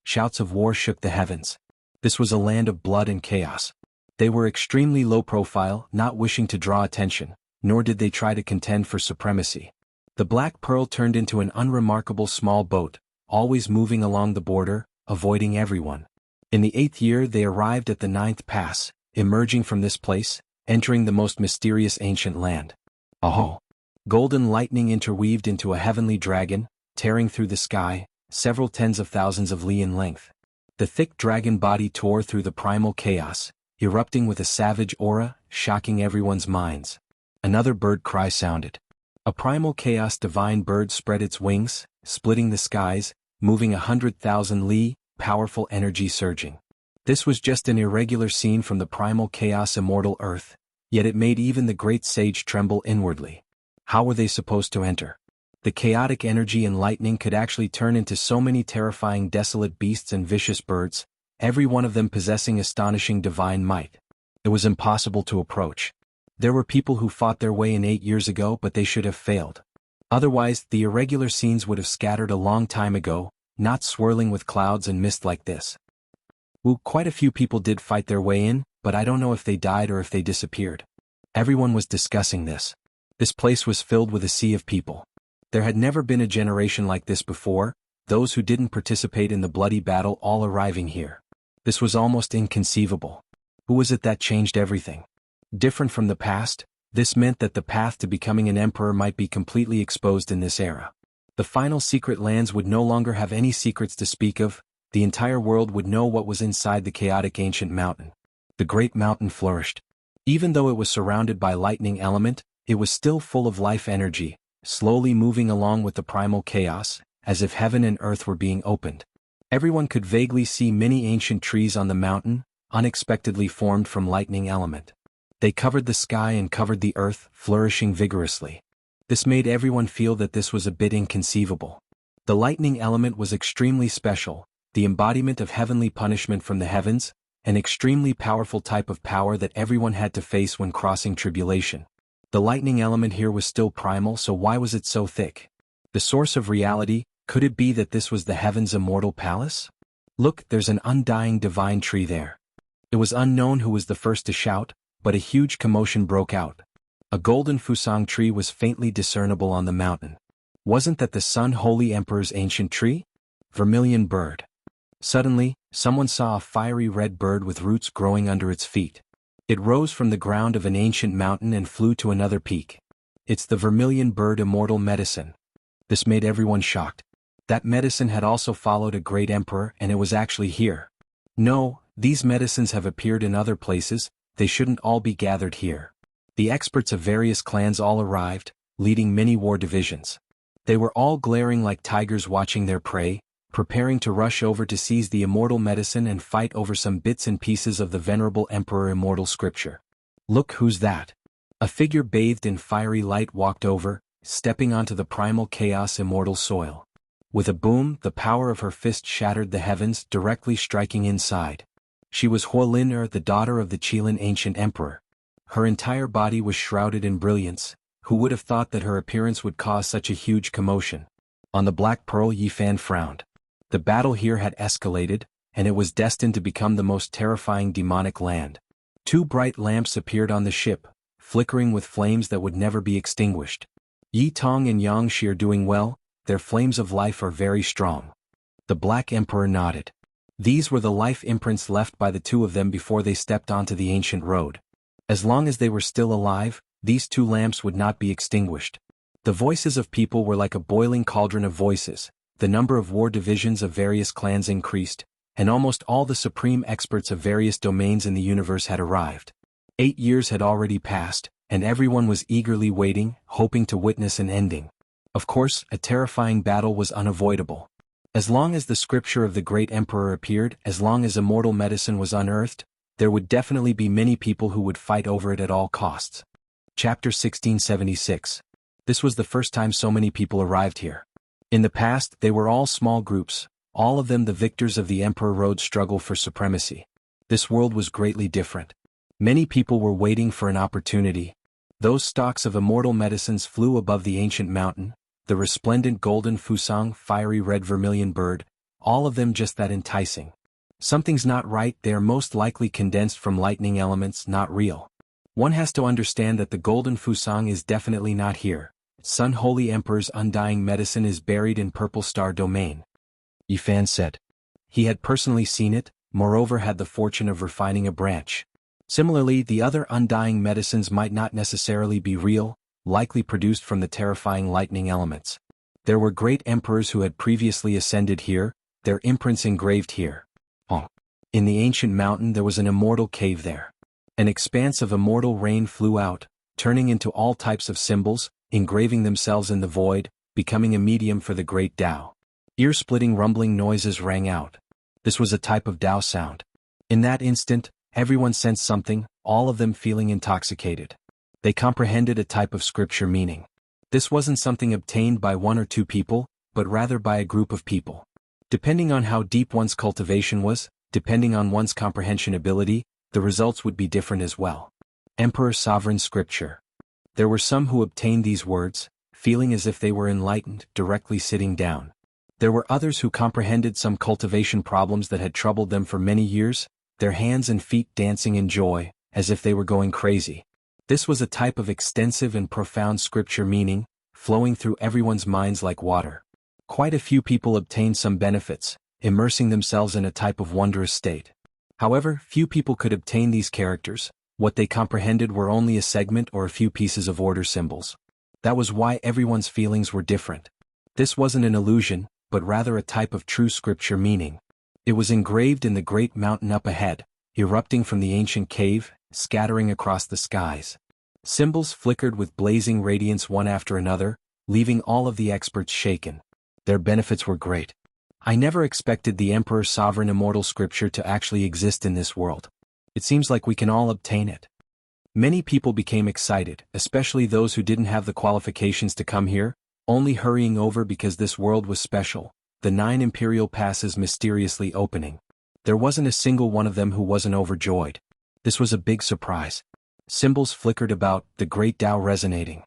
Shouts of war shook the heavens. This was a land of blood and chaos. They were extremely low profile, not wishing to draw attention, nor did they try to contend for supremacy. The Black Pearl turned into an unremarkable small boat, always moving along the border, avoiding everyone. In the 8th year they arrived at the 9th pass, emerging from this place, entering the most mysterious ancient land. Oh! Golden lightning interweaved into a heavenly dragon, tearing through the sky, several tens of thousands of li in length. The thick dragon body tore through the primal chaos, erupting with a savage aura, shocking everyone's minds. Another bird cry sounded. A primal chaos divine bird spread its wings, splitting the skies, moving 100,000 li, powerful energy surging. This was just an irregular scene from the primal chaos immortal earth, yet it made even the great sage tremble inwardly. How were they supposed to enter? The chaotic energy and lightning could actually turn into so many terrifying desolate beasts and vicious birds, every one of them possessing astonishing divine might. It was impossible to approach. There were people who fought their way in 8 years ago, but they should have failed. Otherwise, the irregular scenes would have scattered a long time ago, not swirling with clouds and mist like this. Quite a few people did fight their way in, but I don't know if they died or if they disappeared. Everyone was discussing this. This place was filled with a sea of people. There had never been a generation like this before, those who didn't participate in the bloody battle all arriving here. This was almost inconceivable. Who was it that changed everything? Different from the past, this meant that the path to becoming an emperor might be completely exposed in this era. The final secret lands would no longer have any secrets to speak of, the entire world would know what was inside the chaotic ancient mountain. The great mountain flourished. Even though it was surrounded by lightning element, it was still full of life energy, slowly moving along with the primal chaos, as if heaven and earth were being opened. Everyone could vaguely see many ancient trees on the mountain, unexpectedly formed from lightning element. They covered the sky and covered the earth, flourishing vigorously. This made everyone feel that this was a bit inconceivable. The lightning element was extremely special, the embodiment of heavenly punishment from the heavens, an extremely powerful type of power that everyone had to face when crossing tribulation. The lightning element here was still primal, so why was it so thick? The source of reality, could it be that this was the heaven's immortal palace? Look, there's an undying divine tree there. It was unknown who was the first to shout, but a huge commotion broke out. A golden fusang tree was faintly discernible on the mountain. Wasn't that the Sun Holy Emperor's ancient tree? Vermilion bird. Suddenly, someone saw a fiery red bird with roots growing under its feet. It rose from the ground of an ancient mountain and flew to another peak. It's the vermilion bird immortal medicine. This made everyone shocked. That medicine had also followed a great emperor, and it was actually here. No, these medicines have appeared in other places, they shouldn't all be gathered here. The experts of various clans all arrived, leading many war divisions. They were all glaring like tigers watching their prey, preparing to rush over to seize the immortal medicine and fight over some bits and pieces of the venerable emperor immortal scripture. Look, who's that? A figure bathed in fiery light walked over, stepping onto the primal chaos immortal soil. With a boom, the power of her fist shattered the heavens, directly striking inside. She was Huolin, the daughter of the Qilin ancient emperor. Her entire body was shrouded in brilliance. Who would have thought that her appearance would cause such a huge commotion? On the Black Pearl, Yifan frowned. The battle here had escalated, and it was destined to become the most terrifying demonic land. Two bright lamps appeared on the ship, flickering with flames that would never be extinguished. Yi Tong and Yang Shi are doing well, their flames of life are very strong. The Black Emperor nodded. These were the life imprints left by the two of them before they stepped onto the ancient road. As long as they were still alive, these two lamps would not be extinguished. The voices of people were like a boiling cauldron of voices, the number of war divisions of various clans increased, and almost all the supreme experts of various domains in the universe had arrived. 8 years had already passed, and everyone was eagerly waiting, hoping to witness an ending. Of course, a terrifying battle was unavoidable. As long as the scripture of the great emperor appeared, as long as immortal medicine was unearthed, there would definitely be many people who would fight over it at all costs. Chapter 1676. This was the first time so many people arrived here. In the past, they were all small groups, all of them the victors of the Emperor Road struggle for supremacy. This world was greatly different. Many people were waiting for an opportunity. Those stalks of immortal medicines flew above the ancient mountain, the resplendent golden fusang, fiery red vermilion bird, all of them just that enticing. Something's not right, they are most likely condensed from lightning elements, not real. One has to understand that the golden fusang is definitely not here. Sun Holy Emperor's undying medicine is buried in Purple Star Domain. Yifan said. He had personally seen it, moreover had the fortune of refining a branch. Similarly, the other undying medicines might not necessarily be real, likely produced from the terrifying lightning elements. There were great emperors who had previously ascended here, their imprints engraved here. In the ancient mountain there was an immortal cave there. An expanse of immortal rain flew out, turning into all types of symbols, engraving themselves in the void, becoming a medium for the great Tao. Ear-splitting rumbling noises rang out. This was a type of Tao sound. In that instant, everyone sensed something, all of them feeling intoxicated. They comprehended a type of scripture meaning. This wasn't something obtained by one or two people, but rather by a group of people. Depending on how deep one's cultivation was, depending on one's comprehension ability, the results would be different as well. Emperor Sovereign Scripture. There were some who obtained these words, feeling as if they were enlightened, directly sitting down. There were others who comprehended some cultivation problems that had troubled them for many years, their hands and feet dancing in joy, as if they were going crazy. This was a type of extensive and profound scripture meaning, flowing through everyone's minds like water. Quite a few people obtained some benefits, immersing themselves in a type of wondrous state. However, few people could obtain these characters, what they comprehended were only a segment or a few pieces of order symbols. That was why everyone's feelings were different. This wasn't an illusion, but rather a type of true scripture meaning. It was engraved in the great mountain up ahead, erupting from the ancient cave, scattering across the skies. Symbols flickered with blazing radiance one after another, leaving all of the experts shaken. Their benefits were great. I never expected the Emperor's sovereign immortal scripture to actually exist in this world. It seems like we can all obtain it. Many people became excited, especially those who didn't have the qualifications to come here, only hurrying over because this world was special, the 9 imperial passes mysteriously opening. There wasn't a single one of them who wasn't overjoyed. This was a big surprise. Symbols flickered about, the great Tao resonating.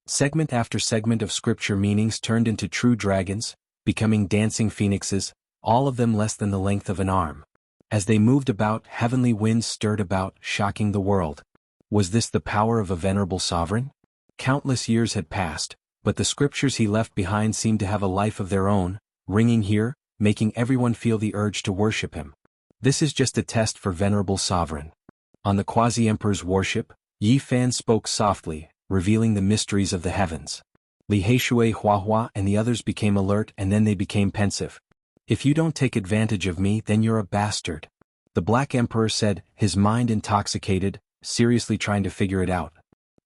Segment after segment of scripture meanings turned into true dragons, becoming dancing phoenixes, all of them less than the length of an arm. As they moved about, heavenly winds stirred about, shocking the world. Was this the power of a venerable sovereign? Countless years had passed, but the scriptures he left behind seemed to have a life of their own, ringing here, making everyone feel the urge to worship him. This is just a test for venerable sovereign. On the quasi-emperor's warship, Yi Fan spoke softly, revealing the mysteries of the heavens. Li Heishui Huahua and the others became alert and then they became pensive. If you don't take advantage of me, then you're a bastard. The Black Emperor said, his mind intoxicated, seriously trying to figure it out.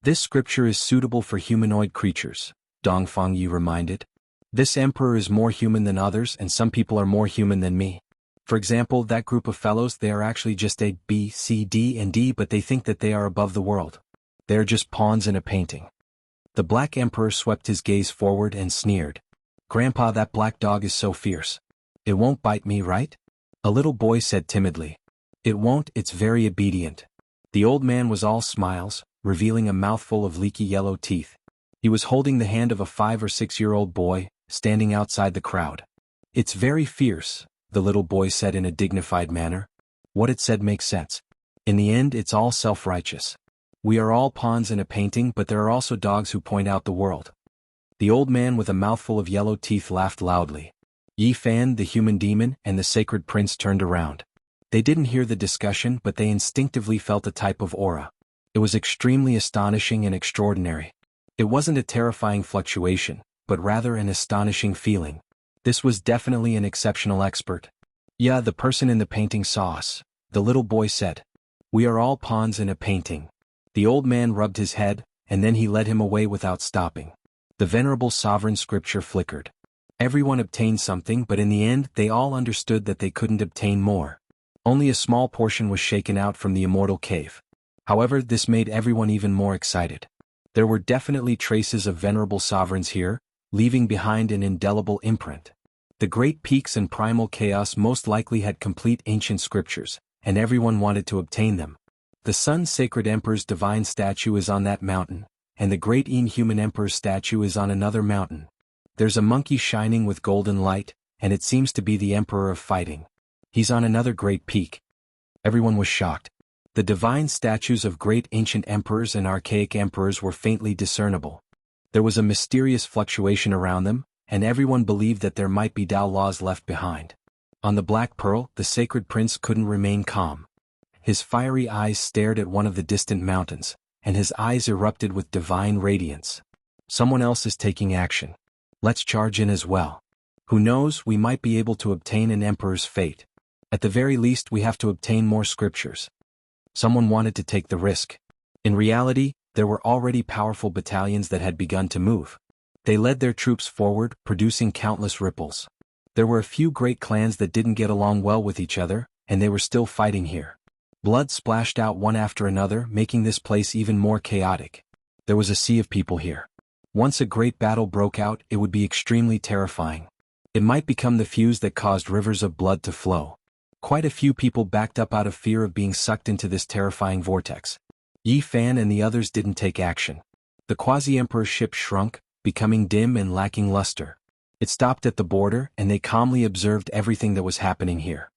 This scripture is suitable for humanoid creatures, Dongfang Yi reminded. This emperor is more human than others and some people are more human than me. For example, that group of fellows, they are actually just A, B, C, D and D, but they think that they are above the world. They are just pawns in a painting. The Black Emperor swept his gaze forward and sneered. Grandpa, that black dog is so fierce. It won't bite me, right? A little boy said timidly. It won't, it's very obedient. The old man was all smiles, revealing a mouthful of leaky yellow teeth. He was holding the hand of a 5 or 6-year-old boy, standing outside the crowd. It's very fierce, the little boy said in a dignified manner. What it said makes sense. In the end, it's all self-righteous. We are all pawns in a painting, but there are also dogs who point out the world. The old man with a mouthful of yellow teeth laughed loudly. Yi Fan, the human demon, and the sacred prince turned around. They didn't hear the discussion, but they instinctively felt a type of aura. It was extremely astonishing and extraordinary. It wasn't a terrifying fluctuation, but rather an astonishing feeling. This was definitely an exceptional expert. Yeah, the person in the painting saw us, the little boy said. We are all pawns in a painting. The old man rubbed his head, and then he led him away without stopping. The venerable sovereign scripture flickered. Everyone obtained something, but in the end they all understood that they couldn't obtain more. Only a small portion was shaken out from the immortal cave. However, this made everyone even more excited. There were definitely traces of venerable sovereigns here, leaving behind an indelible imprint. The great peaks and primal chaos most likely had complete ancient scriptures, and everyone wanted to obtain them. The Sun Sacred Emperor's divine statue is on that mountain, and the great Inhuman Emperor's statue is on another mountain. There's a monkey shining with golden light, and it seems to be the Emperor of Fighting. He's on another great peak. Everyone was shocked. The divine statues of great ancient emperors and archaic emperors were faintly discernible. There was a mysterious fluctuation around them, and everyone believed that there might be Tao laws left behind. On the Black Pearl, the sacred prince couldn't remain calm. His fiery eyes stared at one of the distant mountains, and his eyes erupted with divine radiance. Someone else is taking action. Let's charge in as well. Who knows, we might be able to obtain an emperor's fate. At the very least, we have to obtain more scriptures. Someone wanted to take the risk. In reality, there were already powerful battalions that had begun to move. They led their troops forward, producing countless ripples. There were a few great clans that didn't get along well with each other, and they were still fighting here. Blood splashed out one after another, making this place even more chaotic. There was a sea of people here. Once a great battle broke out, it would be extremely terrifying. It might become the fuse that caused rivers of blood to flow. Quite a few people backed up out of fear of being sucked into this terrifying vortex. Yi Fan and the others didn't take action. The quasi-emperor's ship shrunk, becoming dim and lacking luster. It stopped at the border, and they calmly observed everything that was happening here.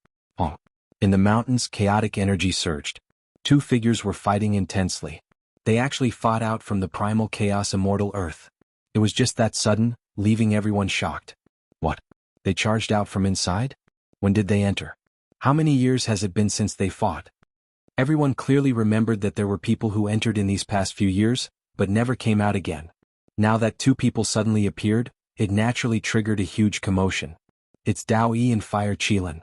In the mountains, chaotic energy surged. 2 figures were fighting intensely. They actually fought out from the primal chaos immortal earth. It was just that sudden, leaving everyone shocked. What? They charged out from inside? When did they enter? How many years has it been since they fought? Everyone clearly remembered that there were people who entered in these past few years, but never came out again. Now that 2 people suddenly appeared, it naturally triggered a huge commotion. It's Dao Yi and Fire Qilin.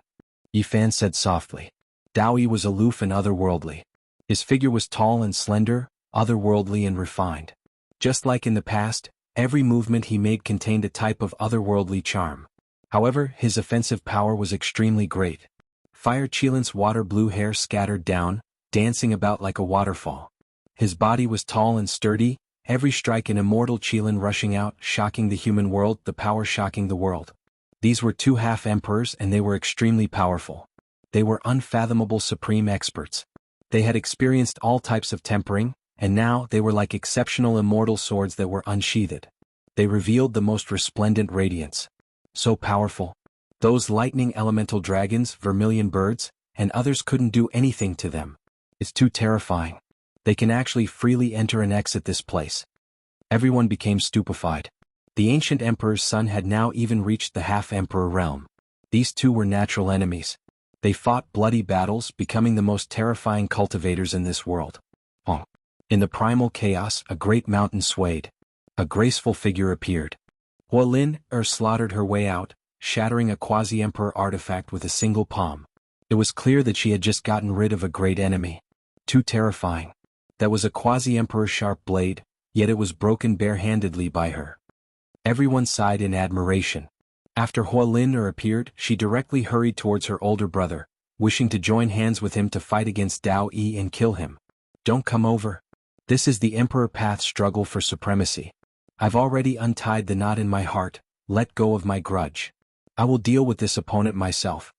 Yi Fan said softly. Dao Yi was aloof and otherworldly. His figure was tall and slender, otherworldly and refined. Just like in the past, every movement he made contained a type of otherworldly charm. However, his offensive power was extremely great. Fire Qilin's water blue hair scattered down, dancing about like a waterfall. His body was tall and sturdy, every strike an immortal Qilin rushing out, shocking the human world, the power shocking the world. These were two half-emperors and they were extremely powerful. They were unfathomable supreme experts. They had experienced all types of tempering, and now they were like exceptional immortal swords that were unsheathed. They revealed the most resplendent radiance. So powerful. Those lightning elemental dragons, vermilion birds, and others couldn't do anything to them. It's too terrifying. They can actually freely enter and exit this place. Everyone became stupefied. The ancient emperor's son had now even reached the half-emperor realm. These two were natural enemies. They fought bloody battles, becoming the most terrifying cultivators in this world. In the primal chaos, a great mountain swayed. A graceful figure appeared. Huolin slaughtered her way out, shattering a quasi-emperor artifact with a single palm. It was clear that she had just gotten rid of a great enemy. Too terrifying. That was a quasi-emperor's sharp blade, yet it was broken barehandedly by her. Everyone sighed in admiration. After Huolin appeared, she directly hurried towards her older brother, wishing to join hands with him to fight against Dao Yi and kill him. Don't come over. This is the Emperor Path struggle for supremacy. I've already untied the knot in my heart, let go of my grudge. I will deal with this opponent myself.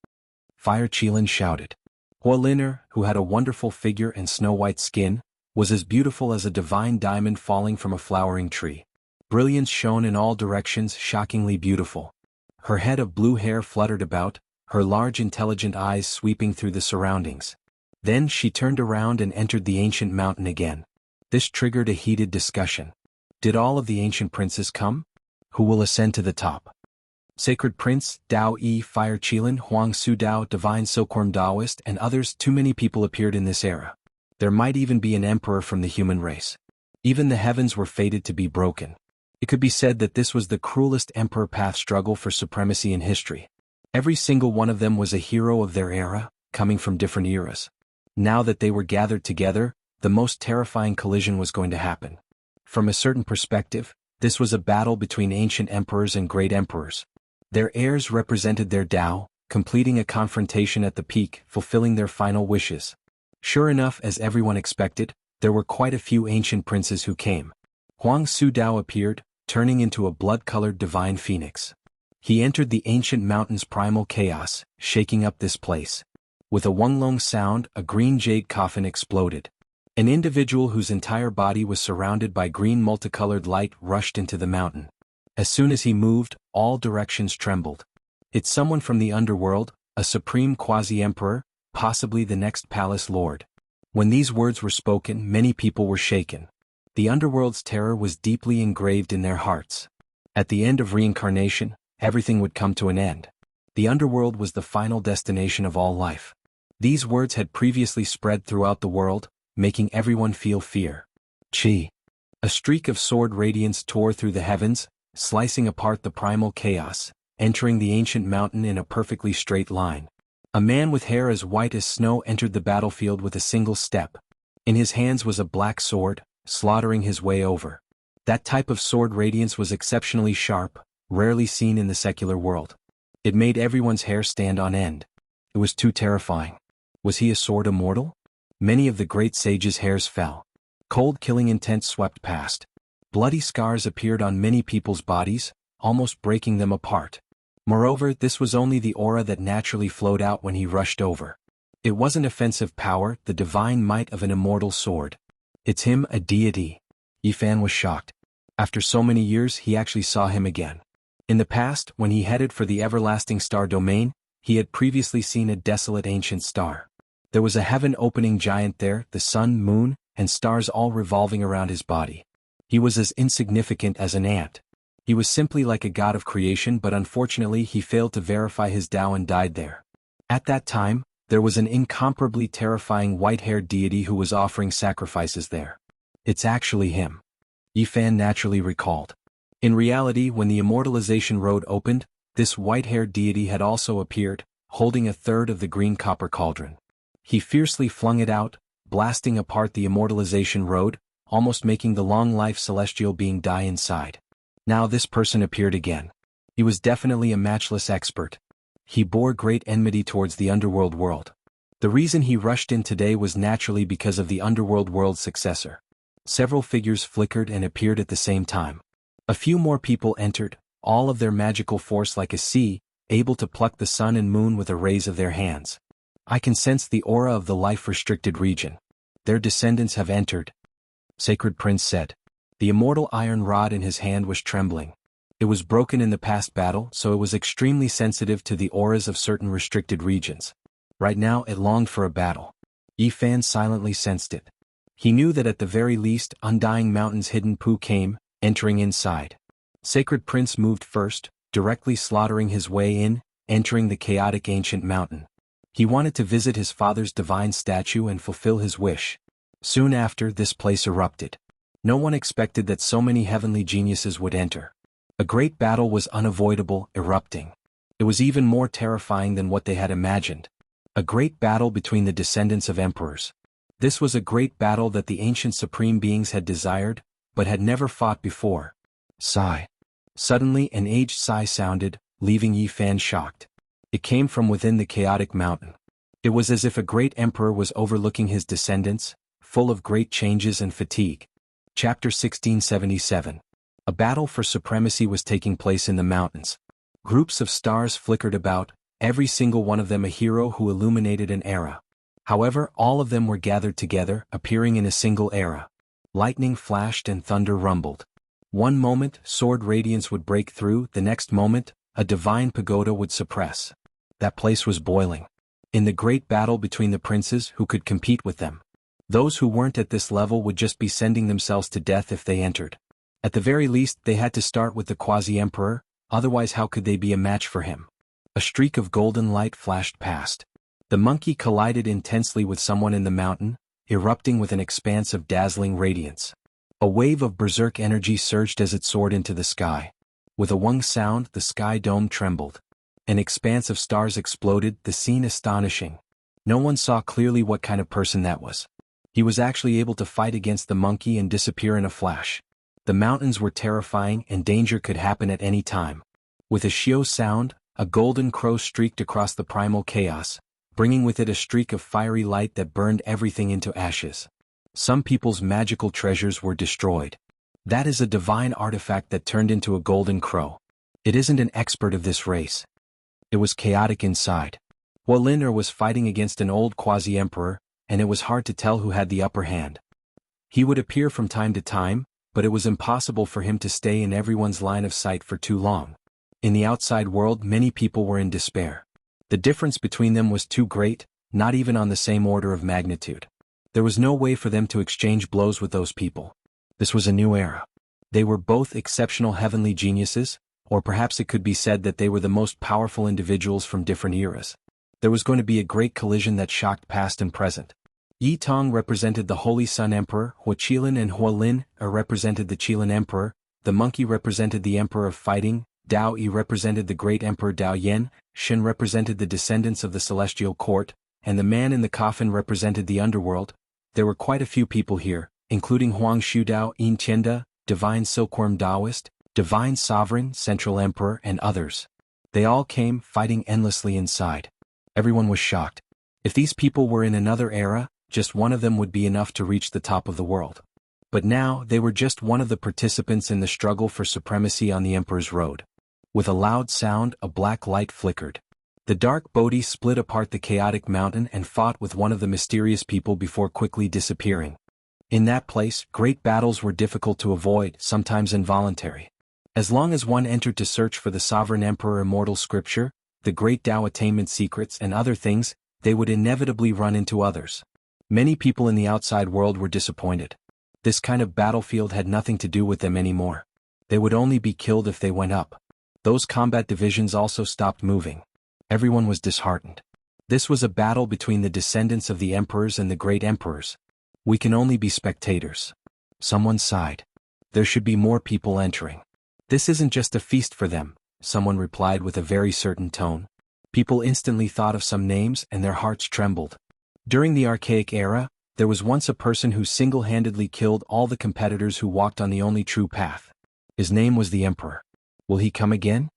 Fire Qilin shouted. Huolin, who had a wonderful figure and snow-white skin, was as beautiful as a divine diamond falling from a flowering tree. Brilliance shone in all directions, shockingly beautiful. Her head of blue hair fluttered about, her large intelligent eyes sweeping through the surroundings. Then she turned around and entered the ancient mountain again. This triggered a heated discussion. Did all of the ancient princes come? Who will ascend to the top? Sacred Prince, Dao Yi, Fire Qilin, Huang Su Dao, Divine Silkworm Taoist, and others. Too many people appeared in this era. There might even be an emperor from the human race. Even the heavens were fated to be broken. It could be said that this was the cruelest Emperor Path struggle for supremacy in history. Every single one of them was a hero of their era, coming from different eras. Now that they were gathered together, the most terrifying collision was going to happen. From a certain perspective, this was a battle between ancient emperors and great emperors. Their heirs represented their Dao, completing a confrontation at the peak, fulfilling their final wishes. Sure enough, as everyone expected, there were quite a few ancient princes who came. Huang Su Dao appeared, turning into a blood-colored divine phoenix. He entered the ancient mountain's primal chaos, shaking up this place. With a wonglong sound, a green jade coffin exploded. An individual whose entire body was surrounded by green multicolored light rushed into the mountain. As soon as he moved, all directions trembled. It's someone from the underworld, a supreme quasi-emperor, possibly the next palace lord. When these words were spoken, many people were shaken. The underworld's terror was deeply engraved in their hearts. At the end of reincarnation, everything would come to an end. The underworld was the final destination of all life. These words had previously spread throughout the world, making everyone feel fear. Qi. A streak of sword radiance tore through the heavens, slicing apart the primal chaos, entering the ancient mountain in a perfectly straight line. A man with hair as white as snow entered the battlefield with a single step. In his hands was a black sword, slaughtering his way over. That type of sword radiance was exceptionally sharp, rarely seen in the secular world. It made everyone's hair stand on end. It was too terrifying. Was he a sword immortal? Many of the great sages' hairs fell. Cold killing intent swept past. Bloody scars appeared on many people's bodies, almost breaking them apart. Moreover, this was only the aura that naturally flowed out when he rushed over. It wasn't offensive power, the divine might of an immortal sword. It's him, a deity. Yifan was shocked. After so many years, he actually saw him again. In the past, when he headed for the everlasting star domain, he had previously seen a desolate ancient star. There was a heaven-opening giant there, the sun, moon, and stars all revolving around his body. He was as insignificant as an ant. He was simply like a god of creation, but unfortunately he failed to verify his Tao and died there. At that time, there was an incomparably terrifying white-haired deity who was offering sacrifices there. It's actually him. Yifan naturally recalled. In reality, when the immortalization road opened, this white-haired deity had also appeared, holding a third of the green copper cauldron. He fiercely flung it out, blasting apart the immortalization road, almost making the long-life celestial being die inside. Now this person appeared again. He was definitely a matchless expert. He bore great enmity towards the underworld world. The reason he rushed in today was naturally because of the underworld world's successor. Several figures flickered and appeared at the same time. A few more people entered, all of their magical force like a sea, able to pluck the sun and moon with a raise of their hands. I can sense the aura of the life-restricted region. Their descendants have entered, Sacred Prince said. The immortal iron rod in his hand was trembling. It was broken in the past battle, so it was extremely sensitive to the auras of certain restricted regions. Right now it longed for a battle. Yi Fan silently sensed it. He knew that at the very least, Undying Mountain's hidden Pu came, entering inside. Sacred Prince moved first, directly slaughtering his way in, entering the chaotic ancient mountain. He wanted to visit his father's divine statue and fulfill his wish. Soon after, this place erupted. No one expected that so many heavenly geniuses would enter. A great battle was unavoidable, erupting. It was even more terrifying than what they had imagined. A great battle between the descendants of emperors. This was a great battle that the ancient supreme beings had desired, but had never fought before. Sigh. Suddenly an aged sigh sounded, leaving Yi Fan shocked. It came from within the chaotic mountain. It was as if a great emperor was overlooking his descendants, full of great changes and fatigue. Chapter 1677. A battle for supremacy was taking place in the mountains. Groups of stars flickered about, every single one of them a hero who illuminated an era. However, all of them were gathered together, appearing in a single era. Lightning flashed and thunder rumbled. One moment, sword radiance would break through, the next moment, a divine pagoda would suppress. That place was boiling. In the great battle between the princes, who could compete with them? Those who weren't at this level would just be sending themselves to death if they entered. At the very least, they had to start with the quasi-emperor, otherwise how could they be a match for him? A streak of golden light flashed past. The monkey collided intensely with someone in the mountain, erupting with an expanse of dazzling radiance. A wave of berserk energy surged as it soared into the sky. With a wung sound, the sky dome trembled. An expanse of stars exploded, the scene astonishing. No one saw clearly what kind of person that was. He was actually able to fight against the monkey and disappear in a flash. The mountains were terrifying and danger could happen at any time. With a shio sound, a golden crow streaked across the primal chaos, bringing with it a streak of fiery light that burned everything into ashes. Some people's magical treasures were destroyed. That is a divine artifact that turned into a golden crow. It isn't an expert of this race. It was chaotic inside. Huolin was fighting against an old quasi-emperor, and it was hard to tell who had the upper hand. He would appear from time to time, but it was impossible for him to stay in everyone's line of sight for too long. In the outside world, many people were in despair. The difference between them was too great, not even on the same order of magnitude. There was no way for them to exchange blows with those people. This was a new era. They were both exceptional heavenly geniuses, or perhaps it could be said that they were the most powerful individuals from different eras. There was going to be a great collision that shocked past and present. Yi Tong represented the Holy Sun Emperor, Huaqilin and Huolin represented the Qilin Emperor, the monkey represented the Emperor of Fighting, Dao Yi represented the great Emperor Dao Yen, Shin represented the descendants of the Celestial Court, and the man in the coffin represented the underworld. There were quite a few people here, including Huang Shudao, Yin Tianda, Divine Silkworm Taoist, Divine Sovereign, Central Emperor, and others. They all came, fighting endlessly inside. Everyone was shocked. If these people were in another era, just one of them would be enough to reach the top of the world. But now, they were just one of the participants in the struggle for supremacy on the Emperor's Road. With a loud sound, a black light flickered. The dark Bodhi split apart the chaotic mountain and fought with one of the mysterious people before quickly disappearing. In that place, great battles were difficult to avoid, sometimes involuntary. As long as one entered to search for the Sovereign Emperor immortal scripture, the great Tao attainment secrets and other things, they would inevitably run into others. Many people in the outside world were disappointed. This kind of battlefield had nothing to do with them anymore. They would only be killed if they went up. Those combat divisions also stopped moving. Everyone was disheartened. This was a battle between the descendants of the emperors and the great emperors. We can only be spectators. Someone sighed. There should be more people entering. This isn't just a feast for them, someone replied with a very certain tone. People instantly thought of some names and their hearts trembled. During the archaic era, there was once a person who single-handedly killed all the competitors who walked on the only true path. His name was the Emperor. Will he come again?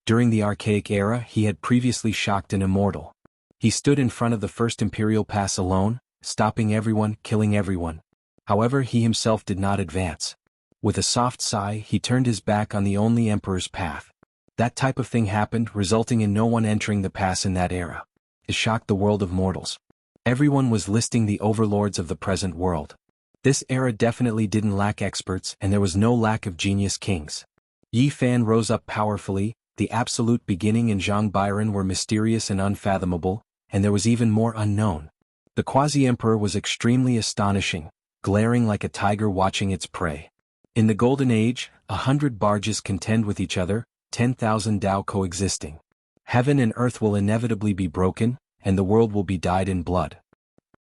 During the archaic era, he had previously shocked an immortal. He stood in front of the first imperial pass alone, stopping everyone, killing everyone. However, he himself did not advance. With a soft sigh, he turned his back on the only emperor's path. That type of thing happened, resulting in no one entering the pass in that era. It shocked the world of mortals. Everyone was listing the overlords of the present world. This era definitely didn't lack experts, and there was no lack of genius kings. Yi Fan rose up powerfully. The absolute beginning and Zhang Byron were mysterious and unfathomable, and there was even more unknown. The quasi-emperor was extremely astonishing, glaring like a tiger watching its prey. In the Golden Age, 100 barges contend with each other, 10,000 Tao coexisting. Heaven and earth will inevitably be broken, and the world will be dyed in blood.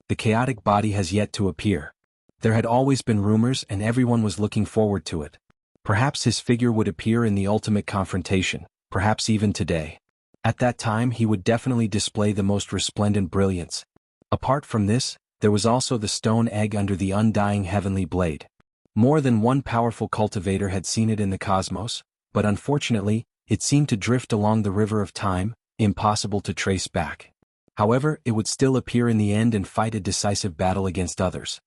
The chaotic body has yet to appear. There had always been rumors, and everyone was looking forward to it. Perhaps his figure would appear in the ultimate confrontation, perhaps even today. At that time he would definitely display the most resplendent brilliance. Apart from this, there was also the stone egg under the undying heavenly blade. More than one powerful cultivator had seen it in the cosmos, but unfortunately, it seemed to drift along the river of time, impossible to trace back. However, it would still appear in the end and fight a decisive battle against others.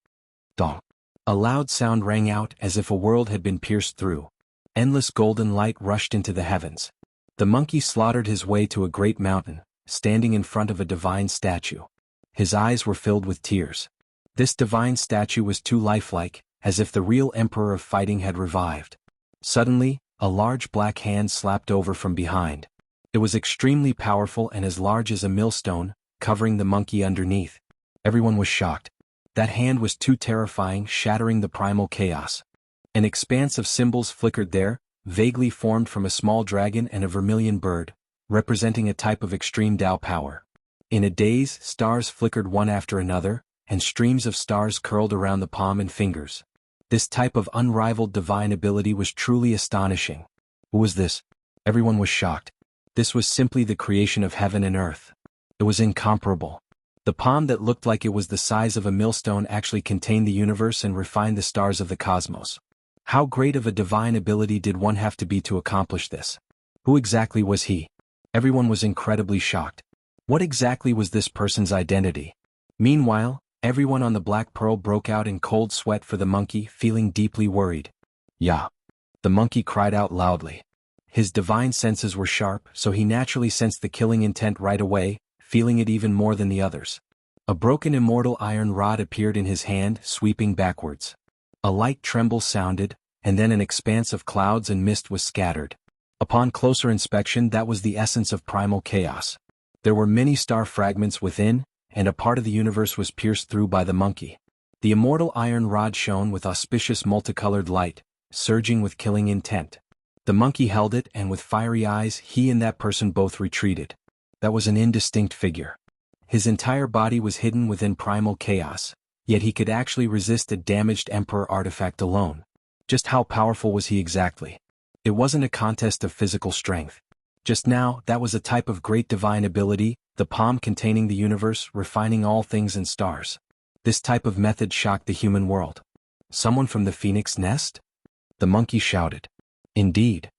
Dong. A loud sound rang out as if a world had been pierced through. Endless golden light rushed into the heavens. The monkey slaughtered his way to a great mountain, standing in front of a divine statue. His eyes were filled with tears. This divine statue was too lifelike, as if the real emperor of fighting had revived. Suddenly, a large black hand slapped over from behind. It was extremely powerful and as large as a millstone, covering the monkey underneath. Everyone was shocked. That hand was too terrifying, shattering the primal chaos. An expanse of symbols flickered there, vaguely formed from a small dragon and a vermilion bird, representing a type of extreme Tao power. In a daze, stars flickered one after another, and streams of stars curled around the palm and fingers. This type of unrivaled divine ability was truly astonishing. Who was this? Everyone was shocked. This was simply the creation of heaven and earth. It was incomparable. The palm that looked like it was the size of a millstone actually contained the universe and refined the stars of the cosmos. How great of a divine ability did one have to be to accomplish this? Who exactly was he? Everyone was incredibly shocked. What exactly was this person's identity? Meanwhile, everyone on the Black Pearl broke out in cold sweat for the monkey, feeling deeply worried. "Yeah." The monkey cried out loudly. His divine senses were sharp, so he naturally sensed the killing intent right away, feeling it even more than the others. A broken immortal iron rod appeared in his hand, sweeping backwards. A light tremble sounded, and then an expanse of clouds and mist was scattered. Upon closer inspection, that was the essence of primal chaos. There were many star fragments within, and a part of the universe was pierced through by the monkey. The immortal iron rod shone with auspicious multicolored light, surging with killing intent. The monkey held it, and with fiery eyes, he and that person both retreated. That was an indistinct figure. His entire body was hidden within primal chaos, yet he could actually resist a damaged emperor artifact alone. Just how powerful was he exactly? It wasn't a contest of physical strength. Just now, that was a type of great divine ability, the palm containing the universe, refining all things and stars. This type of method shocked the human world. Someone from the phoenix nest? The monkey shouted. Indeed.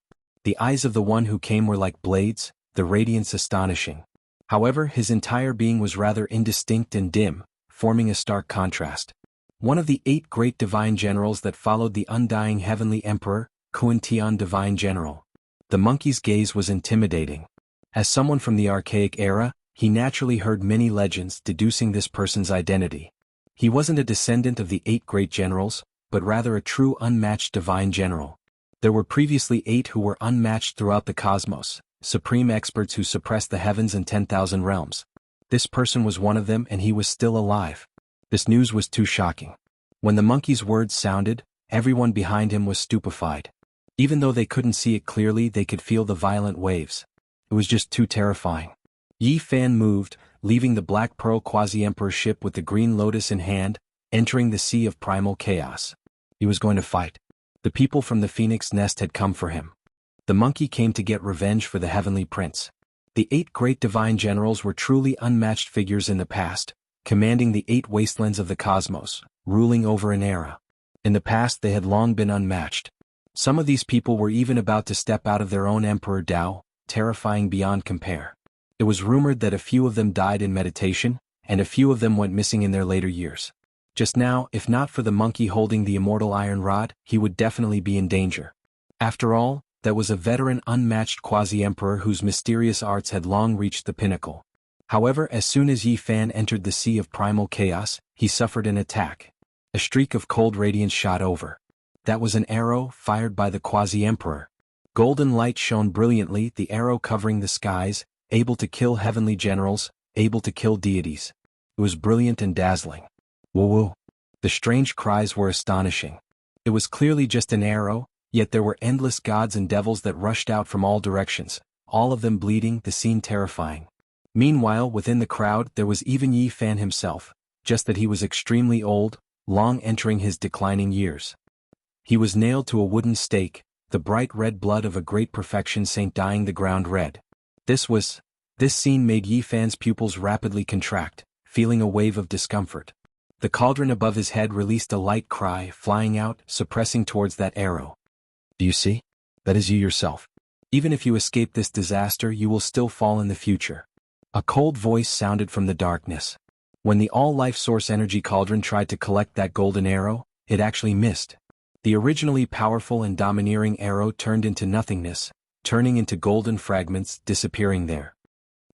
The eyes of the one who came were like blades, the radiance astonishing. However, his entire being was rather indistinct and dim, forming a stark contrast. One of the 8 great divine generals that followed the undying heavenly emperor, Kuan-Tian divine general. The monkey's gaze was intimidating. As someone from the archaic era, he naturally heard many legends deducing this person's identity. He wasn't a descendant of the 8 great generals, but rather a true unmatched divine general. There were previously 8 who were unmatched throughout the cosmos, supreme experts who suppressed the heavens and 10,000 realms. This person was one of them, and he was still alive. This news was too shocking. When the monkey's words sounded, everyone behind him was stupefied. Even though they couldn't see it clearly, they could feel the violent waves. It was just too terrifying. Yi Fan moved, leaving the Black Pearl Quasi-Emperor ship with the Green Lotus in hand, entering the sea of primal chaos. He was going to fight. The people from the Phoenix Nest had come for him. The monkey came to get revenge for the Heavenly Prince. The 8 great divine generals were truly unmatched figures in the past, commanding the 8 wastelands of the cosmos, ruling over an era. In the past they had long been unmatched. Some of these people were even about to step out of their own Emperor Tao, terrifying beyond compare. It was rumored that a few of them died in meditation, and a few of them went missing in their later years. Just now, if not for the monkey holding the immortal iron rod, he would definitely be in danger. After all, that was a veteran unmatched quasi-emperor whose mysterious arts had long reached the pinnacle. However, as soon as Yi Fan entered the sea of primal chaos, he suffered an attack. A streak of cold radiance shot over. That was an arrow fired by the quasi-emperor. Golden light shone brilliantly, the arrow covering the skies, able to kill heavenly generals, able to kill deities. It was brilliant and dazzling. Woo-woo. The strange cries were astonishing. It was clearly just an arrow, yet there were endless gods and devils that rushed out from all directions, all of them bleeding, the scene terrifying. Meanwhile, within the crowd there was even Yi Fan himself, just that he was extremely old, long entering his declining years. He was nailed to a wooden stake, the bright red blood of a great perfection saint dyeing the ground red. This scene made Yi Fan's pupils rapidly contract, feeling a wave of discomfort. The cauldron above his head released a light cry, flying out, suppressing towards that arrow. Do you see? That is you yourself. Even if you escape this disaster, you will still fall in the future. A cold voice sounded from the darkness. When the all-life source energy cauldron tried to collect that golden arrow, it actually missed. The originally powerful and domineering arrow turned into nothingness, turning into golden fragments, disappearing there.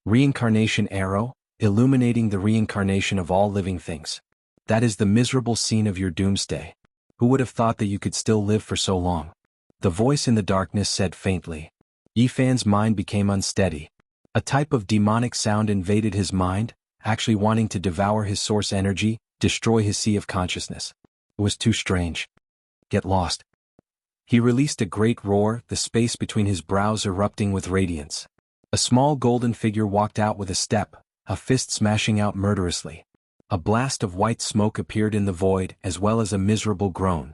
Reincarnation arrow, illuminating the reincarnation of all living things. That is the miserable scene of your doomsday. Who would have thought that you could still live for so long? The voice in the darkness said faintly. Yi Fan's mind became unsteady. A type of demonic sound invaded his mind, actually wanting to devour his source energy, destroy his sea of consciousness. It was too strange. Get lost. He released a great roar, the space between his brows erupting with radiance. A small golden figure walked out with a step, a fist smashing out murderously. A blast of white smoke appeared in the void, as well as a miserable groan.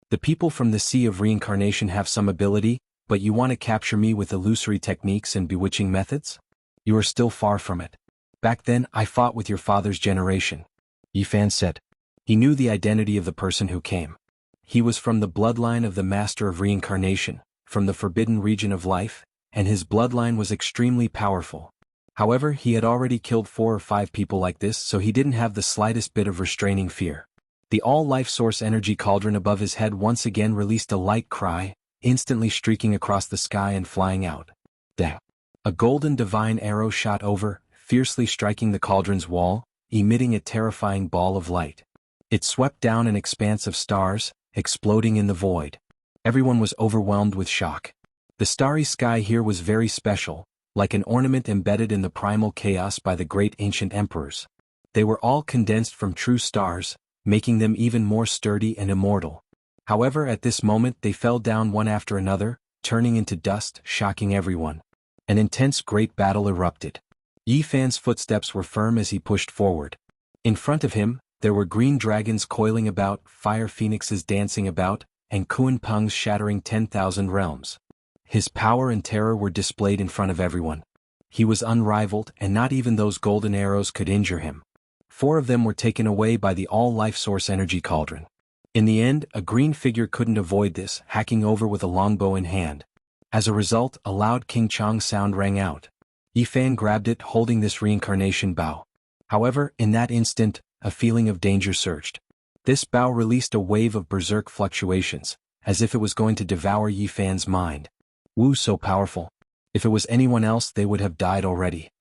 The people from the Sea of Reincarnation have some ability, but you want to capture me with illusory techniques and bewitching methods? You are still far from it. Back then, I fought with your father's generation. Yi Fan said. He knew the identity of the person who came. He was from the bloodline of the Master of Reincarnation, from the forbidden region of life, and his bloodline was extremely powerful. However, he had already killed 4 or 5 people like this, so he didn't have the slightest bit of restraining fear. The all-life source energy cauldron above his head once again released a light cry, instantly streaking across the sky and flying out. Dang! A golden divine arrow shot over, fiercely striking the cauldron's wall, emitting a terrifying ball of light. It swept down an expanse of stars, exploding in the void. Everyone was overwhelmed with shock. The starry sky here was very special, like an ornament embedded in the primal chaos by the great ancient emperors. They were all condensed from true stars, making them even more sturdy and immortal. However, at this moment they fell down one after another, turning into dust, shocking everyone. An intense great battle erupted. Yi Fan's footsteps were firm as he pushed forward. In front of him, there were green dragons coiling about, fire phoenixes dancing about, and Kuan Pungs shattering 10,000 realms. His power and terror were displayed in front of everyone. He was unrivaled, and not even those golden arrows could injure him. 4 of them were taken away by the all-life source energy cauldron. In the end, a green figure couldn't avoid this, hacking over with a longbow in hand. As a result, a loud King Chong sound rang out. Yi Fan grabbed it, holding this reincarnation bow. However, in that instant, a feeling of danger surged. This bow released a wave of berserk fluctuations, as if it was going to devour Yi Fan's mind. Wu, so powerful. If it was anyone else, they would have died already.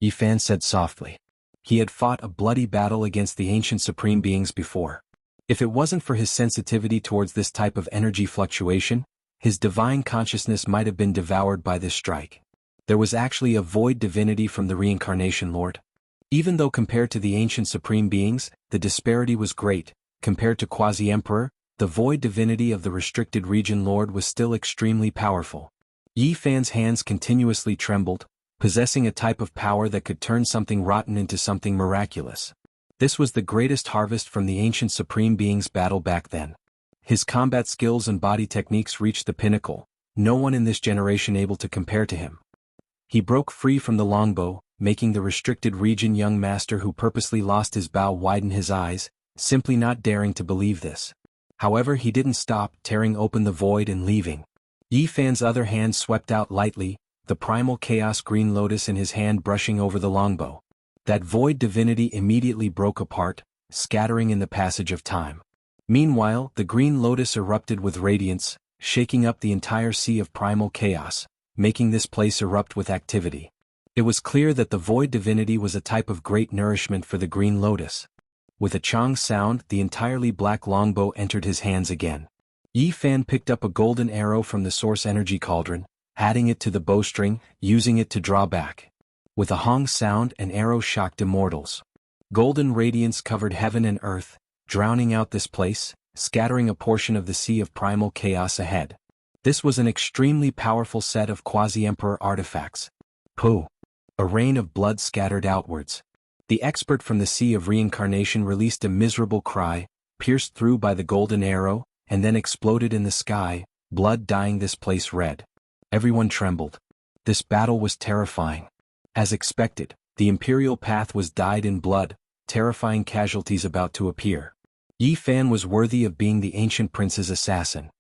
Yi Fan said softly. He had fought a bloody battle against the ancient supreme beings before. If it wasn't for his sensitivity towards this type of energy fluctuation, his divine consciousness might have been devoured by this strike. There was actually a void divinity from the Reincarnation Lord. Even though compared to the ancient supreme beings, the disparity was great, compared to Quasi-Emperor, the void divinity of the restricted region Lord was still extremely powerful. Yi Fan's hands continuously trembled, possessing a type of power that could turn something rotten into something miraculous. This was the greatest harvest from the ancient supreme being's battle back then. His combat skills and body techniques reached the pinnacle, no one in this generation able to compare to him. He broke free from the longbow, making the restricted region young master who purposely lost his bow widen his eyes, simply not daring to believe this. However, he didn't stop, tearing open the void and leaving. Yi Fan's other hand swept out lightly, the primal chaos green lotus in his hand brushing over the longbow. That void divinity immediately broke apart, scattering in the passage of time. Meanwhile, the green lotus erupted with radiance, shaking up the entire sea of primal chaos, making this place erupt with activity. It was clear that the void divinity was a type of great nourishment for the green lotus. With a chong sound, the entirely black longbow entered his hands again. Yi Fan picked up a golden arrow from the source energy cauldron, adding it to the bowstring, using it to draw back. With a hong sound, an arrow shocked immortals. Golden radiance covered heaven and earth, drowning out this place, scattering a portion of the sea of primal chaos ahead. This was an extremely powerful set of quasi-emperor artifacts. Pooh! A rain of blood scattered outwards. The expert from the Sea of Reincarnation released a miserable cry, pierced through by the golden arrow, and then exploded in the sky, blood dyeing this place red. Everyone trembled. This battle was terrifying. As expected, the imperial path was dyed in blood, terrifying casualties about to appear. Yi Fan was worthy of being the ancient prince's assassin.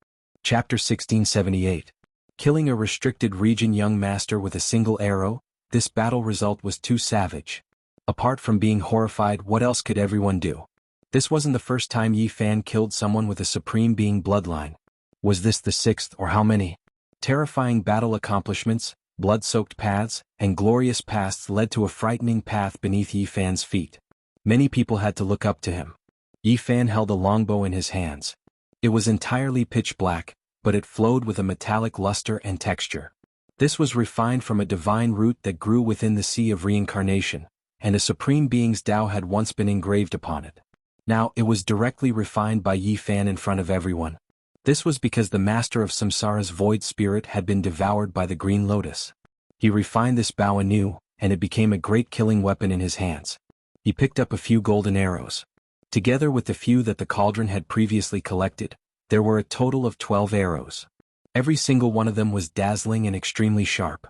Chapter 1678. Killing a restricted region young master with a single arrow, this battle result was too savage. Apart from being horrified, what else could everyone do? This wasn't the first time Yi Fan killed someone with a supreme being bloodline. Was this the sixth or how many? Terrifying battle accomplishments, blood-soaked paths, and glorious pasts led to a frightening path beneath Yi Fan's feet. Many people had to look up to him. Yi Fan held a longbow in his hands. It was entirely pitch black, but it flowed with a metallic luster and texture. This was refined from a divine root that grew within the Sea of Reincarnation, and a supreme being's Tao had once been engraved upon it. Now it was directly refined by Yi Fan in front of everyone. This was because the master of Samsara's void spirit had been devoured by the green lotus. He refined this bow anew, and it became a great killing weapon in his hands. He picked up a few golden arrows. Together with the few that the cauldron had previously collected, there were a total of 12 arrows. Every single one of them was dazzling and extremely sharp.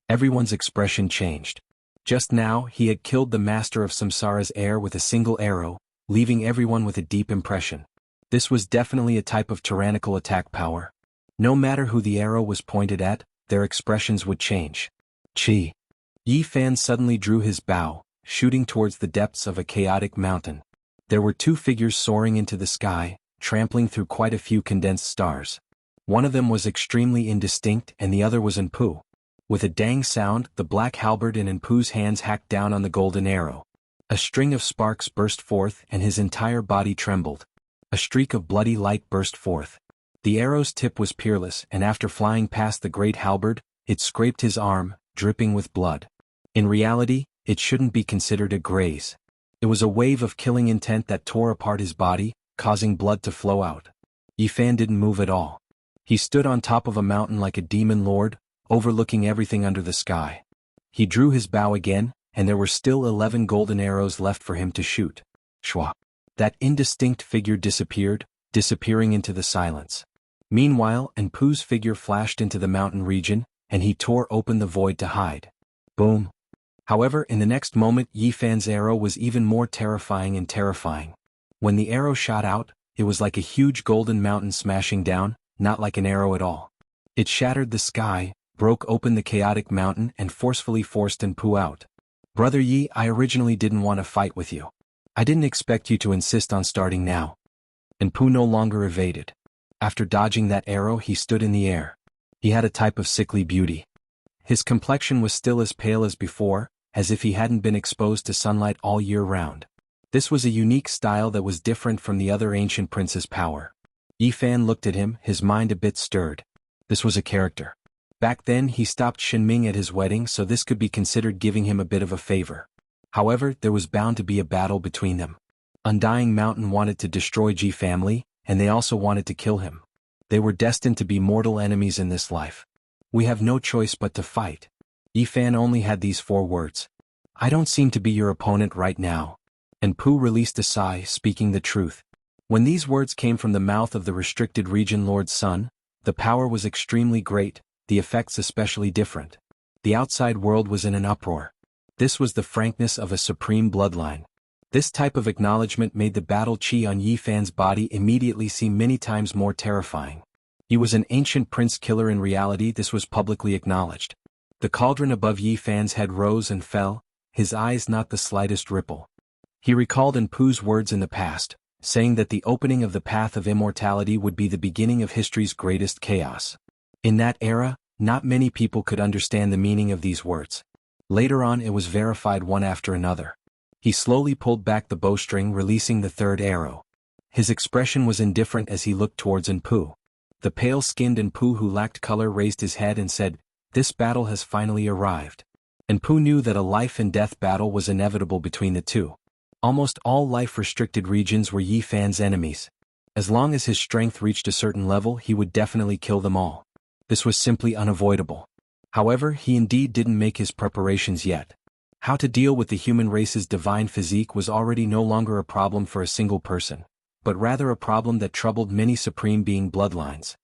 Everyone's expression changed. Just now, he had killed the master of Samsara's heir with a single arrow, leaving everyone with a deep impression. This was definitely a type of tyrannical attack power. No matter who the arrow was pointed at, their expressions would change. Chi! Yi Fan suddenly drew his bow, shooting towards the depths of a chaotic mountain. There were two figures soaring into the sky, trampling through quite a few condensed stars. One of them was extremely indistinct and the other was Enpu. With a dang sound, the black halberd in Enpu's hands hacked down on the golden arrow. A string of sparks burst forth and his entire body trembled. A streak of bloody light burst forth. The arrow's tip was peerless, and after flying past the great halberd, it scraped his arm, dripping with blood. In reality, it shouldn't be considered a graze. It was a wave of killing intent that tore apart his body, causing blood to flow out. Yi Fan didn't move at all. He stood on top of a mountain like a demon lord, overlooking everything under the sky. He drew his bow again, and there were still 11 golden arrows left for him to shoot. Shwa! That indistinct figure disappeared, disappearing into the silence. Meanwhile, Enpu's figure flashed into the mountain region, and he tore open the void to hide. Boom! However, in the next moment, Yi Fan's arrow was even more terrifying and terrifying. When the arrow shot out, it was like a huge golden mountain smashing down, not like an arrow at all. It shattered the sky, broke open the chaotic mountain and forcefully forced Enpu out. Brother Yi, I originally didn't want to fight with you. I didn't expect you to insist on starting now. Enpu no longer evaded. After dodging that arrow, he stood in the air. He had a type of sickly beauty. His complexion was still as pale as before, as if he hadn't been exposed to sunlight all year round. This was a unique style that was different from the other ancient prince's power. Yi Fan looked at him, his mind a bit stirred. This was a character. Back then he stopped Shinming at his wedding, so this could be considered giving him a bit of a favor. However, there was bound to be a battle between them. Undying Mountain wanted to destroy Ji family, and they also wanted to kill him. They were destined to be mortal enemies in this life. We have no choice but to fight. Yi Fan only had these 4 words. I don't seem to be your opponent right now. And Pu released a sigh, speaking the truth. When these words came from the mouth of the restricted region Lord's son, the power was extremely great, the effects especially different. The outside world was in an uproar. This was the frankness of a supreme bloodline. This type of acknowledgement made the battle chi on Yi Fan's body immediately seem many times more terrifying. He was an ancient prince killer in reality, this was publicly acknowledged. The cauldron above Yi Fan's head rose and fell, his eyes not the slightest ripple. He recalled Enpu's words in the past, saying that the opening of the path of immortality would be the beginning of history's greatest chaos. In that era, not many people could understand the meaning of these words. Later on it was verified one after another. He slowly pulled back the bowstring, releasing the third arrow. His expression was indifferent as he looked towards Enpu. The pale-skinned Enpu who lacked color raised his head and said, "This battle has finally arrived." Enpu knew that a life-and-death battle was inevitable between the two. Almost all life-restricted regions were Yi Fan's enemies. As long as his strength reached a certain level, he would definitely kill them all. This was simply unavoidable. However, he indeed didn't make his preparations yet. How to deal with the human race's divine physique was already no longer a problem for a single person, but rather a problem that troubled many supreme being bloodlines.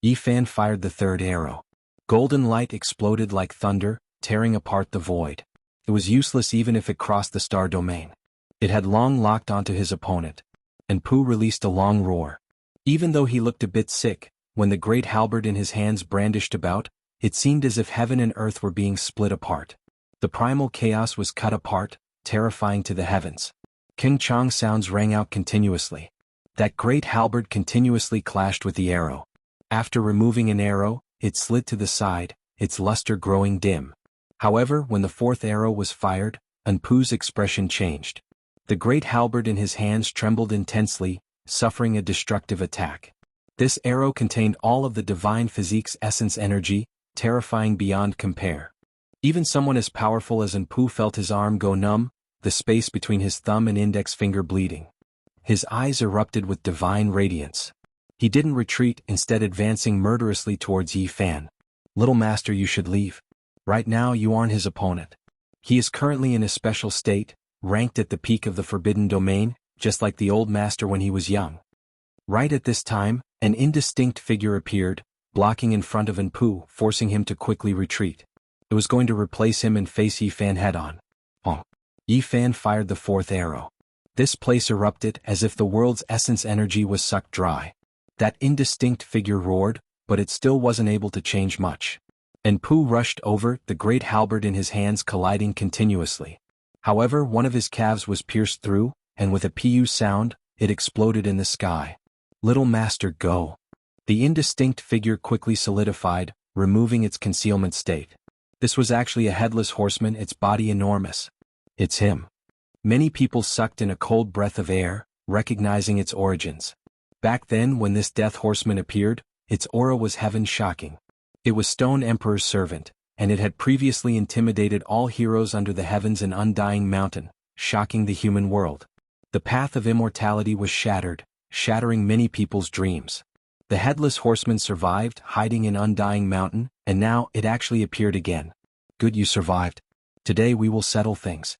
Yi Fan fired the third arrow. Golden light exploded like thunder, tearing apart the void. It was useless even if it crossed the star domain. It had long locked onto his opponent. Enpu released a long roar. Even though he looked a bit sick, when the great halberd in his hands brandished about, it seemed as if heaven and earth were being split apart. The primal chaos was cut apart, terrifying to the heavens. King Chong sounds rang out continuously. That great halberd continuously clashed with the arrow. After removing an arrow, it slid to the side, its luster growing dim. However, when the fourth arrow was fired, Enpu's expression changed. The great halberd in his hands trembled intensely, suffering a destructive attack. This arrow contained all of the divine physique's essence energy, terrifying beyond compare. Even someone as powerful as Enpu felt his arm go numb, the space between his thumb and index finger bleeding. His eyes erupted with divine radiance. He didn't retreat, instead advancing murderously towards Yi Fan. "Little master, you should leave. Right now you aren't his opponent. He is currently in a special state, ranked at the peak of the forbidden domain, just like the old master when he was young." Right at this time, an indistinct figure appeared, blocking in front of Enpu, forcing him to quickly retreat. It was going to replace him and face Yi Fan head-on. Yi Fan fired the fourth arrow. This place erupted as if the world's essence energy was sucked dry. That indistinct figure roared, but it still wasn't able to change much. Enpu rushed over, the great halberd in his hands colliding continuously. However, one of his calves was pierced through, and with a pu sound, it exploded in the sky. "Little master, go." The indistinct figure quickly solidified, removing its concealment state. This was actually a headless horseman, its body enormous. "It's him." Many people sucked in a cold breath of air, recognizing its origins. Back then, when this death horseman appeared, its aura was heaven-shocking. It was Stone Emperor's servant, and it had previously intimidated all heroes under the heavens and Undying Mountain, shocking the human world. The path of immortality was shattered, shattering many people's dreams. The headless horseman survived, hiding in Undying Mountain, and now it actually appeared again. "Good, you survived. Today we will settle things,"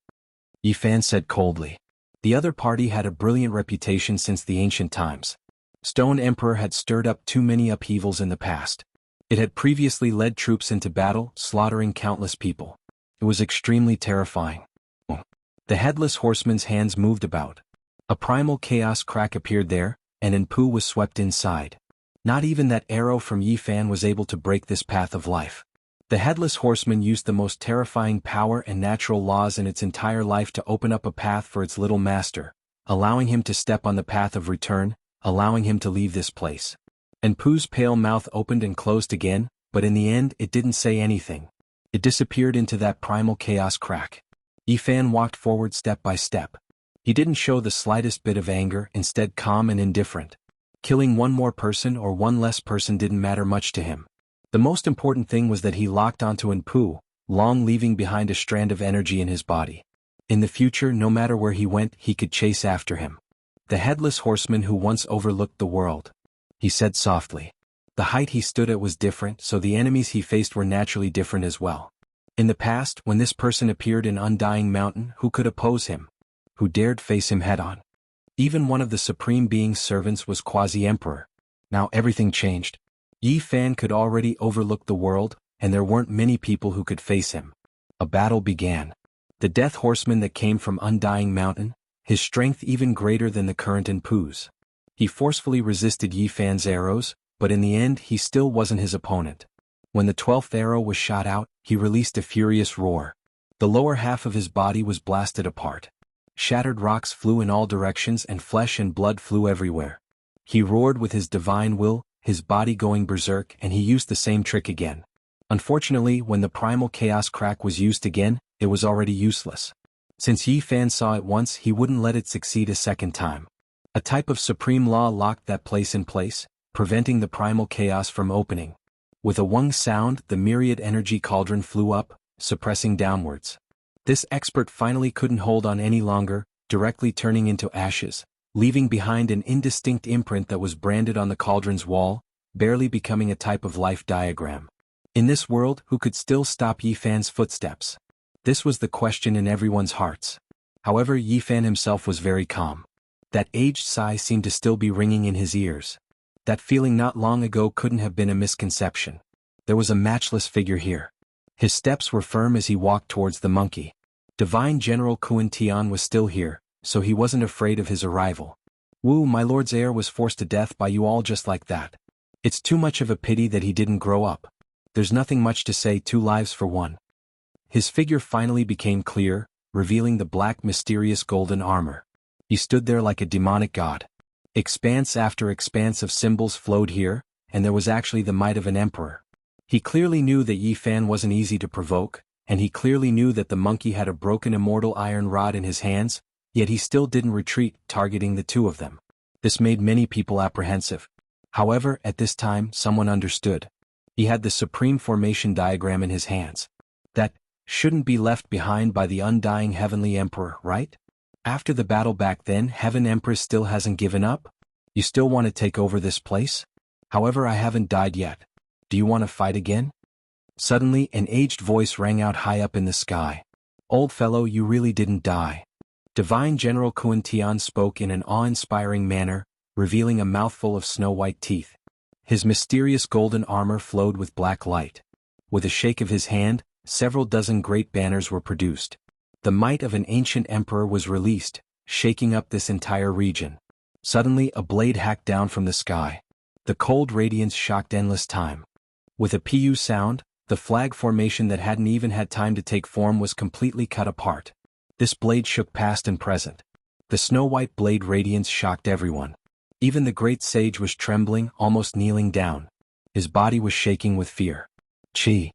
Yi Fan said coldly. The other party had a brilliant reputation since the ancient times. Stone Emperor had stirred up too many upheavals in the past. It had previously led troops into battle, slaughtering countless people. It was extremely terrifying. The headless horseman's hands moved about. A primal chaos crack appeared there, and Enpu was swept inside. Not even that arrow from Yi Fan was able to break this path of life. The headless horseman used the most terrifying power and natural laws in its entire life to open up a path for its little master, allowing him to step on the path of return, allowing him to leave this place. Enpu's pale mouth opened and closed again, but in the end it didn't say anything. It disappeared into that primal chaos crack. Yi Fan walked forward step by step. He didn't show the slightest bit of anger, instead calm and indifferent. Killing one more person or one less person didn't matter much to him. The most important thing was that he locked onto Enpu, long leaving behind a strand of energy in his body. In the future, no matter where he went, he could chase after him. "The headless horseman who once overlooked the world," he said softly. The height he stood at was different, so the enemies he faced were naturally different as well. In the past, when this person appeared in Undying Mountain, who could oppose him? Who dared face him head-on? Even one of the Supreme Being's servants was Quasi-Emperor. Now everything changed. Yi Fan could already overlook the world, and there weren't many people who could face him. A battle began. The Death Horseman that came from Undying Mountain, his strength even greater than the current Enpu's. He forcefully resisted Yi Fan's arrows, but in the end he still wasn't his opponent. When the 12th arrow was shot out, he released a furious roar. The lower half of his body was blasted apart. Shattered rocks flew in all directions and flesh and blood flew everywhere. He roared with his divine will, his body going berserk, and he used the same trick again. Unfortunately, when the primal chaos crack was used again, it was already useless. Since Yi Fan saw it once, he wouldn't let it succeed a second time. A type of supreme law locked that place in place, preventing the primal chaos from opening. With a wung sound, the myriad energy cauldron flew up, suppressing downwards. This expert finally couldn't hold on any longer, directly turning into ashes, leaving behind an indistinct imprint that was branded on the cauldron's wall, barely becoming a type of life diagram. In this world, who could still stop Yi Fan's footsteps? This was the question in everyone's hearts. However, Yi Fan himself was very calm. That aged sigh seemed to still be ringing in his ears. That feeling not long ago couldn't have been a misconception. There was a matchless figure here. His steps were firm as he walked towards the monkey. Divine General Kuan Tian was still here, so he wasn't afraid of his arrival. "Wu, my lord's heir was forced to death by you all just like that. It's too much of a pity that he didn't grow up. There's nothing much to say, 2 lives for 1. His figure finally became clear, revealing the black mysterious golden armor. He stood there like a demonic god. Expanse after expanse of symbols flowed here, and there was actually the might of an emperor. He clearly knew that Yi Fan wasn't easy to provoke, and he clearly knew that the monkey had a broken immortal iron rod in his hands, yet he still didn't retreat, targeting the 2 of them. This made many people apprehensive. However, at this time, someone understood. He had the supreme formation diagram in his hands. That shouldn't be left behind by the undying heavenly emperor, right? After the battle back then, Heaven Empress still hasn't given up? You still want to take over this place? However, I haven't died yet. Do you want to fight again? Suddenly, an aged voice rang out high up in the sky. Old fellow, you really didn't die. Divine General Kuan Tian spoke in an awe-inspiring manner, revealing a mouthful of snow-white teeth. His mysterious golden armor flowed with black light. With a shake of his hand, several dozen great banners were produced. The might of an ancient emperor was released, shaking up this entire region. Suddenly, a blade hacked down from the sky. The cold radiance shocked endless time. With a pu sound, the flag formation that hadn't even had time to take form was completely cut apart. This blade shook past and present. The snow-white blade radiance shocked everyone. Even the great sage was trembling, almost kneeling down. His body was shaking with fear. Chi.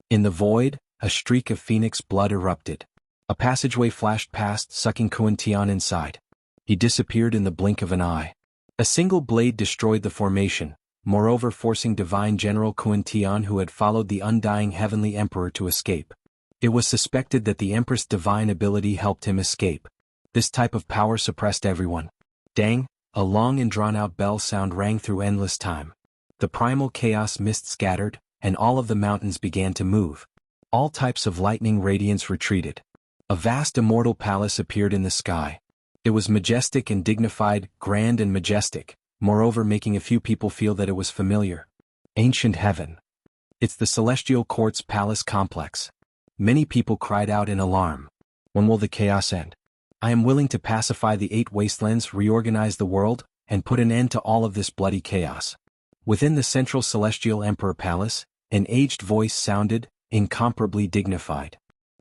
In the void, a streak of phoenix blood erupted. A passageway flashed past, sucking Kuan Tian inside. He disappeared in the blink of an eye. A single blade destroyed the formation, moreover forcing Divine General Kuan Tian, who had followed the undying Heavenly Emperor, to escape. It was suspected that the Empress' divine ability helped him escape. This type of power suppressed everyone. Dang, a long and drawn-out bell sound rang through endless time. The primal chaos mist scattered, and all of the mountains began to move. All types of lightning radiance retreated. A vast immortal palace appeared in the sky. It was majestic and dignified, grand and majestic, moreover making a few people feel that it was familiar. Ancient heaven. It's the Celestial Court's palace complex. Many people cried out in alarm. When will the chaos end? I am willing to pacify the 8 wastelands, reorganize the world, and put an end to all of this bloody chaos. Within the central Celestial Emperor Palace, an aged voice sounded, incomparably dignified.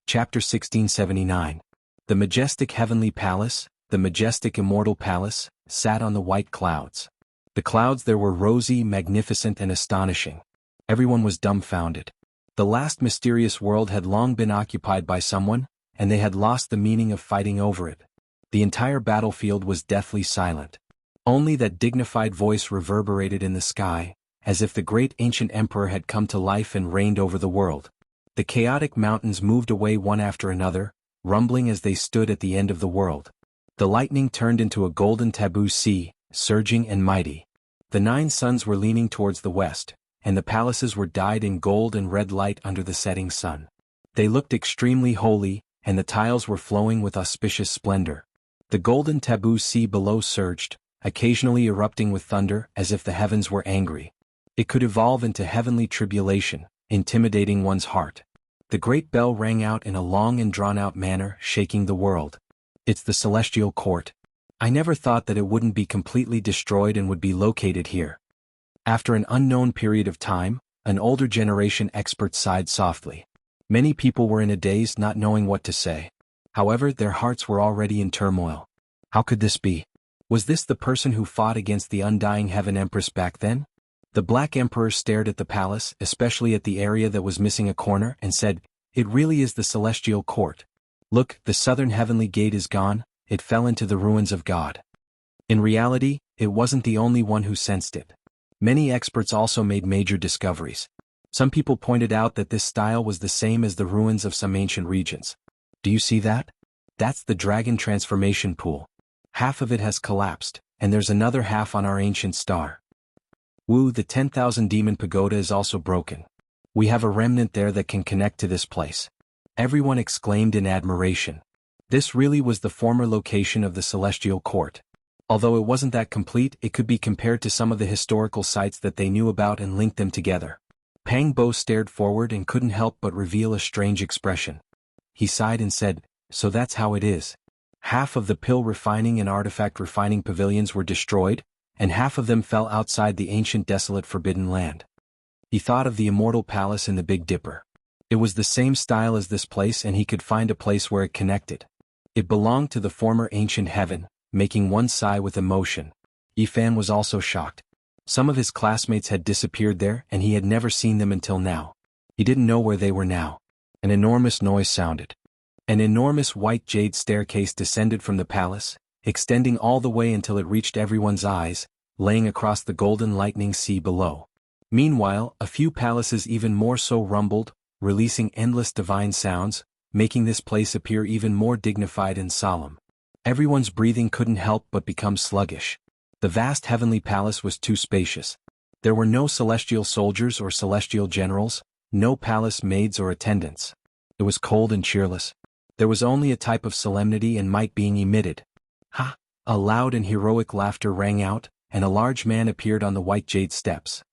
Chapter 1679. The majestic heavenly palace, the majestic immortal palace, sat on the white clouds. The clouds there were rosy, magnificent and astonishing. Everyone was dumbfounded. The last mysterious world had long been occupied by someone, and they had lost the meaning of fighting over it. The entire battlefield was deathly silent. Only that dignified voice reverberated in the sky, as if the great ancient emperor had come to life and reigned over the world. The chaotic mountains moved away one after another, rumbling as they stood at the end of the world. The lightning turned into a golden taboo sea, surging and mighty. The 9 suns were leaning towards the west, and the palaces were dyed in gold and red light under the setting sun. They looked extremely holy, and the tiles were flowing with auspicious splendor. The golden taboo sea below surged, occasionally erupting with thunder as if the heavens were angry. It could evolve into heavenly tribulation, intimidating one's heart. The great bell rang out in a long and drawn-out manner, shaking the world. It's the Celestial Court. I never thought that it wouldn't be completely destroyed and would be located here. After an unknown period of time, an older generation expert sighed softly. Many people were in a daze, not knowing what to say. However, their hearts were already in turmoil. How could this be? Was this the person who fought against the undying Heaven Empress back then? The Black Emperor stared at the palace, especially at the area that was missing a corner, and said, "It really is the Celestial Court. Look, the southern heavenly gate is gone, it fell into the ruins of God." In reality, it wasn't the only one who sensed it. Many experts also made major discoveries. Some people pointed out that this style was the same as the ruins of some ancient regions. Do you see that? That's the dragon transformation pool. Half of it has collapsed, and there's another half on our ancient star. Wu, the 10,000 demon pagoda is also broken. We have a remnant there that can connect to this place. Everyone exclaimed in admiration. This really was the former location of the Celestial Court. Although it wasn't that complete, it could be compared to some of the historical sites that they knew about and linked them together. Pang Bo stared forward and couldn't help but reveal a strange expression. He sighed and said, "So that's how it is. Half of the pill refining and artifact refining pavilions were destroyed, and half of them fell outside the ancient desolate forbidden land." He thought of the immortal palace in the Big Dipper. It was the same style as this place, and he could find a place where it connected. It belonged to the former ancient heaven, making one sigh with emotion. Yifan was also shocked. Some of his classmates had disappeared there, and he had never seen them until now. He didn't know where they were now. An enormous noise sounded. An enormous white jade staircase descended from the palace, extending all the way until it reached everyone's eyes, laying across the golden lightning sea below. Meanwhile, a few palaces even more so rumbled, releasing endless divine sounds, making this place appear even more dignified and solemn. Everyone's breathing couldn't help but become sluggish. The vast heavenly palace was too spacious. There were no celestial soldiers or celestial generals, no palace maids or attendants. It was cold and cheerless. There was only a type of solemnity and might being emitted. Ha! A loud and heroic laughter rang out, and a large man appeared on the white jade steps.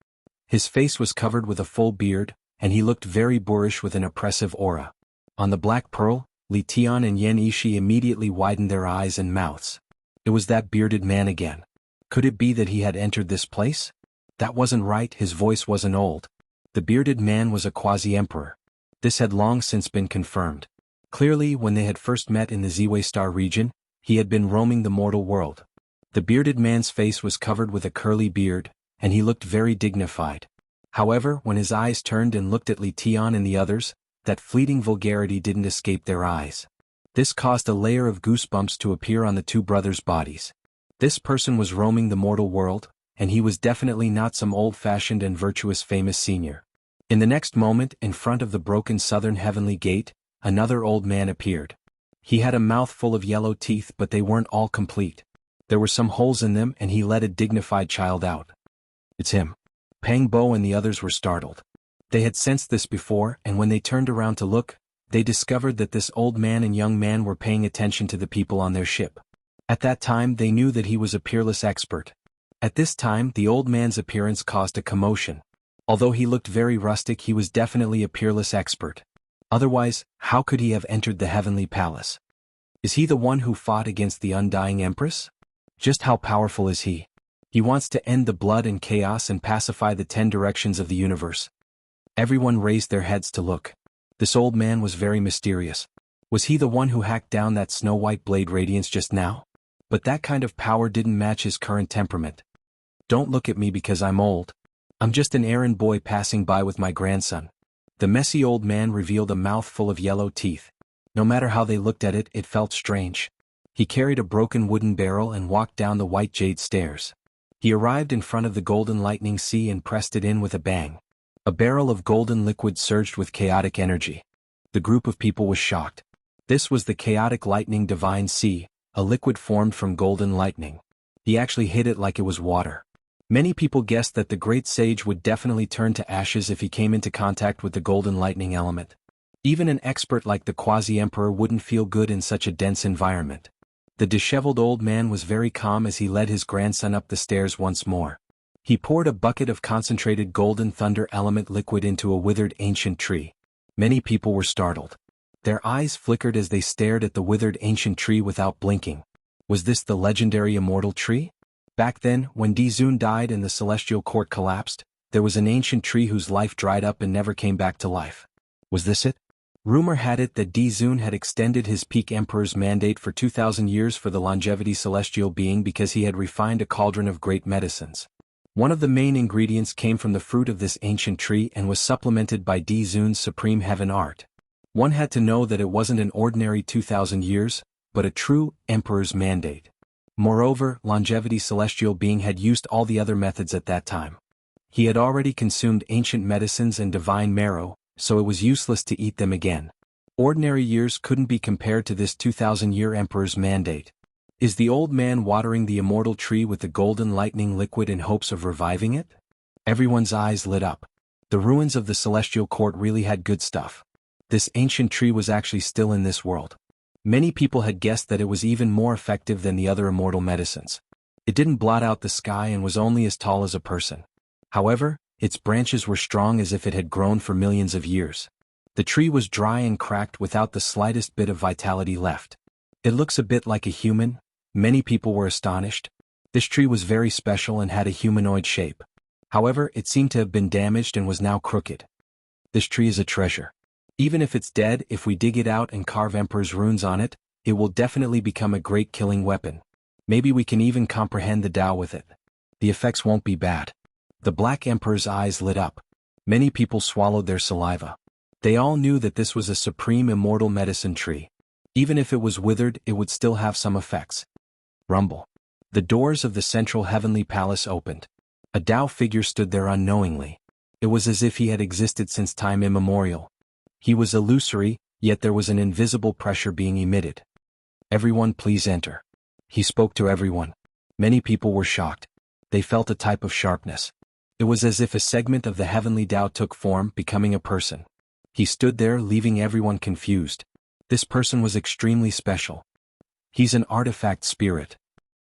His face was covered with a full beard, and he looked very boorish with an oppressive aura. On the Black Pearl, Li Tian and Yan Yishi immediately widened their eyes and mouths. It was that bearded man again. Could it be that he had entered this place? That wasn't right, his voice wasn't old. The bearded man was a quasi-emperor. This had long since been confirmed. Clearly, when they had first met in the Ziwei Star region, he had been roaming the mortal world. The bearded man's face was covered with a curly beard, and he looked very dignified. However, when his eyes turned and looked at Li Tian and the others, that fleeting vulgarity didn't escape their eyes. This caused a layer of goosebumps to appear on the two brothers' bodies. This person was roaming the mortal world, and he was definitely not some old-fashioned and virtuous famous senior. In the next moment, in front of the broken southern heavenly gate, another old man appeared. He had a mouth full of yellow teeth, but they weren't all complete. There were some holes in them, and he let a dignified child out. "It's him." Pang Bo and the others were startled. They had sensed this before, and when they turned around to look, they discovered that this old man and young man were paying attention to the people on their ship. At that time they knew that he was a peerless expert. At this time the old man's appearance caused a commotion. Although he looked very rustic, he was definitely a peerless expert. Otherwise, how could he have entered the heavenly palace? Is he the one who fought against the undying empress? Just how powerful is he? He wants to end the blood and chaos and pacify the 10 directions of the universe. Everyone raised their heads to look. This old man was very mysterious. Was he the one who hacked down that snow-white blade radiance just now? But that kind of power didn't match his current temperament. "Don't look at me because I'm old. I'm just an errand boy passing by with my grandson." The messy old man revealed a mouth full of yellow teeth. No matter how they looked at it, it felt strange. He carried a broken wooden barrel and walked down the white jade stairs. He arrived in front of the golden lightning sea and pressed it in with a bang. A barrel of golden liquid surged with chaotic energy. The group of people was shocked. This was the chaotic lightning divine sea, a liquid formed from golden lightning. He actually hit it like it was water. Many people guessed that the great sage would definitely turn to ashes if he came into contact with the golden lightning element. Even an expert like the quasi-emperor wouldn't feel good in such a dense environment. The disheveled old man was very calm as he led his grandson up the stairs once more. He poured a bucket of concentrated golden thunder element liquid into a withered ancient tree. Many people were startled. Their eyes flickered as they stared at the withered ancient tree without blinking. Was this the legendary immortal tree? Back then, when Dizun died and the celestial court collapsed, there was an ancient tree whose life dried up and never came back to life. Was this it? Rumor had it that Dizun had extended his peak emperor's mandate for 2,000 years for the longevity celestial being because he had refined a cauldron of great medicines. One of the main ingredients came from the fruit of this ancient tree and was supplemented by Dizun's supreme heaven art. One had to know that it wasn't an ordinary 2,000 years, but a true emperor's mandate. Moreover, longevity celestial being had used all the other methods at that time. He had already consumed ancient medicines and divine marrow, so it was useless to eat them again. Ordinary years couldn't be compared to this 2,000-year emperor's mandate. Is the old man watering the immortal tree with the golden lightning liquid in hopes of reviving it? Everyone's eyes lit up. The ruins of the celestial court really had good stuff. This ancient tree was actually still in this world. Many people had guessed that it was even more effective than the other immortal medicines. It didn't blot out the sky and was only as tall as a person. However, its branches were strong as if it had grown for millions of years. The tree was dry and cracked without the slightest bit of vitality left. It looks a bit like a human. Many people were astonished. This tree was very special and had a humanoid shape. However, it seemed to have been damaged and was now crooked. This tree is a treasure. Even if it's dead, if we dig it out and carve Emperor's runes on it, it will definitely become a great killing weapon. Maybe we can even comprehend the Tao with it. The effects won't be bad. The Black Emperor's eyes lit up. Many people swallowed their saliva. They all knew that this was a supreme immortal medicine tree. Even if it was withered, it would still have some effects. Rumble. The doors of the central heavenly palace opened. A Tao figure stood there unknowingly. It was as if he had existed since time immemorial. He was illusory, yet there was an invisible pressure being emitted. Everyone please enter. He spoke to everyone. Many people were shocked. They felt a type of sharpness. It was as if a segment of the heavenly Tao took form, becoming a person. He stood there, leaving everyone confused. This person was extremely special. He's an artifact spirit.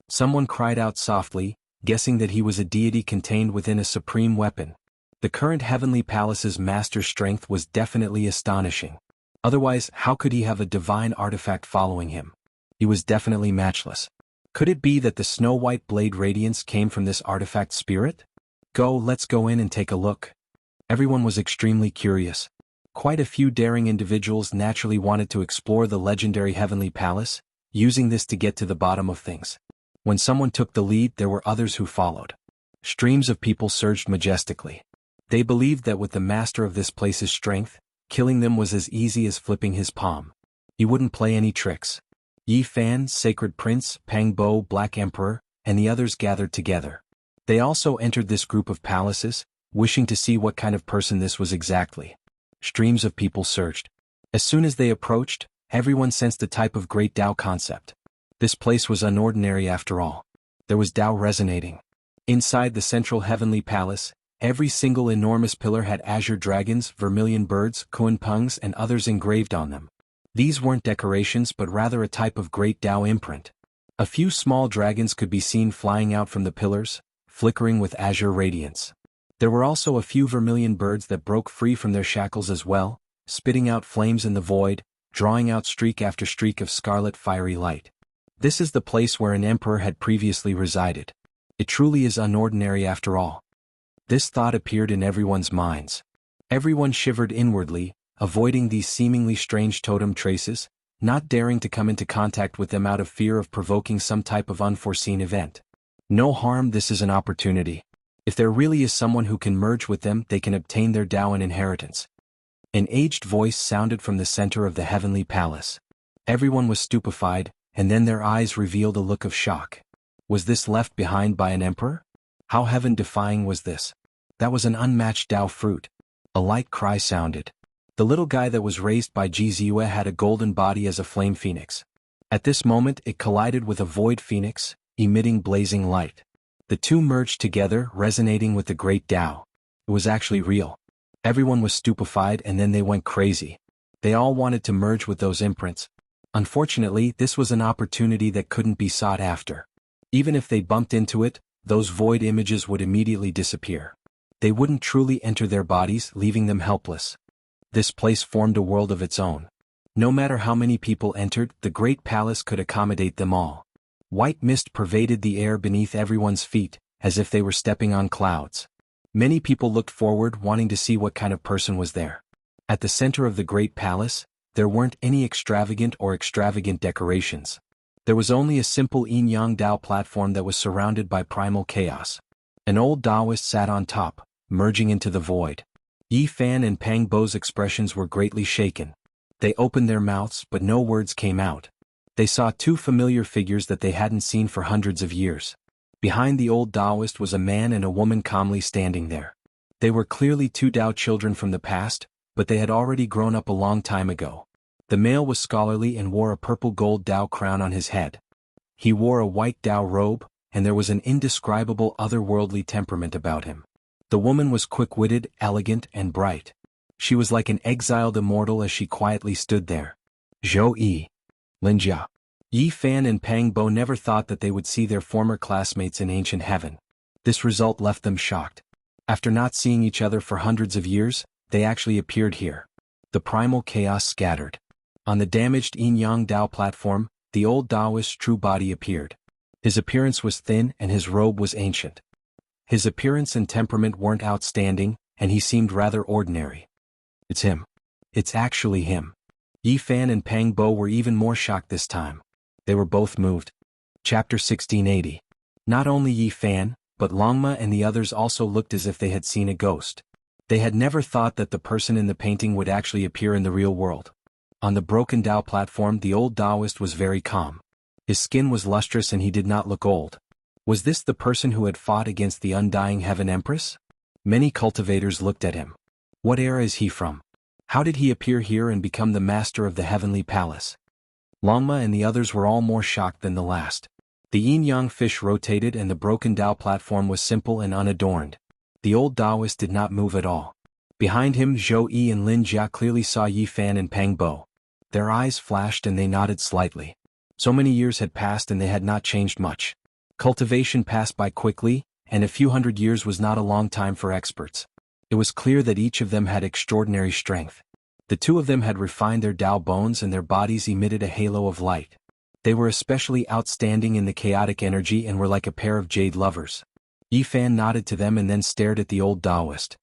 Someone cried out softly, guessing that he was a deity contained within a supreme weapon. The current heavenly palace's master strength was definitely astonishing. Otherwise, how could he have a divine artifact following him? He was definitely matchless. Could it be that the snow-white blade radiance came from this artifact spirit? Let's go in and take a look. Everyone was extremely curious. Quite a few daring individuals naturally wanted to explore the legendary heavenly palace, using this to get to the bottom of things. When someone took the lead, there were others who followed. Streams of people surged majestically. They believed that with the master of this place's strength, killing them was as easy as flipping his palm. He wouldn't play any tricks. Yi Fan, Sacred Prince, Pang Bo, Black Emperor, and the others gathered together. They also entered this group of palaces, wishing to see what kind of person this was exactly. Streams of people surged. As soon as they approached, everyone sensed a type of great Tao concept. This place was unordinary after all. There was Tao resonating. Inside the central heavenly palace, every single enormous pillar had azure dragons, vermilion birds, kunpungs, and others engraved on them. These weren't decorations but rather a type of great Tao imprint. A few small dragons could be seen flying out from the pillars, flickering with azure radiance. There were also a few vermilion birds that broke free from their shackles as well, spitting out flames in the void, drawing out streak after streak of scarlet fiery light. This is the place where an emperor had previously resided. It truly is unordinary after all. This thought appeared in everyone's minds. Everyone shivered inwardly, avoiding these seemingly strange totem traces, not daring to come into contact with them out of fear of provoking some type of unforeseen event. No harm, this is an opportunity. If there really is someone who can merge with them, they can obtain their Tao and inheritance. An aged voice sounded from the center of the heavenly palace. Everyone was stupefied, and then their eyes revealed a look of shock. Was this left behind by an emperor? How heaven-defying was this? That was an unmatched Tao fruit. A light cry sounded. The little guy that was raised by Jianghu had a golden body as a flame phoenix. At this moment it collided with a void phoenix, emitting blazing light. The two merged together, resonating with the great Tao. It was actually real. Everyone was stupefied and then they went crazy. They all wanted to merge with those imprints. Unfortunately, this was an opportunity that couldn't be sought after. Even if they bumped into it, those void images would immediately disappear. They wouldn't truly enter their bodies, leaving them helpless. This place formed a world of its own. No matter how many people entered, the great palace could accommodate them all. White mist pervaded the air beneath everyone's feet, as if they were stepping on clouds. Many people looked forward, wanting to see what kind of person was there. At the center of the great palace, there weren't any extravagant decorations. There was only a simple yin-yang Dao platform that was surrounded by primal chaos. An old Taoist sat on top, merging into the void. Yi Fan and Pang Bo's expressions were greatly shaken. They opened their mouths but no words came out. They saw two familiar figures that they hadn't seen for hundreds of years. Behind the old Taoist was a man and a woman calmly standing there. They were clearly two Tao children from the past, but they had already grown up a long time ago. The male was scholarly and wore a purple gold Tao crown on his head. He wore a white Tao robe, and there was an indescribable otherworldly temperament about him. The woman was quick-witted, elegant, and bright. She was like an exiled immortal as she quietly stood there. Zhou Yi. Linjia. Yi Fan and Pang Bo never thought that they would see their former classmates in ancient heaven. This result left them shocked. After not seeing each other for hundreds of years, they actually appeared here. The primal chaos scattered. On the damaged yin-yang Dao platform, the old Taoist's true body appeared. His appearance was thin and his robe was ancient. His appearance and temperament weren't outstanding, and he seemed rather ordinary. It's him. It's actually him. Yi Fan and Pang Bo were even more shocked this time. They were both moved. Chapter 1680. Not only Yi Fan, but Longma and the others also looked as if they had seen a ghost. They had never thought that the person in the painting would actually appear in the real world. On the broken Dao platform, the old Taoist was very calm. His skin was lustrous and he did not look old. Was this the person who had fought against the undying Heaven Empress? Many cultivators looked at him. What era is he from? How did he appear here and become the master of the heavenly palace? Longma and the others were all more shocked than the last. The yin-yang fish rotated and the broken Dao platform was simple and unadorned. The old Taoist did not move at all. Behind him, Zhou Yi and Lin Jia clearly saw Yi Fan and Pang Bo. Their eyes flashed and they nodded slightly. So many years had passed and they had not changed much. Cultivation passed by quickly, and a few hundred years was not a long time for experts. It was clear that each of them had extraordinary strength. The two of them had refined their Tao bones and their bodies emitted a halo of light. They were especially outstanding in the chaotic energy and were like a pair of jade lovers. Yi Fan nodded to them and then stared at the old Taoist.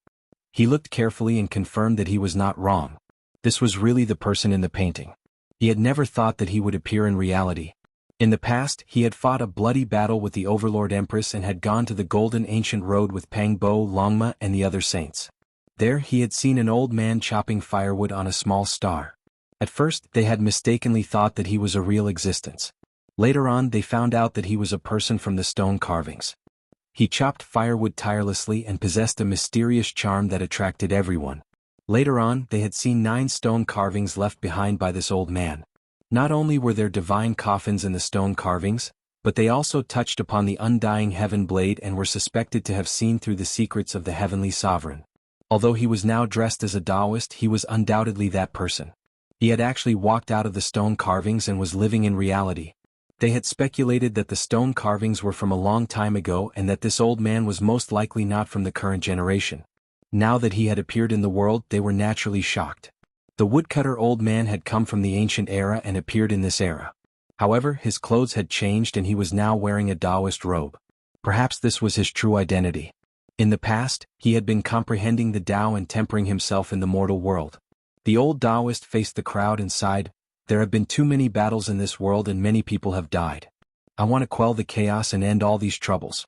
He looked carefully and confirmed that he was not wrong. This was really the person in the painting. He had never thought that he would appear in reality. In the past, he had fought a bloody battle with the Overlord Empress and had gone to the Golden Ancient Road with Pang Bo, Longma, and the other saints. There he had seen an old man chopping firewood on a small star. At first, they had mistakenly thought that he was a real existence. Later on, they found out that he was a person from the stone carvings. He chopped firewood tirelessly and possessed a mysterious charm that attracted everyone. Later on, they had seen 9 stone carvings left behind by this old man. Not only were there divine coffins in the stone carvings, but they also touched upon the undying heaven blade and were suspected to have seen through the secrets of the heavenly sovereign. Although he was now dressed as a Taoist, he was undoubtedly that person. He had actually walked out of the stone carvings and was living in reality. They had speculated that the stone carvings were from a long time ago and that this old man was most likely not from the current generation. Now that he had appeared in the world, they were naturally shocked. The woodcutter old man had come from the ancient era and appeared in this era. However, his clothes had changed and he was now wearing a Taoist robe. Perhaps this was his true identity. In the past, he had been comprehending the Tao and tempering himself in the mortal world. The old Taoist faced the crowd and sighed, "There have been too many battles in this world and many people have died. I want to quell the chaos and end all these troubles."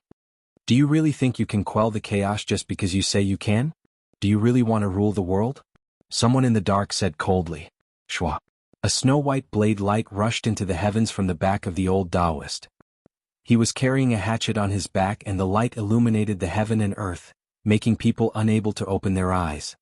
Do you really think you can quell the chaos just because you say you can? Do you really want to rule the world? Someone in the dark said coldly. Shwa. A snow-white blade light rushed into the heavens from the back of the old Taoist. He was carrying a hatchet on his back and the light illuminated the heaven and earth, making people unable to open their eyes.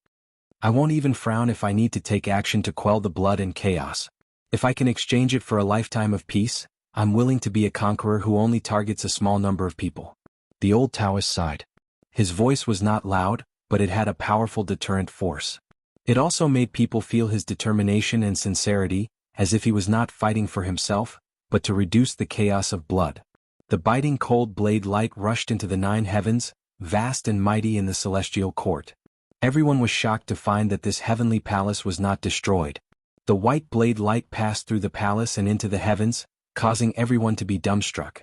I won't even frown if I need to take action to quell the blood and chaos. If I can exchange it for a lifetime of peace, I'm willing to be a conqueror who only targets a small number of people. The old Taoist sighed. His voice was not loud, but it had a powerful deterrent force. It also made people feel his determination and sincerity, as if he was not fighting for himself, but to reduce the chaos of blood. The biting cold blade light rushed into the 9 heavens, vast and mighty in the celestial court. Everyone was shocked to find that this heavenly palace was not destroyed. The white blade light passed through the palace and into the heavens, causing everyone to be dumbstruck.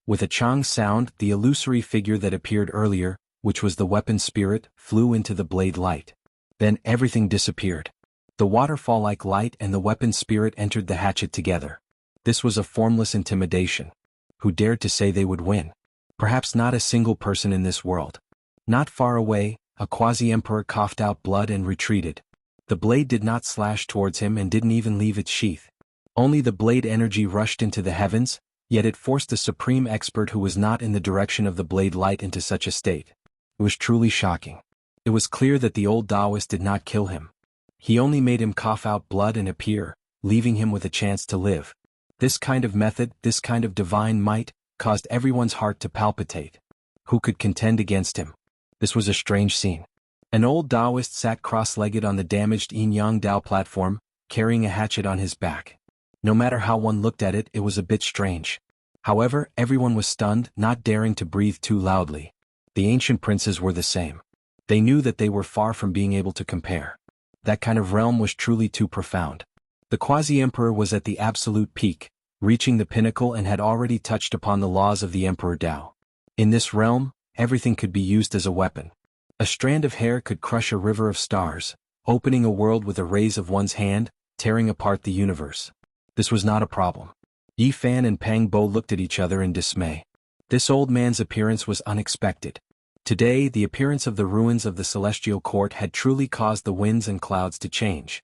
With a chang sound, the illusory figure that appeared earlier, which was the weapon spirit, flew into the blade light. Then everything disappeared. The waterfall-like light and the weapon spirit entered the hatchet together. This was a formless intimidation. Who dared to say they would win? Perhaps not a single person in this world. Not far away, a quasi-emperor coughed out blood and retreated. The blade did not slash towards him and didn't even leave its sheath. Only the blade energy rushed into the heavens, yet it forced the supreme expert who was not in the direction of the blade light into such a state. It was truly shocking. It was clear that the old Taoist did not kill him. He only made him cough out blood and appear, leaving him with a chance to live. This kind of method, this kind of divine might, caused everyone's heart to palpitate. Who could contend against him? This was a strange scene. An old Taoist sat cross-legged on the damaged Yin-Yang Dao platform, carrying a hatchet on his back. No matter how one looked at it, it was a bit strange. However, everyone was stunned, not daring to breathe too loudly. The ancient princes were the same. They knew that they were far from being able to compare. That kind of realm was truly too profound. The quasi-emperor was at the absolute peak, reaching the pinnacle and had already touched upon the laws of the Emperor Dao. In this realm, everything could be used as a weapon. A strand of hair could crush a river of stars, opening a world with a raise of one's hand, tearing apart the universe. This was not a problem. Yi Fan and Pang Bo looked at each other in dismay. This old man's appearance was unexpected. Today, the appearance of the ruins of the Celestial Court had truly caused the winds and clouds to change.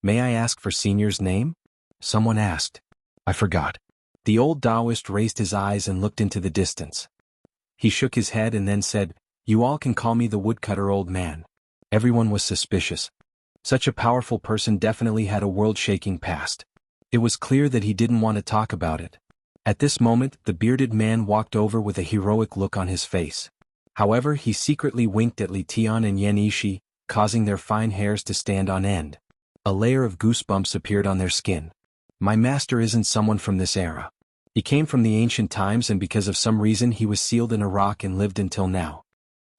"May I ask for Senior's name?" someone asked. "I forgot." The old Taoist raised his eyes and looked into the distance. He shook his head and then said, "You all can call me the woodcutter, old man." Everyone was suspicious. Such a powerful person definitely had a world-shaking past. It was clear that he didn't want to talk about it. At this moment, the bearded man walked over with a heroic look on his face. However, he secretly winked at Li Tian and Yan Yishi, causing their fine hairs to stand on end. A layer of goosebumps appeared on their skin. My master isn't someone from this era. He came from the ancient times and because of some reason he was sealed in a rock and lived until now.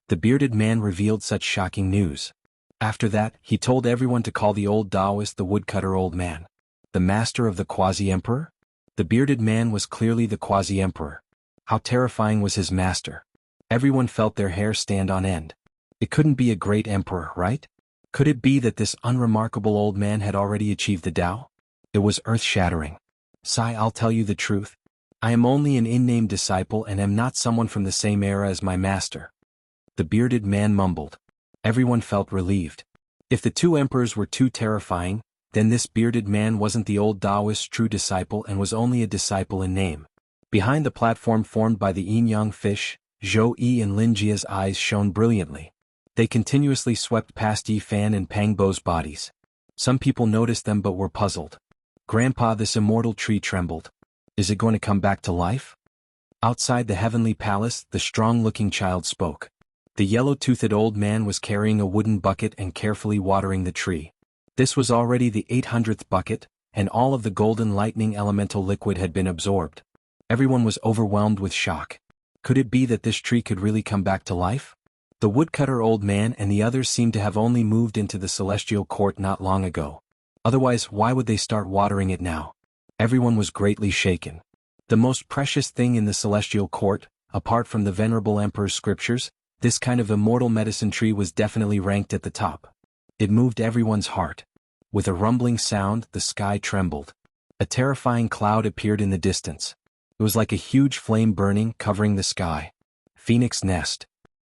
The bearded man revealed such shocking news. After that, he told everyone to call the old Taoist the woodcutter old man. The master of the quasi-emperor? The bearded man was clearly the quasi-emperor. How terrifying was his master? Everyone felt their hair stand on end. It couldn't be a great emperor, right? Could it be that this unremarkable old man had already achieved the Tao? It was earth-shattering. "Sai, I'll tell you the truth. I am only an in-name disciple and am not someone from the same era as my master." The bearded man mumbled. Everyone felt relieved. If the two emperors were too terrifying, then this bearded man wasn't the old Taoist's true disciple and was only a disciple in name. Behind the platform formed by the yin-yang fish, Zhou Yi and Lin Jia's eyes shone brilliantly. They continuously swept past Yi Fan and Pang Bo's bodies. Some people noticed them but were puzzled. "Grandpa, this immortal tree trembled. Is it going to come back to life?" Outside the heavenly palace, the strong-looking child spoke. The yellow-toothed old man was carrying a wooden bucket and carefully watering the tree. This was already the 800th bucket, and all of the golden lightning elemental liquid had been absorbed. Everyone was overwhelmed with shock. Could it be that this tree could really come back to life? The woodcutter old man and the others seemed to have only moved into the celestial court not long ago. Otherwise, why would they start watering it now? Everyone was greatly shaken. The most precious thing in the celestial court, apart from the venerable emperor's scriptures, this kind of immortal medicine tree was definitely ranked at the top. It moved everyone's heart. With a rumbling sound, the sky trembled. A terrifying cloud appeared in the distance. It was like a huge flame burning, covering the sky. Phoenix nest.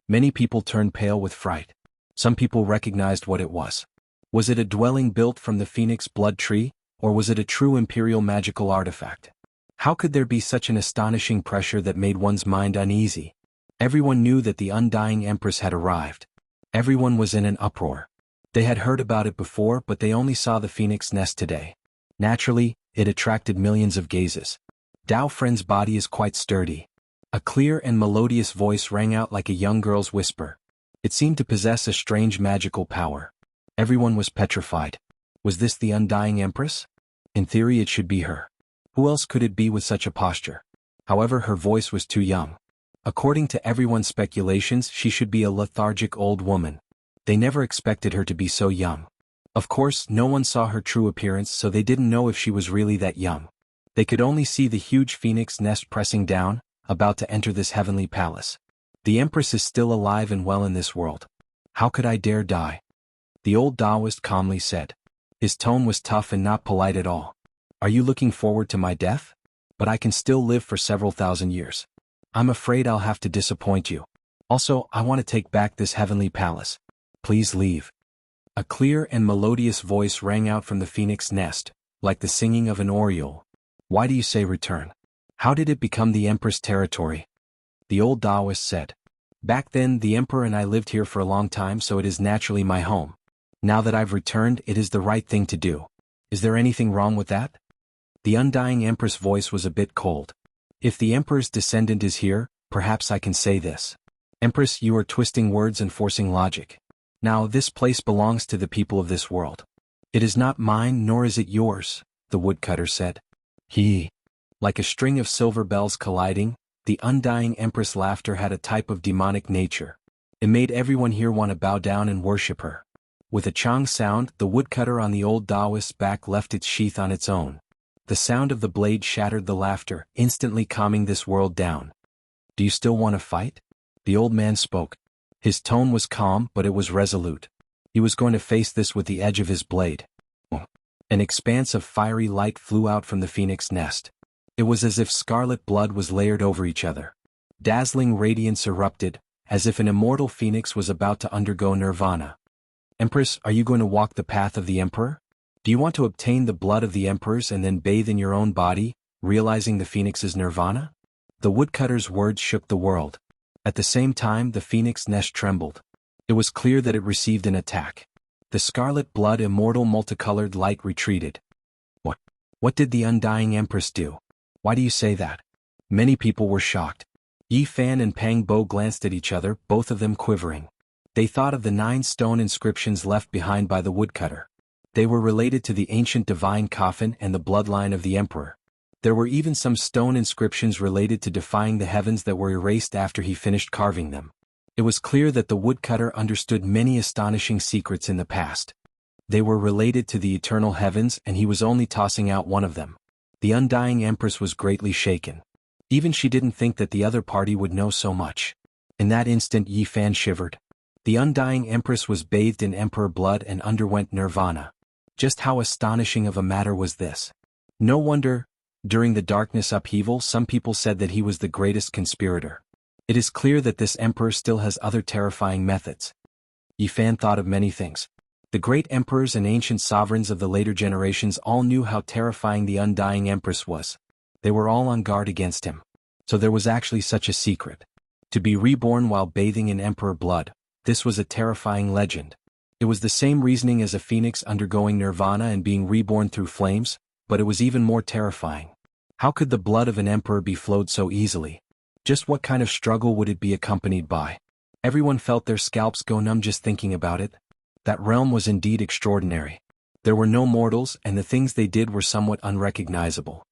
Many people turned pale with fright. Some people recognized what it was. Was it a dwelling built from the phoenix blood tree, or was it a true imperial magical artifact? How could there be such an astonishing pressure that made one's mind uneasy? Everyone knew that the undying empress had arrived. Everyone was in an uproar. They had heard about it before, but they only saw the phoenix nest today. Naturally, it attracted millions of gazes. Dao Friend's body is quite sturdy. A clear and melodious voice rang out like a young girl's whisper. It seemed to possess a strange magical power. Everyone was petrified. Was this the undying empress? In theory it should be her. Who else could it be with such a posture? However, her voice was too young. According to everyone's speculations, she should be a lethargic old woman. They never expected her to be so young. Of course, no one saw her true appearance, so they didn't know if she was really that young. They could only see the huge phoenix nest pressing down, about to enter this heavenly palace. The empress is still alive and well in this world. How could I dare die? The old Taoist calmly said. His tone was tough and not polite at all. Are you looking forward to my death? But I can still live for several thousand years. I'm afraid I'll have to disappoint you. Also, I want to take back this heavenly palace. Please leave. A clear and melodious voice rang out from the phoenix nest, like the singing of an oriole. Why do you say return? How did it become the Emperor's territory? The old Taoist said. Back then, the Emperor and I lived here for a long time, so it is naturally my home. Now that I've returned, it is the right thing to do. Is there anything wrong with that? The undying Empress' voice was a bit cold. If the Emperor's descendant is here, perhaps I can say this. Empress, you are twisting words and forcing logic. Now, this place belongs to the people of this world. It is not mine, nor is it yours, the woodcutter said. Like a string of silver bells colliding, the undying Empress' laughter had a type of demonic nature. It made everyone here want to bow down and worship her. With a chang sound, the woodcutter on the old Taoist's back left its sheath on its own. The sound of the blade shattered the laughter, instantly calming this world down. Do you still want to fight? The old man spoke. His tone was calm, but it was resolute. He was going to face this with the edge of his blade. An expanse of fiery light flew out from the phoenix nest. It was as if scarlet blood was layered over each other. Dazzling radiance erupted, as if an immortal phoenix was about to undergo nirvana. Empress, are you going to walk the path of the Emperor? Do you want to obtain the blood of the emperors and then bathe in your own body, realizing the phoenix's nirvana? The woodcutter's words shook the world. At the same time, the phoenix nest trembled. It was clear that it received an attack. The scarlet blood immortal multicolored light retreated. What did the undying empress do? Why do you say that? Many people were shocked. Yi Fan and Pang Bo glanced at each other, both of them quivering. They thought of the 9 stone inscriptions left behind by the woodcutter. They were related to the ancient divine coffin and the bloodline of the emperor. There were even some stone inscriptions related to defying the heavens that were erased after he finished carving them. It was clear that the woodcutter understood many astonishing secrets in the past. They were related to the eternal heavens, and he was only tossing out one of them. The undying empress was greatly shaken. Even she didn't think that the other party would know so much. In that instant, Yi Fan shivered. The undying empress was bathed in emperor blood and underwent nirvana. Just how astonishing of a matter was this? No wonder, during the darkness upheaval, some people said that he was the greatest conspirator. It is clear that this emperor still has other terrifying methods. Yi Fan thought of many things. The great emperors and ancient sovereigns of the later generations all knew how terrifying the undying empress was. They were all on guard against him. So there was actually such a secret. To be reborn while bathing in emperor blood, this was a terrifying legend. It was the same reasoning as a phoenix undergoing nirvana and being reborn through flames, but it was even more terrifying. How could the blood of an emperor be flowed so easily? Just what kind of struggle would it be accompanied by? Everyone felt their scalps go numb just thinking about it. That realm was indeed extraordinary. There were no mortals, and the things they did were somewhat unrecognizable.